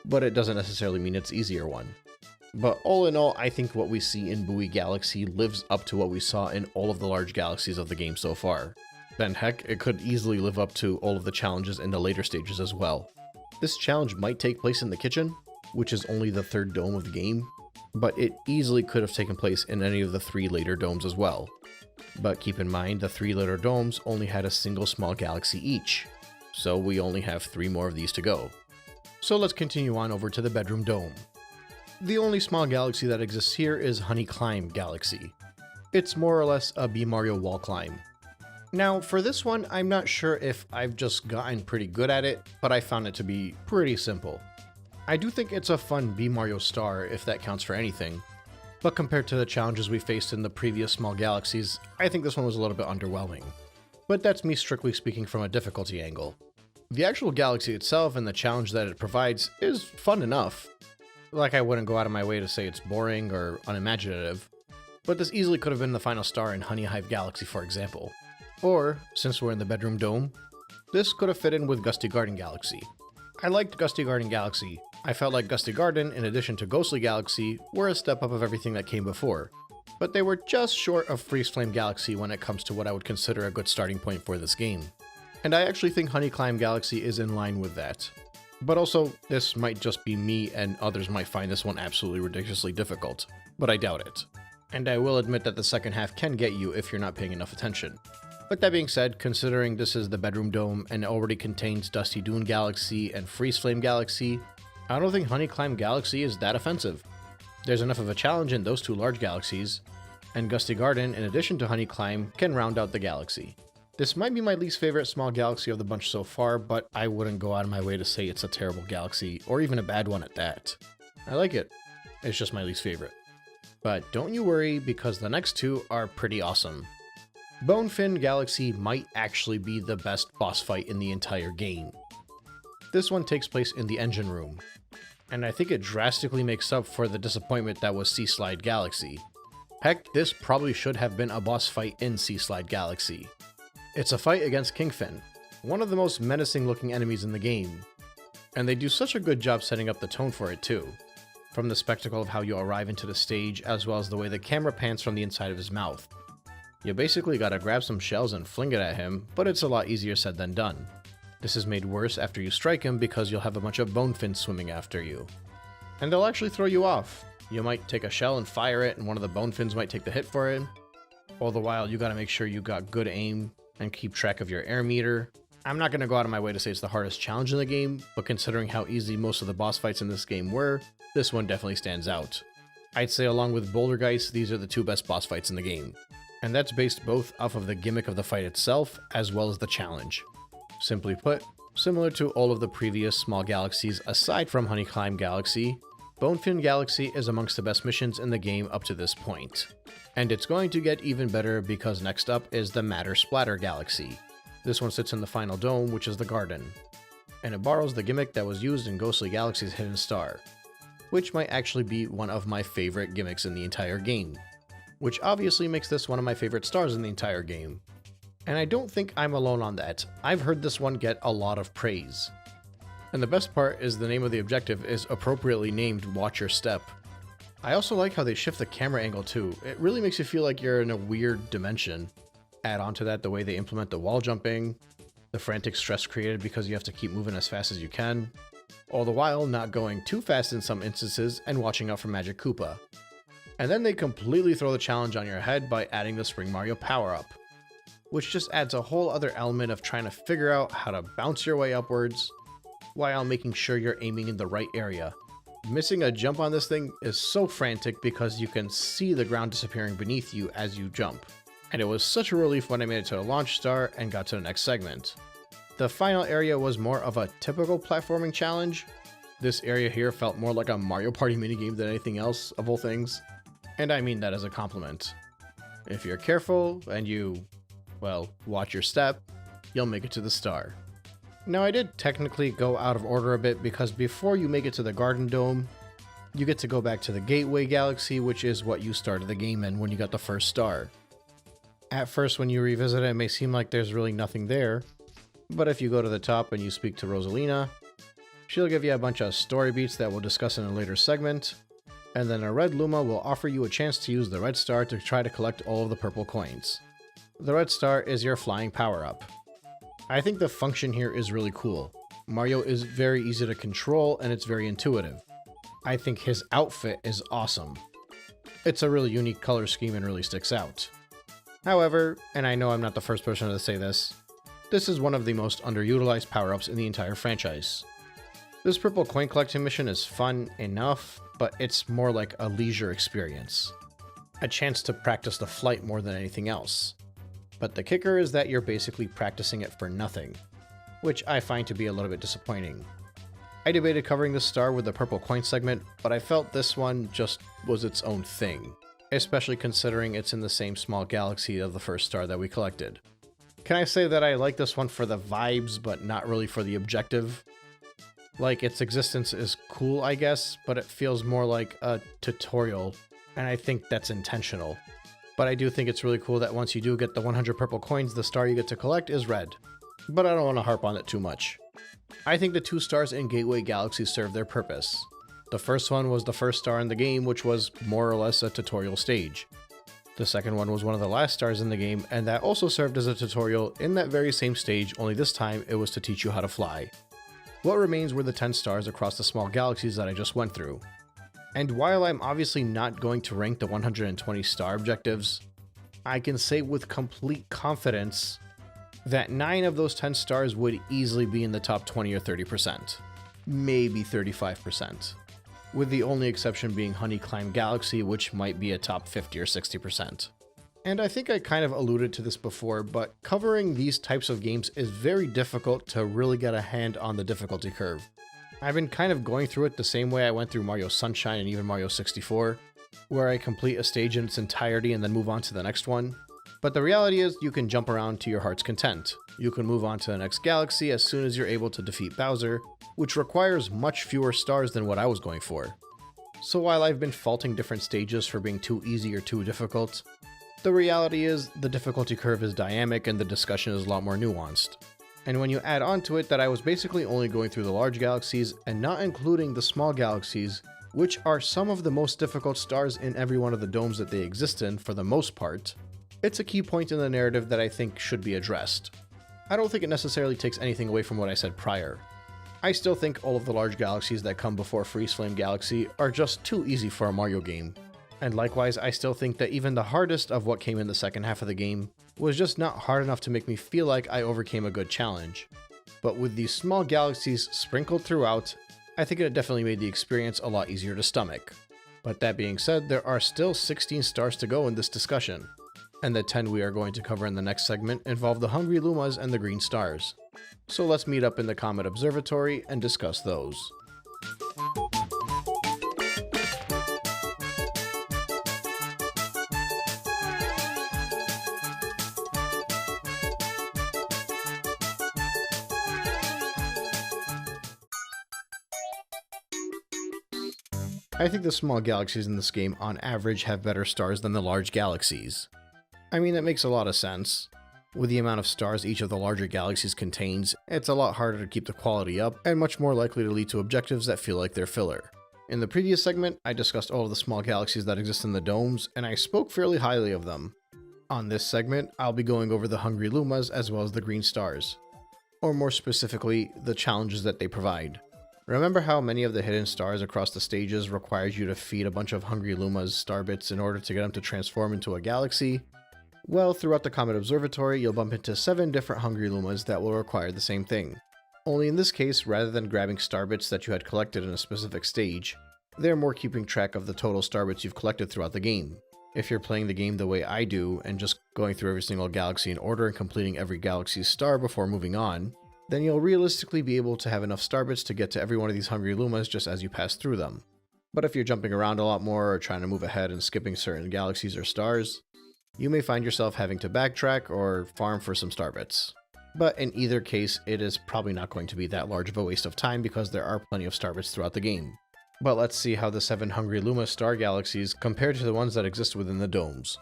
but it doesn't necessarily mean it's easier one. But all in all, I think what we see in Buoy Galaxy lives up to what we saw in all of the large galaxies of the game so far. And heck, it could easily live up to all of the challenges in the later stages as well. This challenge might take place in the kitchen, which is only the 3rd dome of the game, but it easily could have taken place in any of the 3 later domes as well. But keep in mind, the 3 later domes only had a single small galaxy each, so we only have 3 more of these to go. So let's continue on over to the bedroom dome. The only small galaxy that exists here is Honeyhive Galaxy. It's more or less a B Mario wall climb. Now, for this one, I'm not sure if I've just gotten pretty good at it, but I found it to be pretty simple. I do think it's a fun B Mario star, if that counts for anything, but compared to the challenges we faced in the previous small galaxies, I think this one was a little bit underwhelming. But that's me strictly speaking from a difficulty angle. The actual galaxy itself and the challenge that it provides is fun enough. Like, I wouldn't go out of my way to say it's boring or unimaginative, but this easily could have been the final star in Honeyhive Galaxy, for example. Or, since we're in the bedroom dome, this could have fit in with Gusty Garden Galaxy. I liked Gusty Garden Galaxy. I felt like Gusty Garden, in addition to Ghostly Galaxy, were a step up of everything that came before, but they were just short of Freezeflame Galaxy when it comes to what I would consider a good starting point for this game. And I actually think Honeyhive Galaxy is in line with that. But also, this might just be me and others might find this one absolutely ridiculously difficult, but I doubt it. and I will admit that the second half can get you if you're not paying enough attention. But that being said, considering this is the bedroom dome and already contains Dusty Dune Galaxy and Freezeflame Galaxy, I don't think Honeyclimb Galaxy is that offensive. There's enough of a challenge in those two large galaxies, and Gusty Garden, in addition to Honeyclimb, can round out the galaxy. This might be my least favorite small galaxy of the bunch so far, but I wouldn't go out of my way to say it's a terrible galaxy, or even a bad one at that. I like it. It's just my least favorite. But don't you worry, because the next two are pretty awesome. Bonefin Galaxy might actually be the best boss fight in the entire game. This one takes place in the engine room, and I think it drastically makes up for the disappointment that was Sea Slide Galaxy. Heck, this probably should have been a boss fight in Sea Slide Galaxy. It's a fight against Kingfin, one of the most menacing looking enemies in the game, and they do such a good job setting up the tone for it too, from the spectacle of how you arrive into the stage as well as the way the camera pans from the inside of his mouth. You basically gotta grab some shells and fling it at him, but it's a lot easier said than done. This is made worse after you strike him because you'll have a bunch of bonefins swimming after you. And they'll actually throw you off. You might take a shell and fire it, and one of the bonefins might take the hit for it. All the while, you gotta make sure you got good aim and keep track of your air meter. I'm not gonna go out of my way to say it's the hardest challenge in the game, but considering how easy most of the boss fights in this game were, this one definitely stands out. I'd say along with Bouldergeist, these are the two best boss fights in the game. And that's based both off of the gimmick of the fight itself, as well as the challenge. Simply put, similar to all of the previous small galaxies aside from Honeyclimb Galaxy, Bonefin Galaxy is amongst the best missions in the game up to this point. And it's going to get even better because next up is the Matter Splatter Galaxy. This one sits in the final dome, which is the garden. And it borrows the gimmick that was used in Ghostly Galaxy's Hidden Star, which might actually be one of my favorite gimmicks in the entire game. Which obviously makes this one of my favorite stars in the entire game. And I don't think I'm alone on that. I've heard this one get a lot of praise. And the best part is the name of the objective is appropriately named Watch Your Step. I also like how they shift the camera angle too. It really makes you feel like you're in a weird dimension. Add on to that the way they implement the wall jumping, the frantic stress created because you have to keep moving as fast as you can, all the while not going too fast in some instances and watching out for Magic Koopa. And then they completely throw the challenge on your head by adding the Spring Mario power-up, which just adds a whole other element of trying to figure out how to bounce your way upwards while making sure you're aiming in the right area. Missing a jump on this thing is so frantic because you can see the ground disappearing beneath you as you jump, and it was such a relief when I made it to the launch star and got to the next segment. The final area was more of a typical platforming challenge. This area here felt more like a Mario Party minigame than anything else, of all things. And I mean that as a compliment. If you're careful and you, well, watch your step, you'll make it to the star. Now I did technically go out of order a bit because before you make it to the Garden Dome, you get to go back to the Gateway Galaxy, which is what you started the game in when you got the first star. At first when you revisit it, it may seem like there's really nothing there, but if you go to the top and you speak to Rosalina, she'll give you a bunch of story beats that we'll discuss in a later segment, and then a red Luma will offer you a chance to use the red star to try to collect all of the purple coins. The red star is your flying power-up. I think the function here is really cool. Mario is very easy to control and it's very intuitive. I think his outfit is awesome. It's a really unique color scheme and really sticks out. However, and I know I'm not the first person to say this is one of the most underutilized power-ups in the entire franchise. This purple coin collecting mission is fun enough, but it's more like a leisure experience. A chance to practice the flight more than anything else. But the kicker is that you're basically practicing it for nothing, which I find to be a little bit disappointing. I debated covering this star with the purple coin segment, but I felt this one just was its own thing, especially considering it's in the same small galaxy of the first star that we collected. Can I say that I like this one for the vibes, but not really for the objective? Like, its existence is cool, I guess, but it feels more like a tutorial, and I think that's intentional. But I do think it's really cool that once you do get the 100 purple coins, the star you get to collect is red. But I don't want to harp on it too much. I think the two stars in Gateway Galaxy serve their purpose. The first one was the first star in the game, which was more or less a tutorial stage. The second one was one of the last stars in the game, and that also served as a tutorial in that very same stage, only this time it was to teach you how to fly. What remains were the 10 stars across the small galaxies that I just went through. And while I'm obviously not going to rank the 120 star objectives, I can say with complete confidence that 9 of those 10 stars would easily be in the top 20 or 30%, maybe 35%, with the only exception being Honeyclimb Galaxy, which might be a top 50 or 60%. And I think I kind of alluded to this before, but covering these types of games is very difficult to really get a hand on the difficulty curve. I've been kind of going through it the same way I went through Mario Sunshine and even Mario 64, where I complete a stage in its entirety and then move on to the next one. But the reality is you can jump around to your heart's content. You can move on to the next galaxy as soon as you're able to defeat Bowser, which requires much fewer stars than what I was going for. So while I've been faulting different stages for being too easy or too difficult, the reality is the difficulty curve is dynamic and the discussion is a lot more nuanced. And when you add on to it that I was basically only going through the large galaxies and not including the small galaxies, which are some of the most difficult stars in every one of the domes that they exist in for the most part, it's a key point in the narrative that I think should be addressed. I don't think it necessarily takes anything away from what I said prior. I still think all of the large galaxies that come before Freezeflame Galaxy are just too easy for a Mario game. And likewise, I still think that even the hardest of what came in the second half of the game was just not hard enough to make me feel like I overcame a good challenge. But with these small galaxies sprinkled throughout, I think it definitely made the experience a lot easier to stomach. But that being said, there are still 16 stars to go in this discussion, and the 10 we are going to cover in the next segment involve the Hungry Lumas and the Green Stars. So let's meet up in the Comet Observatory and discuss those. I think the small galaxies in this game on average have better stars than the large galaxies. I mean, that makes a lot of sense. With the amount of stars each of the larger galaxies contains, it's a lot harder to keep the quality up and much more likely to lead to objectives that feel like they're filler. In the previous segment, I discussed all of the small galaxies that exist in the domes, and I spoke fairly highly of them. On this segment, I'll be going over the Hungry Lumas as well as the Green Stars, or more specifically, the challenges that they provide. Remember how many of the hidden stars across the stages requires you to feed a bunch of Hungry Lumas star bits in order to get them to transform into a galaxy? Well, throughout the Comet Observatory, you'll bump into 7 different Hungry Lumas that will require the same thing. Only in this case, rather than grabbing star bits that you had collected in a specific stage, they're more keeping track of the total star bits you've collected throughout the game. If you're playing the game the way I do, and just going through every single galaxy in order and completing every galaxy's star before moving on, then you'll realistically be able to have enough star bits to get to every one of these Hungry Lumas just as you pass through them. But if you're jumping around a lot more or trying to move ahead and skipping certain galaxies or stars, you may find yourself having to backtrack or farm for some star bits. But in either case, it is probably not going to be that large of a waste of time because there are plenty of star bits throughout the game. But let's see how the 7 Hungry Luma star galaxies compare to the ones that exist within the domes.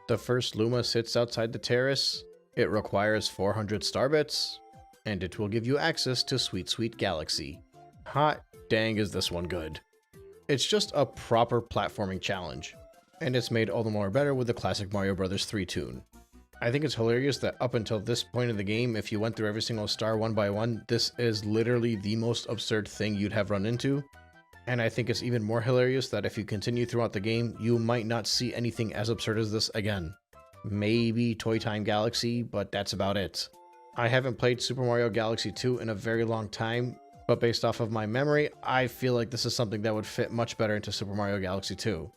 The first Luma sits outside the terrace, it requires 400 star bits, and it will give you access to Sweet Sweet Galaxy. Hot dang is this one good. It's just a proper platforming challenge, and it's made all the more better with the classic Mario Bros. 3 tune. I think it's hilarious that up until this point in the game, if you went through every single star one by one, this is literally the most absurd thing you'd have run into. And I think it's even more hilarious that if you continue throughout the game, you might not see anything as absurd as this again. Maybe Toy Time Galaxy, but that's about it. I haven't played Super Mario Galaxy 2 in a very long time, but based off of my memory, I feel like this is something that would fit much better into Super Mario Galaxy 2.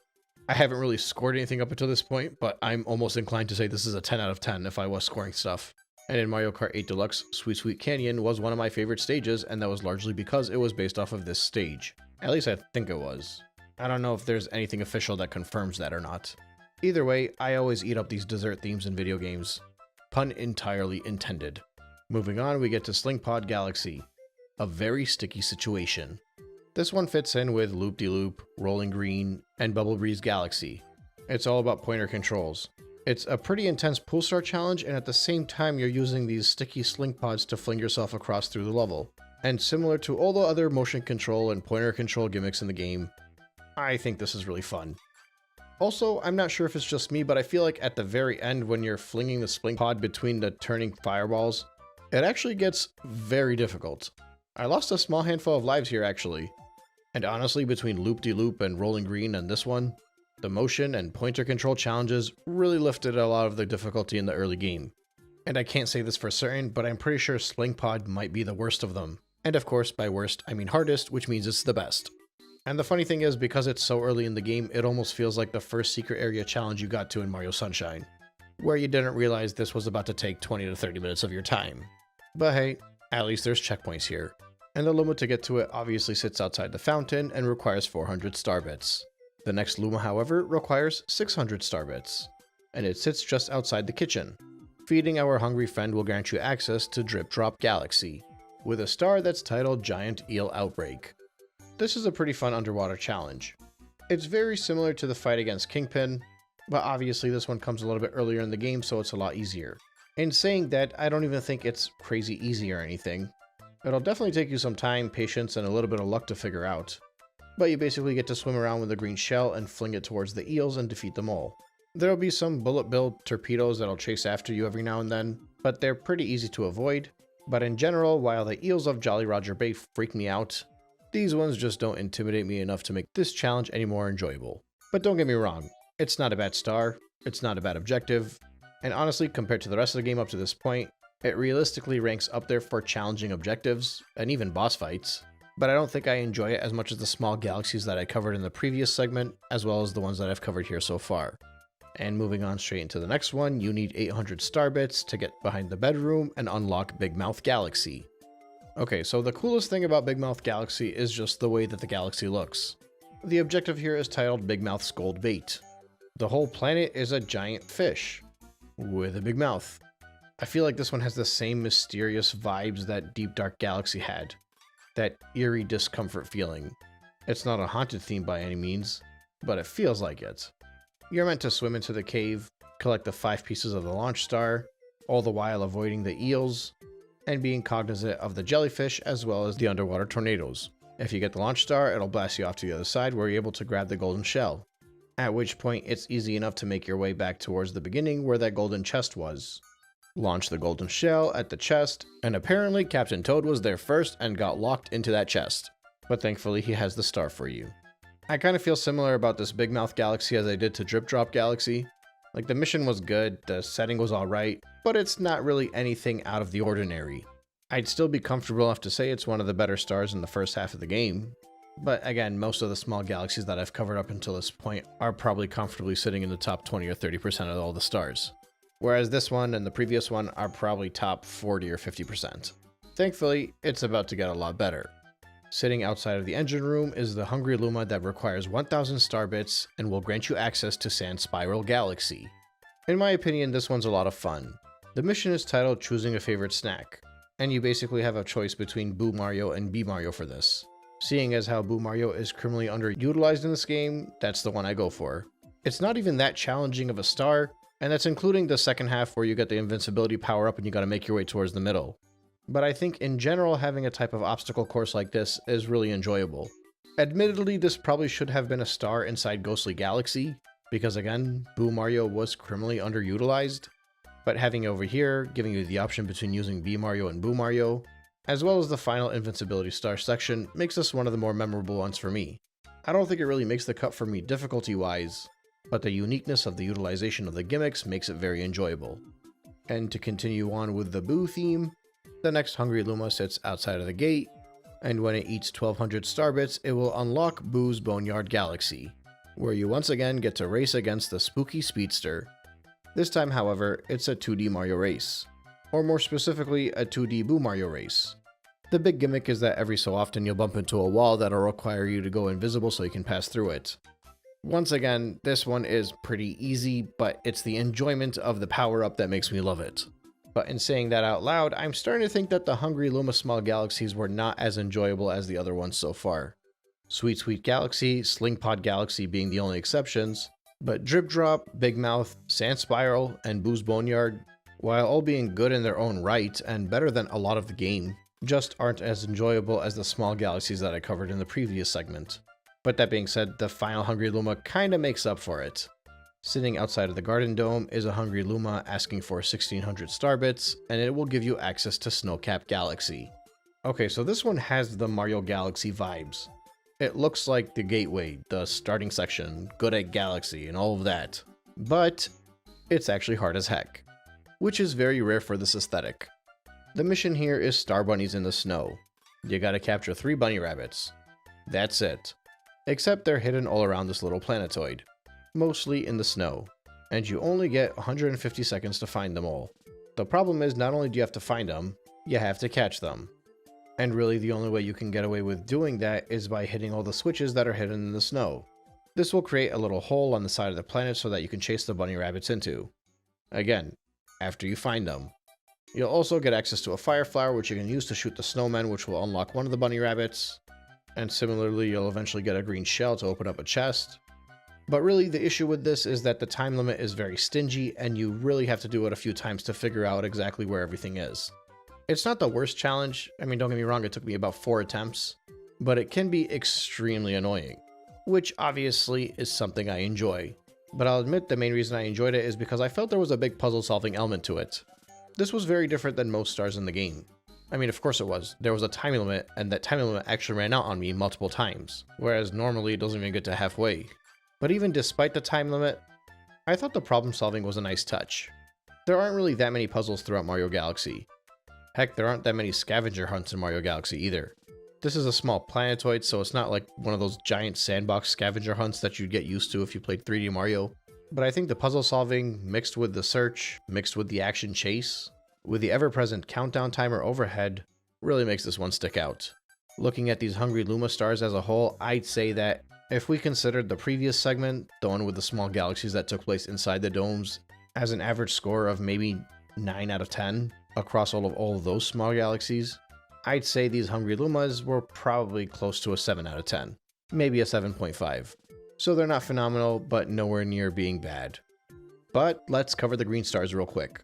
I haven't really scored anything up until this point, but I'm almost inclined to say this is a 10 out of 10 if I was scoring stuff. And in Mario Kart 8 Deluxe, Sweet Sweet Canyon was one of my favorite stages, and that was largely because it was based off of this stage. At least I think it was. I don't know if there's anything official that confirms that or not. Either way, I always eat up these dessert themes in video games. Pun entirely intended. Moving on, we get to Sling Pod Galaxy. A very sticky situation. This one fits in with Loop-de-Loop, Rolling Green, and Bubble Breeze Galaxy. It's all about pointer controls. It's a pretty intense pull star challenge, and at the same time you're using these sticky sling pods to fling yourself across through the level. And similar to all the other motion control and pointer control gimmicks in the game, I think this is really fun. Also, I'm not sure if it's just me, but I feel like at the very end when you're flinging the sling pod between the turning fireballs, it actually gets very difficult. I lost a small handful of lives here actually. And honestly, between Loop-de-Loop and Rolling Green and this one, the motion and pointer control challenges really lifted a lot of the difficulty in the early game. And I can't say this for certain, but I'm pretty sure Sling Pod might be the worst of them. And of course, by worst, I mean hardest, which means it's the best. And the funny thing is, because it's so early in the game, it almost feels like the first secret area challenge you got to in Mario Sunshine, where you didn't realize this was about to take 20 to 30 minutes of your time. But hey, at least there's checkpoints here. And the Luma to get to it obviously sits outside the fountain and requires 400 star bits. The next Luma, however, requires 600 star bits, and it sits just outside the kitchen. Feeding our hungry friend will grant you access to Drip Drop Galaxy, with a star that's titled Giant Eel Outbreak. This is a pretty fun underwater challenge. It's very similar to the fight against Kingpin, but obviously this one comes a little bit earlier in the game, so it's a lot easier. In saying that, I don't even think it's crazy easy or anything. It'll definitely take you some time, patience, and a little bit of luck to figure out. But you basically get to swim around with a green shell and fling it towards the eels and defeat them all. There'll be some bullet-billed torpedoes that'll chase after you every now and then, but they're pretty easy to avoid. But in general, while the eels of Jolly Roger Bay freak me out, these ones just don't intimidate me enough to make this challenge any more enjoyable. But don't get me wrong, it's not a bad star, it's not a bad objective, and honestly, compared to the rest of the game up to this point, it realistically ranks up there for challenging objectives, and even boss fights. But I don't think I enjoy it as much as the small galaxies that I covered in the previous segment, as well as the ones that I've covered here so far. And moving on straight into the next one, you need 800 star bits to get behind the bedroom and unlock Big Mouth Galaxy. Okay, so the coolest thing about Big Mouth Galaxy is just the way that the galaxy looks. The objective here is titled Big Mouth's Gold Bait. The whole planet is a giant fish with a big mouth. I feel like this one has the same mysterious vibes that Deep Dark Galaxy had. That eerie discomfort feeling. It's not a haunted theme by any means, but it feels like it. You're meant to swim into the cave, collect the 5 pieces of the launch star, all the while avoiding the eels, and being cognizant of the jellyfish as well as the underwater tornadoes. If you get the launch star, it'll blast you off to the other side where you're able to grab the golden shell. At which point, it's easy enough to make your way back towards the beginning where that golden chest was. Launch the golden shell at the chest, and apparently Captain Toad was there first and got locked into that chest. But thankfully he has the star for you. I kind of feel similar about this Big Mouth Galaxy as I did to Drip Drop Galaxy. Like, the mission was good, the setting was alright, but it's not really anything out of the ordinary. I'd still be comfortable enough to say it's one of the better stars in the first half of the game. But again, most of the small galaxies that I've covered up until this point are probably comfortably sitting in the top 20 or 30% of all the stars. Whereas this one and the previous one are probably top 40 or 50%. Thankfully, it's about to get a lot better. Sitting outside of the engine room is the Hungry Luma that requires 1000 star bits and will grant you access to Sand Spiral Galaxy. In my opinion, this one's a lot of fun. The mission is titled Choosing a Favorite Snack, and you basically have a choice between Boo Mario and Bee Mario for this. Seeing as how Boo Mario is criminally underutilized in this game, that's the one I go for. It's not even that challenging of a star, and that's including the second half where you get the invincibility power up and you gotta make your way towards the middle. But I think in general having a type of obstacle course like this is really enjoyable. Admittedly, this probably should have been a star inside Ghostly Galaxy, because again, Boo Mario was criminally underutilized, but having it over here, giving you the option between using Bee Mario and Boo Mario, as well as the final invincibility star section, makes this one of the more memorable ones for me. I don't think it really makes the cut for me difficulty-wise, but the uniqueness of the utilization of the gimmicks makes it very enjoyable. And to continue on with the Boo theme, the next Hungry Luma sits outside of the gate, and when it eats 1200 star bits, it will unlock Boo's Boneyard Galaxy, where you once again get to race against the spooky speedster. This time, however, it's a 2D Mario race, or more specifically, a 2D Boo Mario race. The big gimmick is that every so often you'll bump into a wall that'll require you to go invisible so you can pass through it. Once again, this one is pretty easy, but it's the enjoyment of the power-up that makes me love it. But in saying that out loud, I'm starting to think that the Hungry Luma Small Galaxies were not as enjoyable as the other ones so far. Sweet Sweet Galaxy, Sling Pod Galaxy being the only exceptions, but Drip Drop, Big Mouth, Sand Spiral, and Boo's Boneyard, while all being good in their own right and better than a lot of the game, just aren't as enjoyable as the small galaxies that I covered in the previous segment. But that being said, the final Hungry Luma kinda makes up for it. Sitting outside of the Garden Dome is a Hungry Luma asking for 1600 star bits, and it will give you access to Snowcap Galaxy. Okay, so this one has the Mario Galaxy vibes. It looks like the gateway, the starting section, good at Galaxy, and all of that. But it's actually hard as heck, which is very rare for this aesthetic. The mission here is Star Bunnies in the snow. You gotta capture 3 bunny rabbits. That's it. Except they're hidden all around this little planetoid, mostly in the snow, and you only get 150 seconds to find them all. The problem is not only do you have to find them, you have to catch them. And really the only way you can get away with doing that is by hitting all the switches that are hidden in the snow. This will create a little hole on the side of the planet so that you can chase the bunny rabbits into. Again, after you find them. You'll also get access to a fire flower which you can use to shoot the snowmen, which will unlock one of the bunny rabbits. And similarly, you'll eventually get a green shell to open up a chest. But really the issue with this is that the time limit is very stingy and you really have to do it a few times to figure out exactly where everything is. It's not the worst challenge, I mean don't get me wrong, it took me about 4 attempts, but it can be extremely annoying, which obviously is something I enjoy. But I'll admit the main reason I enjoyed it is because I felt there was a big puzzle solving element to it. This was very different than most stars in the game. I mean, of course it was. There was a time limit, and that time limit actually ran out on me multiple times, whereas normally it doesn't even get to halfway. But even despite the time limit, I thought the problem solving was a nice touch. There aren't really that many puzzles throughout Mario Galaxy. Heck, there aren't that many scavenger hunts in Mario Galaxy either. This is a small planetoid, so it's not like one of those giant sandbox scavenger hunts that you'd get used to if you played 3D Mario. But I think the puzzle solving, mixed with the search, mixed with the action chase, with the ever-present countdown timer overhead, really makes this one stick out. Looking at these hungry Luma stars as a whole, I'd say that if we considered the previous segment, the one with the small galaxies that took place inside the domes, as an average score of maybe 9 out of 10 across all of those small galaxies, I'd say these hungry Lumas were probably close to a 7 out of 10, maybe a 7.5. So they're not phenomenal, but nowhere near being bad. But let's cover the green stars real quick.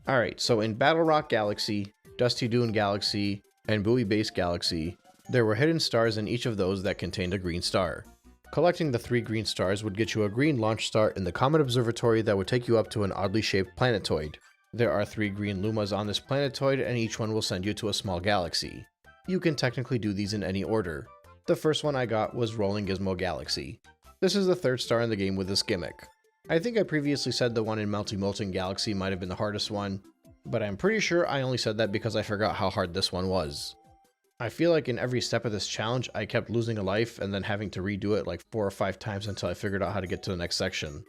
Alright, so in Battlerock Galaxy, Dusty Dune Galaxy, and Buoy Base Galaxy, there were hidden stars in each of those that contained a green star. Collecting the 3 green stars would get you a green launch star in the Comet Observatory that would take you up to an oddly shaped planetoid. There are 3 green Lumas on this planetoid, and each one will send you to a small galaxy. You can technically do these in any order. The first one I got was Rolling Gizmo Galaxy. This is the 3rd star in the game with this gimmick. I think I previously said the one in Melty Molten Galaxy might have been the hardest one, but I'm pretty sure I only said that because I forgot how hard this one was. I feel like in every step of this challenge, I kept losing a life and then having to redo it like 4 or 5 times until I figured out how to get to the next section.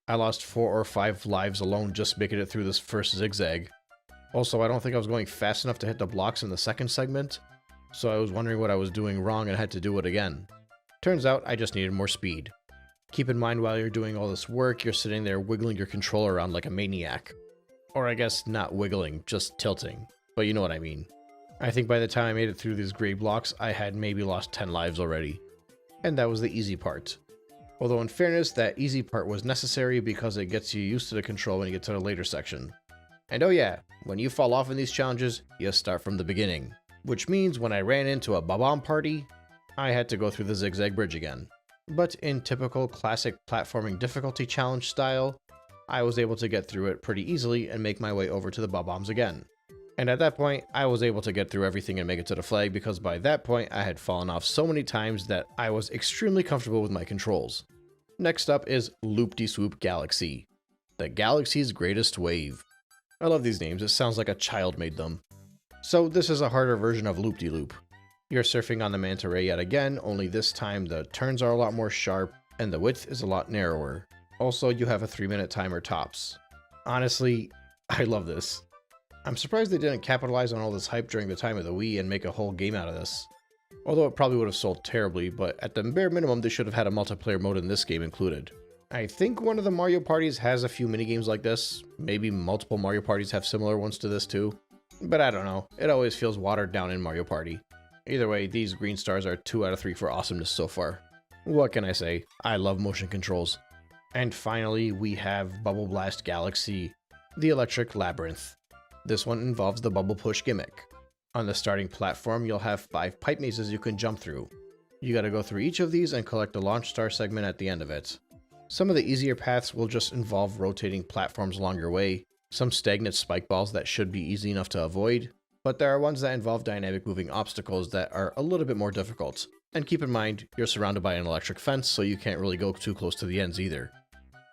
I lost 4 or 5 lives alone just making it through this first zigzag. Also, I don't think I was going fast enough to hit the blocks in the second segment, so I was wondering what I was doing wrong and had to do it again. Turns out I just needed more speed. Keep in mind while you're doing all this work, you're sitting there wiggling your controller around like a maniac. Or I guess not wiggling, just tilting. But you know what I mean. I think by the time I made it through these gray blocks, I had maybe lost 10 lives already. And that was the easy part. Although in fairness, that easy part was necessary because it gets you used to the control when you get to the later section. And oh yeah, when you fall off in these challenges, you start from the beginning. Which means when I ran into a Bob-omb party, I had to go through the zigzag bridge again. But in typical classic platforming difficulty challenge style, I was able to get through it pretty easily and make my way over to the Bob-ombs again. And at that point, I was able to get through everything and make it to the flag because by that point, I had fallen off so many times that I was extremely comfortable with my controls. Next up is Loop-de-Swoop Galaxy, the Galaxy's greatest wave. I love these names, it sounds like a child made them. So this is a harder version of Loop-de-Loop. You're surfing on the manta ray yet again, only this time the turns are a lot more sharp and the width is a lot narrower. Also, you have a 3-minute timer tops. Honestly, I love this. I'm surprised they didn't capitalize on all this hype during the time of the Wii and make a whole game out of this. Although it probably would have sold terribly, but at the bare minimum they should have had a multiplayer mode in this game included. I think one of the Mario parties has a few minigames like this. Maybe multiple Mario parties have similar ones to this too. But I don't know, it always feels watered down in Mario Party. Either way, these green stars are 2 out of 3 for awesomeness so far. What can I say? I love motion controls. And finally, we have Bubble Blast Galaxy, the Electric Labyrinth. This one involves the bubble push gimmick. On the starting platform, you'll have 5 pipe mazes you can jump through. You gotta go through each of these and collect the launch star segment at the end of it. Some of the easier paths will just involve rotating platforms along your way, some stagnant spike balls that should be easy enough to avoid, but there are ones that involve dynamic moving obstacles that are a little bit more difficult. And keep in mind, you're surrounded by an electric fence, so you can't really go too close to the ends either.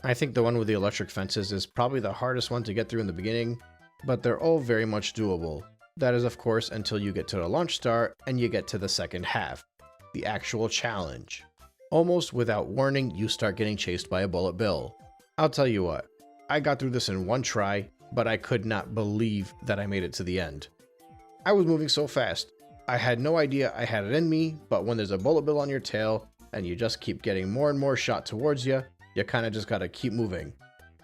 I think the one with the electric fences is probably the hardest one to get through in the beginning, but they're all very much doable. That is, of course, until you get to the launch star and you get to the second half, the actual challenge. Almost without warning, you start getting chased by a bullet bill. I'll tell you what, I got through this in one try, but I could not believe that I made it to the end. I was moving so fast. I had no idea I had it in me, but when there's a bullet bill on your tail and you just keep getting more and more shot towards you, you kinda just gotta keep moving.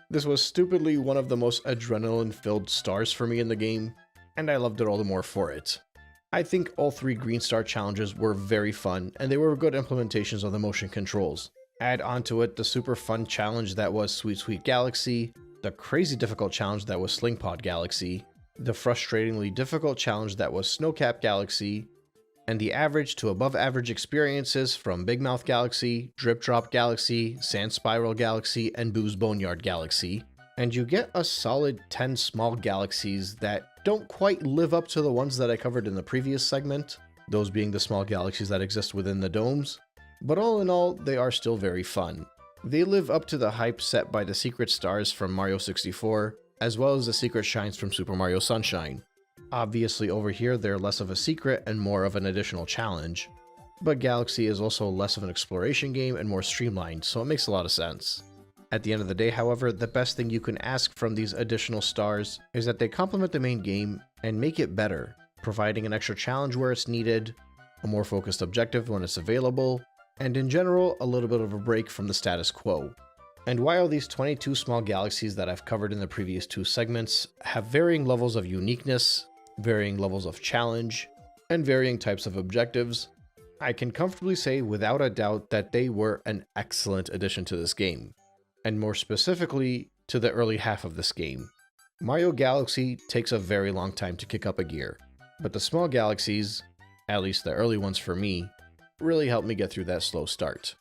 This was stupidly one of the most adrenaline-filled stars for me in the game, and I loved it all the more for it. I think all 3 Green Star challenges were very fun, and they were good implementations of the motion controls. Add onto it the super fun challenge that was Sweet Sweet Galaxy, the crazy difficult challenge that was Slingpod Galaxy, the frustratingly difficult challenge that was Snowcap Galaxy, and the average to above average experiences from Big Mouth Galaxy, Drip Drop Galaxy, Sand Spiral Galaxy, and Boo's Boneyard Galaxy. And you get a solid 10 small galaxies that don't quite live up to the ones that I covered in the previous segment, those being the small galaxies that exist within the domes. But all in all, they are still very fun. They live up to the hype set by the secret stars from Mario 64, as well as the secret shines from Super Mario Sunshine. Obviously over here they're less of a secret and more of an additional challenge, but Galaxy is also less of an exploration game and more streamlined, so it makes a lot of sense. At the end of the day, however, the best thing you can ask from these additional stars is that they complement the main game and make it better, providing an extra challenge where it's needed, a more focused objective when it's available, and in general, a little bit of a break from the status quo. And while these 22 small galaxies that I've covered in the previous 2 segments have varying levels of uniqueness, varying levels of challenge, and varying types of objectives, I can comfortably say without a doubt that they were an excellent addition to this game, and more specifically to the early half of this game. Mario Galaxy takes a very long time to kick up a gear, but the small galaxies, at least the early ones for me, really helped me get through that slow start.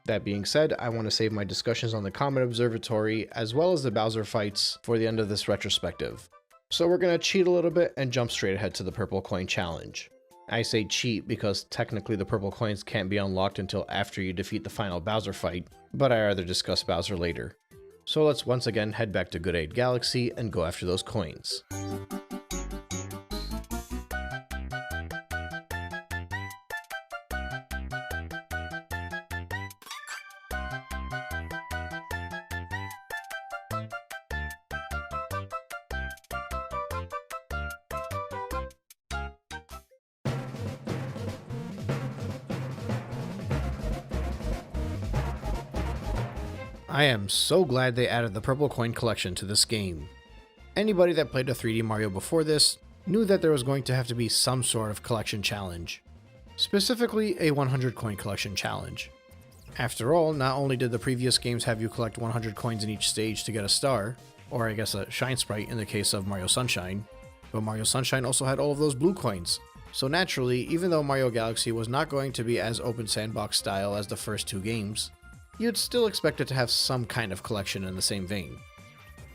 That being said, I want to save my discussions on the Comet Observatory as well as the Bowser fights for the end of this retrospective. So we're going to cheat a little bit and jump straight ahead to the Purple Coin Challenge. I say cheat because technically the purple coins can't be unlocked until after you defeat the final Bowser fight, but I rather discuss Bowser later. So let's once again head back to Good Aid Galaxy and go after those coins. I am so glad they added the Purple Coin Collection to this game. Anybody that played a 3D Mario before this knew that there was going to have to be some sort of collection challenge. Specifically, a 100 coin collection challenge. After all, not only did the previous games have you collect 100 coins in each stage to get a star, or I guess a shine sprite in the case of Mario Sunshine, but Mario Sunshine also had all of those blue coins. So naturally, even though Mario Galaxy was not going to be as open sandbox style as the first 2 games, you'd still expect it to have some kind of collection in the same vein.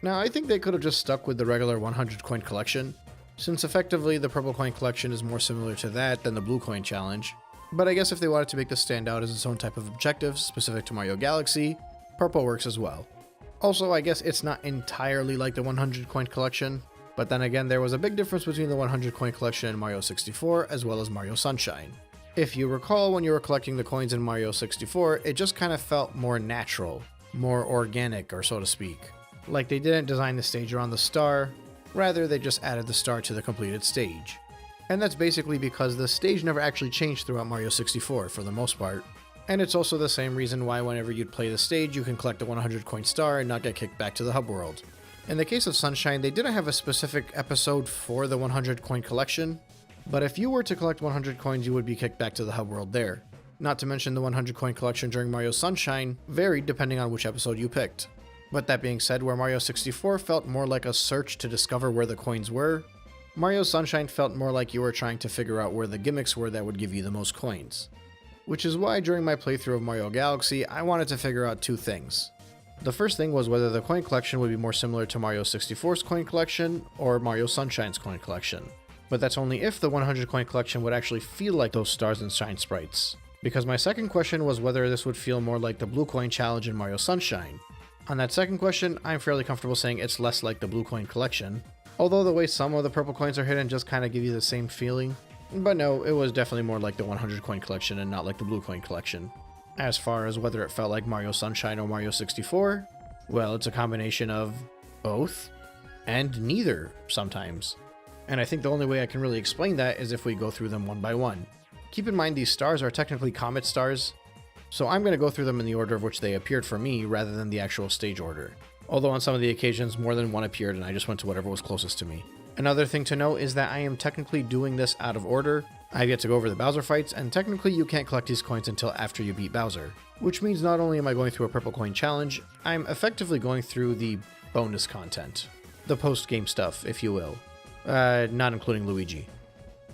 Now, I think they could have just stuck with the regular 100 coin collection, since effectively the Purple Coin Collection is more similar to that than the Blue Coin Challenge, but I guess if they wanted to make this stand out as its own type of objective specific to Mario Galaxy, purple works as well. Also, I guess it's not entirely like the 100 coin collection, but then again there was a big difference between the 100 coin collection in Mario 64 as well as Mario Sunshine. If you recall, when you were collecting the coins in Mario 64, it just kind of felt more natural, more organic, or so to speak. Like they didn't design the stage around the star, rather they just added the star to the completed stage. And that's basically because the stage never actually changed throughout Mario 64 for the most part. And it's also the same reason why whenever you'd play the stage, you can collect a 100 coin star and not get kicked back to the hub world. In the case of Sunshine, they didn't have a specific episode for the 100 coin collection, but if you were to collect 100 coins, you would be kicked back to the hub world there. Not to mention the 100 coin collection during Mario Sunshine varied depending on which episode you picked. But that being said, where Mario 64 felt more like a search to discover where the coins were, Mario Sunshine felt more like you were trying to figure out where the gimmicks were that would give you the most coins. Which is why during my playthrough of Mario Galaxy, I wanted to figure out 2 things. The first thing was whether the coin collection would be more similar to Mario 64's coin collection or Mario Sunshine's coin collection. But that's only if the 100 coin collection would actually feel like those stars and shine sprites. Because my second question was whether this would feel more like the blue coin challenge in Mario Sunshine. On that second question, I'm fairly comfortable saying it's less like the blue coin collection, although the way some of the purple coins are hidden just kind of give you the same feeling. But no, it was definitely more like the 100 coin collection and not like the blue coin collection. As far as whether it felt like Mario Sunshine or Mario 64, well, it's a combination of both and neither sometimes. And I think the only way I can really explain that is if we go through them one by one. Keep in mind these stars are technically comet stars, so I'm going to go through them in the order of which they appeared for me rather than the actual stage order. Although on some of the occasions more than one appeared and I just went to whatever was closest to me. Another thing to note is that I am technically doing this out of order. I get to go over the Bowser fights, and technically you can't collect these coins until after you beat Bowser. Which means not only am I going through a purple coin challenge, I'm effectively going through the bonus content. The post-game stuff, if you will. Not including Luigi.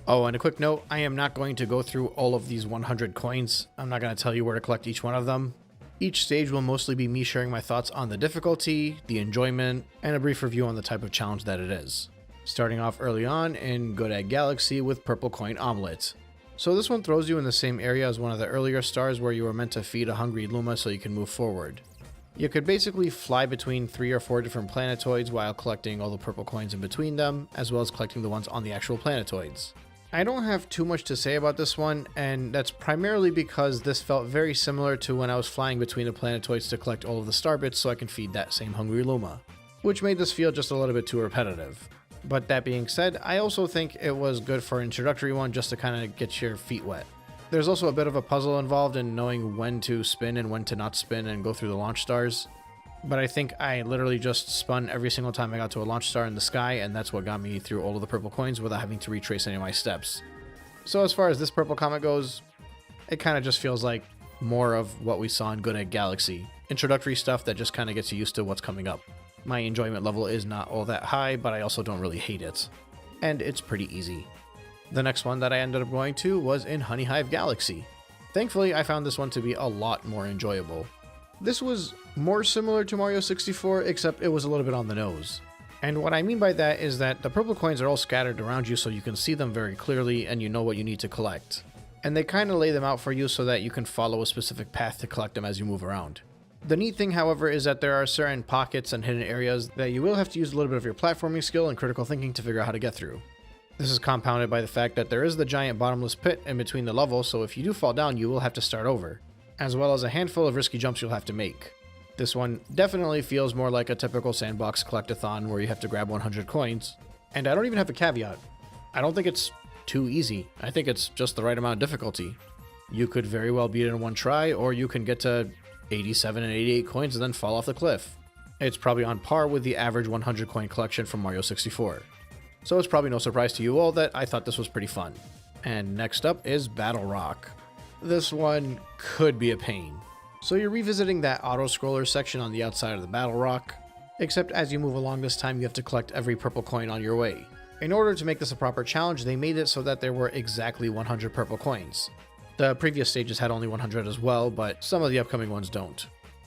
Oh, and a quick note, I am not going to go through all of these 100 coins. I'm not going to tell you where to collect each one of them. Each stage will mostly be me sharing my thoughts on the difficulty, the enjoyment, and a brief review on the type of challenge that it is. Starting off early on in Good Egg Galaxy with Purple Coin Omelette. So this one throws you in the same area as one of the earlier stars where you were meant to feed a hungry Luma so you can move forward. You could basically fly between 3 or 4 different planetoids while collecting all the purple coins in between them, as well as collecting the ones on the actual planetoids. I don't have too much to say about this one, and that's primarily because this felt very similar to when I was flying between the planetoids to collect all of the star bits so I can feed that same hungry Luma, which made this feel just a little bit too repetitive. But that being said, I also think it was good for an introductory one just to kind of get your feet wet. There's also a bit of a puzzle involved in knowing when to spin and when to not spin and go through the launch stars. But I think I literally just spun every single time I got to a launch star in the sky, and that's what got me through all of the purple coins without having to retrace any of my steps. So as far as this purple comet goes, it kind of just feels like more of what we saw in Good Egg Galaxy. Introductory stuff that just kind of gets you used to what's coming up. My enjoyment level is not all that high, but I also don't really hate it. And it's pretty easy. The next one that I ended up going to was in Honeyhive Galaxy. Thankfully, I found this one to be a lot more enjoyable. This was more similar to Mario 64, except it was a little bit on the nose. And what I mean by that is that the purple coins are all scattered around you so you can see them very clearly and you know what you need to collect. And they kind of lay them out for you so that you can follow a specific path to collect them as you move around. The neat thing, however, is that there are certain pockets and hidden areas that you will have to use a little bit of your platforming skill and critical thinking to figure out how to get through. This is compounded by the fact that there is the giant bottomless pit in between the levels, so if you do fall down, you will have to start over, as well as a handful of risky jumps you'll have to make. This one definitely feels more like a typical sandbox collectathon where you have to grab 100 coins, and I don't even have a caveat. I don't think it's too easy. I think it's just the right amount of difficulty. You could very well beat it in one try, or you can get to 87 and 88 coins and then fall off the cliff. It's probably on par with the average 100 coin collection from Mario 64. So it's probably no surprise to you all that I thought this was pretty fun. And next up is Battlerock. This one could be a pain. So you're revisiting that auto-scroller section on the outside of the Battlerock, except as you move along this time you have to collect every purple coin on your way. In order to make this a proper challenge, they made it so that there were exactly 100 purple coins. The previous stages had only 100 as well, but some of the upcoming ones don't.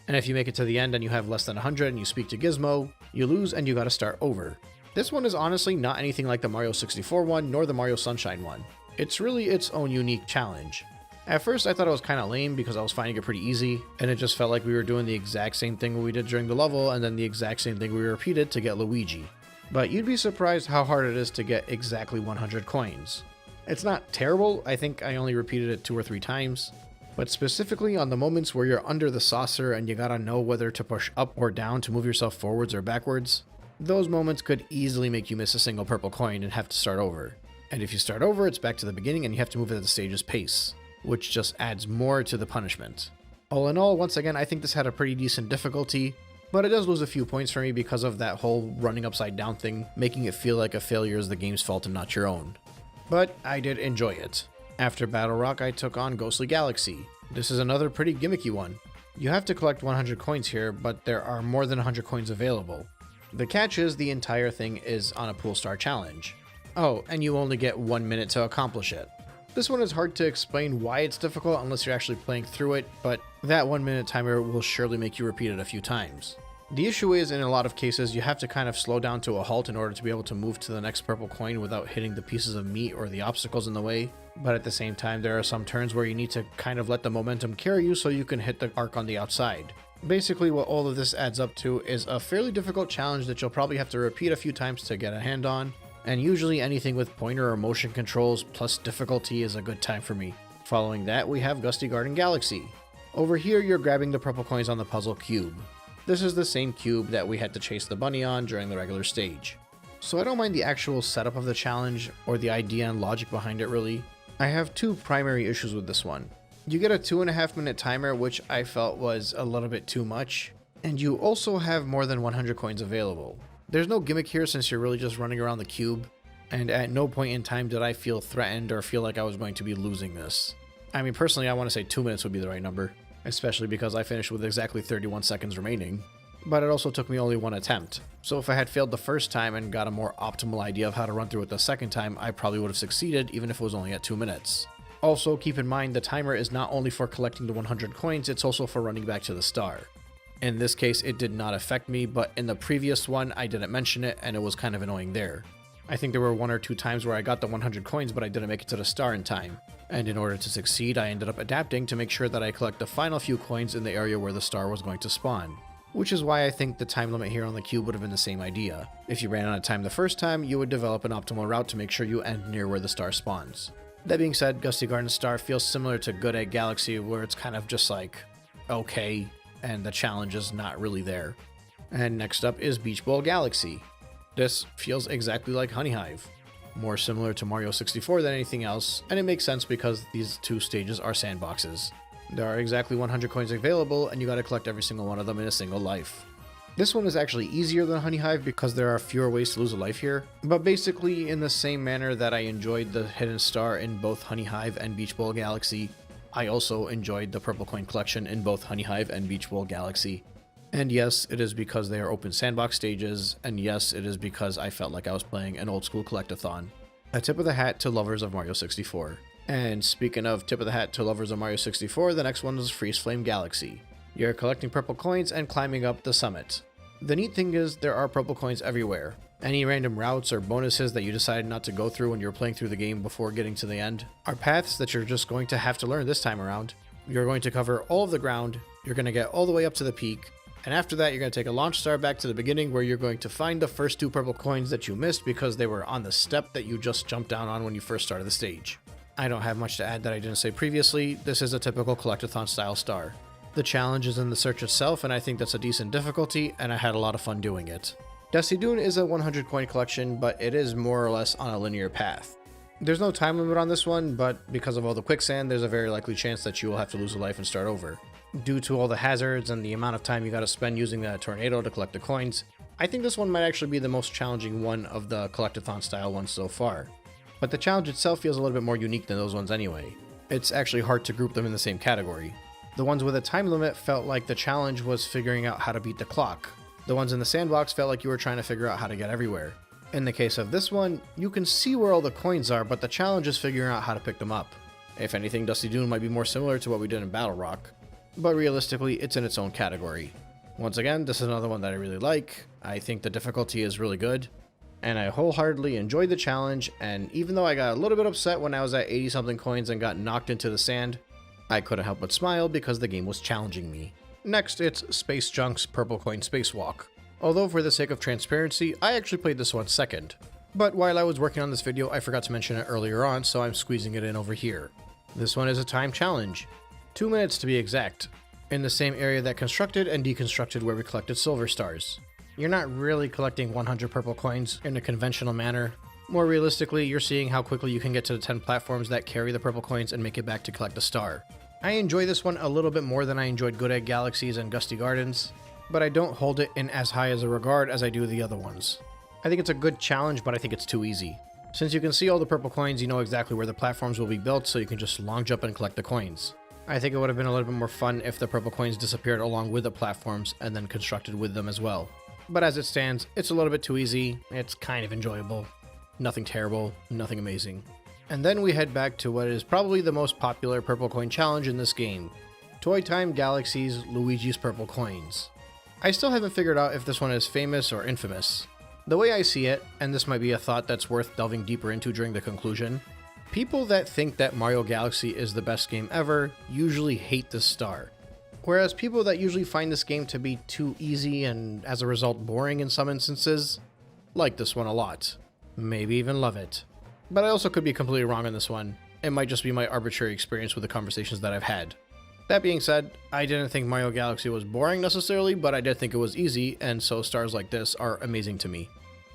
And if you make it to the end and you have less than 100 and you speak to Gizmo, you lose and you gotta start over. This one is honestly not anything like the Mario 64 one nor the Mario Sunshine one. It's really its own unique challenge. At first I thought it was kinda lame because I was finding it pretty easy, and it just felt like we were doing the exact same thing we did during the level and then the exact same thing we repeated to get Luigi. But you'd be surprised how hard it is to get exactly 100 coins. It's not terrible, I think I only repeated it 2 or 3 times, but specifically on the moments where you're under the saucer and you gotta know whether to push up or down to move yourself forwards or backwards, those moments could easily make you miss a single purple coin and have to start over. And if you start over, it's back to the beginning and you have to move at the stage's pace, which just adds more to the punishment. All in all, once again, I think this had a pretty decent difficulty, but it does lose a few points for me because of that whole running upside down thing, making it feel like a failure is the game's fault and not your own. But I did enjoy it. After Battlerock, I took on Ghostly Galaxy. This is another pretty gimmicky one. You have to collect 100 coins here, but there are more than 100 coins available. The catch is the entire thing is on a pool star challenge. Oh, and you only get 1 minute to accomplish it. This one is hard to explain why it's difficult unless you're actually playing through it, but that 1 minute timer will surely make you repeat it a few times. The issue is, in a lot of cases, you have to kind of slow down to a halt in order to be able to move to the next purple coin without hitting the pieces of meat or the obstacles in the way. But at the same time, there are some turns where you need to kind of let the momentum carry you so you can hit the arc on the outside. Basically, what all of this adds up to is a fairly difficult challenge that you'll probably have to repeat a few times to get a hand on, and usually anything with pointer or motion controls plus difficulty is a good time for me. Following that, we have Gusty Garden Galaxy. Over here, you're grabbing the purple coins on the puzzle cube. This is the same cube that we had to chase the bunny on during the regular stage. So I don't mind the actual setup of the challenge, or the idea and logic behind it really. I have two primary issues with this one. You get a 2.5 minute timer, which I felt was a little bit too much, and you also have more than 100 coins available. There's no gimmick here since you're really just running around the cube, and at no point in time did I feel threatened or feel like I was going to be losing this. I mean, personally, I want to say 2 minutes would be the right number, especially because I finished with exactly 31 seconds remaining. But it also took me only one attempt, so if I had failed the first time and got a more optimal idea of how to run through it the second time, I probably would have succeeded even if it was only at 2 minutes. Also, keep in mind the timer is not only for collecting the 100 coins, it's also for running back to the star. In this case, it did not affect me, but in the previous one, I didn't mention it, and it was kind of annoying there. I think there were 1 or 2 times where I got the 100 coins, but I didn't make it to the star in time. And in order to succeed, I ended up adapting to make sure that I collect the final few coins in the area where the star was going to spawn. Which is why I think the time limit here on the cube would have been the same idea. If you ran out of time the first time, you would develop an optimal route to make sure you end near where the star spawns. That being said, Gusty Garden Star feels similar to Good Egg Galaxy, where it's kind of just like, okay, and the challenge is not really there. And next up is Beach Ball Galaxy. This feels exactly like Honeyhive, more similar to Mario 64 than anything else, and it makes sense because these two stages are sandboxes. There are exactly 100 coins available, and you gotta collect every single one of them in a single life. This one is actually easier than Honeyhive because there are fewer ways to lose a life here, but basically in the same manner that I enjoyed the hidden star in both Honeyhive and Beach Ball Galaxy, I also enjoyed the purple coin collection in both Honeyhive and Beach Ball Galaxy. And yes, it is because they are open sandbox stages, and yes, it is because I felt like I was playing an old school collectathon. A tip of the hat to lovers of Mario 64. And speaking of tip of the hat to lovers of Mario 64, the next one is Freezeflame Galaxy. You're collecting purple coins and climbing up the summit. The neat thing is there are purple coins everywhere. Any random routes or bonuses that you decided not to go through when you're playing through the game before getting to the end are paths that you're just going to have to learn this time around. You're going to cover all of the ground, you're going to get all the way up to the peak, and after that you're going to take a launch star back to the beginning where you're going to find the first 2 purple coins that you missed because they were on the step that you just jumped down on when you first started the stage. I don't have much to add that I didn't say previously. This is a typical collectathon style star. The challenge is in the search itself, and I think that's a decent difficulty, and I had a lot of fun doing it. Dune is a 100 coin collection, but it is more or less on a linear path. There's no time limit on this one, but because of all the quicksand, there's a very likely chance that you will have to lose a life and start over. Due to all the hazards and the amount of time you gotta spend using that tornado to collect the coins, I think this one might actually be the most challenging one of the collectathon style ones so far. But the challenge itself feels a little bit more unique than those ones anyway. It's actually hard to group them in the same category. The ones with a time limit felt like the challenge was figuring out how to beat the clock. The ones in the sandbox felt like you were trying to figure out how to get everywhere. In the case of this one, you can see where all the coins are, but the challenge is figuring out how to pick them up. If anything, Dune might be more similar to what we did in Battlerock, but realistically, it's in its own category. Once again, this is another one that I really like. I think the difficulty is really good, and I wholeheartedly enjoyed the challenge, and even though I got a little bit upset when I was at 80 something coins and got knocked into the sand, I couldn't help but smile because the game was challenging me. Next, it's Space Junk's Purple Coin Spacewalk. Although for the sake of transparency, I actually played this one second. But while I was working on this video, I forgot to mention it earlier on, so I'm squeezing it in over here. This one is a time challenge. 2 minutes to be exact. In the same area that constructed and deconstructed where we collected silver stars. You're not really collecting 100 purple coins in a conventional manner. More realistically, you're seeing how quickly you can get to the 10 platforms that carry the purple coins and make it back to collect a star. I enjoy this one a little bit more than I enjoyed Good Egg Galaxies and Gusty Gardens, but I don't hold it in as high as a regard as I do the other ones. I think it's a good challenge, but I think it's too easy. Since you can see all the purple coins, you know exactly where the platforms will be built, so you can just long jump and collect the coins. I think it would have been a little bit more fun if the purple coins disappeared along with the platforms and then constructed with them as well. But as it stands, it's a little bit too easy, it's kind of enjoyable. Nothing terrible, nothing amazing. And then we head back to what is probably the most popular purple coin challenge in this game. Toy Time Galaxies Luigi's Purple Coins. I still haven't figured out if this one is famous or infamous. The way I see it, and this might be a thought that's worth delving deeper into during the conclusion, people that think that Mario Galaxy is the best game ever usually hate this star. Whereas people that usually find this game to be too easy and as a result boring in some instances, like this one a lot. Maybe even love it. But I also could be completely wrong on this one. It might just be my arbitrary experience with the conversations that I've had. That being said, I didn't think Mario Galaxy was boring necessarily, but I did think it was easy, and so stars like this are amazing to me.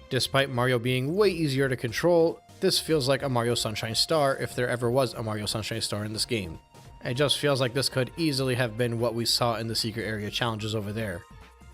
Despite Mario being way easier to control, this feels like a Mario Sunshine star if there ever was a Mario Sunshine star in this game. It just feels like this could easily have been what we saw in the secret area challenges over there.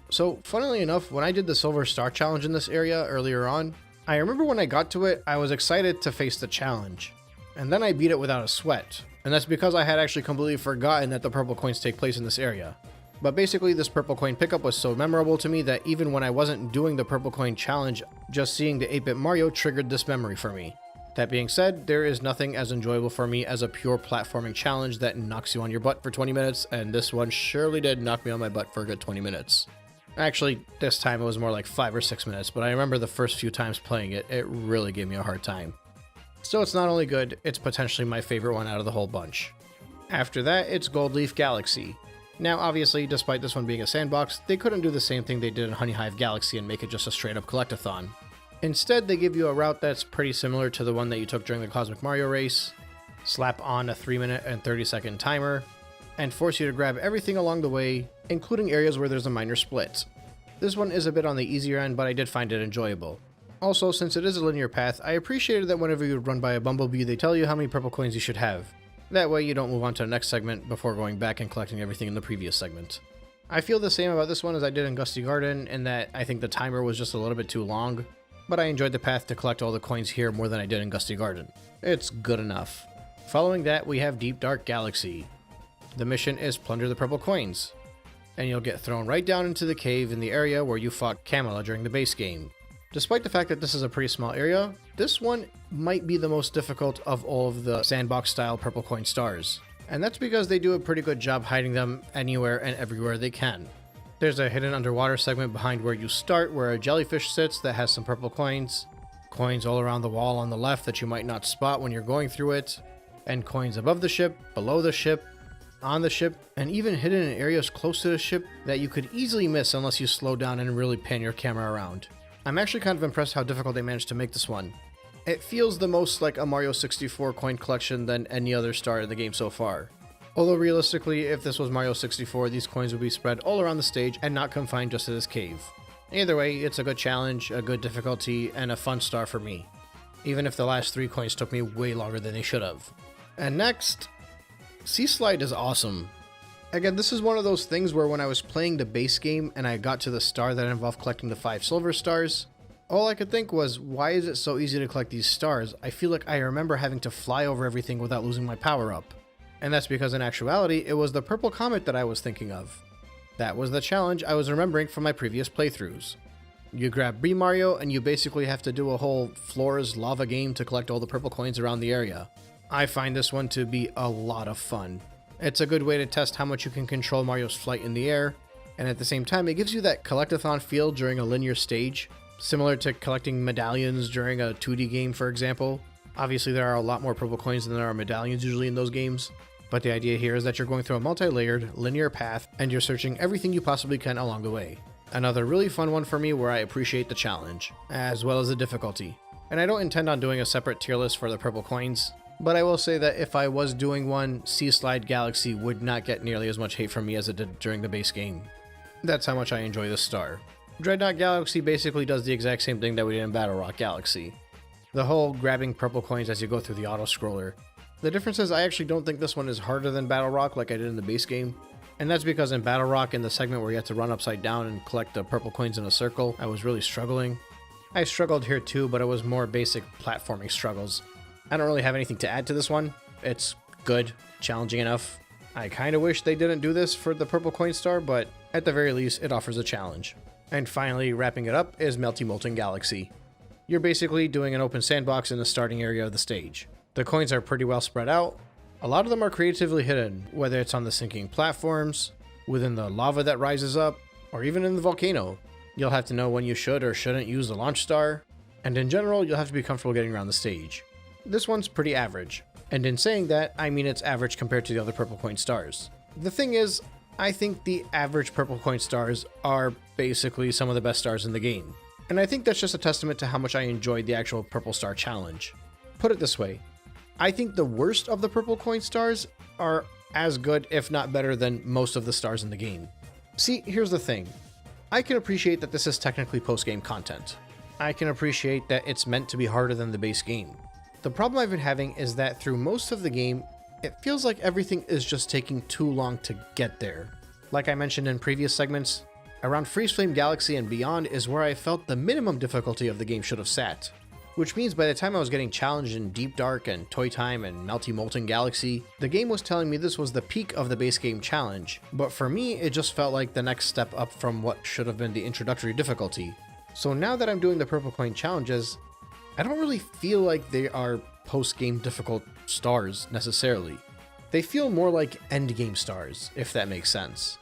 So, funnily enough, when I did the Silver Star challenge in this area earlier on, I remember when I got to it, I was excited to face the challenge. And then I beat it without a sweat. And that's because I had actually completely forgotten that the purple coins take place in this area. But basically, this purple coin pickup was so memorable to me that even when I wasn't doing the purple coin challenge, just seeing the 8-bit Mario triggered this memory for me. That being said, there is nothing as enjoyable for me as a pure platforming challenge that knocks you on your butt for 20 minutes, and this one surely did knock me on my butt for a good 20 minutes. Actually, this time it was more like 5 or 6 minutes, but I remember the first few times playing it, it really gave me a hard time. So it's not only good, it's potentially my favorite one out of the whole bunch. After that, it's Gold Leaf Galaxy. Now obviously, despite this one being a sandbox, they couldn't do the same thing they did in Honeyhive Galaxy and make it just a straight up collectathon. Instead, they give you a route that's pretty similar to the one that you took during the Cosmic Mario race, slap on a 3-minute and 30-second timer, and force you to grab everything along the way, including areas where there's a minor split. This one is a bit on the easier end, but I did find it enjoyable. Also, since it is a linear path, I appreciated that whenever you run by a bumblebee, they tell you how many purple coins you should have. That way you don't move on to the next segment before going back and collecting everything in the previous segment. I feel the same about this one as I did in Gusty Garden, in that I think the timer was just a little bit too long, but I enjoyed the path to collect all the coins here more than I did in Gusty Garden. It's good enough. Following that, we have Deep Dark Galaxy. The mission is plunder the purple coins, and you'll get thrown right down into the cave in the area where you fought Camilla during the base game. Despite the fact that this is a pretty small area, this one might be the most difficult of all of the sandbox style purple coin stars. And that's because they do a pretty good job hiding them anywhere and everywhere they can. There's a hidden underwater segment behind where you start where a jellyfish sits that has some purple coins, coins all around the wall on the left that you might not spot when you're going through it, and coins above the ship, below the ship, on the ship, and even hidden in areas close to the ship that you could easily miss unless you slow down and really pan your camera around. I'm actually kind of impressed how difficult they managed to make this one. It feels the most like a Mario 64 coin collection than any other star in the game so far. Although realistically, if this was Mario 64, these coins would be spread all around the stage and not confined just to this cave. Either way, it's a good challenge, a good difficulty, and a fun star for me. Even if the last 3 coins took me way longer than they should have. And next, Sea Slide is awesome. Again, this is one of those things where when I was playing the base game and I got to the star that involved collecting the 5 silver stars, all I could think was, why is it so easy to collect these stars? I feel like I remember having to fly over everything without losing my power up. And that's because in actuality, it was the purple comet that I was thinking of. That was the challenge I was remembering from my previous playthroughs. You grab Bee Mario and you basically have to do a whole floors lava game to collect all the purple coins around the area. I find this one to be a lot of fun. It's a good way to test how much you can control Mario's flight in the air, and at the same time it gives you that collectathon feel during a linear stage, similar to collecting medallions during a 2D game, for example. Obviously there are a lot more purple coins than there are medallions usually in those games, but the idea here is that you're going through a multi-layered, linear path, and you're searching everything you possibly can along the way. Another really fun one for me where I appreciate the challenge, as well as the difficulty. And I don't intend on doing a separate tier list for the purple coins, but I will say that if I was doing one, Sea Slide Galaxy would not get nearly as much hate from me as it did during the base game. That's how much I enjoy this star. Dreadnought Galaxy basically does the exact same thing that we did in Battlerock Galaxy. The whole grabbing purple coins as you go through the auto-scroller. The difference is I actually don't think this one is harder than Battlerock like I did in the base game. And that's because in Battlerock, in the segment where you had to run upside down and collect the purple coins in a circle, I was really struggling. I struggled here too, but it was more basic platforming struggles. I don't really have anything to add to this one. It's good, challenging enough. I kind of wish they didn't do this for the purple coin star, but at the very least, it offers a challenge. And finally, wrapping it up is Melty Molten Galaxy. You're basically doing an open sandbox in the starting area of the stage. The coins are pretty well spread out. A lot of them are creatively hidden, whether it's on the sinking platforms, within the lava that rises up, or even in the volcano. You'll have to know when you should or shouldn't use the launch star, and in general, you'll have to be comfortable getting around the stage. This one's pretty average, and in saying that, I mean it's average compared to the other purple coin stars. The thing is, I think the average purple coin stars are basically some of the best stars in the game, and I think that's just a testament to how much I enjoyed the actual purple star challenge. Put it this way, I think the worst of the purple coin stars are as good, if not better, than most of the stars in the game. See, here's the thing. I can appreciate that this is technically post-game content. I can appreciate that it's meant to be harder than the base game. The problem I've been having is that through most of the game, it feels like everything is just taking too long to get there. Like I mentioned in previous segments, around Freezeflame Galaxy and beyond is where I felt the minimum difficulty of the game should have sat. Which means by the time I was getting challenged in Deep Dark and Toy Time and Melty Molten Galaxy, the game was telling me this was the peak of the base game challenge, but for me it just felt like the next step up from what should have been the introductory difficulty. So now that I'm doing the purple coin challenges, I don't really feel like they are post-game difficult stars necessarily. They feel more like endgame stars, if that makes sense.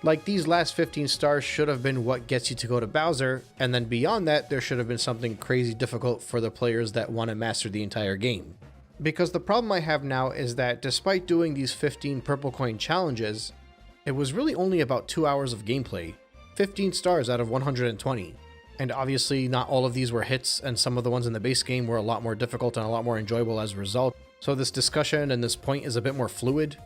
Like these last 15 stars should have been what gets you to go to Bowser, and then beyond that there should have been something crazy difficult for the players that want to master the entire game. Because the problem I have now is that despite doing these 15 purple coin challenges, it was really only about 2 hours of gameplay, 15 stars out of 120. And obviously not all of these were hits, and some of the ones in the base game were a lot more difficult and a lot more enjoyable as a result, so this discussion and this point is a bit more fluid.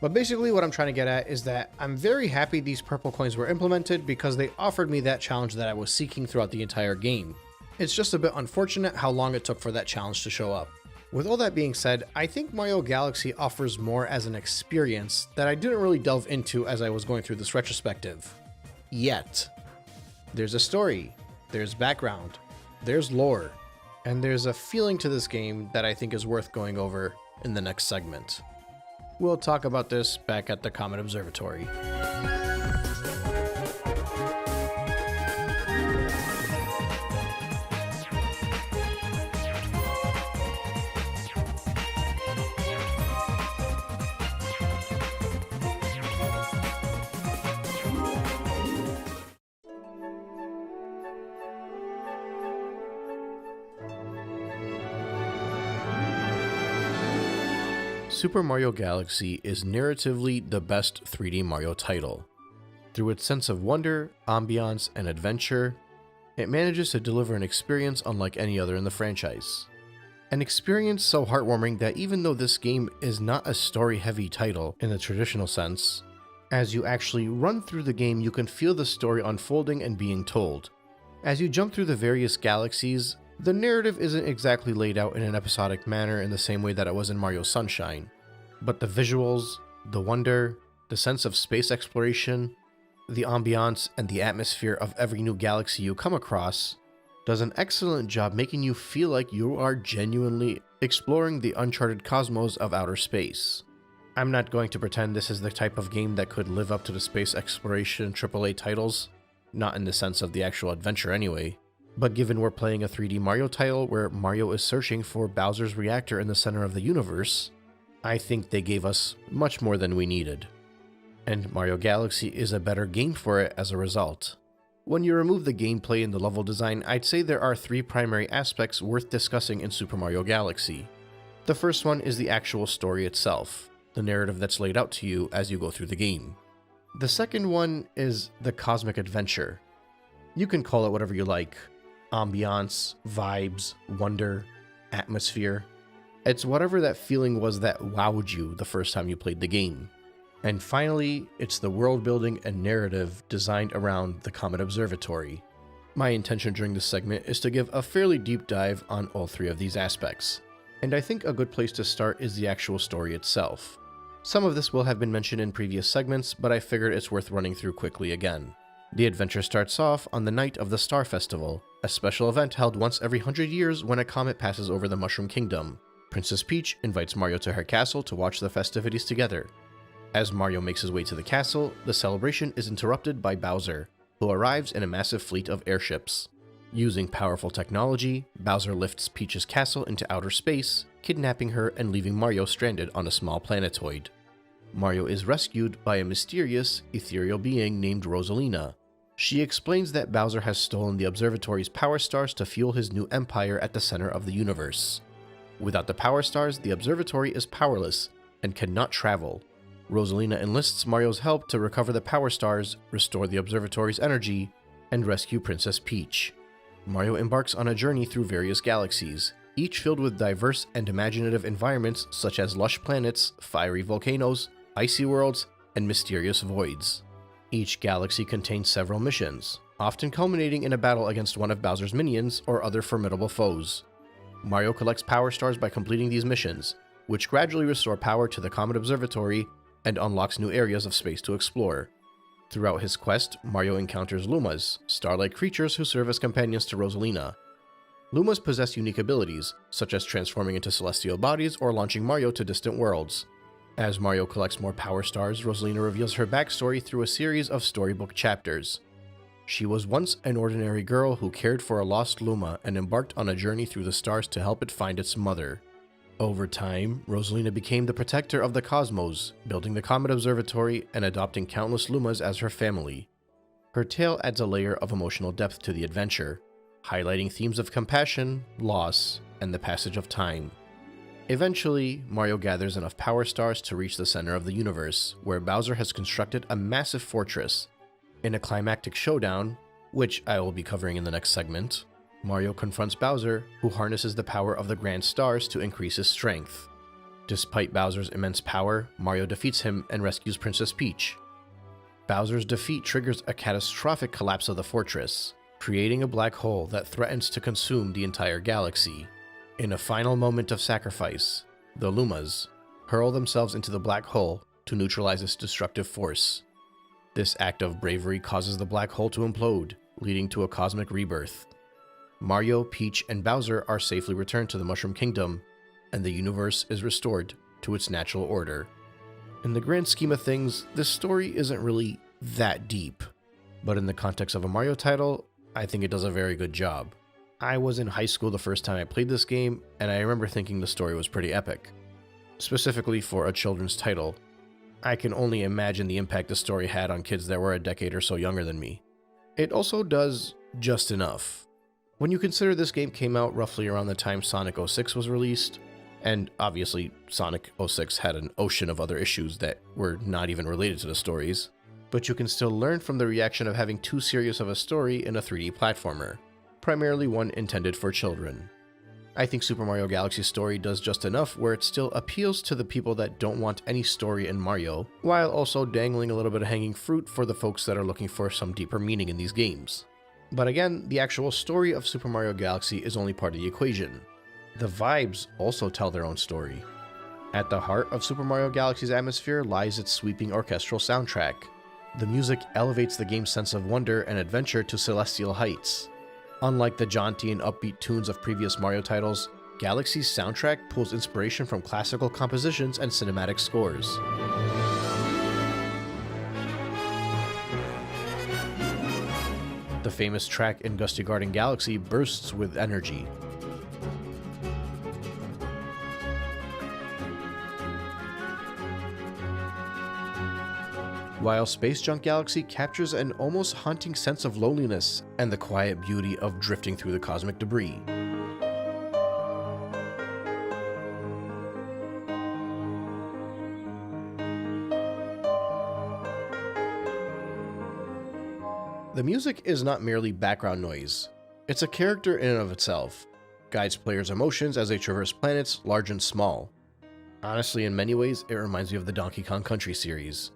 But basically what I'm trying to get at is that I'm very happy these purple coins were implemented because they offered me that challenge that I was seeking throughout the entire game. It's just a bit unfortunate how long it took for that challenge to show up. With all that being said, I think Mario Galaxy offers more as an experience that I didn't really delve into as I was going through this retrospective. Yet. There's a story, there's background, there's lore, and there's a feeling to this game that I think is worth going over in the next segment. We'll talk about this back at the Comet Observatory. Super Mario Galaxy is narratively the best 3D Mario title. Through its sense of wonder, ambiance, and adventure, it manages to deliver an experience unlike any other in the franchise. An experience so heartwarming that even though this game is not a story-heavy title in the traditional sense, as you actually run through the game you can feel the story unfolding and being told. As you jump through the various galaxies, the narrative isn't exactly laid out in an episodic manner in the same way that it was in Mario Sunshine, but the visuals, the wonder, the sense of space exploration, the ambiance, and the atmosphere of every new galaxy you come across does an excellent job making you feel like you are genuinely exploring the uncharted cosmos of outer space. I'm not going to pretend this is the type of game that could live up to the space exploration AAA titles, not in the sense of the actual adventure anyway. But given we're playing a 3D Mario title where Mario is searching for Bowser's reactor in the center of the universe, I think they gave us much more than we needed. And Mario Galaxy is a better game for it as a result. When you remove the gameplay and the level design, I'd say there are 3 primary aspects worth discussing in Super Mario Galaxy. The first one is the actual story itself, the narrative that's laid out to you as you go through the game. The second one is the cosmic adventure. You can call it whatever you like. Ambiance, vibes, wonder, atmosphere. It's whatever that feeling was that wowed you the first time you played the game. And finally, it's the world building and narrative designed around the Comet Observatory. My intention during this segment is to give a fairly deep dive on all 3 of these aspects. And I think a good place to start is the actual story itself. Some of this will have been mentioned in previous segments, but I figured it's worth running through quickly again. The adventure starts off on the night of the Star Festival, a special event held once every 100 years when a comet passes over the Mushroom Kingdom. Princess Peach invites Mario to her castle to watch the festivities together. As Mario makes his way to the castle, the celebration is interrupted by Bowser, who arrives in a massive fleet of airships. Using powerful technology, Bowser lifts Peach's castle into outer space, kidnapping her and leaving Mario stranded on a small planetoid. Mario is rescued by a mysterious, ethereal being named Rosalina, She explains that Bowser has stolen the observatory's power stars to fuel his new empire at the center of the universe. Without the power stars, the observatory is powerless and cannot travel. Rosalina enlists Mario's help to recover the power stars, restore the observatory's energy, and rescue Princess Peach. Mario embarks on a journey through various galaxies, each filled with diverse and imaginative environments such as lush planets, fiery volcanoes, icy worlds, and mysterious voids. Each galaxy contains several missions, often culminating in a battle against one of Bowser's minions or other formidable foes. Mario collects power stars by completing these missions, which gradually restore power to the Comet Observatory and unlocks new areas of space to explore. Throughout his quest, Mario encounters Lumas, star-like creatures who serve as companions to Rosalina. Lumas possess unique abilities, such as transforming into celestial bodies or launching Mario to distant worlds. As Mario collects more power stars, Rosalina reveals her backstory through a series of storybook chapters. She was once an ordinary girl who cared for a lost Luma and embarked on a journey through the stars to help it find its mother. Over time, Rosalina became the protector of the cosmos, building the Comet Observatory and adopting countless Lumas as her family. Her tale adds a layer of emotional depth to the adventure, highlighting themes of compassion, loss, and the passage of time. Eventually, Mario gathers enough power stars to reach the center of the universe, where Bowser has constructed a massive fortress. In a climactic showdown, which I will be covering in the next segment, Mario confronts Bowser, who harnesses the power of the Grand Stars to increase his strength. Despite Bowser's immense power, Mario defeats him and rescues Princess Peach. Bowser's defeat triggers a catastrophic collapse of the fortress, creating a black hole that threatens to consume the entire galaxy. In a final moment of sacrifice, the Lumas hurl themselves into the black hole to neutralize its destructive force. This act of bravery causes the black hole to implode, leading to a cosmic rebirth. Mario, Peach, and Bowser are safely returned to the Mushroom Kingdom, and the universe is restored to its natural order. In the grand scheme of things, this story isn't really that deep, but in the context of a Mario title, I think it does a very good job. I was in high school the first time I played this game, and I remember thinking the story was pretty epic. Specifically for a children's title, I can only imagine the impact the story had on kids that were a decade or so younger than me. It also does just enough. When you consider this game came out roughly around the time Sonic 06 was released, and obviously Sonic 06 had an ocean of other issues that were not even related to the stories, but you can still learn from the reaction of having too serious of a story in a 3D platformer, primarily one intended for children. I think Super Mario Galaxy's story does just enough where it still appeals to the people that don't want any story in Mario, while also dangling a little bit of hanging fruit for the folks that are looking for some deeper meaning in these games. But again, the actual story of Super Mario Galaxy is only part of the equation. The vibes also tell their own story. At the heart of Super Mario Galaxy's atmosphere lies its sweeping orchestral soundtrack. The music elevates the game's sense of wonder and adventure to celestial heights. Unlike the jaunty and upbeat tunes of previous Mario titles, Galaxy's soundtrack pulls inspiration from classical compositions and cinematic scores. The famous track in Gusty Garden Galaxy bursts with energy. While Space Junk Galaxy captures an almost haunting sense of loneliness and the quiet beauty of drifting through the cosmic debris. The music is not merely background noise. It's a character in and of itself, guides players' emotions as they traverse planets large and small. Honestly, in many ways, it reminds me of the Donkey Kong Country series.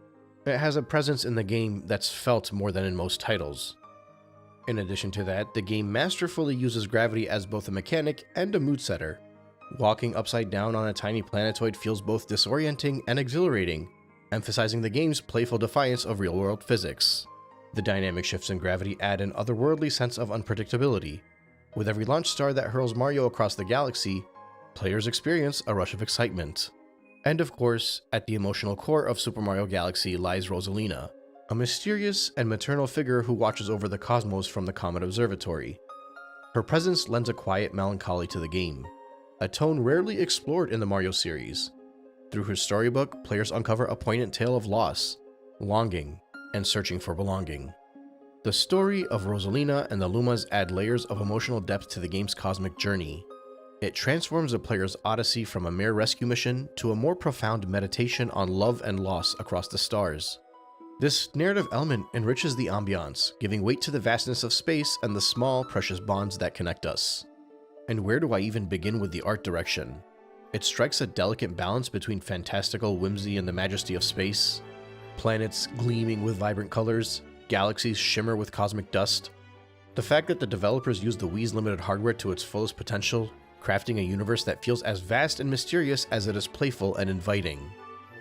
It has a presence in the game that's felt more than in most titles. In addition to that, the game masterfully uses gravity as both a mechanic and a mood setter. Walking upside down on a tiny planetoid feels both disorienting and exhilarating, emphasizing the game's playful defiance of real-world physics. The dynamic shifts in gravity add an otherworldly sense of unpredictability. With every launch star that hurls Mario across the galaxy, players experience a rush of excitement. And of course, at the emotional core of Super Mario Galaxy lies Rosalina, a mysterious and maternal figure who watches over the cosmos from the Comet Observatory. Her presence lends a quiet melancholy to the game, a tone rarely explored in the Mario series. Through her storybook, players uncover a poignant tale of loss, longing, and searching for belonging. The story of Rosalina and the Lumas add layers of emotional depth to the game's cosmic journey. It transforms the player's odyssey from a mere rescue mission to a more profound meditation on love and loss across the stars. This narrative element enriches the ambiance, giving weight to the vastness of space and the small, precious bonds that connect us. And where do I even begin with the art direction? It strikes a delicate balance between fantastical whimsy and the majesty of space, planets gleaming with vibrant colors, galaxies shimmer with cosmic dust. The fact that the developers used the Wii's limited hardware to its fullest potential, crafting a universe that feels as vast and mysterious as it is playful and inviting.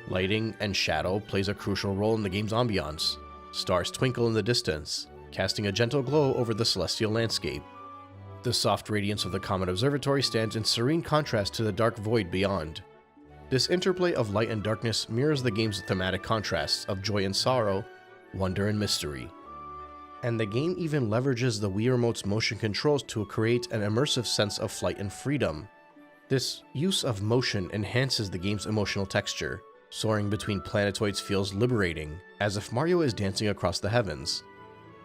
Lighting and shadow plays a crucial role in the game's ambiance. Stars twinkle in the distance, casting a gentle glow over the celestial landscape. The soft radiance of the Comet Observatory stands in serene contrast to the dark void beyond. This interplay of light and darkness mirrors the game's thematic contrasts of joy and sorrow, wonder and mystery. And the game even leverages the Wii Remote's motion controls to create an immersive sense of flight and freedom. This use of motion enhances the game's emotional texture. Soaring between planetoids feels liberating, as if Mario is dancing across the heavens.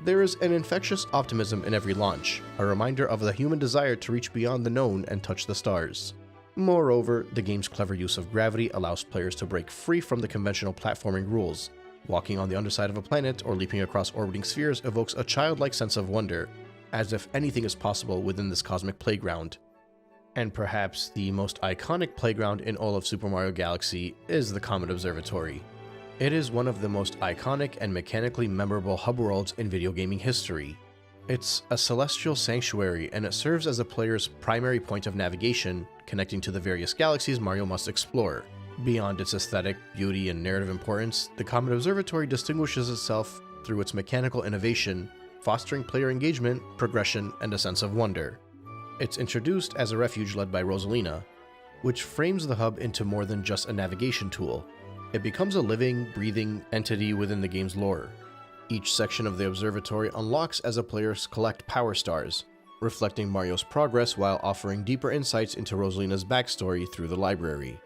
There is an infectious optimism in every launch, a reminder of the human desire to reach beyond the known and touch the stars. Moreover, the game's clever use of gravity allows players to break free from the conventional platforming rules. Walking on the underside of a planet or leaping across orbiting spheres evokes a childlike sense of wonder, as if anything is possible within this cosmic playground. And perhaps the most iconic playground in all of Super Mario Galaxy is the Comet Observatory. It is one of the most iconic and mechanically memorable hub worlds in video gaming history. It's a celestial sanctuary, and it serves as a player's primary point of navigation, connecting to the various galaxies Mario must explore. Beyond its aesthetic, beauty, and narrative importance, the Comet Observatory distinguishes itself through its mechanical innovation, fostering player engagement, progression, and a sense of wonder. It's introduced as a refuge led by Rosalina, which frames the hub into more than just a navigation tool. It becomes a living, breathing entity within the game's lore. Each section of the observatory unlocks as a players collect power stars, reflecting Mario's progress while offering deeper insights into Rosalina's backstory through the library.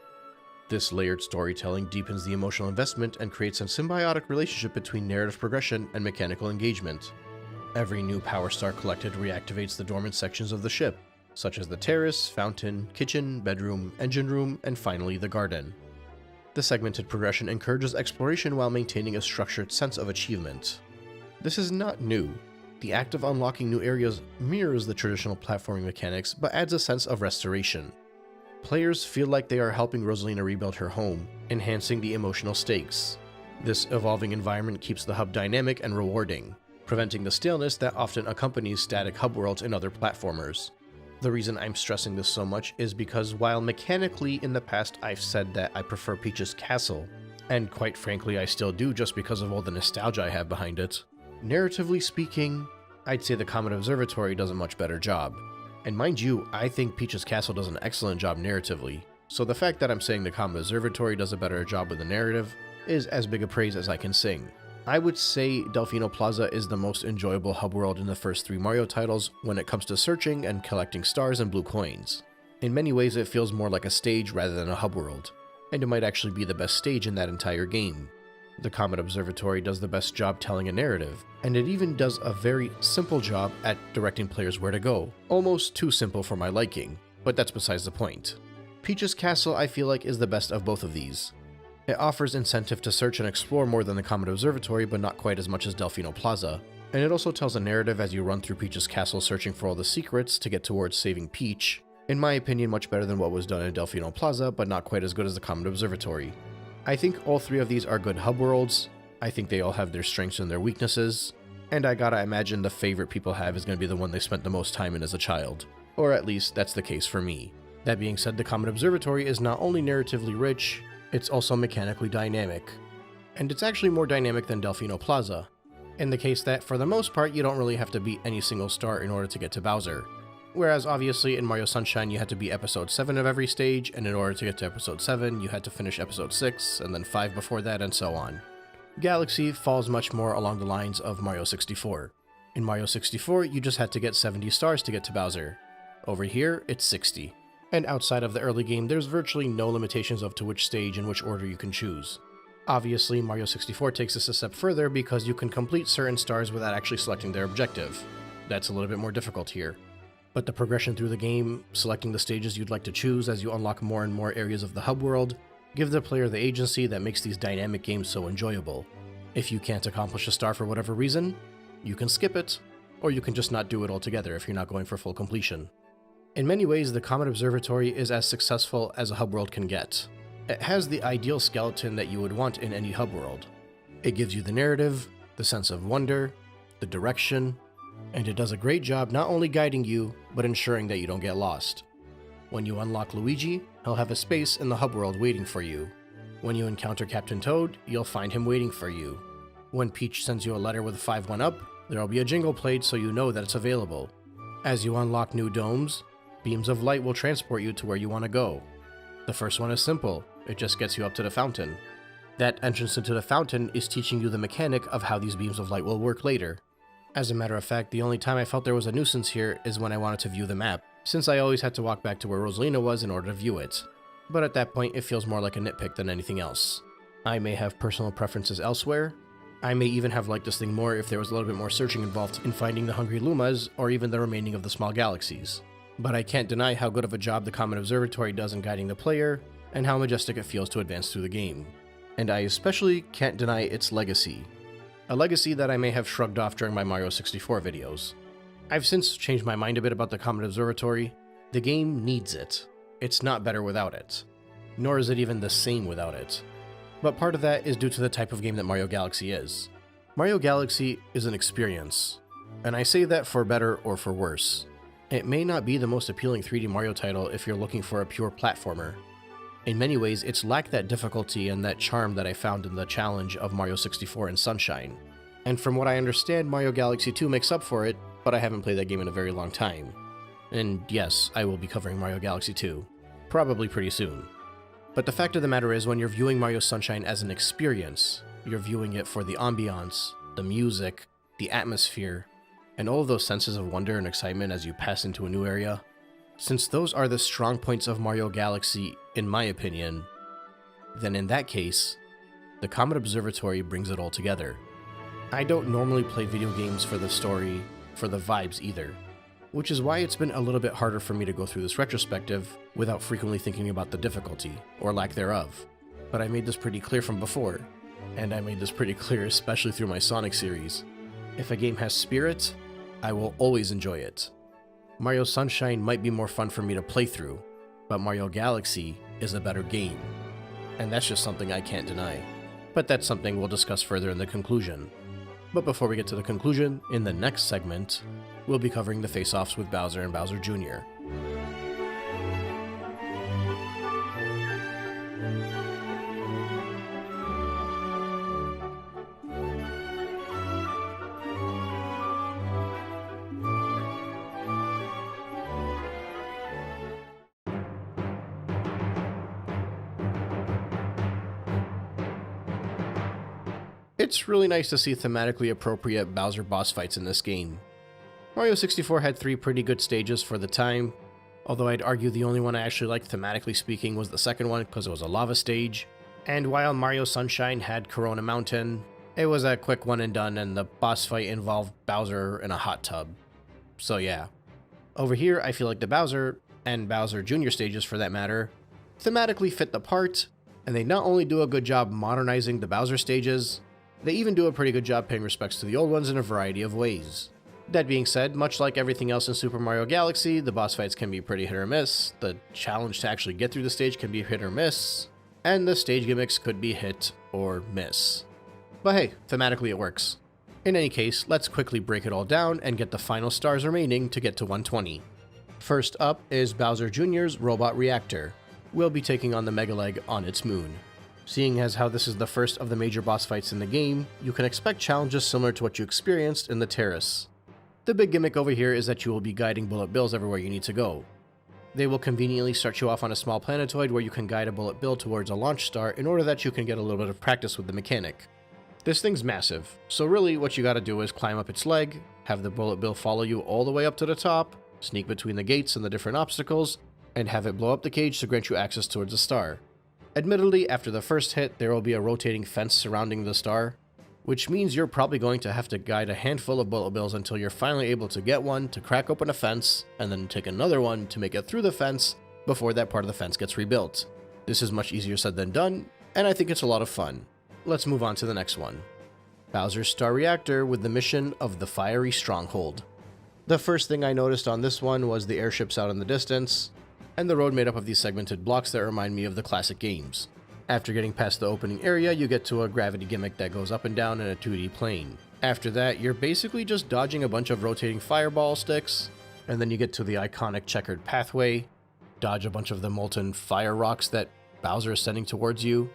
This layered storytelling deepens the emotional investment and creates a symbiotic relationship between narrative progression and mechanical engagement. Every new power star collected reactivates the dormant sections of the ship, such as the terrace, fountain, kitchen, bedroom, engine room, and finally the garden. The segmented progression encourages exploration while maintaining a structured sense of achievement. This is not new. The act of unlocking new areas mirrors the traditional platforming mechanics, but adds a sense of restoration. Players feel like they are helping Rosalina rebuild her home, enhancing the emotional stakes. This evolving environment keeps the hub dynamic and rewarding, preventing the staleness that often accompanies static hub worlds in other platformers. The reason I'm stressing this so much is because while mechanically in the past I've said that I prefer Peach's Castle, and quite frankly I still do just because of all the nostalgia I have behind it, narratively speaking, I'd say the Comet Observatory does a much better job. And mind you, I think Peach's Castle does an excellent job narratively, so the fact that I'm saying the Comet Observatory does a better job with the narrative is as big a praise as I can sing. I would say Delfino Plaza is the most enjoyable hub world in the first 3 Mario titles when it comes to searching and collecting stars and blue coins. In many ways it feels more like a stage rather than a hub world, and it might actually be the best stage in that entire game. The Comet Observatory does the best job telling a narrative, and it even does a very simple job at directing players where to go. Almost too simple for my liking, but that's besides the point. Peach's Castle I feel like is the best of both of these. It offers incentive to search and explore more than the Comet Observatory, but not quite as much as Delfino Plaza. And it also tells a narrative as you run through Peach's Castle searching for all the secrets to get towards saving Peach. In my opinion, much better than what was done in Delfino Plaza, but not quite as good as the Comet Observatory. I think all 3 of these are good hub worlds. I think they all have their strengths and their weaknesses. And I gotta imagine the favorite people have is gonna be the one they spent the most time in as a child. Or at least, that's the case for me. That being said, the Comet Observatory is not only narratively rich, it's also mechanically dynamic. And it's actually more dynamic than Delfino Plaza, in the case that, for the most part, you don't really have to beat any single star in order to get to Bowser. Whereas obviously in Mario Sunshine you had to beat episode 7 of every stage, and in order to get to episode 7 you had to finish episode 6, and then 5 before that, and so on. Galaxy falls much more along the lines of Mario 64. In Mario 64 you just had to get 70 stars to get to Bowser. Over here it's 60. And outside of the early game, there's virtually no limitations of to which stage and which order you can choose. Obviously, Mario 64 takes this a step further because you can complete certain stars without actually selecting their objective. That's a little bit more difficult here. But the progression through the game, selecting the stages you'd like to choose as you unlock more and more areas of the hub world, give the player the agency that makes these dynamic games so enjoyable. If you can't accomplish a star for whatever reason, you can skip it, or you can just not do it altogether if you're not going for full completion. In many ways, the Comet Observatory is as successful as a hub world can get. It has the ideal skeleton that you would want in any hub world. It gives you the narrative, the sense of wonder, the direction, and it does a great job not only guiding you, but ensuring that you don't get lost. When you unlock Luigi, he'll have a space in the hub world waiting for you. When you encounter Captain Toad, you'll find him waiting for you. When Peach sends you a letter with a 5-1-up, there'll be a jingle played so you know that it's available. As you unlock new domes, beams of light will transport you to where you want to go. The first one is simple, it just gets you up to the fountain. That entrance into the fountain is teaching you the mechanic of how these beams of light will work later. As a matter of fact, the only time I felt there was a nuisance here is when I wanted to view the map, since I always had to walk back to where Rosalina was in order to view it. But at that point, it feels more like a nitpick than anything else. I may have personal preferences elsewhere. I may even have liked this thing more if there was a little bit more searching involved in finding the hungry Lumas or even the remaining of the small galaxies. But I can't deny how good of a job the Comet Observatory does in guiding the player, and how majestic it feels to advance through the game. And I especially can't deny its legacy. A legacy that I may have shrugged off during my Mario 64 videos. I've since changed my mind a bit about the Comet Observatory. The game needs it. It's not better without it. Nor is it even the same without it. But part of that is due to the type of game that Mario Galaxy is. Mario Galaxy is an experience. And I say that for better or for worse. It may not be the most appealing 3D Mario title if you're looking for a pure platformer. In many ways, it's lacked that difficulty and that charm that I found in the challenge of Mario 64 and Sunshine. And from what I understand, Mario Galaxy 2 makes up for it, but I haven't played that game in a very long time. And yes, I will be covering Mario Galaxy 2. Probably pretty soon. But the fact of the matter is, when you're viewing Mario Sunshine as an experience, you're viewing it for the ambiance, the music, the atmosphere, and all of those senses of wonder and excitement as you pass into a new area. Since those are the strong points of Mario Galaxy, in my opinion, then in that case, the Comet Observatory brings it all together. I don't normally play video games for the story, for the vibes either, which is why it's been a little bit harder for me to go through this retrospective without frequently thinking about the difficulty, or lack thereof. But I made this pretty clear from before, and I made this pretty clear especially through my Sonic series. If a game has spirit, I will always enjoy it. Mario Sunshine might be more fun for me to play through, but Mario Galaxy is a better game. And that's just something I can't deny. But that's something we'll discuss further in the conclusion. But before we get to the conclusion, in the next segment, we'll be covering the face-offs with Bowser and Bowser Jr. It's really nice to see thematically appropriate Bowser boss fights in this game. Mario 64 had 3 pretty good stages for the time, although I'd argue the only one I actually liked thematically speaking was the second one because it was a lava stage. And while Mario Sunshine had Corona Mountain, it was a quick one and done, and the boss fight involved Bowser in a hot tub. So yeah. Over here, I feel like the Bowser, and Bowser Jr. stages for that matter, thematically fit the part, and they not only do a good job modernizing the Bowser stages, they even do a pretty good job paying respects to the old ones in a variety of ways. That being said, much like everything else in Super Mario Galaxy, the boss fights can be pretty hit or miss, the challenge to actually get through the stage can be hit or miss, and the stage gimmicks could be hit or miss. But hey, thematically it works. In any case, let's quickly break it all down and get the final stars remaining to get to 120. First up is Bowser Jr.'s Robot Reactor. We'll be taking on the Megaleg on its moon. Seeing as how this is the first of the major boss fights in the game, you can expect challenges similar to what you experienced in the Terrace. The big gimmick over here is that you will be guiding bullet bills everywhere you need to go. They will conveniently start you off on a small planetoid where you can guide a bullet bill towards a launch star in order that you can get a little bit of practice with the mechanic. This thing's massive, so really what you gotta do is climb up its leg, have the bullet bill follow you all the way up to the top, sneak between the gates and the different obstacles, and have it blow up the cage to grant you access towards the star. Admittedly, after the first hit, there will be a rotating fence surrounding the star, which means you're probably going to have to guide a handful of bullet bills until you're finally able to get one to crack open a fence, and then take another one to make it through the fence before that part of the fence gets rebuilt. This is much easier said than done, and I think it's a lot of fun. Let's move on to the next one. Bowser's Star Reactor with the mission of the Fiery Stronghold. The first thing I noticed on this one was the airships out in the distance, and the road made up of these segmented blocks that remind me of the classic games. After getting past the opening area, you get to a gravity gimmick that goes up and down in a 2D plane. After that, you're basically just dodging a bunch of rotating fireball sticks, and then you get to the iconic checkered pathway, dodge a bunch of the molten fire rocks that Bowser is sending towards you,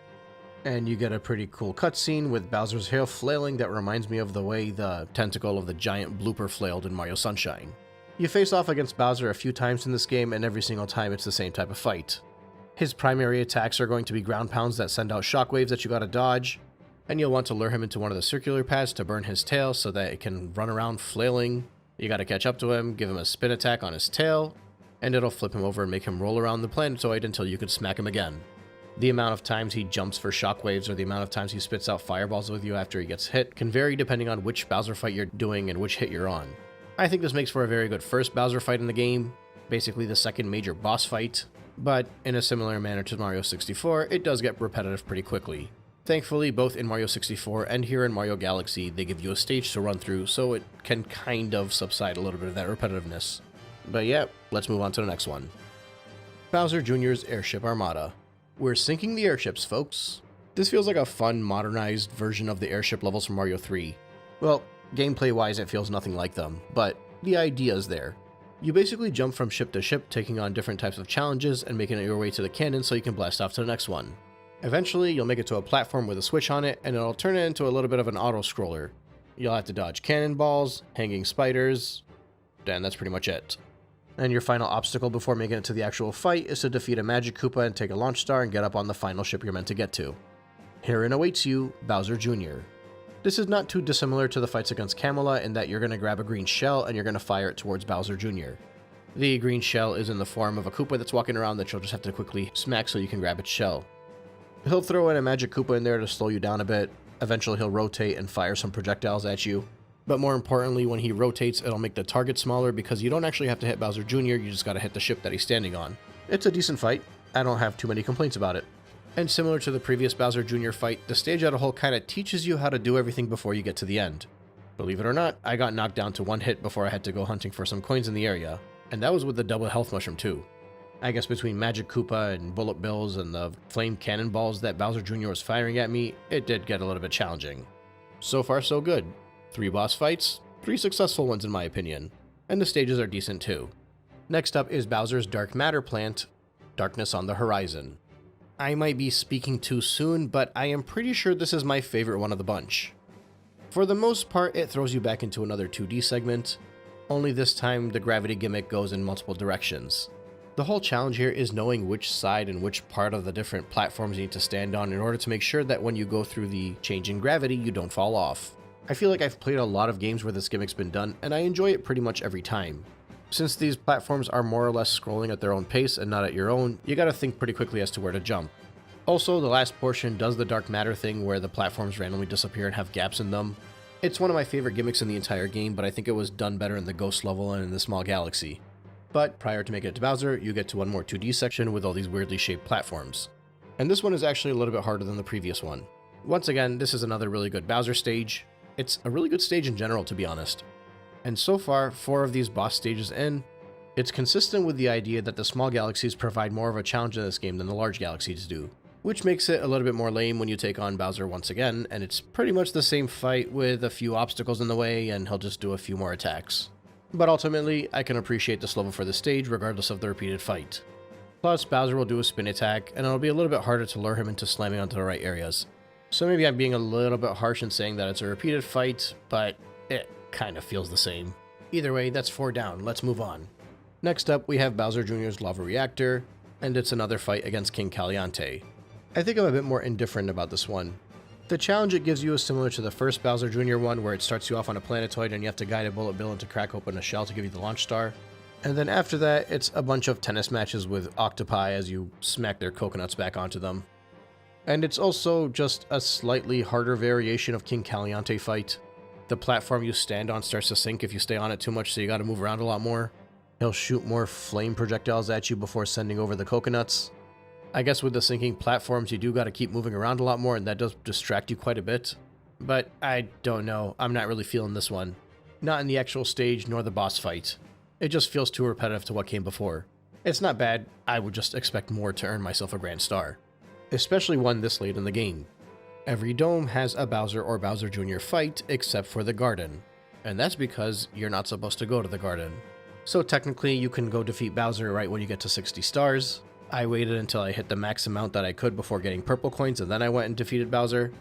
and you get a pretty cool cutscene with Bowser's hair flailing that reminds me of the way the tentacle of the giant blooper flailed in Mario Sunshine. You face off against Bowser a few times in this game, and every single time it's the same type of fight. His primary attacks are going to be ground pounds that send out shockwaves that you gotta dodge, and you'll want to lure him into one of the circular paths to burn his tail so that it can run around flailing. You gotta catch up to him, give him a spin attack on his tail, and it'll flip him over and make him roll around the planetoid until you can smack him again. The amount of times he jumps for shockwaves or the amount of times he spits out fireballs with you after he gets hit can vary depending on which Bowser fight you're doing and which hit you're on. I think this makes for a very good first Bowser fight in the game, basically the second major boss fight, but in a similar manner to Mario 64, it does get repetitive pretty quickly. Thankfully, both in Mario 64 and here in Mario Galaxy, they give you a stage to run through, so it can kind of subside a little bit of that repetitiveness. But yeah, let's move on to the next one. Bowser Jr.'s Airship Armada. We're sinking the airships, folks. This feels like a fun, modernized version of the airship levels from Mario 3. Well, gameplay-wise, it feels nothing like them, but the idea is there. You basically jump from ship to ship, taking on different types of challenges and making it your way to the cannon so you can blast off to the next one. Eventually, you'll make it to a platform with a switch on it, and it'll turn it into a little bit of an auto-scroller. You'll have to dodge cannonballs, hanging spiders, and that's pretty much it. And your final obstacle before making it to the actual fight is to defeat a Magic Koopa and take a launch star and get up on the final ship you're meant to get to. Herein awaits you, Bowser Jr. This is not too dissimilar to the fights against Camelot in that you're going to grab a green shell and you're going to fire it towards Bowser Jr. The green shell is in the form of a Koopa that's walking around that you'll just have to quickly smack so you can grab its shell. He'll throw in a Magic Koopa in there to slow you down a bit. Eventually he'll rotate and fire some projectiles at you. But more importantly, when he rotates, it'll make the target smaller because you don't actually have to hit Bowser Jr., you just gotta hit the ship that he's standing on. It's a decent fight. I don't have too many complaints about it. And similar to the previous Bowser Jr. fight, the stage as a whole kinda teaches you how to do everything before you get to the end. Believe it or not, I got knocked down to one hit before I had to go hunting for some coins in the area, and that was with the double health mushroom too. I guess between Magic Koopa and Bullet Bills and the flame cannonballs that Bowser Jr. was firing at me, it did get a little bit challenging. So far so good. 3 boss fights, 3 successful ones in my opinion, and the stages are decent too. Next up is Bowser's Dark Matter Plant, Darkness on the Horizon. I might be speaking too soon, but I am pretty sure this is my favorite one of the bunch. For the most part, it throws you back into another 2D segment, only this time the gravity gimmick goes in multiple directions. The whole challenge here is knowing which side and which part of the different platforms you need to stand on in order to make sure that when you go through the change in gravity, you don't fall off. I feel like I've played a lot of games where this gimmick's been done, and I enjoy it pretty much every time. Since these platforms are more or less scrolling at their own pace and not at your own, you gotta think pretty quickly as to where to jump. Also, the last portion does the dark matter thing where the platforms randomly disappear and have gaps in them. It's one of my favorite gimmicks in the entire game, but I think it was done better in the Ghost level and in the Small Galaxy. But prior to making it to Bowser, you get to one more 2D section with all these weirdly shaped platforms. And this one is actually a little bit harder than the previous one. Once again, this is another really good Bowser stage. It's a really good stage in general, to be honest. And so far, 4 of these boss stages in, it's consistent with the idea that the small galaxies provide more of a challenge in this game than the large galaxies do, which makes it a little bit more lame when you take on Bowser once again, and it's pretty much the same fight with a few obstacles in the way, and he'll just do a few more attacks. But ultimately, I can appreciate this level for the stage regardless of the repeated fight. Plus, Bowser will do a spin attack, and it'll be a little bit harder to lure him into slamming onto the right areas. So maybe I'm being a little bit harsh in saying that it's a repeated fight, but it kind of feels the same. Either way, that's 4 down, let's move on. Next up, we have Bowser Jr.'s Lava Reactor, and it's another fight against King Caliante. I think I'm a bit more indifferent about this one. The challenge it gives you is similar to the first Bowser Jr. one, where it starts you off on a planetoid and you have to guide a Bullet Bill to crack open a shell to give you the launch star. And then after that, it's a bunch of tennis matches with octopi as you smack their coconuts back onto them. And it's also just a slightly harder variation of King Caliante fight. The platform you stand on starts to sink if you stay on it too much, so you gotta move around a lot more. He'll shoot more flame projectiles at you before sending over the coconuts. I guess with the sinking platforms, you do gotta keep moving around a lot more, and that does distract you quite a bit. But I don't know, I'm not really feeling this one. Not in the actual stage, nor the boss fight. It just feels too repetitive to what came before. It's not bad, I would just expect more to earn myself a grand star. Especially one this late in the game. Every dome has a Bowser or Bowser Jr. fight except for the garden. And that's because you're not supposed to go to the garden. So technically you can go defeat Bowser right when you get to 60 stars. I waited until I hit the max amount that I could before getting purple coins, and then I went and defeated Bowser.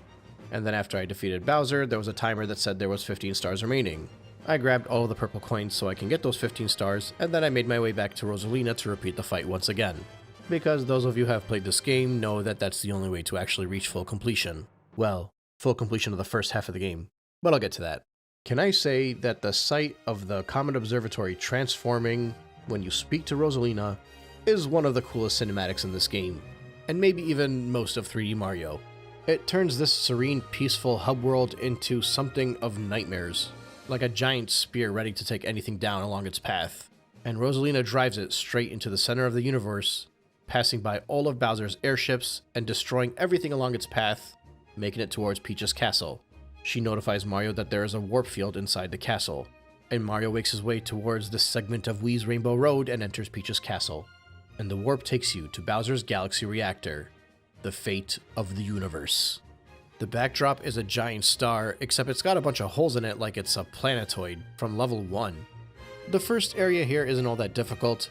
And then after I defeated Bowser, there was a timer that said there was 15 stars remaining. I grabbed all of the purple coins so I can get those 15 stars, and then I made my way back to Rosalina to repeat the fight once again. Because those of you who have played this game know that that's the only way to actually reach full completion. Well, full completion of the first half of the game. But I'll get to that. Can I say that the sight of the Comet Observatory transforming when you speak to Rosalina is one of the coolest cinematics in this game, and maybe even most of 3D Mario. It turns this serene, peaceful hub world into something of nightmares, like a giant spear ready to take anything down along its path. And Rosalina drives it straight into the center of the universe, passing by all of Bowser's airships and destroying everything along its path, making it towards Peach's castle. She notifies Mario that there is a warp field inside the castle, and Mario makes his way towards this segment of Wii's Rainbow Road and enters Peach's castle. And the warp takes you to Bowser's Galaxy Reactor, the fate of the universe. The backdrop is a giant star, except it's got a bunch of holes in it like it's a planetoid from level 1. The first area here isn't all that difficult.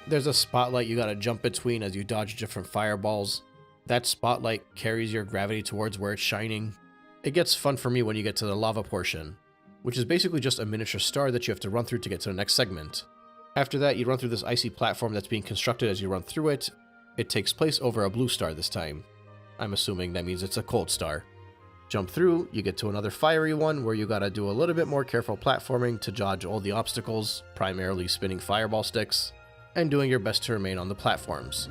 There's a spotlight you gotta jump between as you dodge different fireballs. That spotlight carries your gravity towards where it's shining. It gets fun for me when you get to the lava portion, which is basically just a miniature star that you have to run through to get to the next segment. After that, you run through this icy platform that's being constructed as you run through it. It takes place over a blue star this time. I'm assuming that means it's a cold star. Jump through, you get to another fiery one where you gotta do a little bit more careful platforming to dodge all the obstacles, primarily spinning fireball sticks, and doing your best to remain on the platforms.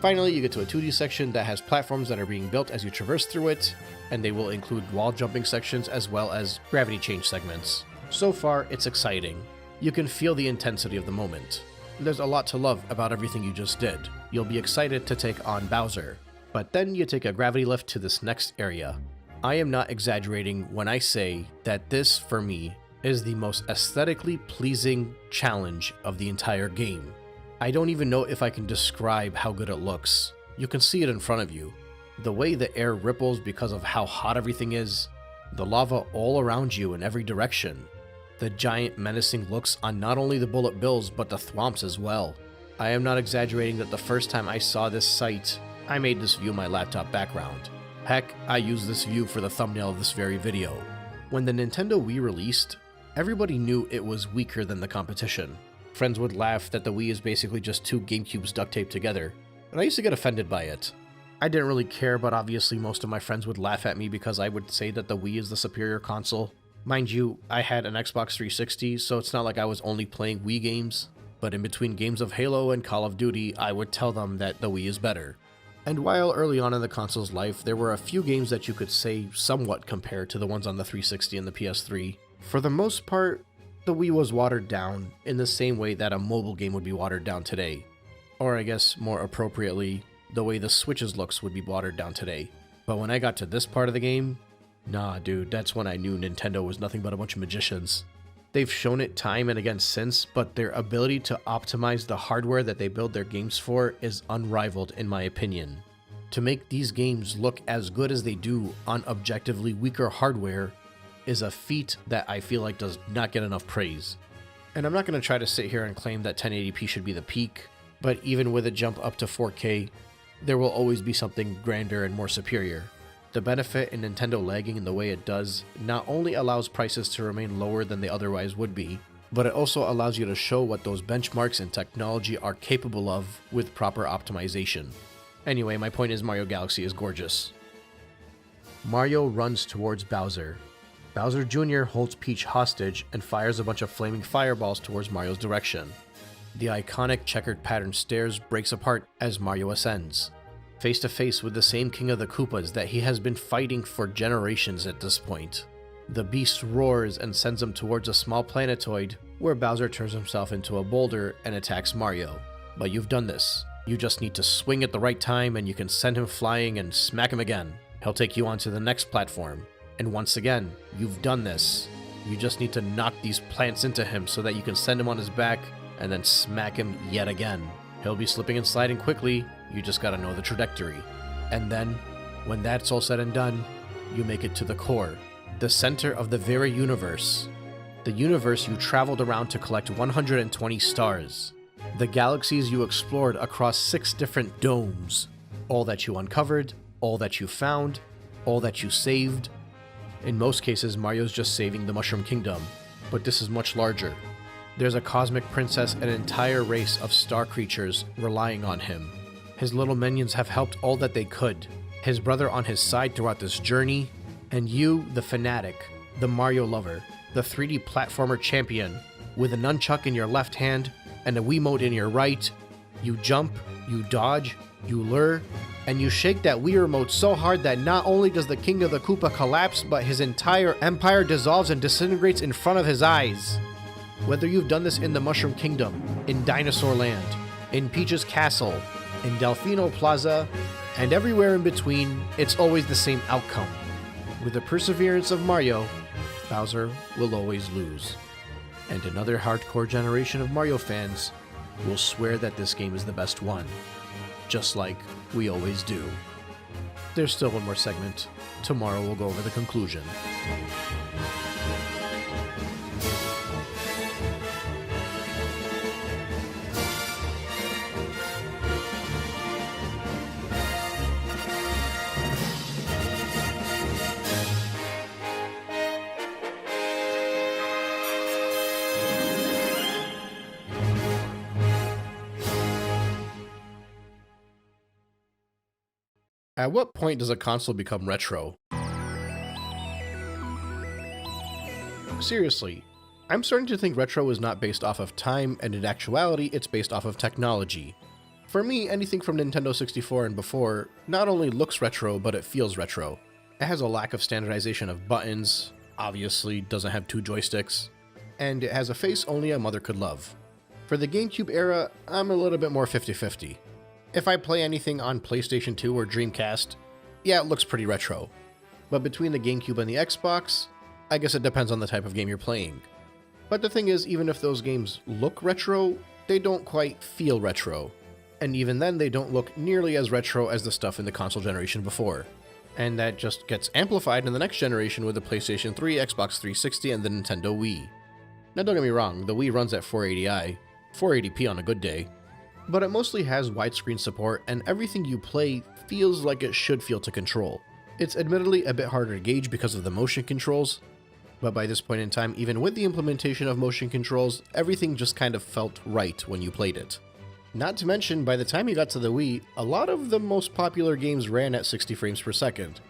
Finally, you get to a 2D section that has platforms that are being built as you traverse through it, and they will include wall jumping sections as well as gravity change segments. So far, it's exciting. You can feel the intensity of the moment. There's a lot to love about everything you just did. You'll be excited to take on Bowser, but then you take a gravity lift to this next area. I am not exaggerating when I say that this, for me, is the most aesthetically pleasing challenge of the entire game. I don't even know if I can describe how good it looks. You can see it in front of you. The way the air ripples because of how hot everything is, the lava all around you in every direction, the giant menacing looks on not only the bullet bills but the thwomps as well. I am not exaggerating that the first time I saw this sight, I made this view my laptop background. Heck, I used this view for the thumbnail of this very video. When the Nintendo Wii released, everybody knew it was weaker than the competition. Friends would laugh that the Wii is basically just two GameCubes duct taped together, and I used to get offended by it. I didn't really care, but obviously most of my friends would laugh at me because I would say that the Wii is the superior console. Mind you, I had an Xbox 360, so it's not like I was only playing Wii games, but in between games of Halo and Call of Duty, I would tell them that the Wii is better. And while early on in the console's life, there were a few games that you could say somewhat compare to the ones on the 360 and the PS3, for the most part, the Wii was watered down in the same way that a mobile game would be watered down today. Or I guess, more appropriately, the way the Switch's looks would be watered down today. But when I got to this part of the game, nah dude, that's when I knew Nintendo was nothing but a bunch of magicians. They've shown it time and again since, but their ability to optimize the hardware that they build their games for is unrivaled in my opinion. To make these games look as good as they do on objectively weaker hardware is a feat that I feel like does not get enough praise. And I'm not going to try to sit here and claim that 1080p should be the peak, but even with a jump up to 4K, there will always be something grander and more superior. The benefit in Nintendo lagging in the way it does not only allows prices to remain lower than they otherwise would be, but it also allows you to show what those benchmarks in technology are capable of with proper optimization. Anyway, my point is Mario Galaxy is gorgeous. Mario runs towards Bowser. Bowser Jr. holds Peach hostage and fires a bunch of flaming fireballs towards Mario's direction. The iconic checkered pattern stairs breaks apart as Mario ascends. face to face with the same King of the Koopas that he has been fighting for generations at this point. The beast roars and sends him towards a small planetoid where Bowser turns himself into a boulder and attacks Mario. But you've done this. You just need to swing at the right time and you can send him flying and smack him again. He'll take you onto the next platform. And once again, you've done this. You just need to knock these plants into him so that you can send him on his back and then smack him yet again. He'll be slipping and sliding quickly, you just gotta know the trajectory. And then, when that's all said and done, you make it to the core, the center of the very universe. The universe you traveled around to collect 120 stars. The galaxies you explored across 6 different domes. All that you uncovered, all that you found, all that you saved. In most cases, Mario's just saving the Mushroom Kingdom, but this is much larger. There's a cosmic princess and an entire race of star creatures relying on him. His little minions have helped all that they could. His brother on his side throughout this journey, and you, the fanatic, the Mario lover, the 3D platformer champion, with a nunchuck in your left hand and a Wiimote in your right, you jump, you dodge, you lure, and you shake that Wii remote so hard that not only does the King of the Koopa collapse, but his entire empire dissolves and disintegrates in front of his eyes. Whether you've done this in the Mushroom Kingdom, in Dinosaur Land, in Peach's Castle, in Delfino Plaza, and everywhere in between, it's always the same outcome. With the perseverance of Mario, Bowser will always lose. And another hardcore generation of Mario fans will swear that this game is the best one. Just like we always do. There's still one more segment. Tomorrow we'll go over the conclusion. At what point does a console become retro? Seriously, I'm starting to think retro is not based off of time, and in actuality, it's based off of technology. For me, anything from Nintendo 64 and before not only looks retro, but it feels retro. It has a lack of standardization of buttons, obviously doesn't have 2 joysticks, and it has a face only a mother could love. For the GameCube era, I'm a little bit more 50-50. If I play anything on PlayStation 2 or Dreamcast, yeah, it looks pretty retro. But between the GameCube and the Xbox, I guess it depends on the type of game you're playing. But the thing is, even if those games look retro, they don't quite feel retro. And even then, they don't look nearly as retro as the stuff in the console generation before. And that just gets amplified in the next generation with the PlayStation 3, Xbox 360, and the Nintendo Wii. Now don't get me wrong, the Wii runs at 480i, 480p on a good day, but it mostly has widescreen support and everything you play feels like it should feel to control. It's admittedly a bit harder to gauge because of the motion controls, but by this point in time, even with the implementation of motion controls, everything just kind of felt right when you played it. Not to mention, by the time you got to the Wii, a lot of the most popular games ran at 60 frames per second.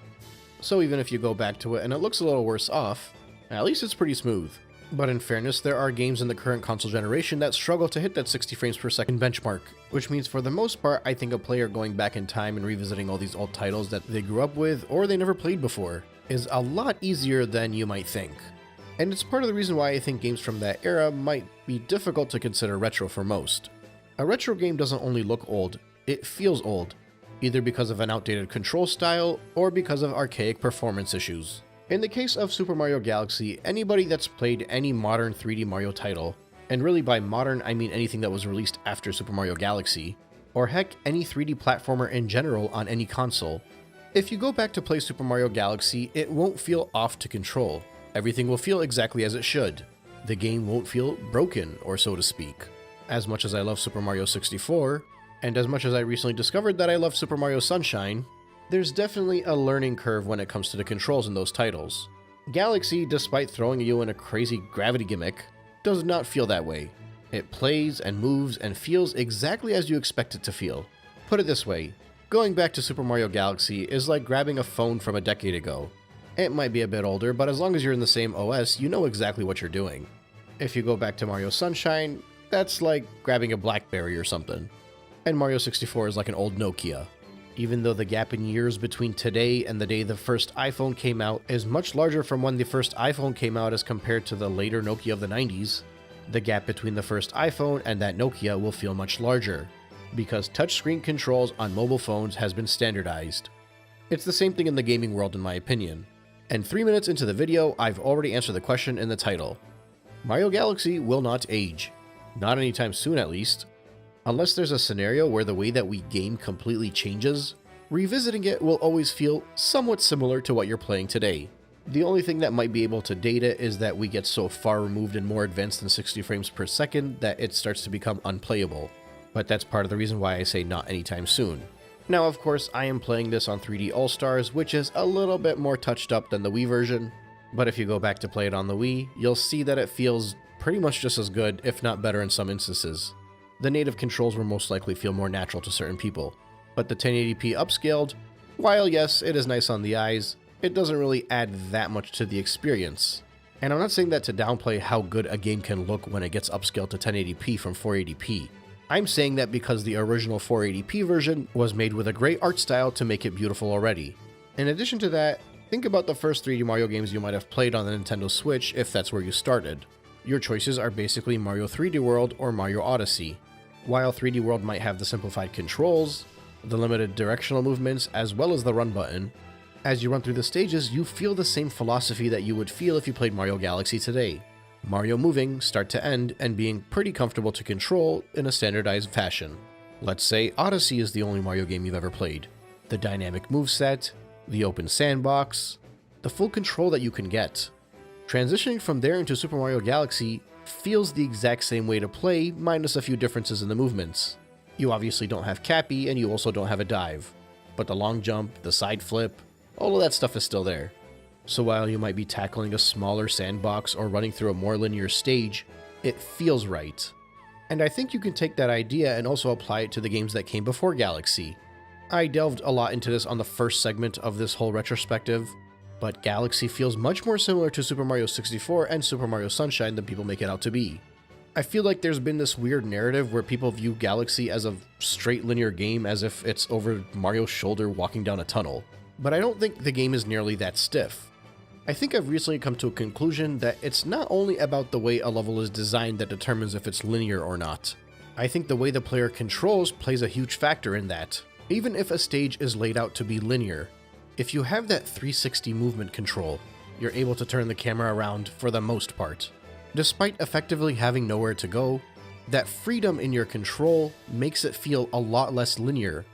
So even if you go back to it and it looks a little worse off, at least it's pretty smooth. But in fairness, there are games in the current console generation that struggle to hit that 60 frames per second benchmark, which means for the most part, I think a player going back in time and revisiting all these old titles that they grew up with or they never played before is a lot easier than you might think. And it's part of the reason why I think games from that era might be difficult to consider retro for most. A retro game doesn't only look old, it feels old, either because of an outdated control style or because of archaic performance issues. In the case of Super Mario Galaxy, anybody that's played any modern 3D Mario title, and really by modern I mean anything that was released after Super Mario Galaxy, or heck any 3D platformer in general on any console, if you go back to play Super Mario Galaxy, it won't feel off to control. Everything will feel exactly as it should. The game won't feel broken, or so to speak. As much as I love Super Mario 64, and as much as I recently discovered that I love Super Mario Sunshine, there's definitely a learning curve when it comes to the controls in those titles. Galaxy, despite throwing you in a crazy gravity gimmick, does not feel that way. It plays and moves and feels exactly as you expect it to feel. Put it this way, going back to Super Mario Galaxy is like grabbing a phone from a decade ago. It might be a bit older, but as long as you're in the same OS, you know exactly what you're doing. If you go back to Mario Sunshine, that's like grabbing a BlackBerry or something. And Mario 64 is like an old Nokia. even though the gap in years between today and the day the first iPhone came out is much larger from when the first iPhone came out as compared to the later Nokia of the 90s, the gap between the first iPhone and that Nokia will feel much larger, because touchscreen controls on mobile phones has been standardized. It's the same thing in the gaming world in my opinion. And 3 minutes into the video, I've already answered the question in the title. Mario Galaxy will not age. Not anytime soon at least. Unless there's a scenario where the way that we game completely changes, revisiting it will always feel somewhat similar to what you're playing today. The only thing that might be able to date it is that we get so far removed and more advanced than 60 frames per second that it starts to become unplayable. But that's part of the reason why I say not anytime soon. Now, of course, I am playing this on 3D All-Stars, which is a little bit more touched up than the Wii version, but if you go back to play it on the Wii, you'll see that it feels pretty much just as good, if not better in some instances. The native controls will most likely feel more natural to certain people, but the 1080p upscaled, while yes, it is nice on the eyes, it doesn't really add that much to the experience. And I'm not saying that to downplay how good a game can look when it gets upscaled to 1080p from 480p. I'm saying that because the original 480p version was made with a great art style to make it beautiful already. In addition to that, think about the first 3D Mario games you might have played on the Nintendo Switch if that's where you started. Your choices are basically Mario 3D World or Mario Odyssey. While 3D World might have the simplified controls, the limited directional movements, as well as the run button, as you run through the stages, you feel the same philosophy that you would feel if you played Mario Galaxy today. Mario moving, start to end, and being pretty comfortable to control in a standardized fashion. Let's say Odyssey is the only Mario game you've ever played. The dynamic moveset, the open sandbox, the full control that you can get. Transitioning from there into Super Mario Galaxy feels the exact same way to play, minus a few differences in the movements. You obviously don't have Cappy, and you also don't have a dive. But the long jump, the side flip, all of that stuff is still there. So while you might be tackling a smaller sandbox or running through a more linear stage, it feels right. And I think you can take that idea and also apply it to the games that came before Galaxy. I delved a lot into this on the first segment of this whole retrospective, but Galaxy feels much more similar to Super Mario 64 and Super Mario Sunshine than people make it out to be. I feel like there's been this weird narrative where people view Galaxy as a straight linear game as if it's over Mario's shoulder walking down a tunnel. But I don't think the game is nearly that stiff. I think I've recently come to a conclusion that it's not only about the way a level is designed that determines if it's linear or not. I think the way the player controls plays a huge factor in that, even if a stage is laid out to be linear. If you have that 360 movement control, you're able to turn the camera around for the most part. Despite effectively having nowhere to go, that freedom in your control makes it feel a lot less linear.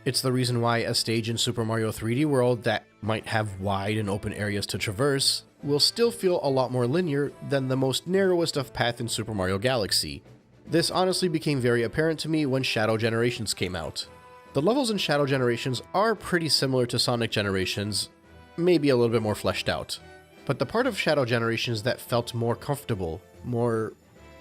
It's the reason why a stage in Super Mario 3D World that might have wide and open areas to traverse will still feel a lot more linear than the most narrowest of paths in Super Mario Galaxy. This honestly became very apparent to me when Shadow Generations came out. The levels in Shadow Generations are pretty similar to Sonic Generations, maybe a little bit more fleshed out. But the part of Shadow Generations that felt more comfortable, more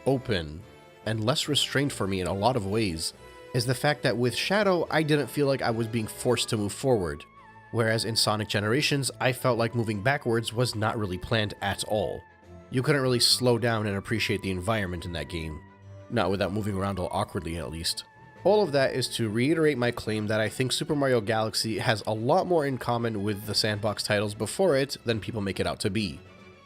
open, and less restrained for me in a lot of ways is the fact that with Shadow, I didn't feel like I was being forced to move forward. Whereas in Sonic Generations, I felt like moving backwards was not really planned at all. You couldn't really slow down and appreciate the environment in that game. Not without moving around all awkwardly at least. All of that is to reiterate my claim that I think Super Mario Galaxy has a lot more in common with the sandbox titles before it than people make it out to be.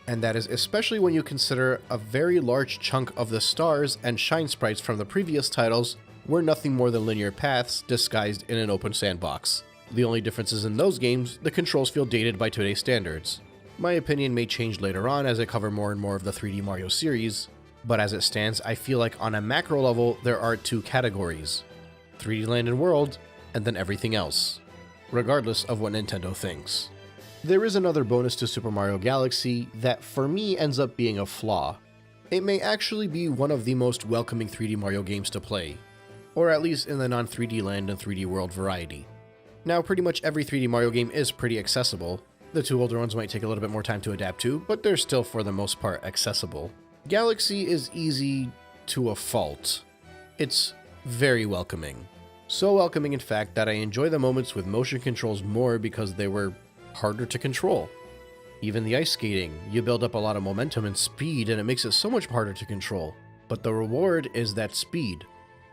And that is especially when you consider a very large chunk of the stars and shine sprites from the previous titles were nothing more than linear paths disguised in an open sandbox. The only difference is in those games, the controls feel dated by today's standards. My opinion may change later on as I cover more and more of the 3D Mario series, but as it stands, I feel like on a macro level, there are two categories: 3D Land and World, and then everything else, regardless of what Nintendo thinks. There is another bonus to Super Mario Galaxy that for me ends up being a flaw. It may actually be one of the most welcoming 3D Mario games to play, or at least in the non-3D Land and 3D World variety. Now, pretty much every 3D Mario game is pretty accessible. The two older ones might take a little bit more time to adapt to, but they're still for the most part accessible. Galaxy is easy to a fault. It's very welcoming. So welcoming in fact that I enjoy the moments with motion controls more because they were harder to control. Even the ice skating, you build up a lot of momentum and speed and it makes it so much harder to control. But the reward is that speed.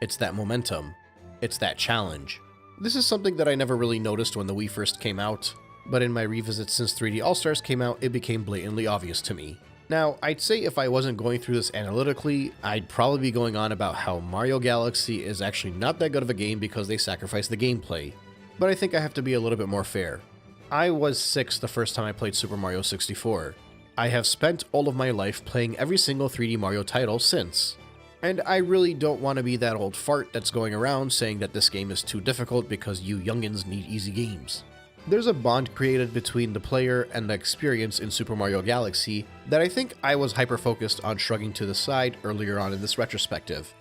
It's that momentum. It's that challenge. This is something that I never really noticed when the Wii first came out, but in my revisits since 3D All-Stars came out, it became blatantly obvious to me. Now, I'd say if I wasn't going through this analytically, I'd probably be going on about how Mario Galaxy is actually not that good of a game because they sacrifice the gameplay. But I think I have to be a little bit more fair. I was 6 the first time I played Super Mario 64. I have spent all of my life playing every single 3D Mario title since. And I really don't want to be that old fart that's going around saying that this game is too difficult because you youngins need easy games. There's a bond created between the player and the experience in Super Mario Galaxy that I think I was hyper-focused on shrugging to the side earlier on in this retrospective.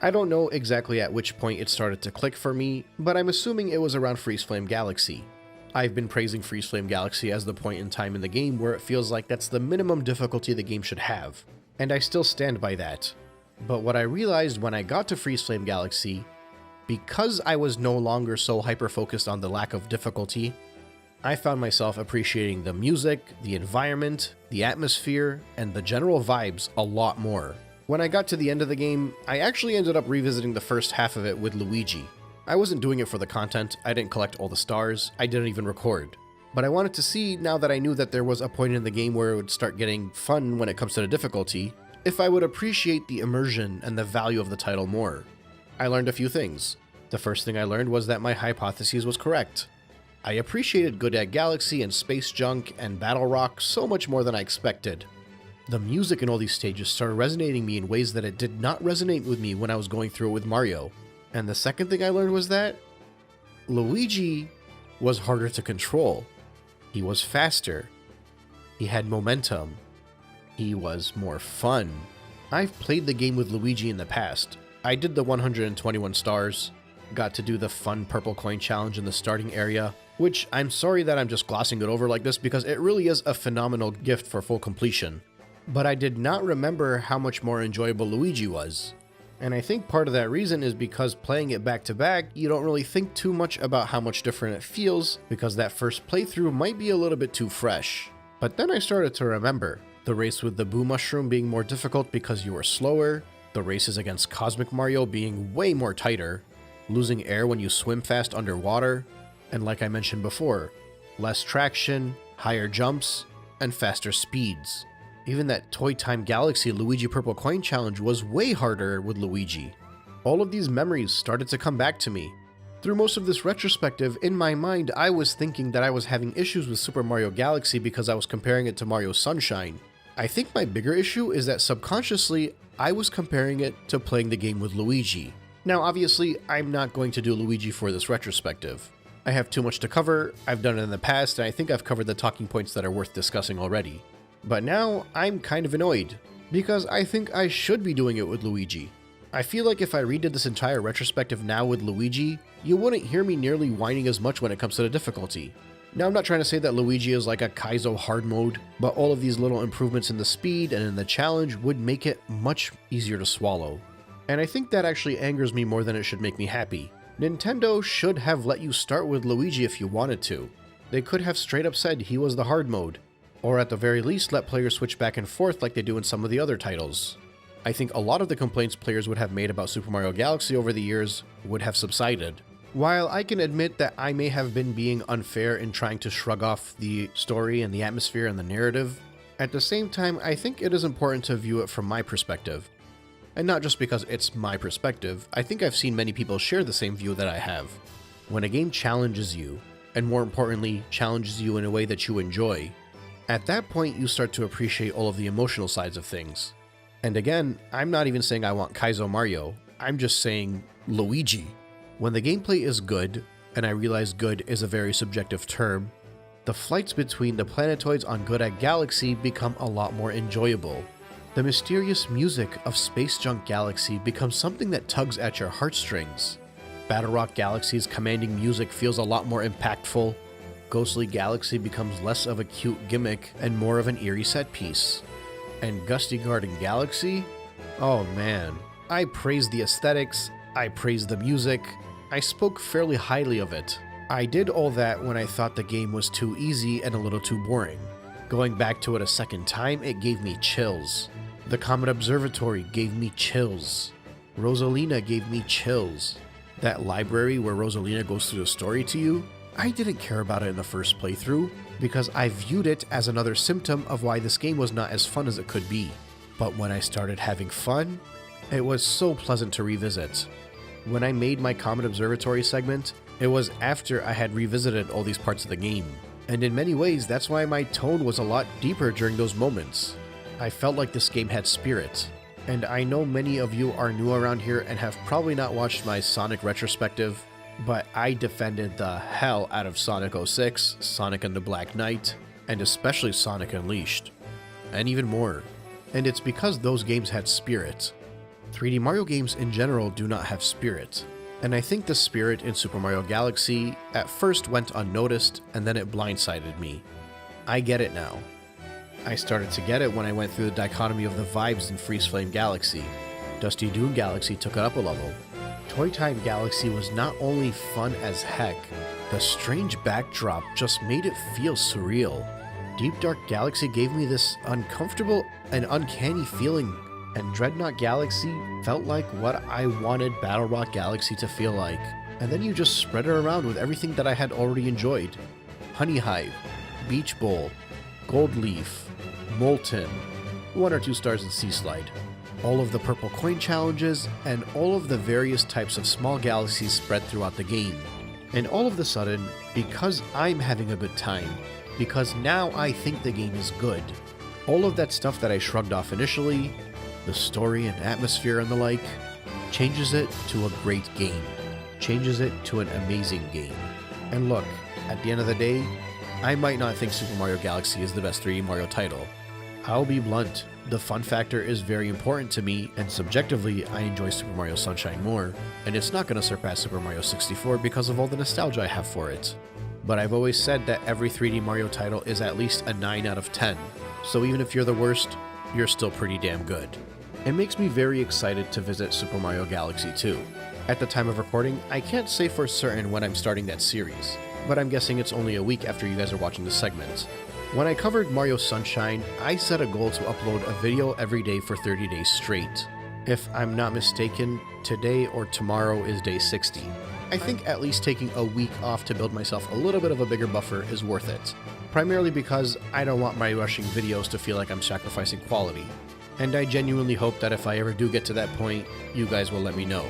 I don't know exactly at which point it started to click for me, but I'm assuming it was around Freezeflame Galaxy. I've been praising Freezeflame Galaxy as the point in time in the game where it feels like that's the minimum difficulty the game should have, and I still stand by that. But what I realized when I got to Freezeflame Galaxy, because I was no longer so hyper-focused on the lack of difficulty, I found myself appreciating the music, the environment, the atmosphere, and the general vibes a lot more. When I got to the end of the game, I actually ended up revisiting the first half of it with Luigi. I wasn't doing it for the content, I didn't collect all the stars, I didn't even record. But I wanted to see, now that I knew that there was a point in the game where it would start getting fun when it comes to the difficulty, if I would appreciate the immersion and the value of the title more. I learned a few things. The first thing I learned was that my hypothesis was correct. I appreciated Good Egg Galaxy and Space Junk and Battlerock so much more than I expected. The music in all these stages started resonating me in ways that it did not resonate with me when I was going through it with Mario. And the second thing I learned was that Luigi was harder to control. He was faster. He had momentum. He was more fun. I've played the game with Luigi in the past. I did the 121 stars, got to do the fun purple coin challenge in the starting area, which I'm sorry that I'm just glossing it over like this because it really is a phenomenal gift for full completion. But I did not remember how much more enjoyable Luigi was. And I think part of that reason is because playing it back to back, you don't really think too much about how much different it feels because that first playthrough might be a little bit too fresh. But then I started to remember the race with the Boo Mushroom being more difficult because you were slower, the races against Cosmic Mario being way more tighter, losing air when you swim fast underwater, and like I mentioned before, less traction, higher jumps, and faster speeds. Even that Toy Time Galaxy Luigi Purple Coin Challenge was way harder with Luigi. All of these memories started to come back to me. Through most of this retrospective, in my mind I was thinking that I was having issues with Super Mario Galaxy because I was comparing it to Mario Sunshine. I think my bigger issue is that subconsciously I was comparing it to playing the game with Luigi. Now obviously I'm not going to do Luigi for this retrospective. I have too much to cover, I've done it in the past, and I think I've covered the talking points that are worth discussing already. But now, I'm kind of annoyed, because I think I should be doing it with Luigi. I feel like if I redid this entire retrospective now with Luigi, you wouldn't hear me nearly whining as much when it comes to the difficulty. Now I'm not trying to say that Luigi is like a Kaizo hard mode, but all of these little improvements in the speed and in the challenge would make it much easier to swallow. And I think that actually angers me more than it should make me happy. Nintendo should have let you start with Luigi if you wanted to. They could have straight up said he was the hard mode, or at the very least let players switch back and forth like they do in some of the other titles. I think a lot of the complaints players would have made about Super Mario Galaxy over the years would have subsided. While I can admit that I may have been being unfair in trying to shrug off the story and the atmosphere and the narrative, at the same time I think it is important to view it from my perspective. And not just because it's my perspective, I think I've seen many people share the same view that I have. When a game challenges you, and more importantly, challenges you in a way that you enjoy, at that point you start to appreciate all of the emotional sides of things. And again, I'm not even saying I want Kaizo Mario, I'm just saying Luigi. When the gameplay is good, and I realize good is a very subjective term, the flights between the planetoids on Good Egg Galaxy become a lot more enjoyable. The mysterious music of Space Junk Galaxy becomes something that tugs at your heartstrings. Battlerock Galaxy's commanding music feels a lot more impactful. Ghostly Galaxy becomes less of a cute gimmick and more of an eerie set piece. And Gusty Garden Galaxy? Oh man. I praised the aesthetics, I praised the music, I spoke fairly highly of it. I did all that when I thought the game was too easy and a little too boring. Going back to it a second time, it gave me chills. The Comet Observatory gave me chills. Rosalina gave me chills. That library where Rosalina goes through the story to you, I didn't care about it in the first playthrough, because I viewed it as another symptom of why this game was not as fun as it could be. But when I started having fun, it was so pleasant to revisit. When I made my Comet Observatory segment, it was after I had revisited all these parts of the game. And in many ways, that's why my tone was a lot deeper during those moments. I felt like this game had spirit. And I know many of you are new around here and have probably not watched my Sonic Retrospective, but I defended the hell out of Sonic 06, Sonic and the Black Knight, and especially Sonic Unleashed. And even more. And it's because those games had spirit. 3D Mario games in general do not have spirit. And I think the spirit in Super Mario Galaxy at first went unnoticed, and then it blindsided me. I get it now. I started to get it when I went through the dichotomy of the vibes in Freezeflame Galaxy. Dusty Dune Galaxy took it up a level. Toy Time Galaxy was not only fun as heck, the strange backdrop just made it feel surreal. Deep Dark Galaxy gave me this uncomfortable and uncanny feeling, and Dreadnought Galaxy felt like what I wanted Battlerock Galaxy to feel like. And then you just spread it around with everything that I had already enjoyed. Honeyhive, Beach Bowl, Gold Leaf, Molten, 1 or 2 stars in Sea Slide, all of the purple coin challenges, and all of the various types of small galaxies spread throughout the game. And all of a sudden, because I'm having a good time, because now I think the game is good, all of that stuff that I shrugged off initially, the story and atmosphere and the like, changes it to a great game, changes it to an amazing game. And look, at the end of the day, I might not think Super Mario Galaxy is the best 3D Mario title. I'll be blunt, the fun factor is very important to me, and subjectively, I enjoy Super Mario Sunshine more, and it's not going to surpass Super Mario 64 because of all the nostalgia I have for it. But I've always said that every 3D Mario title is at least a 9 out of 10, so even if you're the worst, you're still pretty damn good. It makes me very excited to visit Super Mario Galaxy 2. At the time of recording, I can't say for certain when I'm starting that series, but I'm guessing it's only a week after you guys are watching this segment. When I covered Mario Sunshine, I set a goal to upload a video every day for 30 days straight. If I'm not mistaken, today or tomorrow is day 60. I think at least taking a week off to build myself a little bit of a bigger buffer is worth it. Primarily because I don't want my rushing videos to feel like I'm sacrificing quality. And I genuinely hope that if I ever do get to that point, you guys will let me know.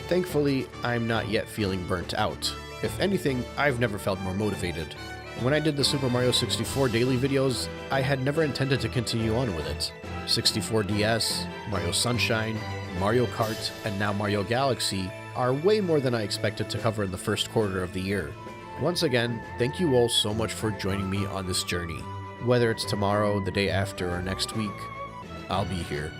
Thankfully, I'm not yet feeling burnt out. If anything, I've never felt more motivated. When I did the Super Mario 64 daily videos, I had never intended to continue on with it. 64 DS, Mario Sunshine, Mario Kart, and now Mario Galaxy are way more than I expected to cover in the first quarter of the year. Once again, thank you all so much for joining me on this journey. Whether it's tomorrow, the day after, or next week, I'll be here.